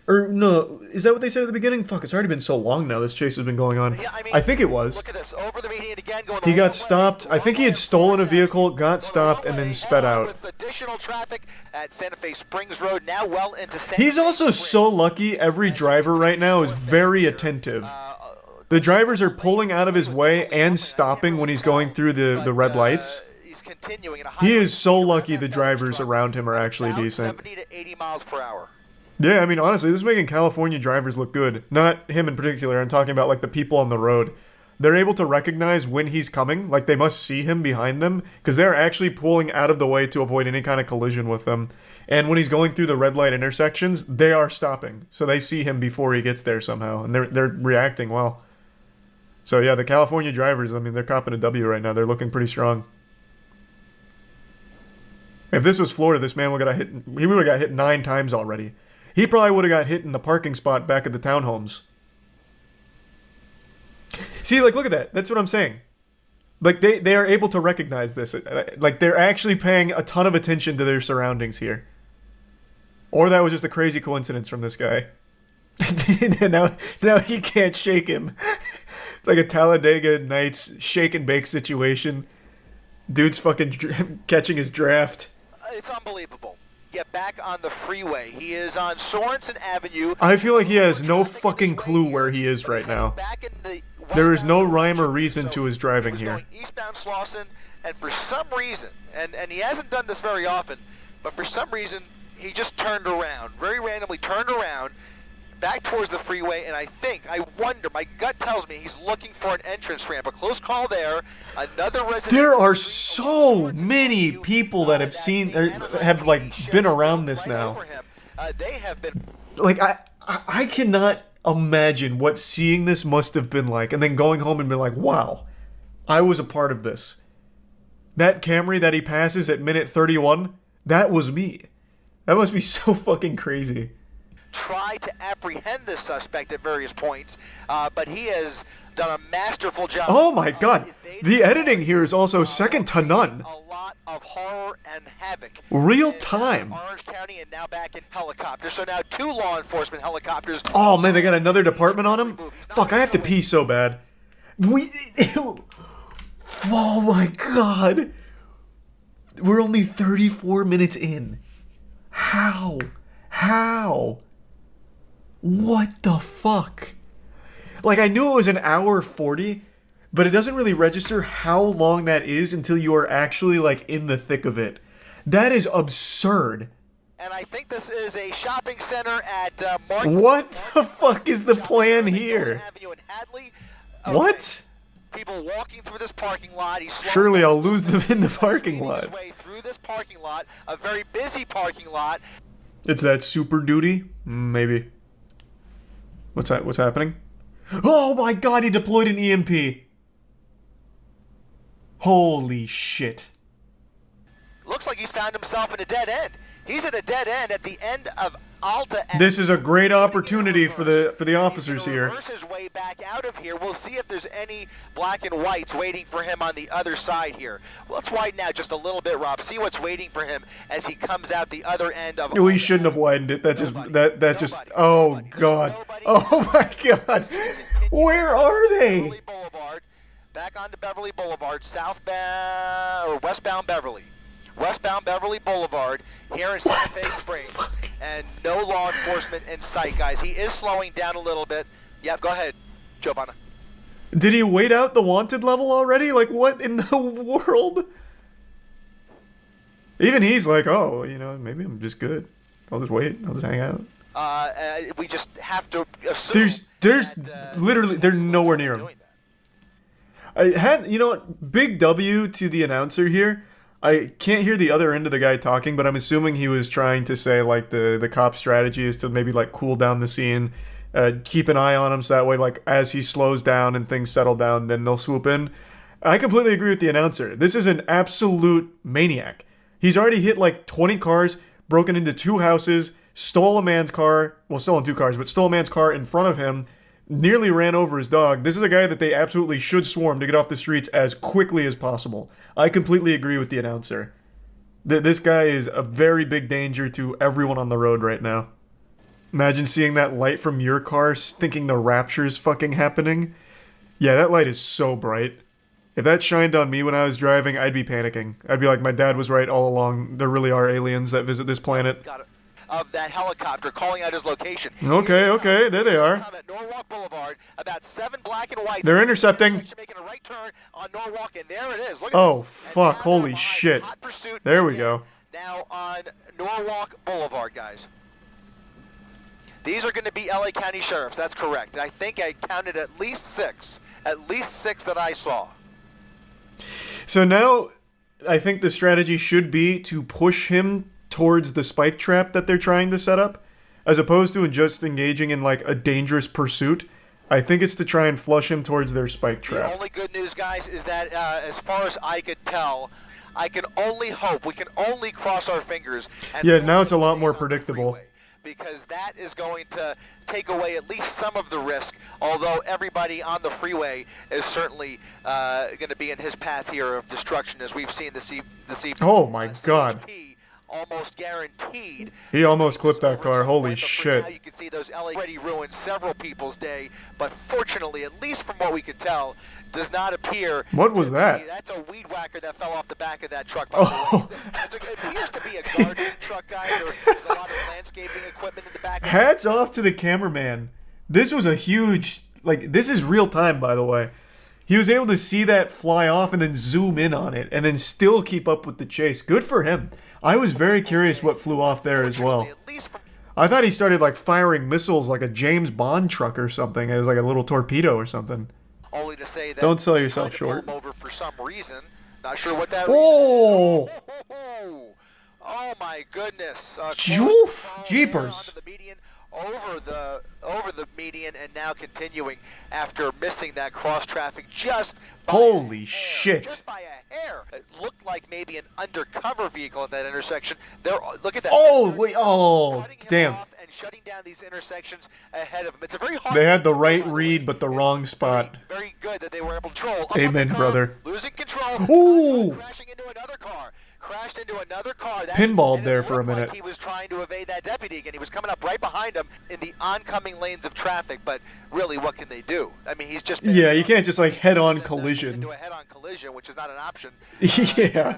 Or, no, is that what they said at the beginning? Fuck, it's already been so long now this chase has been going on. Yeah, I mean, I think it was. Look at this. Over the median again, going He got stopped. I think he had stolen a vehicle, got stopped, and then sped out. With additional traffic at Santa Fe Springs Road, now well into Santa He's also so lucky every driver right now is very attentive. The drivers are pulling out of his way and stopping when he's going through the red lights. He is so lucky the drivers around him are actually decent. 70 to 80 miles per hour. Yeah, I mean, honestly, this is making California drivers look good. Not him in particular, I'm talking about, like, the people on the road. They're able to recognize when he's coming, like, they must see him behind them, because they're actually pulling out of the way to avoid any kind of collision with them. And when he's going through the red light intersections, they are stopping. So they see him before he gets there somehow, and they're reacting well. So yeah, the California drivers, I mean, they're copping a W right now. They're looking pretty strong. If this was Florida, this man would have got hit. He would have got hit 9 times already. He probably would have got hit in the parking spot back at the townhomes. See, like, look at that. That's what I'm saying. Like, they are able to recognize this. Like, they're actually paying a ton of attention to their surroundings here. Or that was just a crazy coincidence from this guy. now he can't shake him. It's like a Talladega Nights shake and bake situation. Dude's fucking catching his draft. It's unbelievable. Get back on the freeway. He is on Sorensen Avenue. I feel like he has no fucking clue where he is right now. There is no rhyme or reason to his driving here. Eastbound Slauson, and for some reason, and he hasn't done this very often, but for some reason, he just turned around. Very randomly turned around. Back towards the freeway, and I wonder, my gut tells me he's looking for an entrance ramp. A close call there. Another resident. There are so many people that have seen, have like been around this now. They have been. Like I cannot imagine what seeing this must have been like, and then going home and being like, wow, I was a part of this. That Camry that he passes at minute 31, that was me. That must be so fucking crazy. Try to apprehend this suspect at various points, but he has done a masterful job. Oh my god, the editing here is also second to none. A lot of horror and havoc. Real time. Orange County and now back in helicopters. So now 2 law enforcement helicopters. Oh man, they got another department on him? Fuck, I have to pee so bad. Oh my god. We're only 34 minutes in. How? What the fuck? Like, I knew it was an hour 40, but it doesn't really register how long that is until you are actually, like, in the thick of it. That is absurd. And I think this is a shopping center at What the fuck is the plan here? What? People walking through this parking lot. Surely I'll lose them in the parking lot. His way through this parking lot, a very busy parking lot. It's that Super Duty? Maybe. What's happening? Oh my god, he deployed an EMP. Holy shit. Looks like he's found himself in a dead end. He's at a dead end at the end of Alta. This is a great opportunity for the officers here. Reverse his way back out of here. We'll see if there's any black and whites waiting for him on the other side here. Let's widen out just a little bit, Rob. See what's waiting for him as he comes out the other end of. We shouldn't have widened it. That just. Oh god. Oh my god. Where are they? Back onto Beverly Boulevard, southbound or westbound Beverly. Westbound Beverly Boulevard here in Santa Fe Springs, and no law enforcement in sight, guys. He is slowing down a little bit. Yep, go ahead, Giovanna. Did he wait out the wanted level already? Like, what in the world? Even he's like, oh, you know, maybe I'm just good. I'll just wait. I'll just hang out. We just have to assume. There's literally, they're nowhere near him. I had, you know what, big W to the announcer here. I can't hear the other end of the guy talking, but I'm assuming he was trying to say, like, the cop strategy is to maybe, like, cool down the scene, keep an eye on him so that way, like, as he slows down and things settle down, then they'll swoop in. I completely agree with the announcer. This is an absolute maniac. He's already hit, like, 20 cars, broken into 2 houses, stole a man's car, well, stolen 2 cars, but stole a man's car in front of him, nearly ran over his dog. This is a guy that they absolutely should swarm to get off the streets as quickly as possible. I completely agree with the announcer. This guy is a very big danger to everyone on the road right now. Imagine seeing that light from your car, thinking the rapture's fucking happening. Yeah, that light is so bright. If that shined on me when I was driving, I'd be panicking. I'd be like, my dad was right all along. There really are aliens that visit this planet. Of that helicopter calling out his location. Okay, there they are. At Norwalk Boulevard, about 7 black and whites. They're intercepting. Making a right turn on Norwalk, and there it is. Look at oh, this. fuck, holy shit. There we go. Now on Norwalk Boulevard, guys. These are going to be LA County Sheriffs, that's correct. And I think I counted at least 6. At least 6 that I saw. So now, I think the strategy should be to push him towards the spike trap that they're trying to set up, as opposed to just engaging in, like, a dangerous pursuit. I think it's to try and flush him towards their spike trap. The only good news, guys, is that as far as I could tell, I can only hope, we can only cross our fingers. And yeah, now it's a lot more predictable. Because that is going to take away at least some of the risk, although everybody on the freeway is certainly going to be in his path here of destruction, as we've seen this evening. Oh my god. Almost guaranteed. He almost clipped that car. Holy shit. Now you can see those LA already ruined several people's day, but fortunately, at least from what we could tell, does not appear. What was that? That's a weed whacker that fell off the back of that truck. Oh. It appears to be a gardening truck, guys. There's a lot of landscaping equipment in the back. Hats off to the cameraman. This was a huge, like, this is real time, by the way. He was able to see that fly off and then zoom in on it and then still keep up with the chase. Good for him. I was very curious what flew off there as well. I thought he started, like, firing missiles like a James Bond truck or something. It was like a little torpedo or something. Only to say that don't sell yourself short. Over for some reason. Not sure what that oh! Oh my goodness. Jeepers. Over the median and now continuing after missing that cross traffic just by holy shit. Just by a hair. It looked like maybe an undercover vehicle at that intersection. Look at that. Oh, wait. Oh, damn. And shutting down these intersections ahead of them. It's a very hard. They had the right read but the wrong spot. Very good that they were able to control. Amen, brother. Losing control. Ooh. Crashing into another car. crashed into another car. Pinballed there for a minute. Like he was trying to evade that deputy again. He was coming up right behind him in the oncoming lanes of traffic, but really, what can they do? I mean, he's just... Yeah, you can't just, like, head-on collision. Into a head-on collision, which is not an option. Yeah.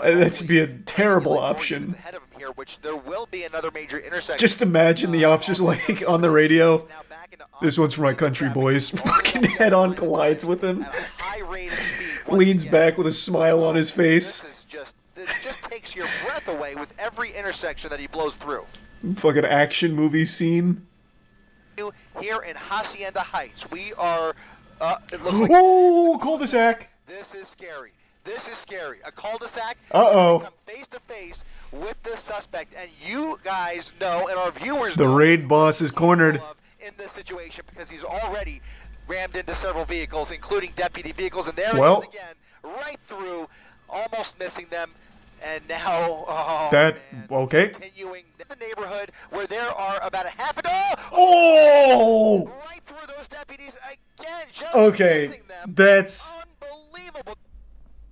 That'd be a terrible option. Ahead of him here, which there will be another major intersection. Just imagine the officers, like, on the radio. This one's for my country, boys. Fucking head-on collides with him. Leans back with a smile on his face. This just takes your breath away with every intersection that he blows through. Fucking action movie scene. Here in Hacienda Heights, we are... it looks like cul-de-sac. This is scary. This is scary. A cul-de-sac. Uh-oh. Come face to face with the suspect, and you guys know, and our viewers The know, raid boss is cornered. in this situation because he's already rammed into several vehicles, including deputy vehicles, and there he is again, right through, almost missing them, and now, continuing the neighborhood where there are about a half a dozen. Right through those deputies again, just missing them. That's unbelievable.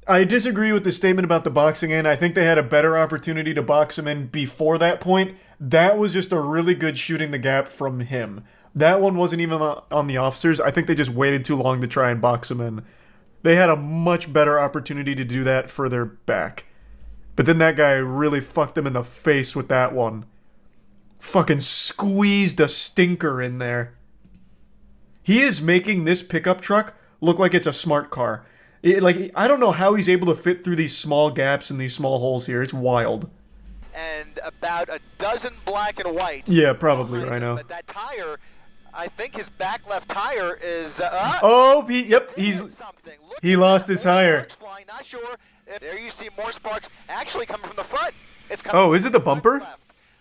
I disagree with the statement about the boxing in. I think they had a better opportunity to box him in before that point. That was just a really good shooting the gap from him. That one wasn't even on the officers. I think they just waited too long to try and box him in. They had a much better opportunity to do that further back. But then that guy really fucked him in the face with that one. Fucking squeezed a stinker in there. He is making this pickup truck look like it's a smart car. I don't know how he's able to fit through these small gaps and these small holes here. It's wild. And about a dozen black and whites. Yeah, probably right now. But that tire, I think his back left tire is... he lost his tire. Not sure. There you see more sparks actually coming from the front. It's coming is it the bumper?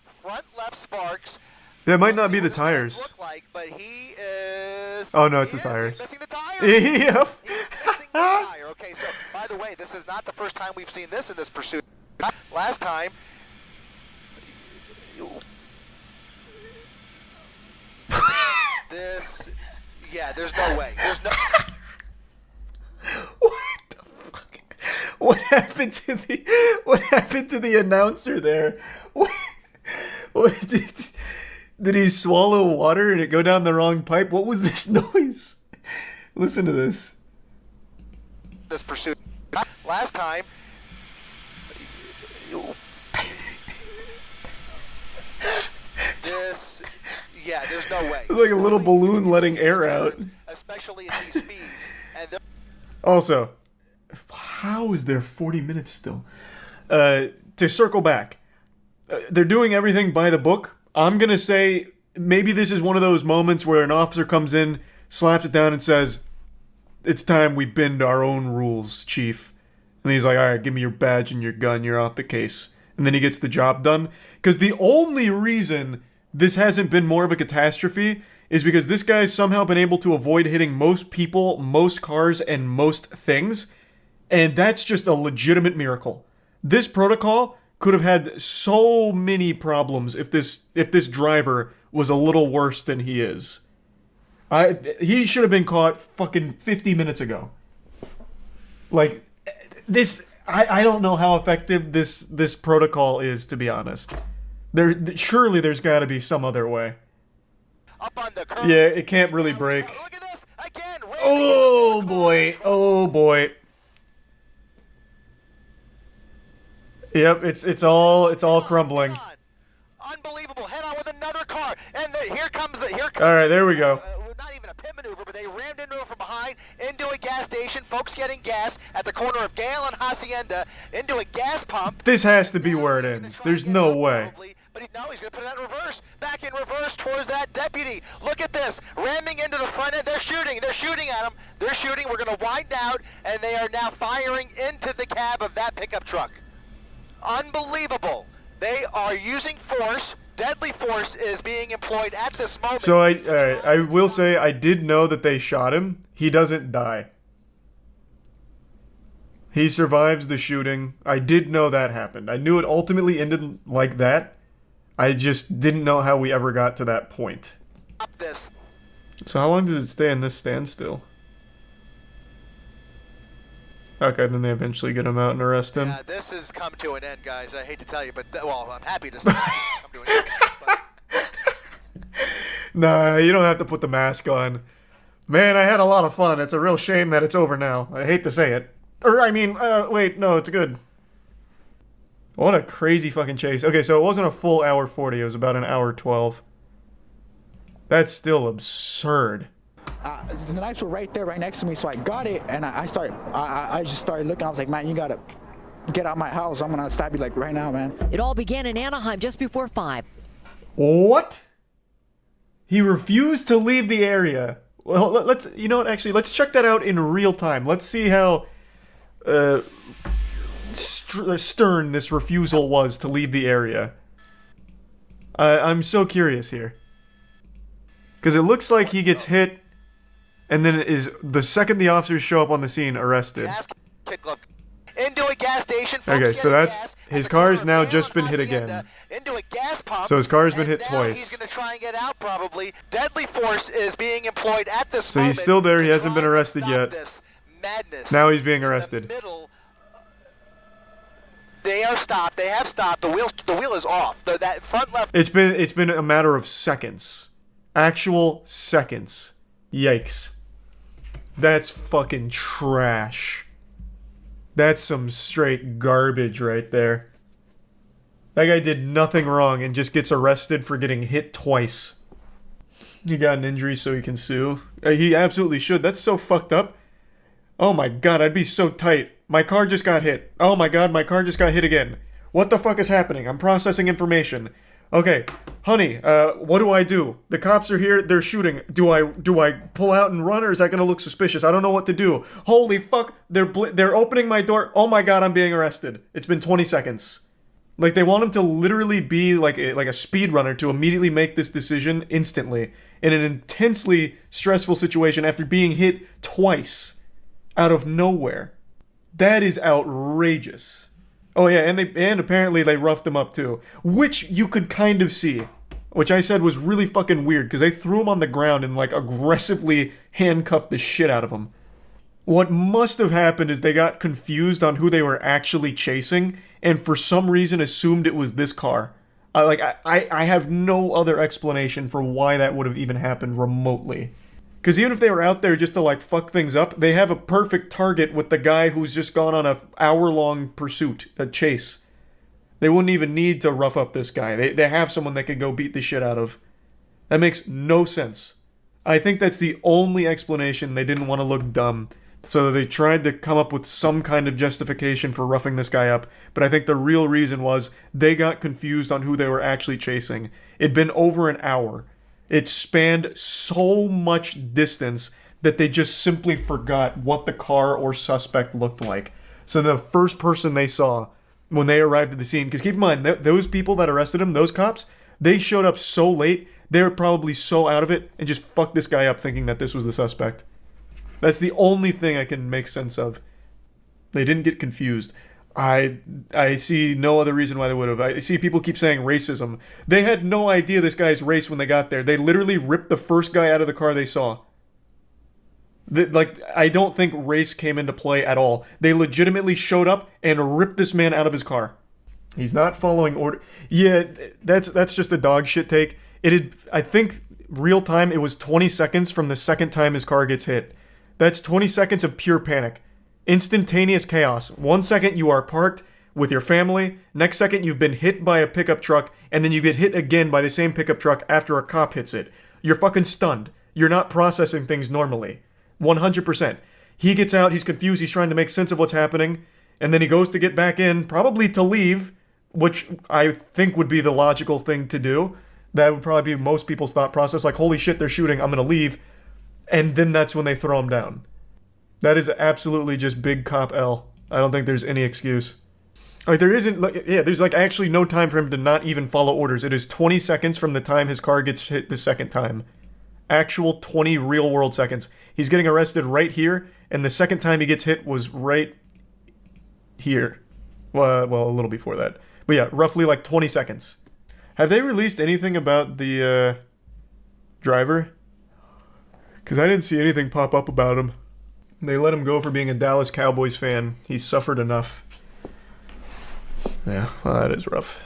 Front left sparks. That might not be the tires. But he is... Oh, no, it's the tires. He's missing the tire. Yep. He's missing the tire. Okay, so, by the way, this is not the first time we've seen this in this pursuit. Last time... there's no way. There's no... What the fuck? What happened to the announcer there? What did he swallow water and it go down the wrong pipe? What was this noise? Listen to this. This pursuit. Last time... there's no way. It's like a little balloon letting air out. Especially at these speeds. And also, how is there 40 minutes still? To circle back, they're doing everything by the book. I'm going to say maybe this is one of those moments where an officer comes in, slaps it down and says, "It's time we bend our own rules, Chief." And he's like, "All right, give me your badge and your gun. You're off the case." And then he gets the job done. Because the only reason this hasn't been more of a catastrophe is because this guy's somehow been able to avoid hitting most people, most cars, and most things. And that's just a legitimate miracle. This protocol could have had so many problems if this driver was a little worse than he is. He should have been caught fucking 50 minutes ago. Like, this... I don't know how effective this protocol is, to be honest. Surely there's got to be some other way. Up on the curb. Yeah, it can't really break. Look at this again. Oh boy! Oh boy! Yep, it's all crumbling. Unbelievable! Head on with another car, and here comes. All right, there we go. Not even a pit maneuver, but they rammed into him from behind, into a gas station. Folks getting gas at the corner of Gale and Hacienda, into a gas pump. This has to be where it ends. There's no way. But he's going to put it in reverse. Back in reverse towards that deputy. Look at this. Ramming into the front end. They're shooting. They're shooting at him. They're shooting. We're going to widen out, and they are now firing into the cab of that pickup truck. Unbelievable. They are using force. Deadly force is being employed at this moment. So I will say I did know that they shot him. He doesn't die. He survives the shooting. I did know that happened. I knew it ultimately ended like that. I just didn't know how we ever got to that point. So how long does it stay in this standstill? Okay, then they eventually get him out and arrest him. Yeah, this has come to an end, guys. I hate to tell you, but well, I'm happy to say it's come to an end. But Nah, you don't have to put the mask on. Man, I had a lot of fun. It's a real shame that it's over now. I hate to say it. Or, I mean, wait, no, it's good. What a crazy fucking chase. Okay, so it wasn't a full hour 40, it was about an hour 12. That's still absurd. The knives were right there, right next to me, so I got it, and I just started looking. I was like, man, you gotta get out of my house. I'm gonna stab you like right now, man. It all began in Anaheim just before 5. What? He refused to leave the area. Well, let's, you know what, actually, let's check that out in real time. Let's see how stern this refusal was to leave the area. I'm so curious here. Because it looks like he gets hit, and then it is the second the officers show up on the scene, arrested. into a gas station. Okay, so that's his car's now just been hit again. Into a gas pump. So his car's been hit He's twice. going to try and get out probably. Deadly force is being employed at this So moment. he's still there. He hasn't been arrested yet. Madness. Now he's being arrested. They are stopped. They have stopped. The wheel is off. That front left. It's been a matter of seconds. Actual seconds. Yikes. That's fucking trash. That's some straight garbage right there. That guy did nothing wrong and just gets arrested for getting hit twice. He got an injury so he can sue. He absolutely should. That's so fucked up. Oh my god, I'd be so tight. My car just got hit. Oh my god, my car just got hit again. What the fuck is happening? I'm processing information. Okay, honey, what do I do? The cops are here, they're shooting. Do I pull out and run, or is that gonna look suspicious? I don't know what to do. Holy fuck, they're opening my door. Oh my god, I'm being arrested. It's been 20 seconds. Like, they want him to literally be like a speedrunner to immediately make this decision instantly in an intensely stressful situation after being hit twice out of nowhere. That is outrageous. Oh yeah, and apparently they roughed him up too, which you could kind of see, which I said was really fucking weird because they threw him on the ground and like aggressively handcuffed the shit out of him. What must have happened is they got confused on who they were actually chasing and for some reason assumed it was this car. I have no other explanation for why that would have even happened remotely. Because even if they were out there just to, like, fuck things up, they have a perfect target with the guy who's just gone on a hour-long pursuit, a chase. They wouldn't even need to rough up this guy. They have someone they could go beat the shit out of. That makes no sense. I think that's the only explanation. They didn't want to look dumb. So they tried to come up with some kind of justification for roughing this guy up. But I think the real reason was they got confused on who they were actually chasing. It'd been over an hour. It spanned so much distance that they just simply forgot what the car or suspect looked like. So the first person they saw when they arrived at the scene, because keep in mind, those people that arrested him, those cops, they showed up so late, they were probably so out of it and just fucked this guy up thinking that this was the suspect. That's the only thing I can make sense of. They didn't get confused. I see no other reason why they would have. I see people keep saying racism. They had no idea this guy's race when they got there. They literally ripped the first guy out of the car they saw. I don't think race came into play at all. They legitimately showed up and ripped this man out of his car. He's not following order. Yeah, that's just a dog shit take. I think real time, it was 20 seconds from the second time his car gets hit. That's 20 seconds of pure panic. Instantaneous chaos. 1 second you are parked with your family, next second you've been hit by a pickup truck, and then you get hit again by the same pickup truck after a cop hits it. You're fucking stunned. You're not processing things normally. 100%. He gets out, he's confused, he's trying to make sense of what's happening, and then he goes to get back in, probably to leave, which I think would be the logical thing to do. That would probably be most people's thought process, like, holy shit, they're shooting, I'm gonna leave. And then that's when they throw him down. That is absolutely just big cop L. I don't think there's any excuse. Like, there's like actually no time for him to not even follow orders. It is 20 seconds from the time his car gets hit the second time. Actual 20 real world seconds. He's getting arrested right here, and the second time he gets hit was right here. Well, a little before that. But yeah, roughly like 20 seconds. Have they released anything about the driver? Because I didn't see anything pop up about him. They let him go for being a Dallas Cowboys fan. He's suffered enough. Yeah, well, that is rough.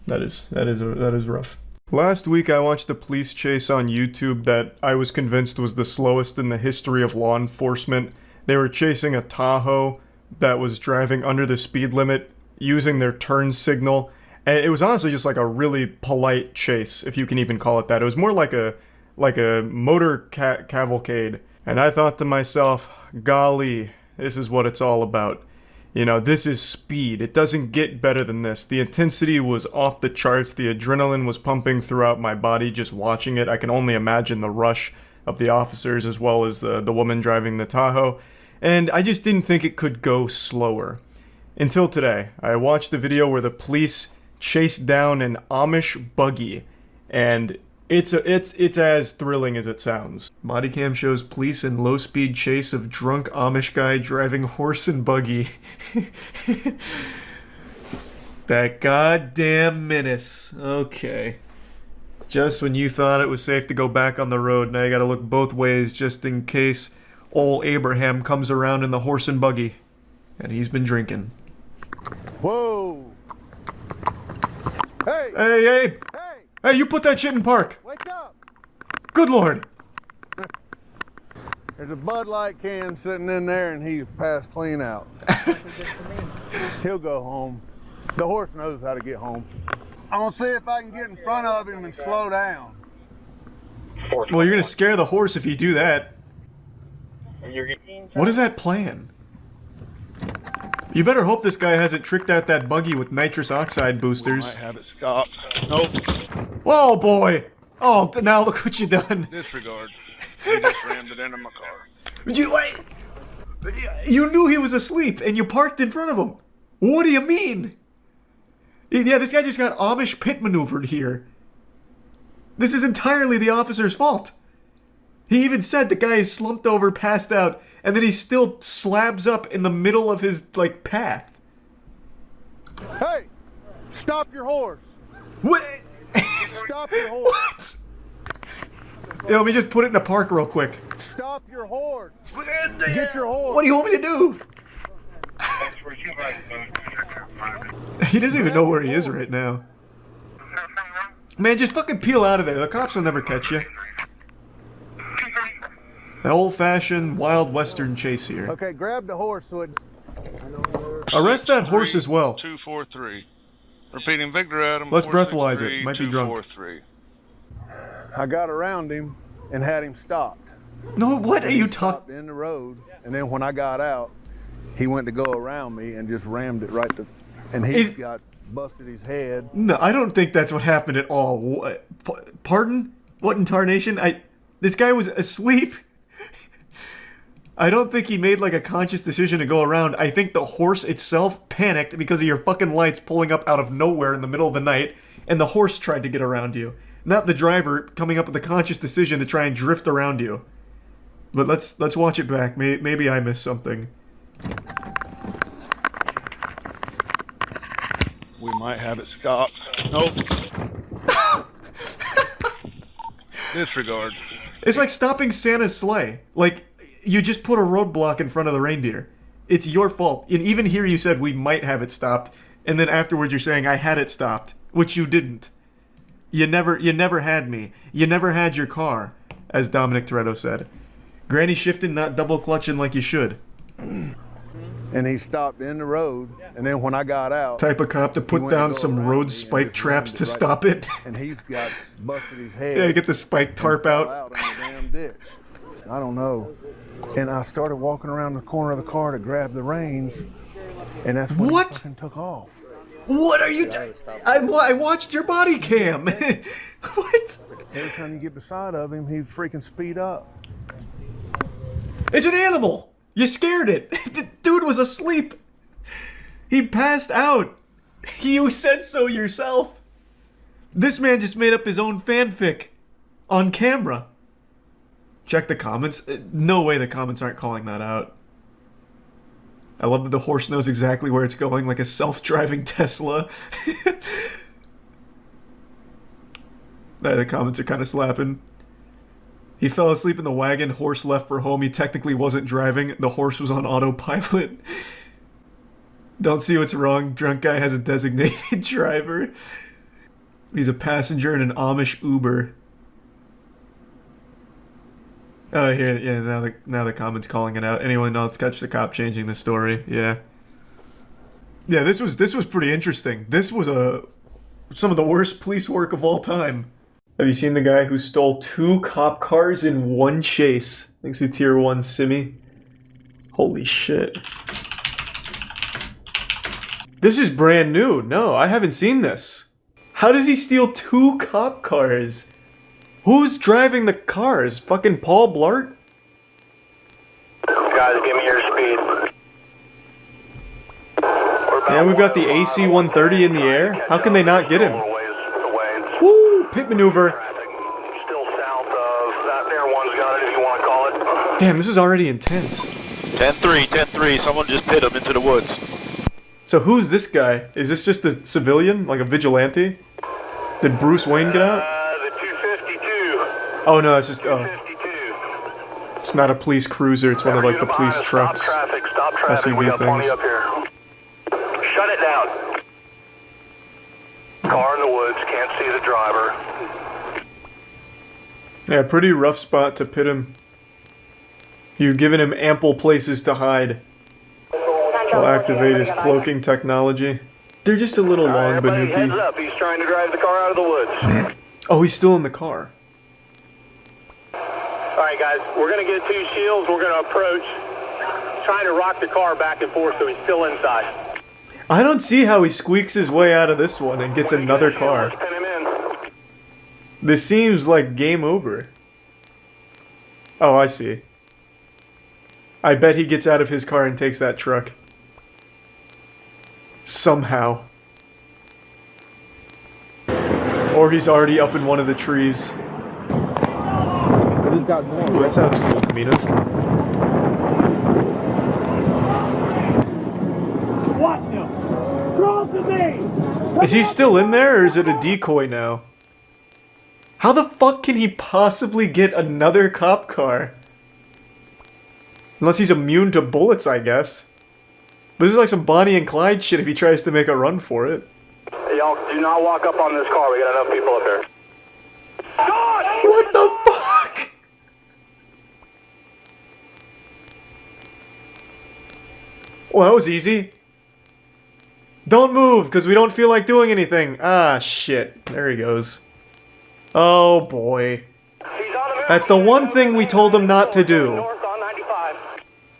That is rough. Last week I watched a police chase on YouTube that I was convinced was the slowest in the history of law enforcement. They were chasing a Tahoe that was driving under the speed limit using their turn signal. And it was honestly just like a really polite chase, if you can even call it that. It was more like a motor cavalcade. And I thought to myself, golly, this is what it's all about. You know, this is speed. It doesn't get better than this. The intensity was off the charts. The adrenaline was pumping throughout my body just watching it. I can only imagine the rush of the officers as well as the woman driving the Tahoe. And I just didn't think it could go slower. Until today, I watched the video where the police chased down an Amish buggy. And it's as thrilling as it sounds. Bodycam shows police in low-speed chase of drunk Amish guy driving horse and buggy. That goddamn menace. Okay. Just when you thought it was safe to go back on the road, now you gotta look both ways just in case old Abraham comes around in the horse and buggy. And he's been drinking. Whoa! Hey! Hey, hey! Hey, you put that shit in park! Wake up! Good lord! There's a Bud Light can sitting in there and he's passed clean out. He'll go home. The horse knows how to get home. I'm gonna see if I can get in front of him and slow down. Well, you're gonna scare the horse if you do that. What is that plan? You better hope this guy hasn't tricked out that buggy with nitrous oxide boosters. Might have it stopped. Nope. Whoa, boy! Oh, now look what you done. Disregard. He just rammed it into my car. You knew he was asleep and you parked in front of him. What do you mean? Yeah, this guy just got Amish pit maneuvered here. This is entirely the officer's fault. He even said the guy is slumped over, passed out, and then he still slabs up in the middle of his, like, path. Hey! Stop your horse! What? Stop your horse! What? Yeah, let me just put it in the park real quick. Stop your horse! Get your horse! What do you want me to do? He doesn't even know where he is right now. Man, just fucking peel out of there. The cops will never catch you. An old-fashioned Wild Western chase here. Okay, grab the horse so it... Arrest that horse as well. 243. Repeating, Victor Adam. Let's breathalyze it. Might be drunk. I got around him and had him stopped. No, what are you talking? In the road, and then when I got out, he went to go around me and just rammed it right to... And he's got busted his head. No, I don't think that's what happened at all. What? Pardon? What in tarnation? This guy was asleep. I don't think he made like a conscious decision to go around. I think the horse itself panicked because of your fucking lights pulling up out of nowhere in the middle of the night, and the horse tried to get around you. Not the driver coming up with a conscious decision to try and drift around you. But let's watch it back. Maybe I missed something. We might have it stopped. Nope. Disregard. It's like stopping Santa's sleigh. Like, you just put a roadblock in front of the reindeer. It's your fault. And even here you said we might have it stopped, and then afterwards you're saying I had it stopped, which you didn't. You never had me. You never had your car, as Dominic Toretto said. Granny shifting, not double clutching like you should. And he stopped in the road, and then when I got out... Type of cop to put down some road spike traps to stop it. And he's got busted his head. Yeah, get the spike tarp out. In the damn ditch. I don't know. And I started walking around the corner of the car to grab the reins, and that's when he fucking took off. What are you doing? I watched your body cam. What? Every time you get beside of him, he'd freaking speed up. It's an animal. You scared it. The dude was asleep. He passed out. You said so yourself. This man just made up his own fanfic on camera. Check the comments. No way the comments aren't calling that out. I love that the horse knows exactly where it's going, like a self-driving Tesla. The comments are kind of slapping. He fell asleep in the wagon, horse left for home. He technically wasn't driving. The horse was on autopilot. Don't see what's wrong. Drunk guy has a designated driver. He's a passenger in an Amish Uber. Oh, here, yeah, now the comments calling it out. Anyone else catch the cop changing the story? Yeah. Yeah, this was pretty interesting. This was some of the worst police work of all time. Have you seen the guy who stole 2 cop cars in one chase? Thanks to Tier 1 Simi. Holy shit. This is brand new. No, I haven't seen this. How does he steal 2 cop cars? Who's driving the cars? Fucking Paul Blart? Guys, give me your speed. And we've got the AC-130 in the air. How can they not get him? Woo! Pit maneuver. Still south of that there one's got it, if you want to call it. Damn, this is already intense. 10-3, 10-3. Someone just pit him into the woods. So who's this guy? Is this just a civilian? Like a vigilante? Did Bruce Wayne get out? The 252. Oh no, it's just, it's not a police cruiser, it's one of like the police trucks. Stop traffic, we got plenty up here. Shut it down. Car in the woods, can't see the driver. Yeah, pretty rough spot to pit him. You've given him ample places to hide. He'll activate his cloaking technology. They're just a little long, Heads Banuki. up, he's trying to drive the car out of the woods. Oh, he's still in the car. Alright guys, we're going to get 2 shields, we're going to approach. Trying to rock the car back and forth so he's still inside. I don't see how he squeaks his way out of this one and gets another car. This seems like game over. Oh, I see. I bet he gets out of his car and takes that truck. Somehow. Or he's already up in one of the trees. Ooh, that sounds cool, Camino. Watch him! Draw to me! Is he still in there, or is it a decoy now? How the fuck can he possibly get another cop car? Unless he's immune to bullets, I guess. But this is like some Bonnie and Clyde shit if he tries to make a run for it. Y'all do not walk up on this car, we got enough people up here. What the fuck? Well, that was easy. Don't move, because we don't feel like doing anything. Ah, shit. There he goes. Oh, boy. That's the one thing we told him not to do.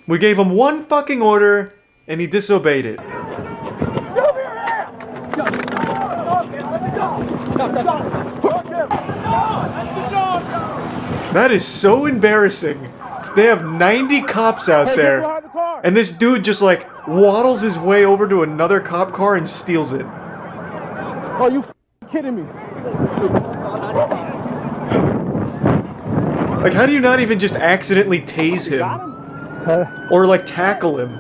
We gave him one fucking order, and he disobeyed it. That is so embarrassing. They have 90 cops out there, and this dude just like waddles his way over to another cop car and steals it. Are you kidding me? Like, how do you not even just accidentally tase him? Or like tackle him?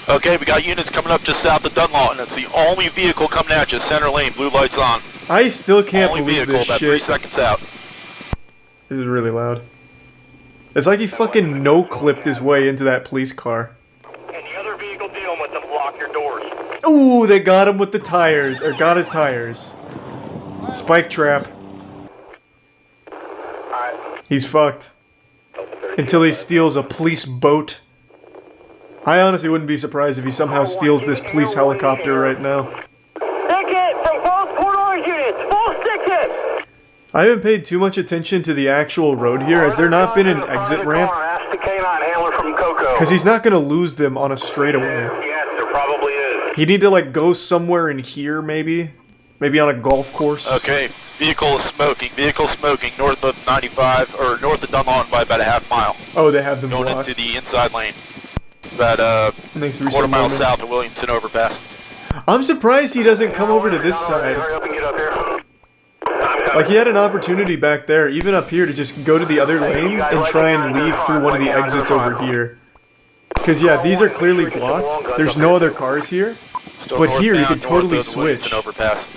Okay, we got units coming up just south of Dunlawton. It's the only vehicle coming at you, center lane, blue lights on. I still can't only believe vehicle, this about shit. 3 seconds out. This is really loud. It's like he fucking no-clipped his way into that police car. Any other vehicle dealing with them, block your doors. Ooh, they got him with the tires, or got his tires. Spike trap. He's fucked. Until he steals a police boat. I honestly wouldn't be surprised if he somehow steals this police helicopter right now. Ticket from both Port Orange units, full ticket! I haven't paid too much attention to the actual road here. Has there not been an exit ramp? Ask the canine handler from Cocoa. Because he's not going to lose them on a straightaway. Yes, there probably is. He'd need to like go somewhere in here maybe. Maybe on a golf course. Okay, vehicle is smoking. Vehicle smoking north of 95, or north of Dunlawton by about a half mile. Oh, they have them going blocked. into the inside lane. It's about a quarter mile south of Williamson overpass. I'm surprised he doesn't come over to this side. Like, he had an opportunity back there, even up here, to just go to the other lane and try and leave through one of the exits over here. Because, yeah, these are clearly blocked. There's no other cars here. But here, he could totally switch. Overpass.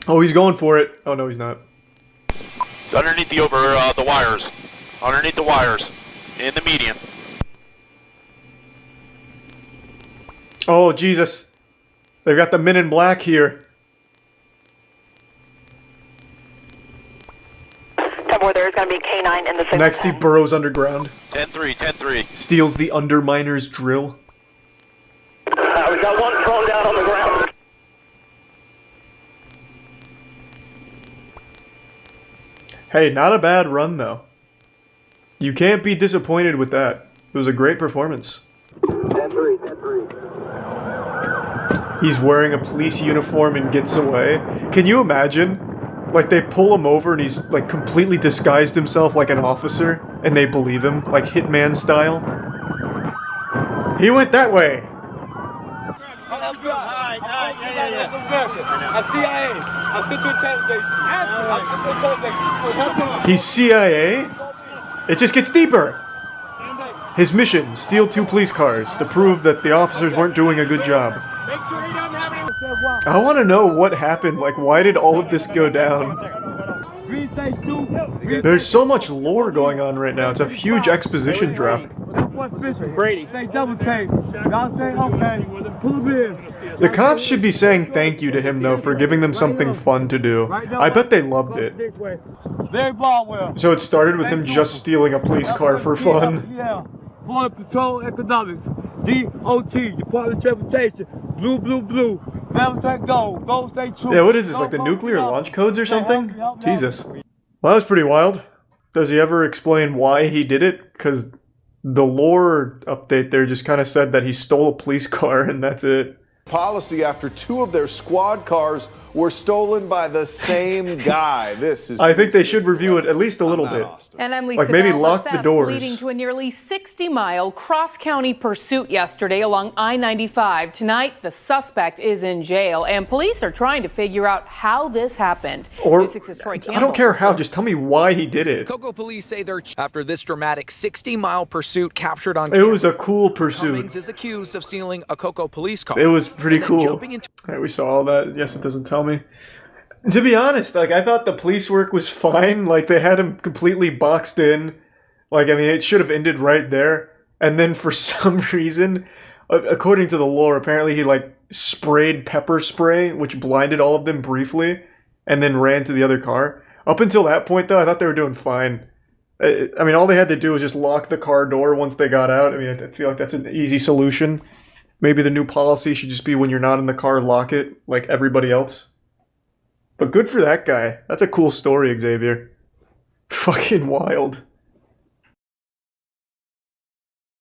Oh, he's going for it. Oh, no, he's not. It's underneath the the wires. Underneath the wires. In the median. Oh, Jesus. They've got the men in black here. There's going to be a K9 in the 610. Next, he burrows underground. 10-3, 10-3. Steals the underminer's drill. We got one thrown down on the ground. Hey, not a bad run, though. You can't be disappointed with that. It was a great performance. 10-3, 10-3. He's wearing a police uniform and gets away. Can you imagine? Like, they pull him over and he's, like, completely disguised himself like an officer, and they believe him, like Hitman style. He went that way! He's CIA? It just gets deeper! His mission, steal 2 police cars to prove that the officers weren't doing a good job. I want to know what happened, like why did all of this go down? There's so much lore going on right now, it's a huge exposition drop. Brady. The cops should be saying thank you to him though for giving them something fun to do. I bet they loved it. So it started with him just stealing a police car for fun. Yeah, Border Patrol Economics, DOT, Department of Transportation, blue, blue, blue. Never say go, go stay true. Yeah, what is this, like the nuclear launch codes or something? Jesus. Well, that was pretty wild. Does he ever explain why he did it? Because the lore update there just kind of said that he stole a police car and that's it. Policy after 2 of their squad cars were stolen by the same guy. This is. I think they should review it at least a little bit. And I'm Lisa like maybe Bell. lock the Thefts doors. leading to a nearly 60-mile cross-county pursuit yesterday along I-95. Tonight, the suspect is in jail, and police are trying to figure out how this happened. Or News 6's Troy Campbell. I don't care how. Just tell me why he did it. Cocoa police say they're after this dramatic 60-mile pursuit captured on It camera. was a cool pursuit. Cummings is accused of stealing a Cocoa police car. It was pretty and then cool. jumping into- Right, we saw all that. Yes, it doesn't tell me. To be honest, like I thought the police work was fine. Like they had him completely boxed in. Like I mean, it should have ended right there. And then for some reason, according to the lore, apparently he like sprayed pepper spray, which blinded all of them briefly, and then ran to the other car. Up until that point, though, I thought they were doing fine. I mean, all they had to do was just lock the car door once they got out. I mean, I feel like that's an easy solution. Maybe the new policy should just be when you're not in the car, lock it, like everybody else. But good for that guy. That's a cool story, Xavier. Fucking wild.